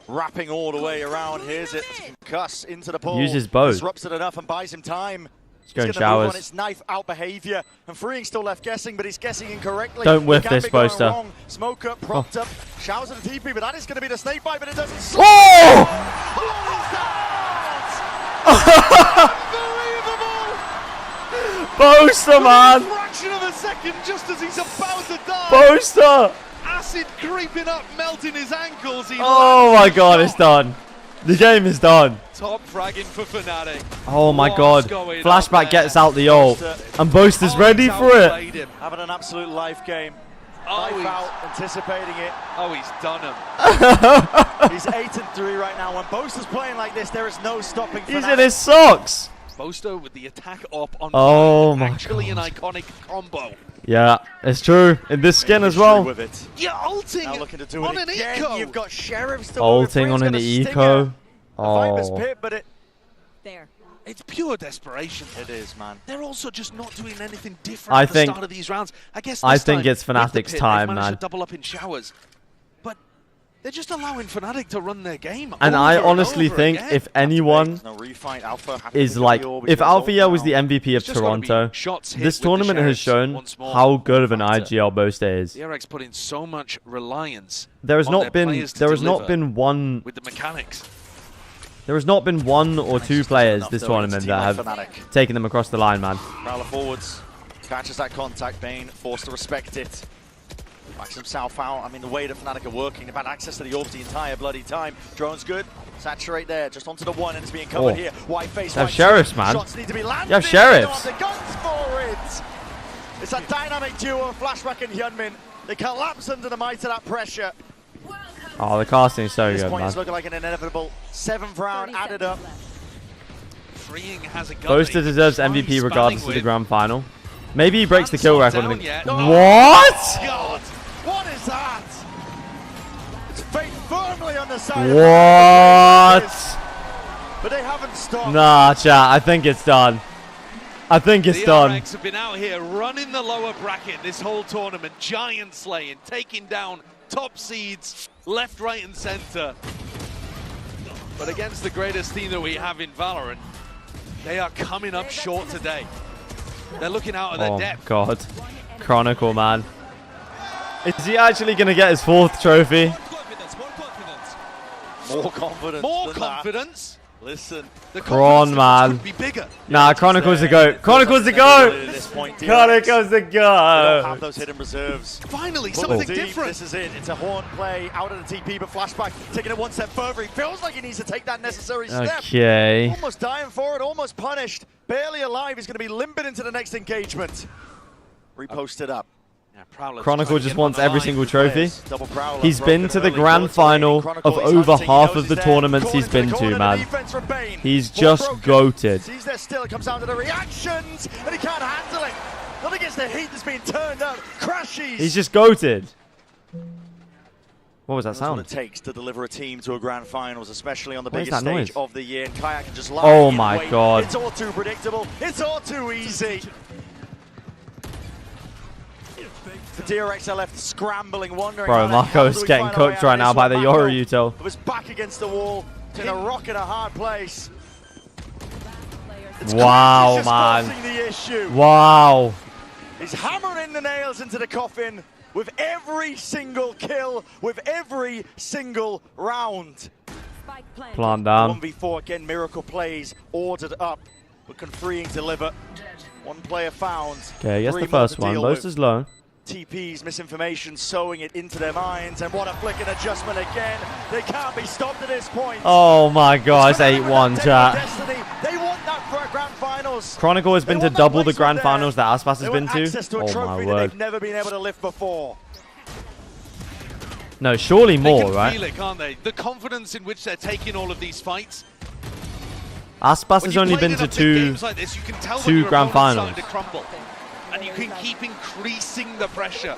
Wrapping all the way around. Here's it. Cuss into the pool. Uses both. Disrupts it enough and buys him time. He's going gonna move showers. on its knife out behavior. And Freeing still left guessing, but he's guessing incorrectly. Don't whiff this, Boaster. Smoke up, propped up. Showers at the TP, but that is going to be the snake bite, but it doesn't. Boaster, man! Fraction of a second, just as he's about to die. Boaster! Acid creeping up, melting his ankles. Oh my god, it's done. The game is done. Top fragging for Fnatic. Oh my god. Flashback gets out the ult. And Boaster's ready for it. Having an absolute life game. Life out, anticipating it. Oh, he's done him. He's 8-3 right now. When Boaster's playing like this, there is no stopping Fnatic. He's in his socks. Boaster with the attack up on actually an iconic combo. Yeah, it's true. In this skin as well. With it. You're ulting now looking to do on it an again. eco. You've got Sheriffs to Ulting on an eco. Viper's pit, but it. There. It's pure desperation. It is, man. They're also just not doing anything different at the start of these rounds. I guess I think it's Fnatic's time, man. To double up in showers, but they're just allowing Fnatic to run their game. And I honestly think if anyone is like, if Althea was the MVP of Toronto, this tournament has shown how good of an IGL Boaster is. DRX put in so much reliance. There has not been one with the mechanics. There has not been one or two players this tournament that have taken them across the line, man. Prowler forwards, catches that contact, Bane, forced to respect it. Backs himself out. I mean, the way that Fnatic are working, they've had access to the orbs the entire bloody time. Drone's good. Saturate there, just onto the one, and it's being covered here. White face, you have Sheriffs, man. Shots need to be landed. You have Sheriffs. The guns for it. It's a dynamic duo, Flashback and Hyunmin. They collapse under the might of that pressure. Oh, the casting is so good, man. It's looking like an inevitable 7th round added up. Freeing has a gun. Boaster deserves MVP regardless of the grand final. Maybe he breaks the kill record. What? God, what is that? It's fate firmly on the side. What? But they haven't stopped. Nah, chat. I think it's done. I think it's done. DRX have been out here running the lower bracket this whole tournament, giant slaying, taking down top seeds left, right, and center. But against the greatest team that we have in Valorant, they are coming up short today. They're looking out of their Oh depth. God, Chronicle, man. Is he actually gonna get his 4th trophy? More confidence. More confidence. Listen. The Chron, man. be bigger. Nah, Chronicle's the GOAT. Chronicle's the GOAT. Chronicle's the They don't have GOAT. those hidden reserves. Finally, Full something deep. different. This is it. It's a horn play out of the TP, but flashback taking it one step further. He feels like he needs to take that necessary step. Okay. Almost dying for it, almost punished. Barely alive. He's going to be limping into the next engagement. Reposted up. Chronicle just wants every single trophy. Double Prowler He's been to the grand final of over half of the tournaments he's been to, man. He's just goated. He's there still. It comes down to the reactions, and he can't handle it. Not against the heat that's being turned up. Crashes. He's just goated. What was that That's sound? what it takes to deliver a team to a grand finals, especially on the What is biggest that noise? stage of the year. And Kayak can just lie Oh in my wait. God. It's all too predictable. It's all too easy. The DRX are left scrambling, wondering. Bro, Marco's getting cooked right now by the Yoru Util. It was back against the wall, in a rock in a hard place. It's Wow, just man. forcing the issue. Wow. He's hammering the nails into the coffin with every single kill, with every single round. Plant down. 1v4 again, miracle plays ordered up, but can freeing deliver. One player found. Okay, gets 3 the more first to one. deal Boast with. is low. TP's misinformation, sowing it into their minds, and what a flick and adjustment again. They can't be stopped at this point. Oh my God, it's 8-1, chat. Destiny. They want that for grand finals. Chronicle has been to double the grand finals that Aspas has been Access to to. a Oh trophy my that word. they've never been able to lift before. No, surely They more, can right? feel it, can't they? The confidence in which they're taking all of these fights. Aspas When has you only play been in to big two games like this, you can tell when two your grand opponent's finals. starting to crumble, and you can keep increasing the pressure.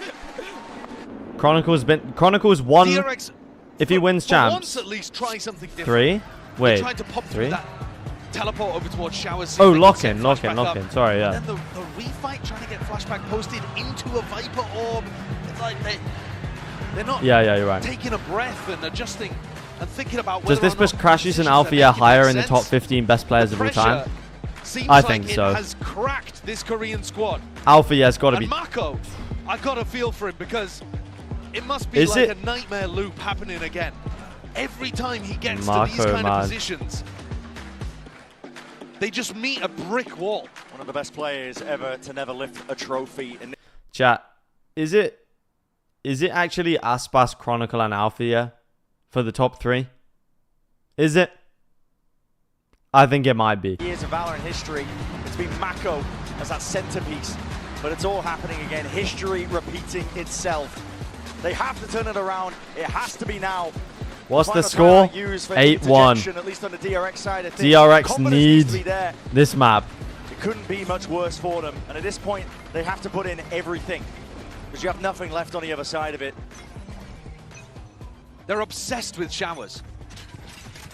Chronicle's won. DRX, If he wins for champs. once at least try something different. 3? Wait. They tried to pop through 3? that teleport over towards Showers. Oh, lock in. Sorry, yeah. And then the refight trying to get flashback posted into a Viper orb. It's like they're not Yeah, you're right. taking a breath and adjusting and thinking about Does whether this or push not Crashes and decisions Alpha they're higher making in the make top sense. 15 best players of all Pressure time? seems I like think it so. has cracked this Korean squad. Alpha, yeah, it's got to And be. Mako, I got a feel for him because it must be Is like it? a nightmare loop happening again. Every time he gets Mako, to these kind man. of positions, they just meet a brick wall. One of the best players ever to never lift a trophy. And Chat, is it actually Aspas, Chronicle, and Alpha yeah, for the top 3? Is it? I think it might be. years of Valorant history, it's been Mako as that centerpiece, but it's all happening again. History repeating itself. They have to turn it around. It has to be now. What's the Final score? timeout used for 8-1. interjection, at least on the DRX side of things. DRX Confidence needs to be there. this map. It couldn't be much worse for them. And at this point, they have to put in everything because you have nothing left on the other side of it. They're obsessed with Showers.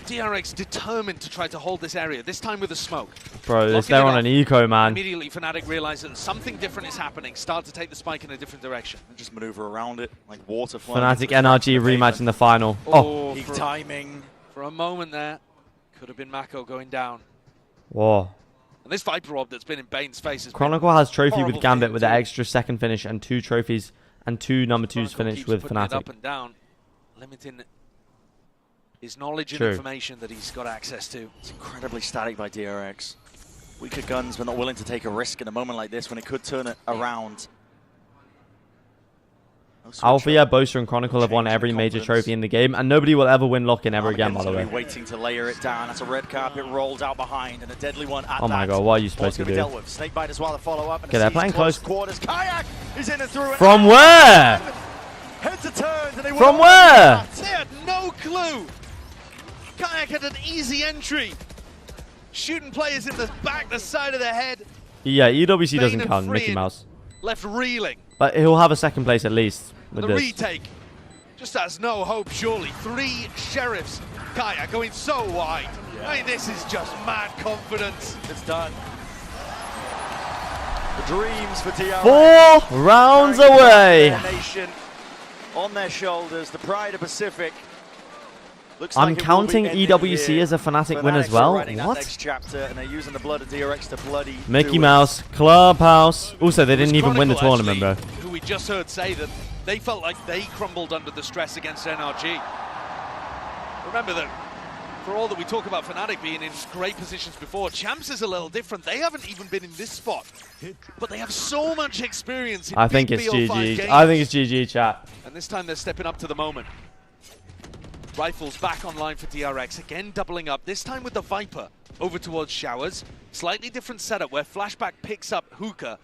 DRX determined to try to hold this area, this time with a smoke. Bro, Locking they're it on off. an eco, man. Immediately, Fnatic realize that something different is happening, start to take the spike in a different direction. Just maneuver around it like water flying. Fnatic NRG rematch in the final. Oh. Peak timing. For a moment there, could have been Mako going down. Whoa. And this Viper Orb that's been in Bane's face has Chronicle has trophy horrible with Gambit for him with the too. extra second finish and 2 trophies and 2 number 2s finished keeps with putting it Fnatic. up and down, limiting his knowledge and True. information that he's got access to. It's incredibly static by DRX. Weaker guns, but not willing to take a risk in a moment like this when it could turn it around. Alpha, yeah, Boaster and Chronicle have won every major trophy in the game, and nobody will ever win lock-in ever again, by the way. Waiting to layer it down. That's a red carpet rolled out behind, and a deadly one at Oh my that. god, what are you supposed to Be do? dealt with. Snakebite as well to follow up. And Okay, they're playing close. Quarters. Kayak is in and through it. From where? Heads are turned, and they From will- where? They had no clue. Kayak had an easy entry. Shooting players in the back, the side of the head. Yeah, EWC doesn't Bane and count, Mickey freeing. Mouse. Left reeling. But he'll have a second place at least with The this. retake just has no hope, surely. 3 sheriffs. Kayak going so wide. I mean, this is just mad confidence. It's done. The dreams for DRX. 4 rounds Carrying away. their nation on their shoulders. The pride of Pacific. I'm counting EWC as a Fnatic win as well. What? Next chapter, and they're using the blood of DRX to bloody Mickey Mouse, Clubhouse. Also, they didn't even win the tournament, bro. Who we just heard say that they felt like they crumbled under the stress against NRG. Remember that for all that we talk about Fnatic being in great positions before, Champs is a little different. They haven't even been in this spot, but they have so much experience in I think it's GG. I think it's GG, chat. And this time they're stepping up to the moment. Rifles back online for DRX, again doubling up, this time with the Viper over towards Showers. Slightly different setup where Flashback picks up Hookah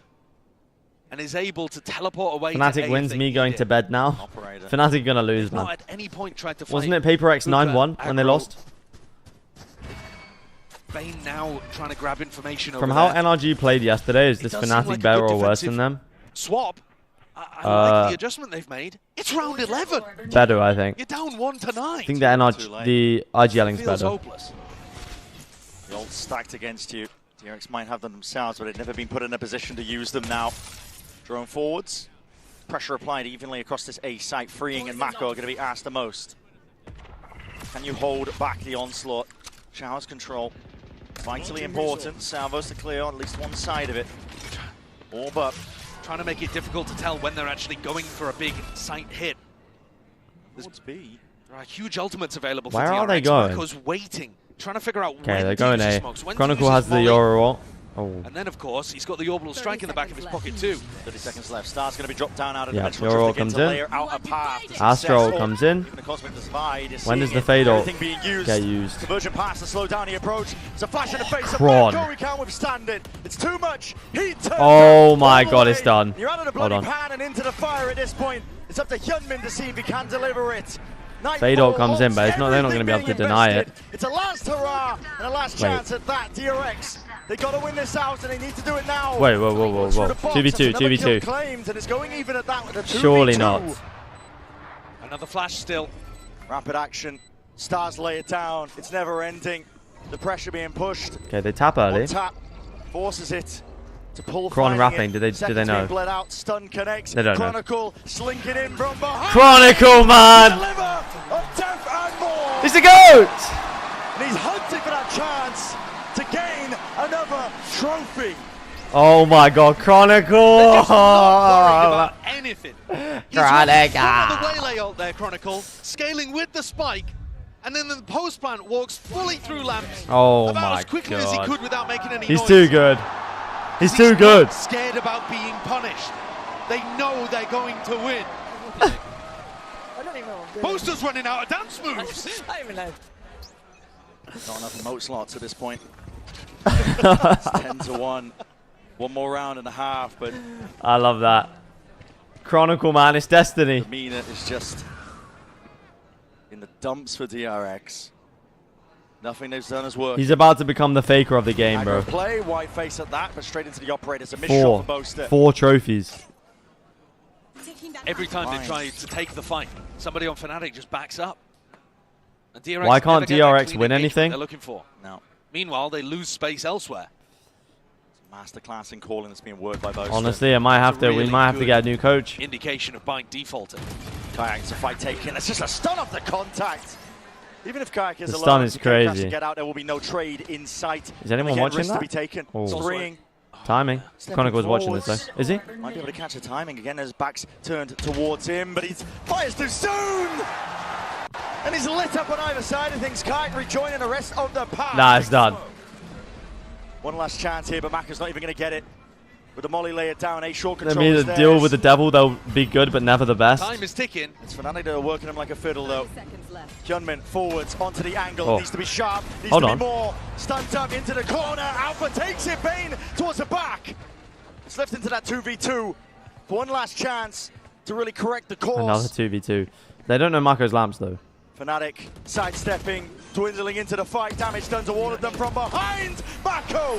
and is able to teleport away. Fnatic wins me going to bed now. Fnatic gonna lose, man. Not at any point tried to Wasn't it Paper X 9-1 when they lost? Bane now trying to grab information From over how there. NRG played yesterday, is this Fnatic better or worse than them? Swap. I like the adjustment they've made. It's round 11. Better, I think. You're down 1-9. I think the RGLing's better. Hopeless. The ult stacked against you. DRX might have them themselves, but they've never been put in a position to use them now. Drone forwards. Pressure applied evenly across this A site. Freeing and Mako are going to be asked the most. Can you hold back the onslaught? Showers control. Vitally important. Salvos to clear on at least one side of it. Orb up. Trying to make it difficult to tell when they're actually going for a big site hit. There are huge ultimates available for DRX. Where are they going? Mako's waiting, trying to figure out Okay, when they're to going use A. his smokes, when to Chronicle use has his the volley. Yoru ult. Oh. And then, of course, he's got the orbital strike in the back of his pocket too. 30 seconds left. Star's going to be dropped down out of Yeah, dimensional Yoru drift comes again to in. layer out a path. Astro comes in. Even the Cosmic Divide is When does seeing the it. fade ult Everything being used. get used? Conversion pass to slow down the approach. It's a flash in the face of Prawn. Mako. We can't withstand it. It's too much. He turns Oh up my all god, the it's way. done. You're out of the Hold bloody on. pan and into the fire at this point. It's up to Hyunmin to see if he can deliver it. Fade ult comes in, but it's not, they're not going to be able to deny it. It's a last hurrah and a last Wait. chance at that. DRX, they got to win this out and they need to do it now. Wait, whoa, whoa, whoa, whoa. 2v2, 2v2. Claimed, and it's going even at that with a 2v2. Surely not. Another flash still. Rapid action. Stars lay it down. It's never ending. The pressure being pushed. Okay, they tap early. One tap forces it to pull. Kron rapping, it. do they Seconds know? being bled out. Stun connects. They don't know. Chronicle slinking in from behind. Chronicle, man! Deliver of death and more. He's the GOAT! And he's hunting for that chance to gain another trophy. Oh my god, Chronicle! About anything. He's Chronicle. the waylay ult there, Chronicle, scaling with the spike, and then the post plant walks fully through lamps. Oh about my as quickly as he god. could without making any He's noise. too good. He's too good. Not scared about being punished. They know they're going to win. I don't even know what I'm doing. Boaster's running out of dance moves. I don't even know. Not enough emote slots at this point. It's 10-1. One more round and a half, but I love that. Chronicle, man, it's destiny. Mina is just in the dumps for DRX. Nothing they've done has worked. He's about to become the faker of the game, bro. Aggro play, white face at that, but straight into the operator. It's a mission shot for Boaster. 4 trophies. Every time they try to take the fight, somebody on Fnatic just backs up. And DRX Why can't never get that DRX clean win engagement anything? They're looking for. No. Meanwhile, they lose space elsewhere. Masterclass in calling that's being worked by Boaster. Honestly, I might have to. We might have to get a new coach. Indication of Bind defaulting. Kayak, it's a fight taken. It's just a stun off the contact. Even if Kayak is The alone, stun is if Kayak has to crazy. get out, there will be no trade in sight. Is anyone Again, watching risks that? to be taken. Oh. Freeing. Timing. Chronicle's watching this though. Is he? Might be able to catch the timing again as back's turned towards him, but he fires too soon! And he's lit up on either side of things. Kayak rejoining the rest of the pack. Nah, it's done. One last chance here, but Maka's not even going to get it. With the molly layer down, a short Let control me is the deal theirs. with the devil. They'll be good, but never the best. Time is ticking. It's Fnatic that are working him like a fiddle, though. Hyunmin forwards onto the angle. Oh. Needs to be sharp. Needs Hold to on. be more. Stunned up into the corner. Alpha takes it. Bane towards the back. It's left into that 2v2. For one last chance to really correct the course. Another 2v2. They don't know Mako's lamps though. Fnatic sidestepping, dwindling into the fight. Damage done to all of them from behind. Mako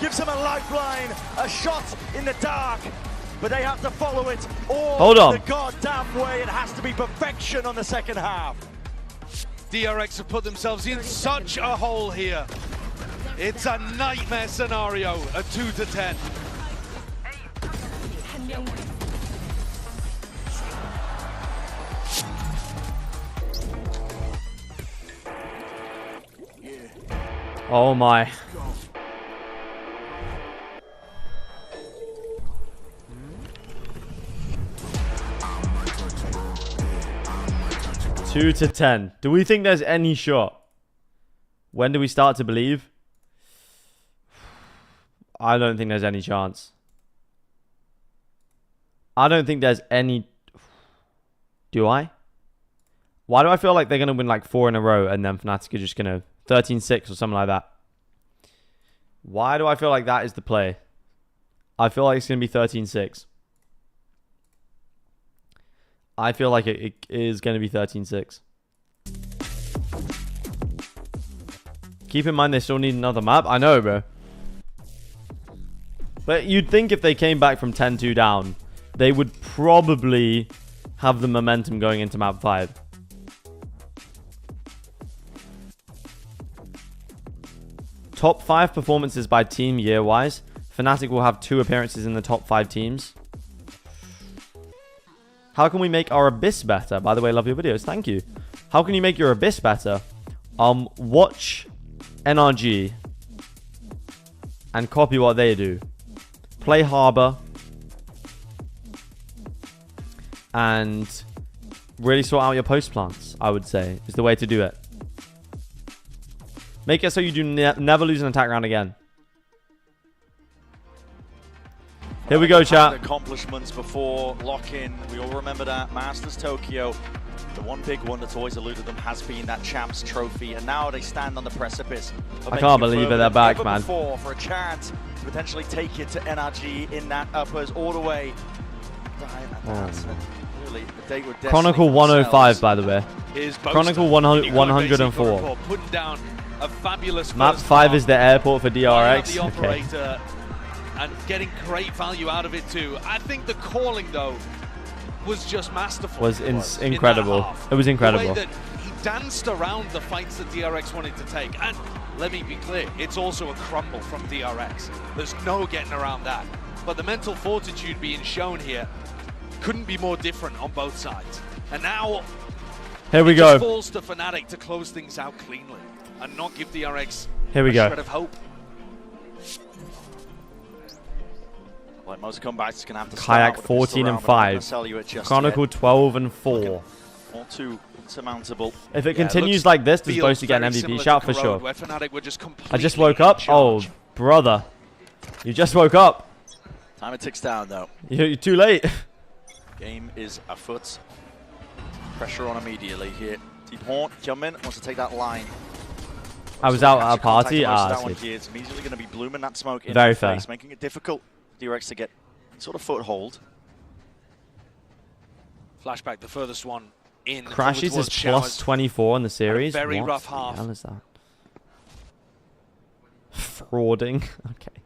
gives him a lifeline, a shot in the dark. But they have to follow it all Hold on. the goddamn way. It has to be perfection on the second half. DRX have put themselves in such a hole here. It's a nightmare scenario, a 2-10. Oh my. Two to 10. Do we think there's any shot? When do we start to believe? I don't think there's any chance. I don't think there's any... Do I? Why do I feel like they're going to win like 4 in a row and then Fnatic are just going to 13-6 or something like that? Why do I feel like that is the play? I feel like it's going to be 13-6. I feel like it is going to be 13-6. Keep in mind they still need another map. I know, bro. But you'd think if they came back from 10-2 down, they would probably have the momentum going into map 5. Top 5 performances by team year-wise. Fnatic will have 2 appearances in the top 5 teams. How can we make our Abyss better? By the way, love your videos. Thank you. How can you make your Abyss better? Watch NRG and copy what they do. Play Harbor and really sort out your post plants, I would say, is the way to do it. Make it so you do never lose an attack round again. Here we go, chat. Accomplishments before lock-in. We all remember that. Masters Tokyo. The one big one that's always eluded them has been that Champs trophy, and now they stand on the precipice. I can't believe it. They're back, man. For a chance to potentially take it to NRG in that uppers all the way. Really, the date with Chronicle 105, by the way. Chronicle 104. Putting down a fabulous Map 5 is the airport for DRX. The operator and getting great value out of it too. I think the calling though was just masterful. Was incredible. It was incredible. The way that he danced around the fights that DRX wanted to take. And let me be clear, it's also a crumble from DRX. There's no getting around that. But the mental fortitude being shown here couldn't be more different on both sides. And now here we it go. Just falls to Fnatic to close things out cleanly and not give DRX here we a go. shred of hope. Like most comebacks, gonna have to Kayak 14 and 5. Chronicle 12 and 4. All too insurmountable. If it continues like this, they're supposed to get an MVP shout for sure. I just woke up. Oh, brother. You just woke up. Time it ticks down, though. You're too late. Game is afoot. Pressure on immediately here. Deep Horn, Hyunmin wants to take that line. I was out at a party. That one here. It's immediately going to be blooming that smoke in very the fair. face, making it difficult for DRX to get sort of foothold. Flashback, the furthest one in. Crashes is plus 24 in the series. Very what rough the half. hell is that? Frauding. Okay.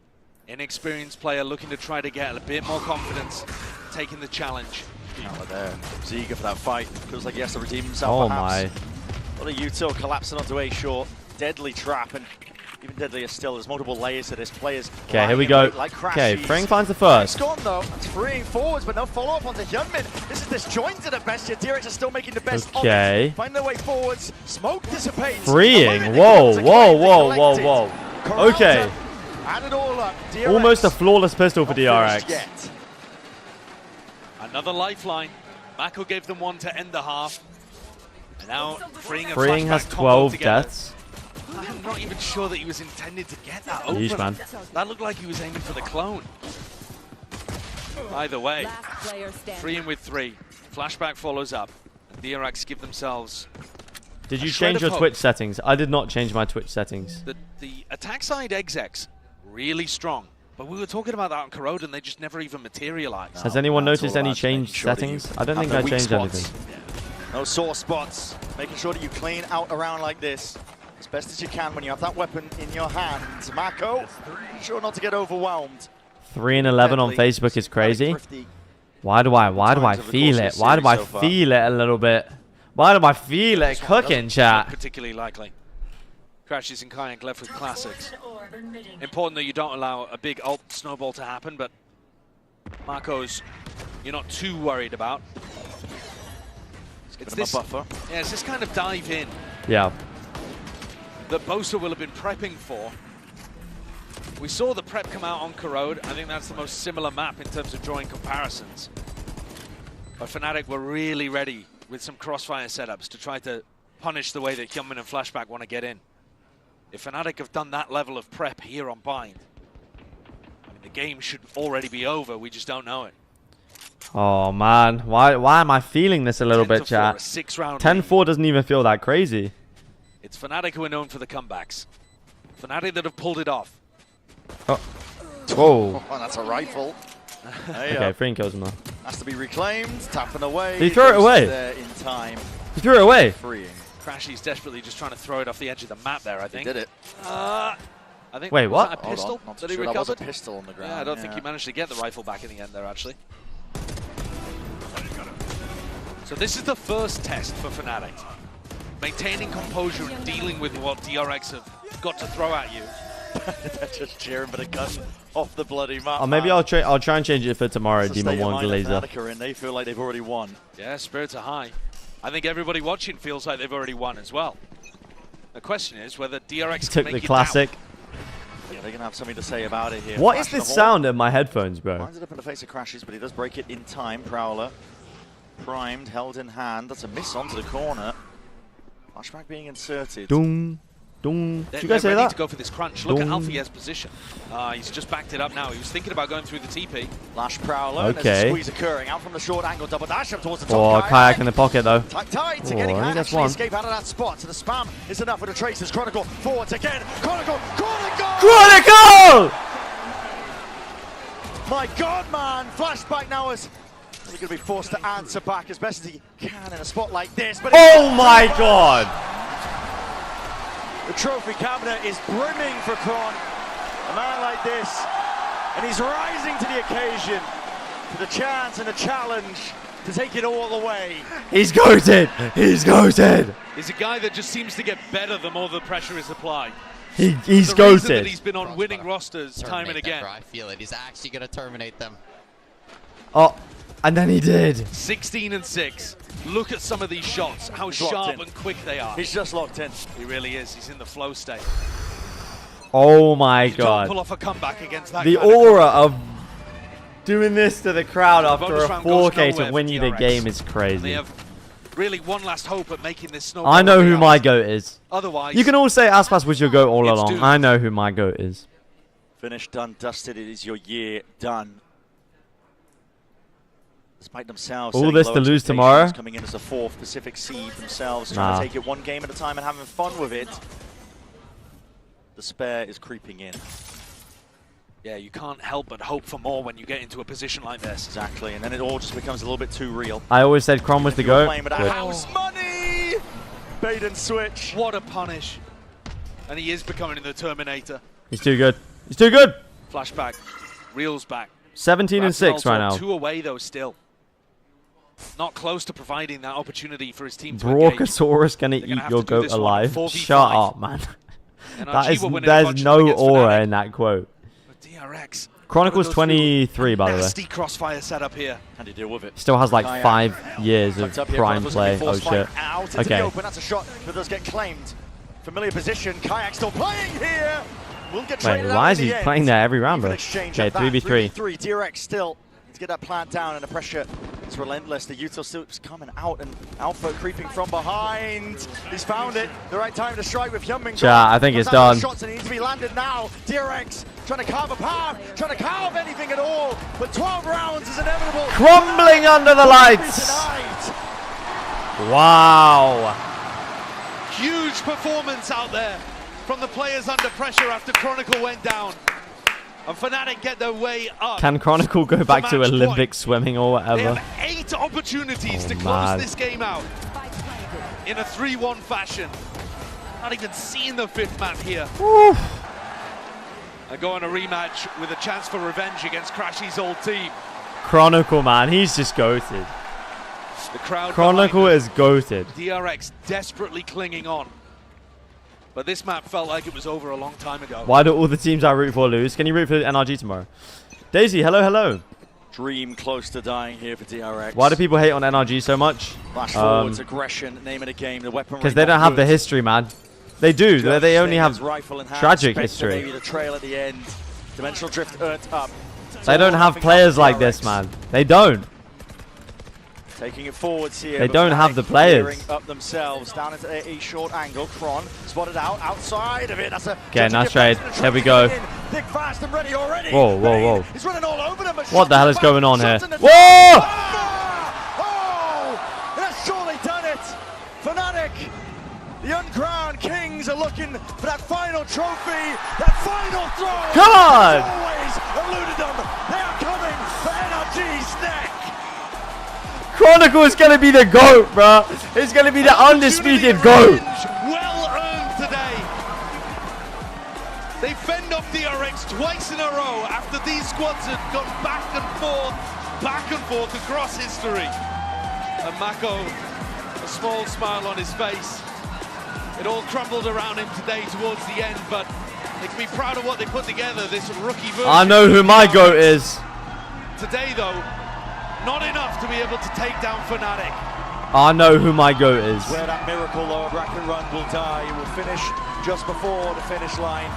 Inexperienced player looking to try to get a bit more confidence, taking the challenge. Out there, he's eager for that fight. Feels like he has to redeem himself. Oh perhaps. my! What a util collapsing onto A short. Deadly trap, and even deadlier still. There's multiple layers to this. Players. Okay, here we go. Okay, Frang finds the first. It's gone though. It's freeing forwards, but no follow up onto Hyunmin. This is disjointed at best. Yet DRX are still making the best of it. Find their way forwards. Smoke dissipates. Freeing. Whoa, whoa, whoa, whoa, whoa. Okay. Add it all up. DRX almost a flawless pistol for DRX. Another lifeline. Mako gave them one to end the half. And now Freeing has 12 deaths. I'm not even sure that he was intended to get that open. Yeesh, man. That looked like he was aiming for the clone. Either way, Freeing with 3. Flashback follows up. And DRX give themselves. Did you change your Twitch settings? I did not change my Twitch settings. The attack side execs really strong. But we were talking about that on Corrode and they just never even materialized. Has anyone noticed any changed settings? I don't think I changed anything. No sore spots. Making sure that you clean out around like this as best as you can when you have that weapon in your hands. Mako, sure not to get overwhelmed. 3 and 11 on Facebook is crazy. Why do I feel it? Why do I feel it a little bit? Why do I feel it cooking, chat? Particularly likely. Crashes and Kayak left with classics. Important that you don't allow a big ult snowball to happen, but Marco's you're not too worried about. It's this buffer. Yeah, it's this kind of dive in. Yeah. that Bosa will have been prepping for. We saw the prep come out on Corrode. I think that's the most similar map in terms of drawing comparisons. But Fnatic were really ready with some crossfire setups to try to punish the way that Hyunmin and Flashback want to get in. If Fnatic have done that level of prep here on Bind, I mean, the game should already be over. We just don't know it. Oh man, why am I feeling this a little bit, chat? 10-4 doesn't even feel that crazy. It's Fnatic who are known for the comebacks. Fnatic that have pulled it off. Oh. Whoa. Oh, that's a rifle. Okay, 3 kills him though. Has to be reclaimed, tapping away. Did he throw it away? There in time. He threw it away. Freeing. Crashy's desperately just trying to throw it off the edge of the map there, I think. He did it. I think. Wait, was what? that a pistol that he sure recovered? That was a pistol on the ground. Yeah, I don't think he managed to get the rifle back in the end there, actually. So this is the first test for Fnatic. Maintaining composure and dealing with what DRX have got to throw at you. They're just cheering for the gun off the bloody map. Oh, maybe I'll try and change it for tomorrow. Demon 1 Glazer. And they feel like they've already won. Yeah, spirits are high. I think everybody watching feels like they've already won as well. The question is whether DRX took can the make classic. Yeah, they're gonna have something to say about it here. What is this sound in my headphones, bro? Lines it up in the face of Crashes, but he does break it in time. Prowler, primed, held in hand. That's a miss onto the corner. Flashback being inserted. Doom. Did They're you guys say ready that? to go for this crunch. Look at Alfier's position. He's just backed it up now. He was thinking about going through the TP. Lash Prowler. Okay. There's a squeeze occurring out from the short angle. Double dash up towards the Oh, top. kayak in the pocket though. Tight to getting actually escape out of that spot. So the spam is enough for the Traces. Chronicle forwards again. Chronicle! Chronicle! My God, man! Flashback now is going to be forced to answer back as best as he can in a spot like this. But oh my God! The trophy cabinet is brimming for Kron. A man like this, and he's rising to the occasion, for the chance and the challenge to take it all the way. He's goated! He's goated! He's a guy that just seems to get better the more the pressure is applied. He's the reason that goated. he's been on winning rosters time and again. I feel it. He's actually going to terminate them. Oh, and then he did. 16-6. Look at some of these shots, how sharp and quick they are. He's just locked in. He really is. He's in the flow state. Oh my You God. don't pull off a comeback against that The kind of aura of doing this to the crowd after bonus a round goes 4K nowhere to for win you the DRX. game is They crazy. have really one last hope at making this snowball. I know who reality. my GOAT is. Otherwise, You can all say Aspas was your GOAT all it's along. doomed. I know who my GOAT is. Finished, done, dusted. It is your year done. Despite themselves All setting this low to lose expectations, tomorrow? coming in as a 4th Pacific seed themselves, trying to take it one game at a time and having fun with it. Despair is creeping in. Yeah, you can't help but hope for more when you get into a position like this. Exactly, and then it all just becomes a little bit too real. I always said Crom was the You're GOAT. playing with a Good. house money! Bait and switch. What a punish. And he is becoming the Terminator. He's too good. He's too good. Flashback. Reels back. 17-6 right now. 2 away though still. Not close to providing that opportunity for his team to engage. Brachiosaurus gonna They're eat have your to do GOAT this one alive. 4v5. Shut up, man. NRG were winning There's functionally no against aura Fnatic. in that quote. But DRX. Chronicle's 23, by the way. Nasty crossfire setup here. How do you deal with it? Still has like Kayak. 5 years of Tucked up here, prime Chronicle's play. gonna be Oh forced shit. fight out into the Okay. open. That's a shot, but does get claimed. Familiar position. Kayak still playing here. Will get Wait, traded out why in is he the end. playing there every round, bro? Even exchange Okay, at that. 3v3. 3v3. DRX still to get that plant down, and the pressure is relentless. The Util still coming out, and Alpha creeping from behind. He's found it. The right time to strike with Hyunmin. Chat, I think it's done. Shots and needs to be landed now. DRX trying to carve a path, trying to carve anything at all, but 12 rounds is inevitable. Crumbling under the lights. Tonight. Wow. Huge performance out there from the players under pressure after Chronicle went down. And Fnatic get their way up. Can Chronicle go back to match Olympic point. swimming or They whatever? have 8 opportunities to close man. this game out in a 3-1 fashion. Not even seeing the 5th map here. And go on a rematch with a chance for revenge against Crashy's old team. Chronicle, man, he's just goated. The crowd Chronicle is goated. DRX desperately clinging on. But this map felt like it was over a long time ago. Why do all the teams I root for lose? Can you root for NRG tomorrow? Daisy, hello, hello. Dream close to dying here for DRX. Why do people hate on NRG so much? Flash forwards, aggression, name of the game, the weaponry. Because they don't have the history, man. They do. They only have rifle in hand, tragic Spectre history. maybe the trail at the end. Dimensional drift earned up. They don't have players like this, man. They don't. Taking it forwards here. They don't have the players. Up themselves down into a short angle. Kron spotted out outside of it. That's a Okay, nice trade. There we go. Thick, fast and ready already. Whoa, whoa, whoa. He's running all over them. What the hell is going on here? Whoa! Oh! That's surely done it. Fnatic, the uncrowned kings, are looking for that final trophy, that final throw. Come on! Always eluded them. They are coming for NRG's neck. Chronicle is going to be the GOAT, bro. It's going to be the undisputed GOAT. Well earned today. They fend off DRX twice in a row after these squads had gone back and forth across history. And Mako, a small smile on his face. It all crumbled around him today towards the end, but they can be proud of what they put together, this rookie version. I know who my GOAT is. Today, though, not enough to be able to take down Fnatic. I know who my GOAT is. Where that miracle or bracket run will die, it will finish just before the finish line.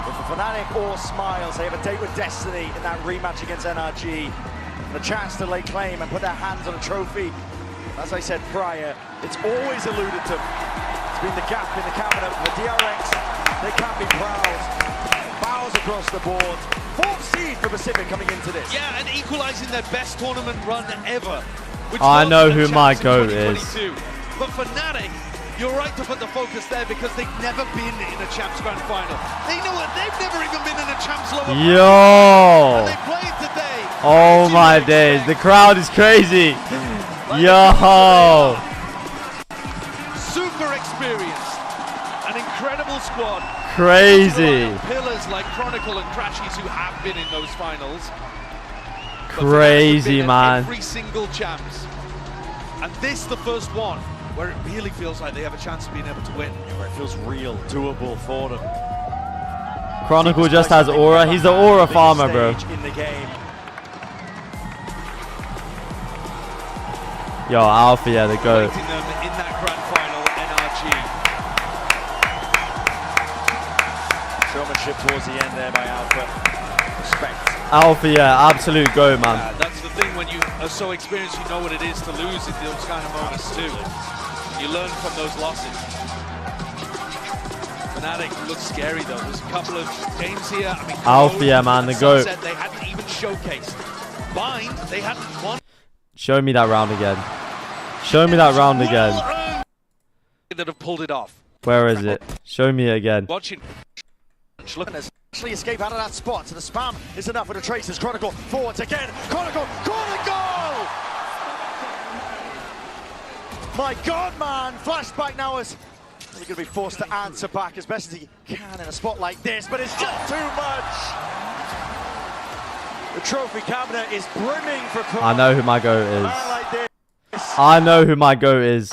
But for Fnatic or Smiles, they have a date with destiny in that rematch against NRG. And a chance to lay claim and put their hands on a trophy. As I said prior, it's always eluded them. It's been the gap in the cabinet. For DRX, they can't be proud. Bows across the board. 4th seed for Pacific coming into this. Yeah, and equalizing their best tournament run ever. I know who my GOAT is. But Fnatic, you're right to put the focus there because they've never been in a Champs Grand Final. They know it. They've never even been in a Champs lower final. Yo! And they played today. Oh my days. The crowd is crazy. Yo! Super experienced. An incredible squad. Crazy. Pillars like Chronicle and Crashies who have been in those finals. Crazy, man. Every single Champs. And this the first one where it really feels like they have a chance of being able to win. Where it feels real, doable for them. Chronicle just has aura. He's the aura farmer, bro. In the game. Yo, Alpha, yeah, the GOAT. Them in that grand final, NRG. Showmanship towards the end there by Alpha. Respect. Alpha, yeah, absolute GOAT, man. That's the thing, when you are so experienced, you know what it is to lose in those kind of moments too. You learn from those losses. Fnatic looks scary though. There's a couple of games here. I mean, Alpha, yeah, man, the GOAT. They hadn't even showcased. Bind, they hadn't won. Show me that round again. Show me that round again. That have pulled it off. Where is it? Show me it again. Watching. Look, actually escape out of that spot. So the spam is enough with the traces. Chronicle forwards again. Chronicle, goal! My God, man! Flashback now is really going to be forced to answer back as best as he can in a spot like this, but it's just too much. The trophy cabinet is brimming for Chronicle. I know who my GOAT is. Like this. I know who my GOAT is.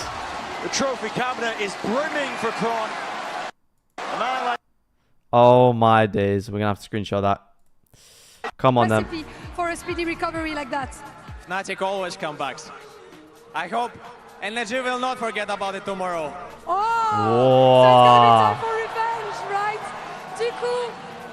The trophy cabinet is brimming for Kron. A man like Oh my days. We're going to have to screenshot that. Come on, then. For a speedy recovery like that. Fnatic always comebacks. I hope NRG will not forget about it tomorrow. Oh, so it's gonna be time for revenge, right? Du coup,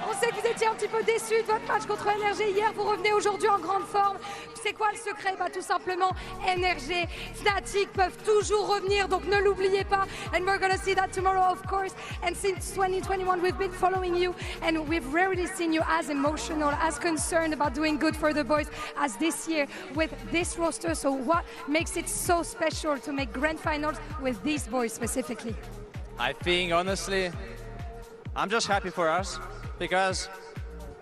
on sait que vous étiez un petit peu déçus de votre match contre NRG hier. Vous revenez aujourd'hui en grande forme. C'est quoi le secret? Bah, tout simplement, NRG, Fnatic peuvent toujours revenir, donc ne l'oubliez pas. And we're gonna see that tomorrow, of course. And since 2021, we've been following you, and we've rarely seen you as emotional, as concerned about doing good for the boys as this year with this roster. So what makes it so special to make grand finals with these boys specifically? I think, honestly, I'm just happy for us because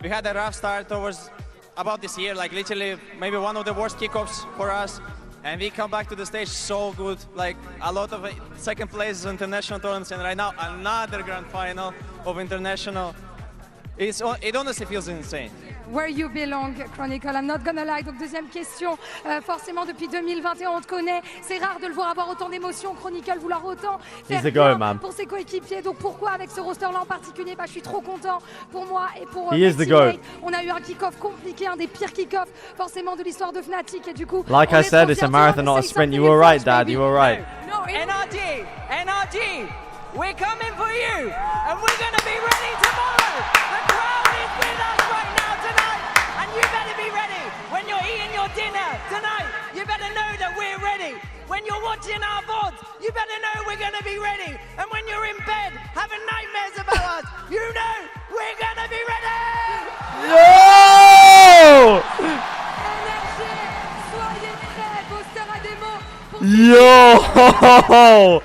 we had a rough start towards about this year, like literally maybe one of the worst kickoffs for us, and we come back to the stage so good, like a lot of second places in international tournaments, and right now another grand final of international. It honestly feels insane. Where you belong, Chronicle, I'm not gonna lie. Donc deuxième question, forcément depuis 2021 on te connaît, c'est rare de le voir avoir autant d'émotions, Chronicle, vouloir autant faire bien pour ses coéquipiers. Donc pourquoi avec ce roster-là en particulier, bah, je suis trop content pour moi et pour mes teammates. On a eu un kick-off compliqué, un des pires kick-offs forcément de l'histoire de Fnatic, et du coup... Like I said, it's a marathon, not a sprint. You were right, Dad, you were right. No, NRG! we're coming for you, and we're going to be ready tomorrow. The crowd is with us right now tonight, and you better be ready. When you're eating your dinner tonight, you better know that we're ready. When you're watching our VODs, you better know we're going to be ready. And when you're in bed having nightmares about us, you know we're going to be ready. Yo!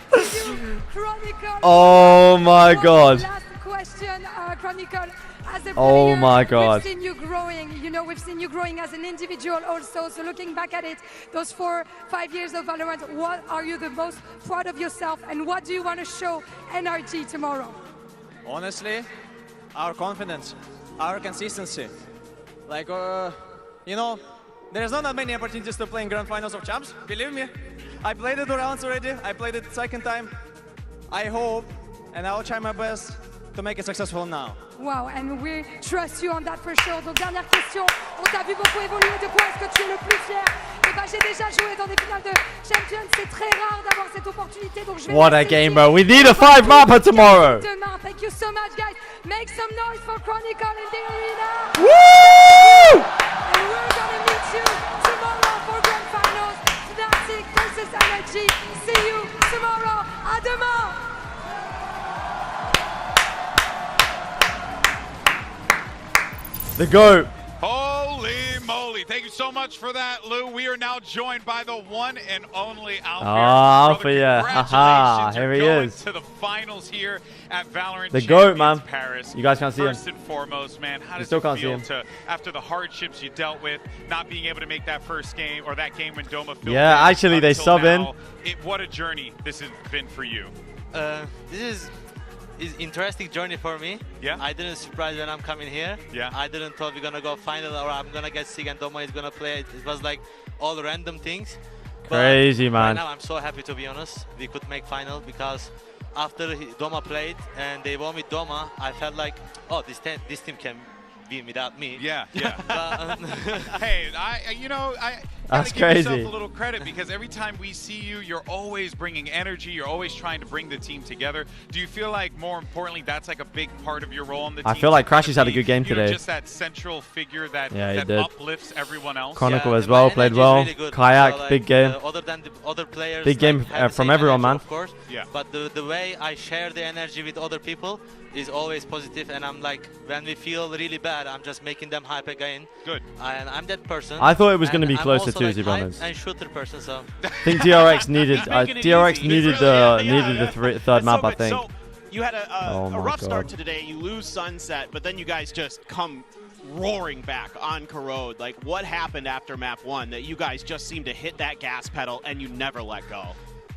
Oh my god. Last question, Chronicle. As a Oh player, my god. We've seen you growing. You know, we've seen you growing as an individual also. So looking back at it, those 4-5 years of Valorant, what are you the most proud of yourself, and what do you want to show NRG tomorrow? Honestly, our confidence, our consistency. Like, you know, there's not that many opportunities to play in Grand Finals of Champs. Believe me, I played it 2 rounds already. I played it second time. I hope, and I'll try my best to make it successful now. Wow, and we trust you on that for sure. Donc dernière question, on t'a vu beaucoup évoluer. De quoi est-ce que tu es le plus fier? Eh ben, j'ai déjà joué dans des finales de Champions. C'est très rare d'avoir cette opportunité. Donc je vais What a game, bro. We need a 5 mapper tomorrow. Demain. Thank you so much, guys. Make some noise for Chronicle in the arena. Woo! And we're gonna meet you tomorrow for Grand Finals. Fnatic versus NRG. See you tomorrow. À demain. The GOAT. Holy moly. Thank you so much for that, Lou. We are now joined by the one and only Alpha. Alpha, yeah. Haha, here he is. To the finals here at Valorant The GOAT, man. Paris. You guys can't see him. First and foremost, man, how does still it can't feel see to, after the hardships you dealt with, not being able to make that first game or that game when Doma filled Yeah, in actually, they until sub in. now? What a journey this has been for you. This is interesting journey for me. Yeah. I didn't surprise when I'm coming here. Yeah. I didn't thought we're gonna go final or I'm gonna get sick and Doma is gonna play. It was like all random things. Crazy, But man. Right now I'm so happy, to be honest. We could make final because after Doma played and they won with Doma, I felt like, oh, this team can win without me. Yeah, yeah. But, hey, That's give yourself crazy. a little credit because every time we see you, you're always bringing energy. You're always trying to bring the team together. Do you feel like, more importantly, that's like a big part of your role on the team? I feel like Crashy's had a good game today. Just that central figure that, Yeah, he that did. uplifts everyone else. Chronicle yeah, as well, my played energy is well. really good. Kayak, So, like, big game. Other than the other players, Big game like, have the from same everyone, energy, man. Of course. Yeah. But the way I share the energy with other people is always positive, and I'm like, when we feel really bad, I'm just making them hype again. Good. And I'm that person. I thought it was going to be And I'm closer also, too, like, to be hype honest. and shooter person, so. I think DRX needed. making it DRX easy. needed He's the really- third map, so I good. think. So you had Oh a my rough start God. to today. You lose Sunset, but then you guys just come roaring back on Corrode. Like, what happened after map 1 that you guys just seem to hit that gas pedal and you never let go?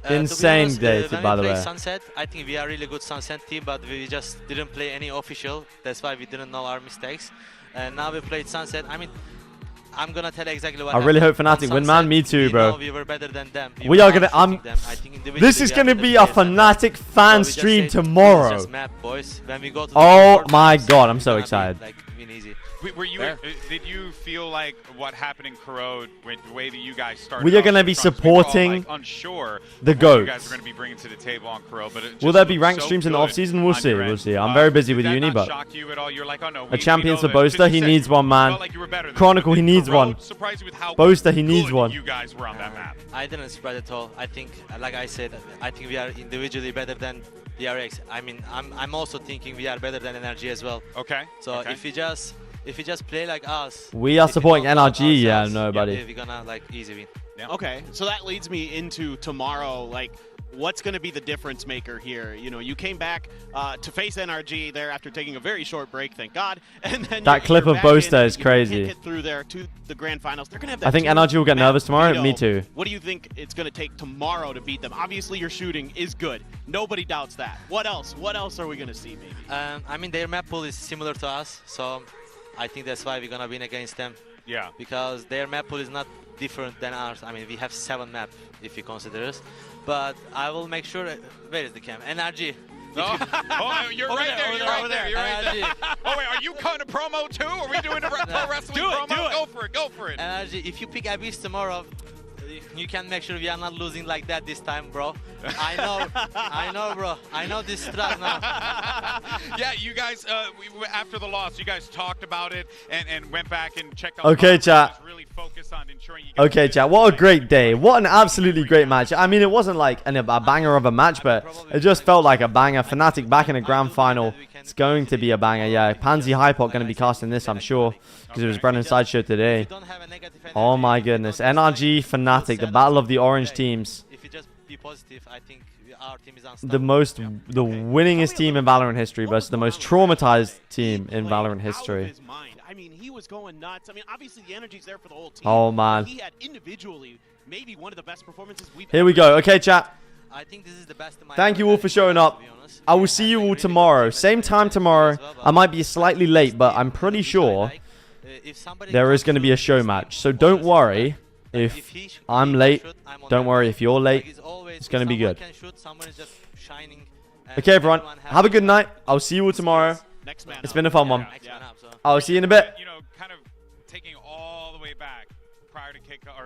Insane day, when by we the play way. Sunset, I think we are really good Sunset team, but we just didn't play any official. That's why we didn't know our mistakes. And now we played Sunset. I mean, I'm gonna tell exactly what I really hope happened. On Fnatic win, man. Sunset, Me too, we bro. know we were better than them. We were are gonna. outshooting them. I think individually This is we are gonna better be a players than them. Fnatic fan So we just stream said, tomorrow. "This is just map, boys." When we go to the Oh court, my it's god, I'm so gonna be, excited. like, win easy. Were you? Fair. Did you feel like what happened in Corrode, with the way that you guys started? We are off gonna the be front, we were all, supporting like, unsure the of what you GOATs. guys are going to be bringing to the table on Corrode, but it Will just there be looked ranked so streams in the good off season? We'll on see. your We'll end. see. I'm very busy with did that uni, not but shock you at all? You're like, oh no, a Champions for know that- Boaster, he you needs said one, you man. felt like you were better than Chronicle, he them. needs Corrode one. surprised you with how Boaster, he needs good one. you guys were on that map. I didn't spread at all. I think, like I said, I think we are individually better than DRX. I mean, I'm also thinking we are better than NRG as well. Okay. So okay. if we just play like us, We are if we supporting don't love NRG, yeah, ourselves, nobody. we're gonna like easy win. Okay, so that leads me into tomorrow. Like, what's going to be the difference maker here? You know, you came back to face NRG there after taking a very short break, thank God. And then That clip you're of back Boaster in, is you crazy. can't get through there to the grand finals. They're going to have that I think NRG will get nervous tomorrow. Me too. What do you think it's going to take tomorrow to beat them? Obviously, your shooting is good. Nobody doubts that. What else? What else are we going to see, maybe? I mean, their map pool is similar to us, so I think that's why we're gonna win against them. Yeah. Because their map pool is not different than ours. I mean, we have 7 maps if you consider us. But I will make sure. Where is the cam? NRG. Oh, you're right there. You're right there. You're right there. Oh wait, are you cutting a promo too? Are we doing a pro wrestling promo? Do it. Go for it. Go for it. NRG. If you pick Abyss tomorrow, You can make sure we are not losing like that this time, bro. I know, bro. I know this strat now. Yeah, you guys, after the loss, you guys talked about it and went back and checked out. Okay, chat. Really focus on ensuring you Okay, chat. What a great day. What an absolutely great match. I mean, it wasn't like a banger of a match, but it just felt like a banger. Fnatic back in a grand final. It's going to be a banger. Yeah, Pansy Hypot going to be casting this, I'm sure, because it was Brennan's sideshow today. Oh my goodness. NRG, Fnatic, the battle of the orange teams. If you just be positive, I think our team is The winningest team in Valorant history versus the most traumatized team in Valorant history. I mean, he was going nuts. I mean, obviously the energy's there for the whole team. Oh man. He had individually maybe one of the best performances we've Here we go. Okay, chat. I think this is the best in my Thank you all for showing up. I will see you all tomorrow. Same time tomorrow. I might be slightly late, but I'm pretty sure there is going to be a show match. So don't worry if I'm late. Don't worry if you're late. It's going to be good. Okay, everyone. Have a good night. I'll see you all tomorrow. It's been a fun one. I'll see you in a bit. You know, kind of taking all the way back prior to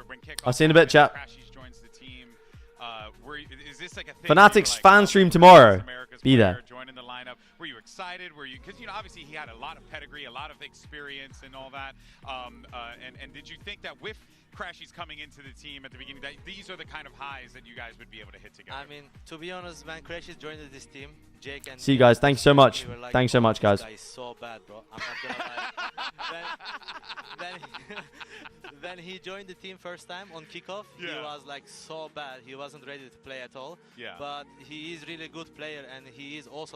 when kickoff. I'll see you in a bit, chat. Crashies joins the team. Is this like a thing Fnatic's fan stream tomorrow. Be there. Joining the lineup. Were you excited? Were you, because you know, obviously he had a lot of pedigree, a lot of experience, and all that. And did you think that with Crashies coming into the team at the beginning, that these are the kind of highs that you guys would be able to hit together? I mean, to be honest, when Crashies joined this team, Jake and See you guys. Thanks so much. Like, Thanks so much, guys. This guy is so bad, bro. I'm not gonna lie. When he joined the team first time on kickoff, he was like so bad. He wasn't ready to play at all. Yeah. But he is really good player, and he is also